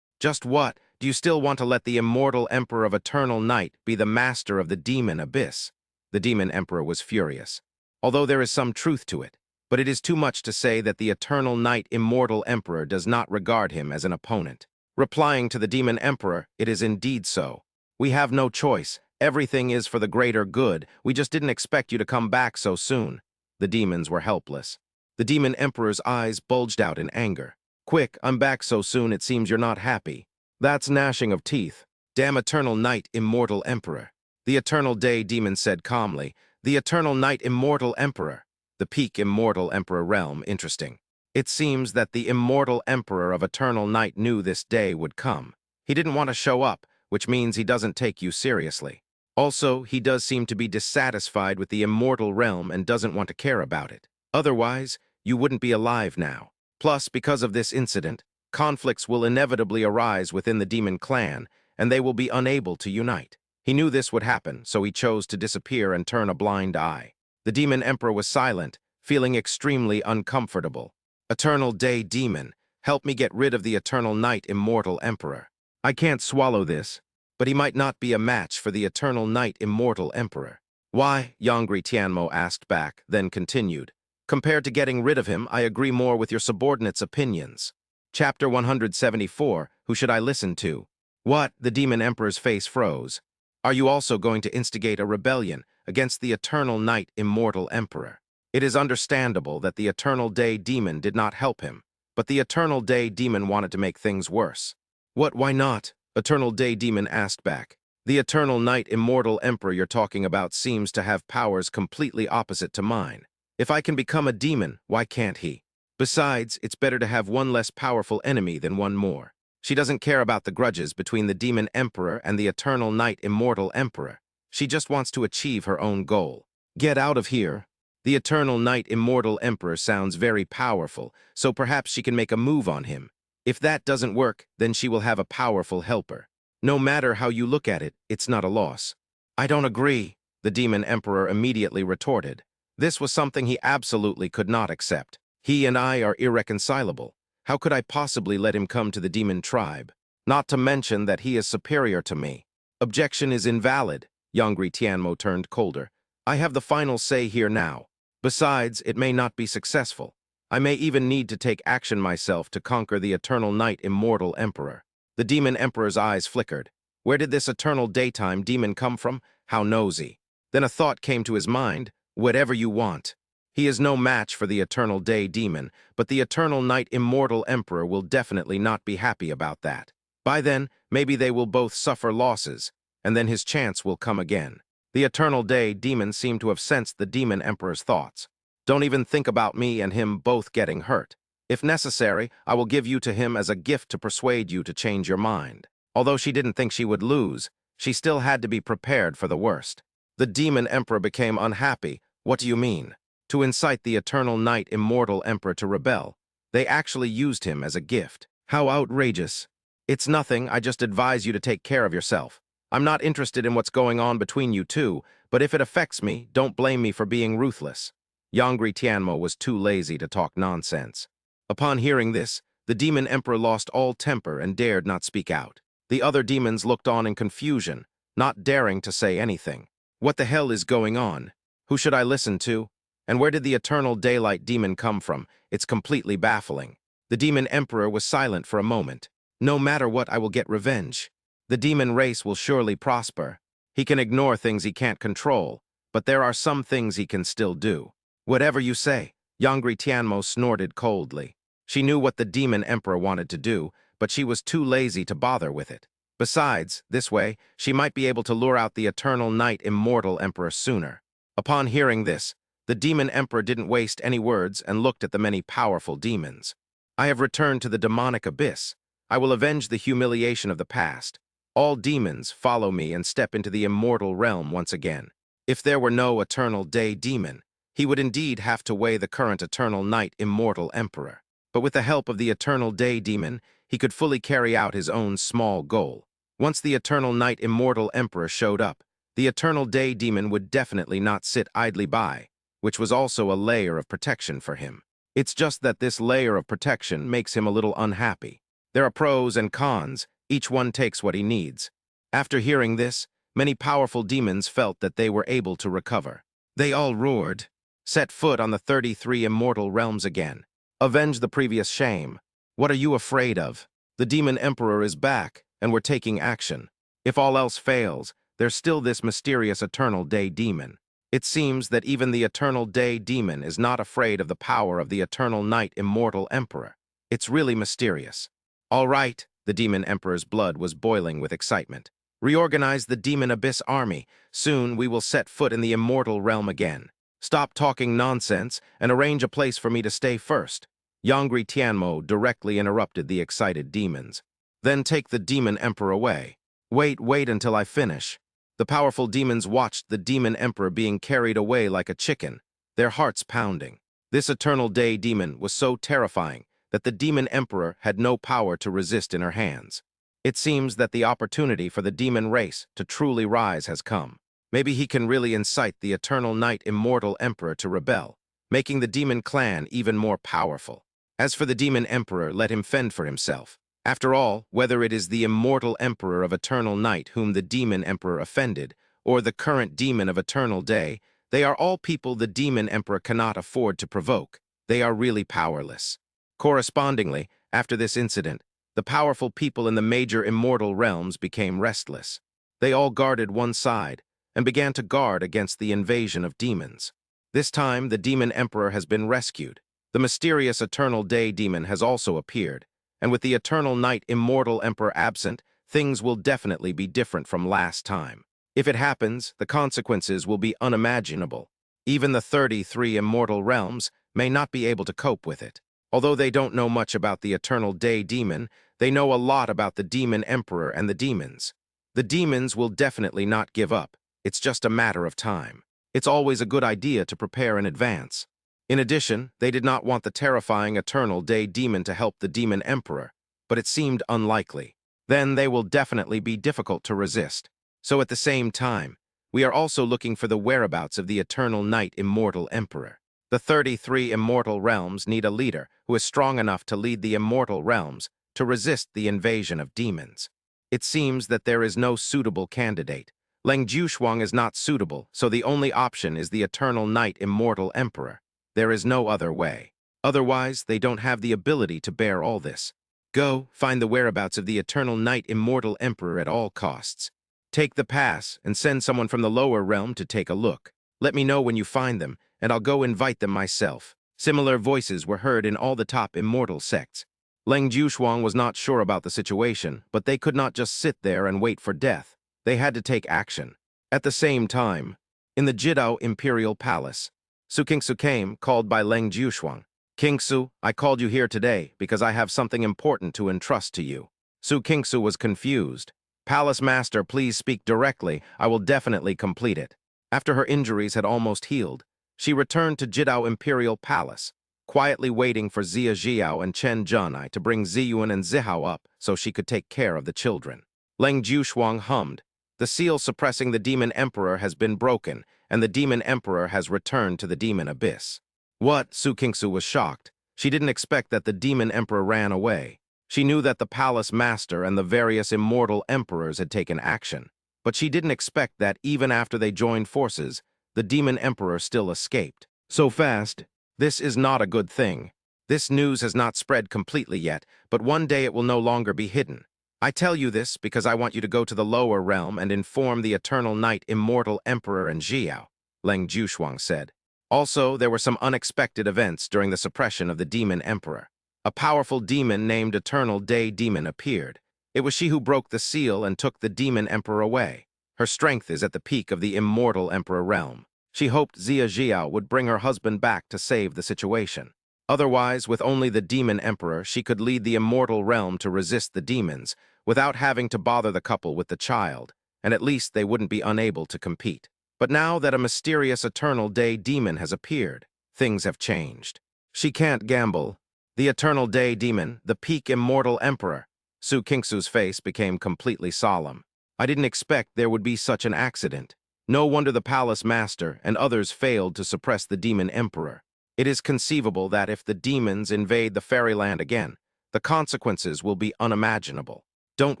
just what? Do you still want to let the Immortal Emperor of Eternal Night be the master of the Demon Abyss? The Demon Emperor was furious. Although there is some truth to it, but it is too much to say that the Eternal Knight Immortal Emperor does not regard him as an opponent. Replying to the Demon Emperor, it is indeed so. We have no choice. Everything is for the greater good. We just didn't expect you to come back so soon. The demons were helpless. The Demon Emperor's eyes bulged out in anger. Quick, I'm back so soon it seems you're not happy. That's gnashing of teeth. Damn Eternal Knight Immortal Emperor. The Eternal Day Demon said calmly. The Eternal Knight Immortal Emperor. The peak Immortal Emperor realm, interesting. It seems that the Immortal Emperor of Eternal Night knew this day would come. He didn't want to show up, which means he doesn't take you seriously. Also, he does seem to be dissatisfied with the Immortal realm and doesn't want to care about it. Otherwise, you wouldn't be alive now. Plus, because of this incident, conflicts will inevitably arise within the Demon Clan, and they will be unable to unite. He knew this would happen, so he chose to disappear and turn a blind eye. The Demon Emperor was silent, feeling extremely uncomfortable. Eternal Day Demon, help me get rid of the Eternal Night Immortal Emperor. I can't swallow this, but he might not be a match for the Eternal Night Immortal Emperor. Why? Yongri Tianmo asked back, then continued. Compared to getting rid of him, I agree more with your subordinates' opinions. Chapter 174, Who Should I Listen to? What? The Demon Emperor's face froze. Are you also going to instigate a rebellion against the Eternal Night Immortal Emperor? It is understandable that the Eternal Day Demon did not help him, but the Eternal Day Demon wanted to make things worse. What, why not? Eternal Day Demon asked back. The Eternal Night Immortal Emperor you're talking about seems to have powers completely opposite to mine. If I can become a demon, why can't he? Besides, it's better to have one less powerful enemy than one more. She doesn't care about the grudges between the Demon Emperor and the Eternal Night Immortal Emperor. She just wants to achieve her own goal. Get out of here. The Eternal Night Immortal Emperor sounds very powerful, so perhaps she can make a move on him. If that doesn't work, then she will have a powerful helper. No matter how you look at it, it's not a loss. I don't agree, the Demon Emperor immediately retorted. This was something he absolutely could not accept. He and I are irreconcilable. How could I possibly let him come to the demon tribe? Not to mention that he is superior to me. Objection is invalid. Yongri Tianmo turned colder. I have the final say here now. Besides, it may not be successful. I may even need to take action myself to conquer the Eternal Night Immortal Emperor. The Demon Emperor's eyes flickered. Where did this eternal daytime demon come from? How nosy. Then a thought came to his mind. Whatever you want. He is no match for the Eternal Day Demon, but the Eternal Night Immortal Emperor will definitely not be happy about that. By then, maybe they will both suffer losses, and then his chance will come again. The Eternal Day Demon seemed to have sensed the Demon Emperor's thoughts. Don't even think about me and him both getting hurt. If necessary, I will give you to him as a gift to persuade you to change your mind. Although she didn't think she would lose, she still had to be prepared for the worst. The Demon Emperor became unhappy. What do you mean? To incite the Eternal Night Immortal Emperor to rebel. They actually used him as a gift. How outrageous. It's nothing, I just advise you to take care of yourself. I'm not interested in what's going on between you two, but if it affects me, don't blame me for being ruthless. Yongri Tianmo was too lazy to talk nonsense. Upon hearing this, the Demon Emperor lost all temper and dared not speak out. The other demons looked on in confusion, not daring to say anything. What the hell is going on? Who should I listen to? And where did the Eternal Daylight Demon come from? It's completely baffling. The Demon Emperor was silent for a moment. No matter what, I will get revenge. The demon race will surely prosper. He can ignore things he can't control, but there are some things he can still do. Whatever you say, Yongri Tianmo snorted coldly. She knew what the Demon Emperor wanted to do, but she was too lazy to bother with it. Besides, this way, she might be able to lure out the eternal night immortal emperor sooner. Upon hearing this, the demon emperor didn't waste any words and looked at the many powerful demons. I have returned to the demonic abyss. I will avenge the humiliation of the past. All demons follow me and step into the immortal realm once again. If there were no eternal day demon, he would indeed have to weigh the current eternal night immortal emperor. But with the help of the eternal day demon, he could fully carry out his own small goal. Once the eternal night immortal emperor showed up, the eternal day demon would definitely not sit idly by, which was also a layer of protection for him. It's just that this layer of protection makes him a little unhappy. There are pros and cons, each one takes what he needs. After hearing this, many powerful demons felt that they were able to recover. They all roared, "Set foot on the 33 immortal realms again. Avenge the previous shame. What are you afraid of? The demon emperor is back, and we're taking action. If all else fails, there's still this mysterious eternal day demon." It seems that even the eternal day demon is not afraid of the power of the eternal night immortal emperor. It's really mysterious. All right, the demon emperor's blood was boiling with excitement. Reorganize the demon abyss army. Soon we will set foot in the immortal realm again. Stop talking nonsense and arrange a place for me to stay first. Yangri Tianmo directly interrupted the excited demons. Then take the demon emperor away. Wait until I finish. The powerful demons watched the demon emperor being carried away like a chicken, their hearts pounding. This eternal day demon was so terrifying that the demon emperor had no power to resist in her hands. It seems that the opportunity for the demon race to truly rise has come. Maybe he can really incite the eternal night immortal emperor to rebel, making the demon clan even more powerful. As for the demon emperor, let him fend for himself. After all, whether it is the immortal emperor of eternal night whom the demon emperor offended, or the current demon of eternal day, they are all people the demon emperor cannot afford to provoke. They are really powerless. Correspondingly, after this incident, the powerful people in the major immortal realms became restless. They all guarded one side and began to guard against the invasion of demons. This time, the demon emperor has been rescued. The mysterious eternal day demon has also appeared, and with the eternal night immortal emperor absent, things will definitely be different from last time. If it happens, the consequences will be unimaginable. Even the 33 immortal realms may not be able to cope with it. Although they don't know much about the eternal day demon, they know a lot about the demon emperor and the demons. The demons will definitely not give up. It's just a matter of time. It's always a good idea to prepare in advance. In addition, they did not want the terrifying eternal day demon to help the demon emperor, but it seemed unlikely. Then they will definitely be difficult to resist. So at the same time, we are also looking for the whereabouts of the eternal night immortal emperor. The 33 immortal realms need a leader who is strong enough to lead the immortal realms to resist the invasion of demons. It seems that there is no suitable candidate. Leng Jiushuang is not suitable, so the only option is the eternal night immortal emperor. There is no other way. Otherwise, they don't have the ability to bear all this. Go, find the whereabouts of the eternal night immortal emperor at all costs. Take the pass and send someone from the lower realm to take a look. Let me know when you find them, and I'll go invite them myself. Similar voices were heard in all the top immortal sects. Leng Jiushuang was not sure about the situation, but they could not just sit there and wait for death. They had to take action. At the same time, in the Jidao Imperial Palace, Su Kingsu came, called by Leng Jiushuang. "Kingsu, I called you here today because I have something important to entrust to you." Su Kingsu was confused. "Palace Master, please speak directly. I will definitely complete it." After her injuries had almost healed, she returned to Jidao Imperial Palace, quietly waiting for Zia Jiao and Chen Junai to bring Ziyuan and Zihao up so she could take care of the children. Leng Jiushuang hummed. The seal suppressing the demon emperor has been broken, and the demon emperor has returned to the demon abyss. What? Su Kingsu was shocked. She didn't expect that the demon emperor ran away. She knew that the palace master and the various immortal emperors had taken action, but she didn't expect that even after they joined forces, the demon emperor still escaped. So fast. This is not a good thing. This news has not spread completely yet, but one day it will no longer be hidden. I tell you this because I want you to go to the lower realm and inform the eternal night immortal emperor and Jiao, Leng Jiushuang said. Also, there were some unexpected events during the suppression of the demon emperor. A powerful demon named Eternal Day Demon appeared. It was she who broke the seal and took the demon emperor away. Her strength is at the peak of the immortal emperor realm. She hoped Xia Jiao would bring her husband back to save the situation. Otherwise, with only the demon emperor, she could lead the immortal realm to resist the demons, without having to bother the couple with the child, and at least they wouldn't be unable to compete. But now that a mysterious Eternal Day demon has appeared, things have changed. She can't gamble. The Eternal Day demon, the peak immortal emperor. Su Kingsu's face became completely solemn. I didn't expect there would be such an accident. No wonder the palace master and others failed to suppress the demon emperor. It is conceivable that if the demons invade the fairyland again, the consequences will be unimaginable. Don't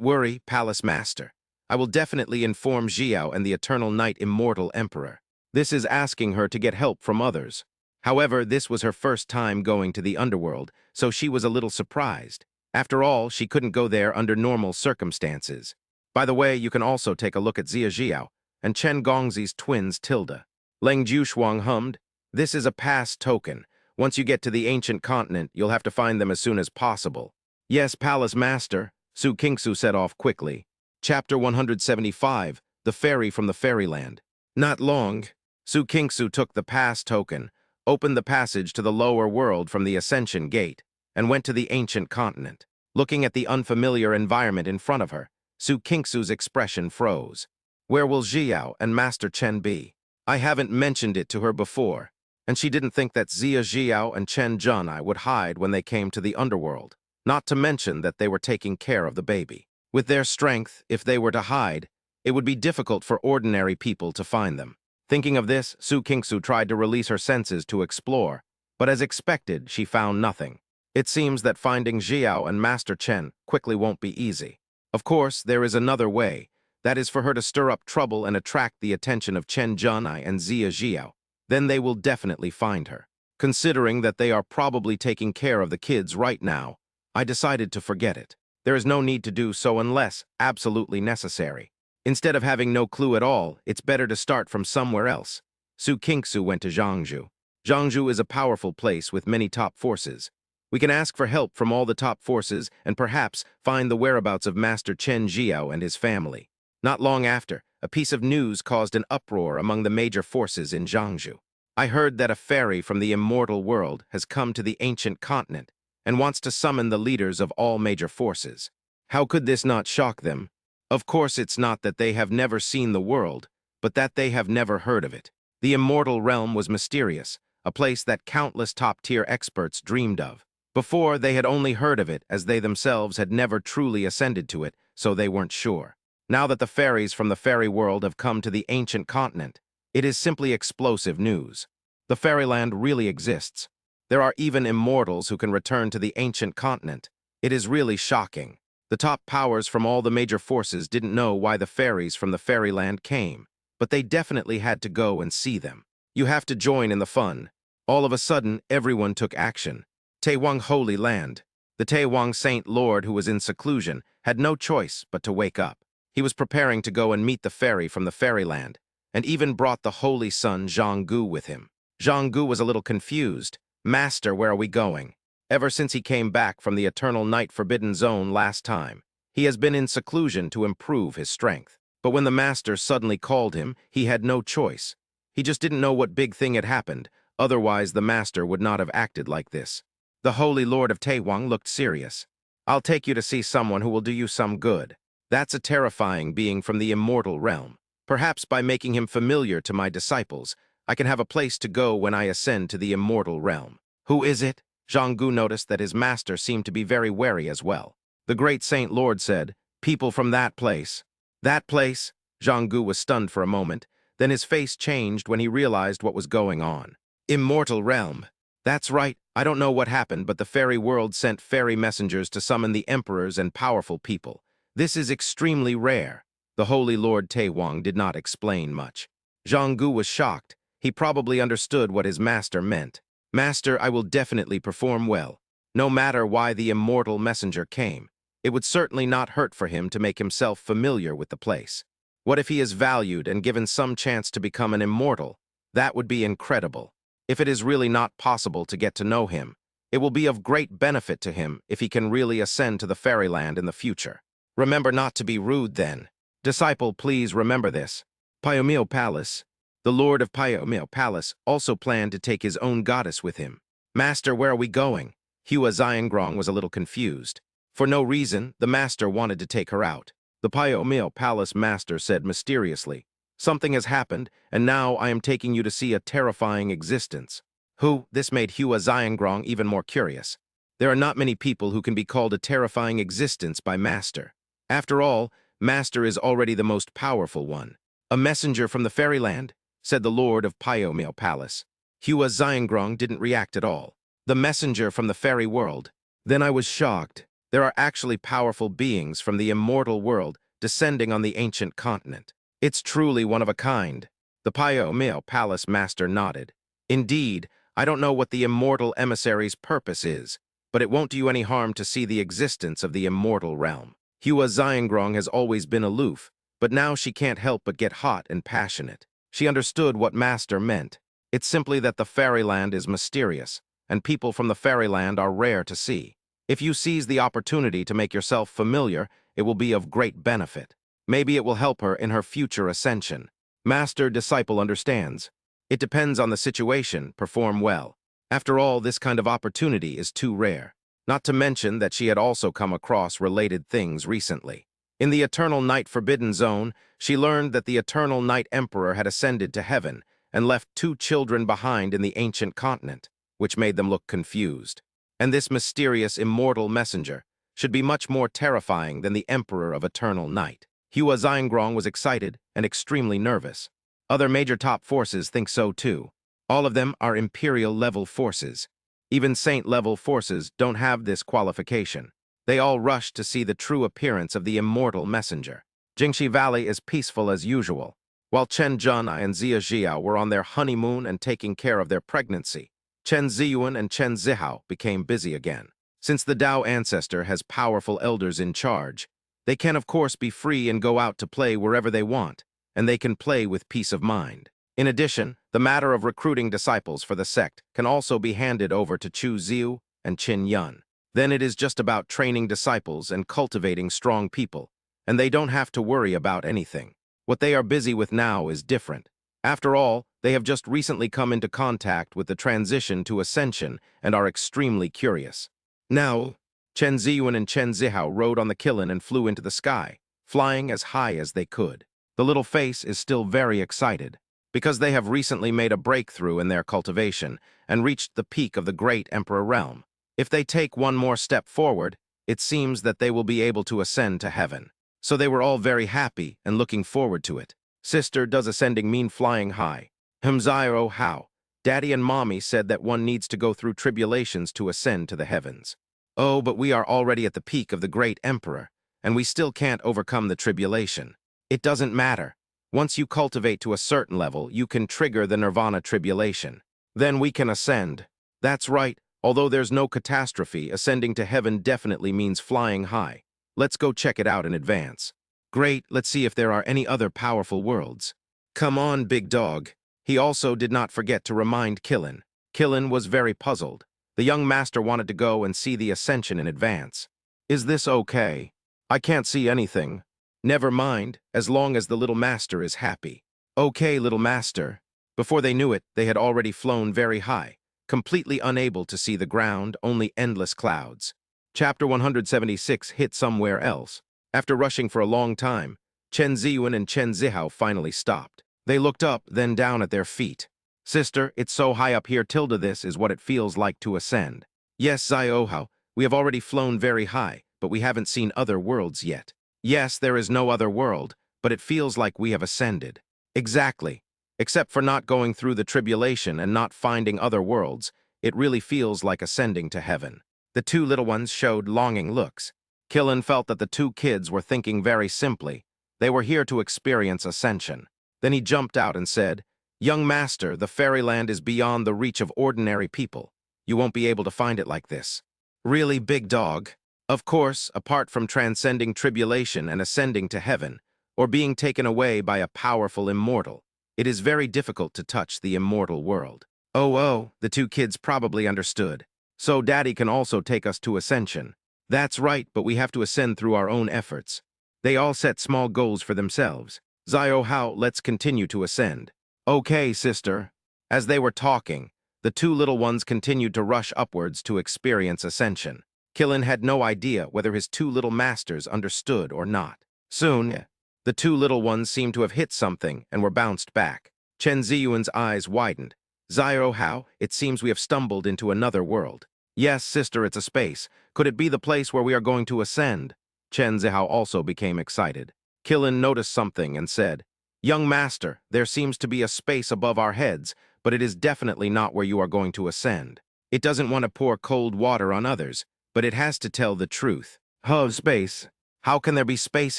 worry, palace master. I will definitely inform Xiao and the Eternal Night Immortal Emperor. This is asking her to get help from others. However, this was her first time going to the underworld, so she was a little surprised. After all, she couldn't go there under normal circumstances. By the way, you can also take a look at Xia Jiao and Chen Gongzi's twins Tilda. Leng Jiushuang hummed, "This is a pass token. Once you get to the ancient continent, you'll have to find them as soon as possible." "Yes, Palace Master," Su Kingsu said off quickly. Chapter 175, The Fairy from the Fairyland. Not long, Su Kingsu took the pass token, opened the passage to the lower world from the Ascension Gate, and went to the ancient continent. Looking at the unfamiliar environment in front of her, Su Kingsu's expression froze. Where will Xiao and Master Chen be? I haven't mentioned it to her before, and she didn't think that Xia Jiao and Chen Junai would hide when they came to the underworld, not to mention that they were taking care of the baby. With their strength, if they were to hide, it would be difficult for ordinary people to find them. Thinking of this, Su Kingsu tried to release her senses to explore, but as expected, she found nothing. It seems that finding Xiao and Master Chen quickly won't be easy. Of course, there is another way. That is for her to stir up trouble and attract the attention of Chen Junai and Xia Jiao. Then they will definitely find her. Considering that they are probably taking care of the kids right now, I decided to forget it. There is no need to do so unless absolutely necessary. Instead of having no clue at all, it's better to start from somewhere else. Su Kingsu went to Zhangzhou. Zhangzhou is a powerful place with many top forces. We can ask for help from all the top forces and perhaps find the whereabouts of Master Chen Jiao and his family. Not long after, a piece of news caused an uproar among the major forces in Zhangzhou. I heard that a fairy from the immortal world has come to the ancient continent and wants to summon the leaders of all major forces. How could this not shock them? Of course, it's not that they have never seen the world, but that they have never heard of it. The immortal realm was mysterious, a place that countless top-tier experts dreamed of. Before, they had only heard of it as they themselves had never truly ascended to it, so they weren't sure. Now that the fairies from the fairy world have come to the ancient continent, it is simply explosive news. The fairyland really exists. There are even immortals who can return to the ancient continent. It is really shocking. The top powers from all the major forces didn't know why the fairies from the fairyland came, but they definitely had to go and see them. You have to join in the fun. All of a sudden, everyone took action. Taewang Holy Land. The Taewang Saint Lord who was in seclusion had no choice but to wake up. He was preparing to go and meet the fairy from the fairyland, and even brought the holy son Zhanggu with him. Zhanggu was a little confused. "Master, where are we going?" Ever since he came back from the Eternal Night Forbidden Zone last time, he has been in seclusion to improve his strength. But when the master suddenly called him, he had no choice. He just didn't know what big thing had happened, otherwise the master would not have acted like this. The Holy Lord of Taewang looked serious. "I'll take you to see someone who will do you some good." That's a terrifying being from the immortal realm. Perhaps by making him familiar to my disciples, I can have a place to go when I ascend to the immortal realm. Who is it? Zhanggu noticed that his master seemed to be very wary as well. The great Saint Lord said, "People from that place." That place? Zhanggu was stunned for a moment, then his face changed when he realized what was going on. Immortal realm. That's right, I don't know what happened, but the fairy world sent fairy messengers to summon the emperors and powerful people. This is extremely rare. The Holy Lord Taewang did not explain much. Zhanggu was shocked. He probably understood what his master meant. "Master, I will definitely perform well. No matter why the immortal messenger came, it would certainly not hurt for him to make himself familiar with the place. What if he is valued and given some chance to become an immortal? That would be incredible. If it is really not possible to get to know him, It will be of great benefit to him if he can really ascend to the fairyland in the future. Remember not to be rude then. Disciple, please remember this. Pyomil Palace, the Lord of Pyomil Palace, also planned to take his own goddess with him. Master, where are we going? Hua Xiangrong was a little confused. For no reason, the master wanted to take her out. The Pyomil Palace master said mysteriously, "Something has happened, and now I am taking you to see a terrifying existence." Who? This made Hua Xiangrong even more curious. There are not many people who can be called a terrifying existence by master. After all, master is already the most powerful one. A messenger from the fairyland, said the Lord of Pyomil Palace. Hua Xiangrong didn't react at all. The messenger from the fairy world. Then I was shocked. There are actually powerful beings from the immortal world descending on the ancient continent. It's truly one of a kind. The Pyomil Palace master nodded. Indeed, I don't know what the immortal emissary's purpose is, but it won't do you any harm to see the existence of the immortal realm. Hua Xiangrong has always been aloof, but now she can't help but get hot and passionate. She understood what master meant. It's simply that the fairyland is mysterious, and people from the fairyland are rare to see. If you seize the opportunity to make yourself familiar, it will be of great benefit. Maybe it will help her in her future ascension. Master-disciple understands. It depends on the situation, perform well. After all, this kind of opportunity is too rare. Not to mention that she had also come across related things recently. In the Eternal Night Forbidden Zone, she learned that the Eternal Night Emperor had ascended to heaven and left 2 children behind in the ancient continent, which made them look confused. And this mysterious immortal messenger should be much more terrifying than the Emperor of Eternal Night. Hua Xiangrong was excited and extremely nervous. Other major top forces think so too. All of them are Imperial-level forces. Even Saint-level forces don't have this qualification. They all rush to see the true appearance of the immortal messenger. Jingxi Valley is peaceful as usual. While Chen Zhana and Xia Xiao were on their honeymoon and taking care of their pregnancy, Chen Ziyuan and Chen Zihao became busy again. Since the Dao ancestor has powerful elders in charge, they can of course be free and go out to play wherever they want, and they can play with peace of mind. In addition, the matter of recruiting disciples for the sect can also be handed over to Chu Ziu and Qin Yun. Then it is just about training disciples and cultivating strong people, and they don't have to worry about anything. What they are busy with now is different. After all, they have just recently come into contact with the transition to ascension and are extremely curious. Now, Chen Ziyuan and Chen Zihao rode on the Qilin and flew into the sky, flying as high as they could. The little face is still very excited, because they have recently made a breakthrough in their cultivation and reached the peak of the great Emperor realm. If they take one more step forward, it seems that they will be able to ascend to heaven. So they were all very happy and looking forward to it. Sister, does ascending mean flying high? Hmzio, how? Daddy and Mommy said that one needs to go through tribulations to ascend to the heavens. Oh, but we are already at the peak of the great Emperor, and we still can't overcome the tribulation. It doesn't matter. Once you cultivate to a certain level, you can trigger the Nirvana tribulation. Then we can ascend. That's right. Although there's no catastrophe, ascending to heaven definitely means flying high. Let's go check it out in advance. Great, let's see if there are any other powerful worlds. Come on, big dog. He also did not forget to remind Qilin. Qilin was very puzzled. The young master wanted to go and see the ascension in advance. Is this okay? I can't see anything. Never mind, as long as the little master is happy. Okay, little master. Before they knew it, they had already flown very high, completely unable to see the ground, only endless clouds. Chapter 176 hit somewhere else. After rushing for a long time, Chen Ziyuan and Chen Zihao finally stopped. They looked up, then down at their feet. Sister, it's so high up here, tilde this is what it feels like to ascend. Yes, Ziohao, we have already flown very high, but we haven't seen other worlds yet. Yes, there is no other world, but it feels like we have ascended. Exactly. Except for not going through the tribulation and not finding other worlds, it really feels like ascending to heaven. The 2 little ones showed longing looks. Qilin felt that the 2 kids were thinking very simply. They were here to experience ascension. Then he jumped out and said, "Young master, the fairyland is beyond the reach of ordinary people. You won't be able to find it like this." Really, big dog? Of course, apart from transcending tribulation and ascending to heaven, or being taken away by a powerful immortal, it is very difficult to touch the immortal world. Oh, the 2 kids probably understood. So Daddy can also take us to Ascension. That's right, but we have to ascend through our own efforts. They all set small goals for themselves. Zio How, let's continue to ascend. Okay, sister. As they were talking, the two little ones continued to rush upwards to experience ascension. Killin had no idea whether his two little masters understood or not. Soon, the two little ones seemed to have hit something and were bounced back. Chen Ziyuan's eyes widened. Zio How, it seems we have stumbled into another world. Yes, sister, it's a space. Could it be the place where we are going to ascend? Chen Zihao also became excited. Killin noticed something and said, Young master, there seems to be a space above our heads, but it is definitely not where you are going to ascend. It doesn't want to pour cold water on others, but it has to tell the truth. Huh, space? How can there be space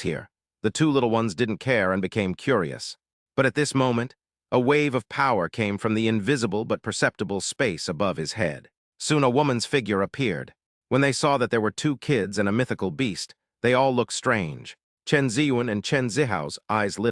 here? The two little ones didn't care and became curious. But at this moment, a wave of power came from the invisible but perceptible space above his head. Soon a woman's figure appeared. When they saw that there were two kids and a mythical beast, they all looked strange. Chen Ziyuan and Chen Zihao's eyes lit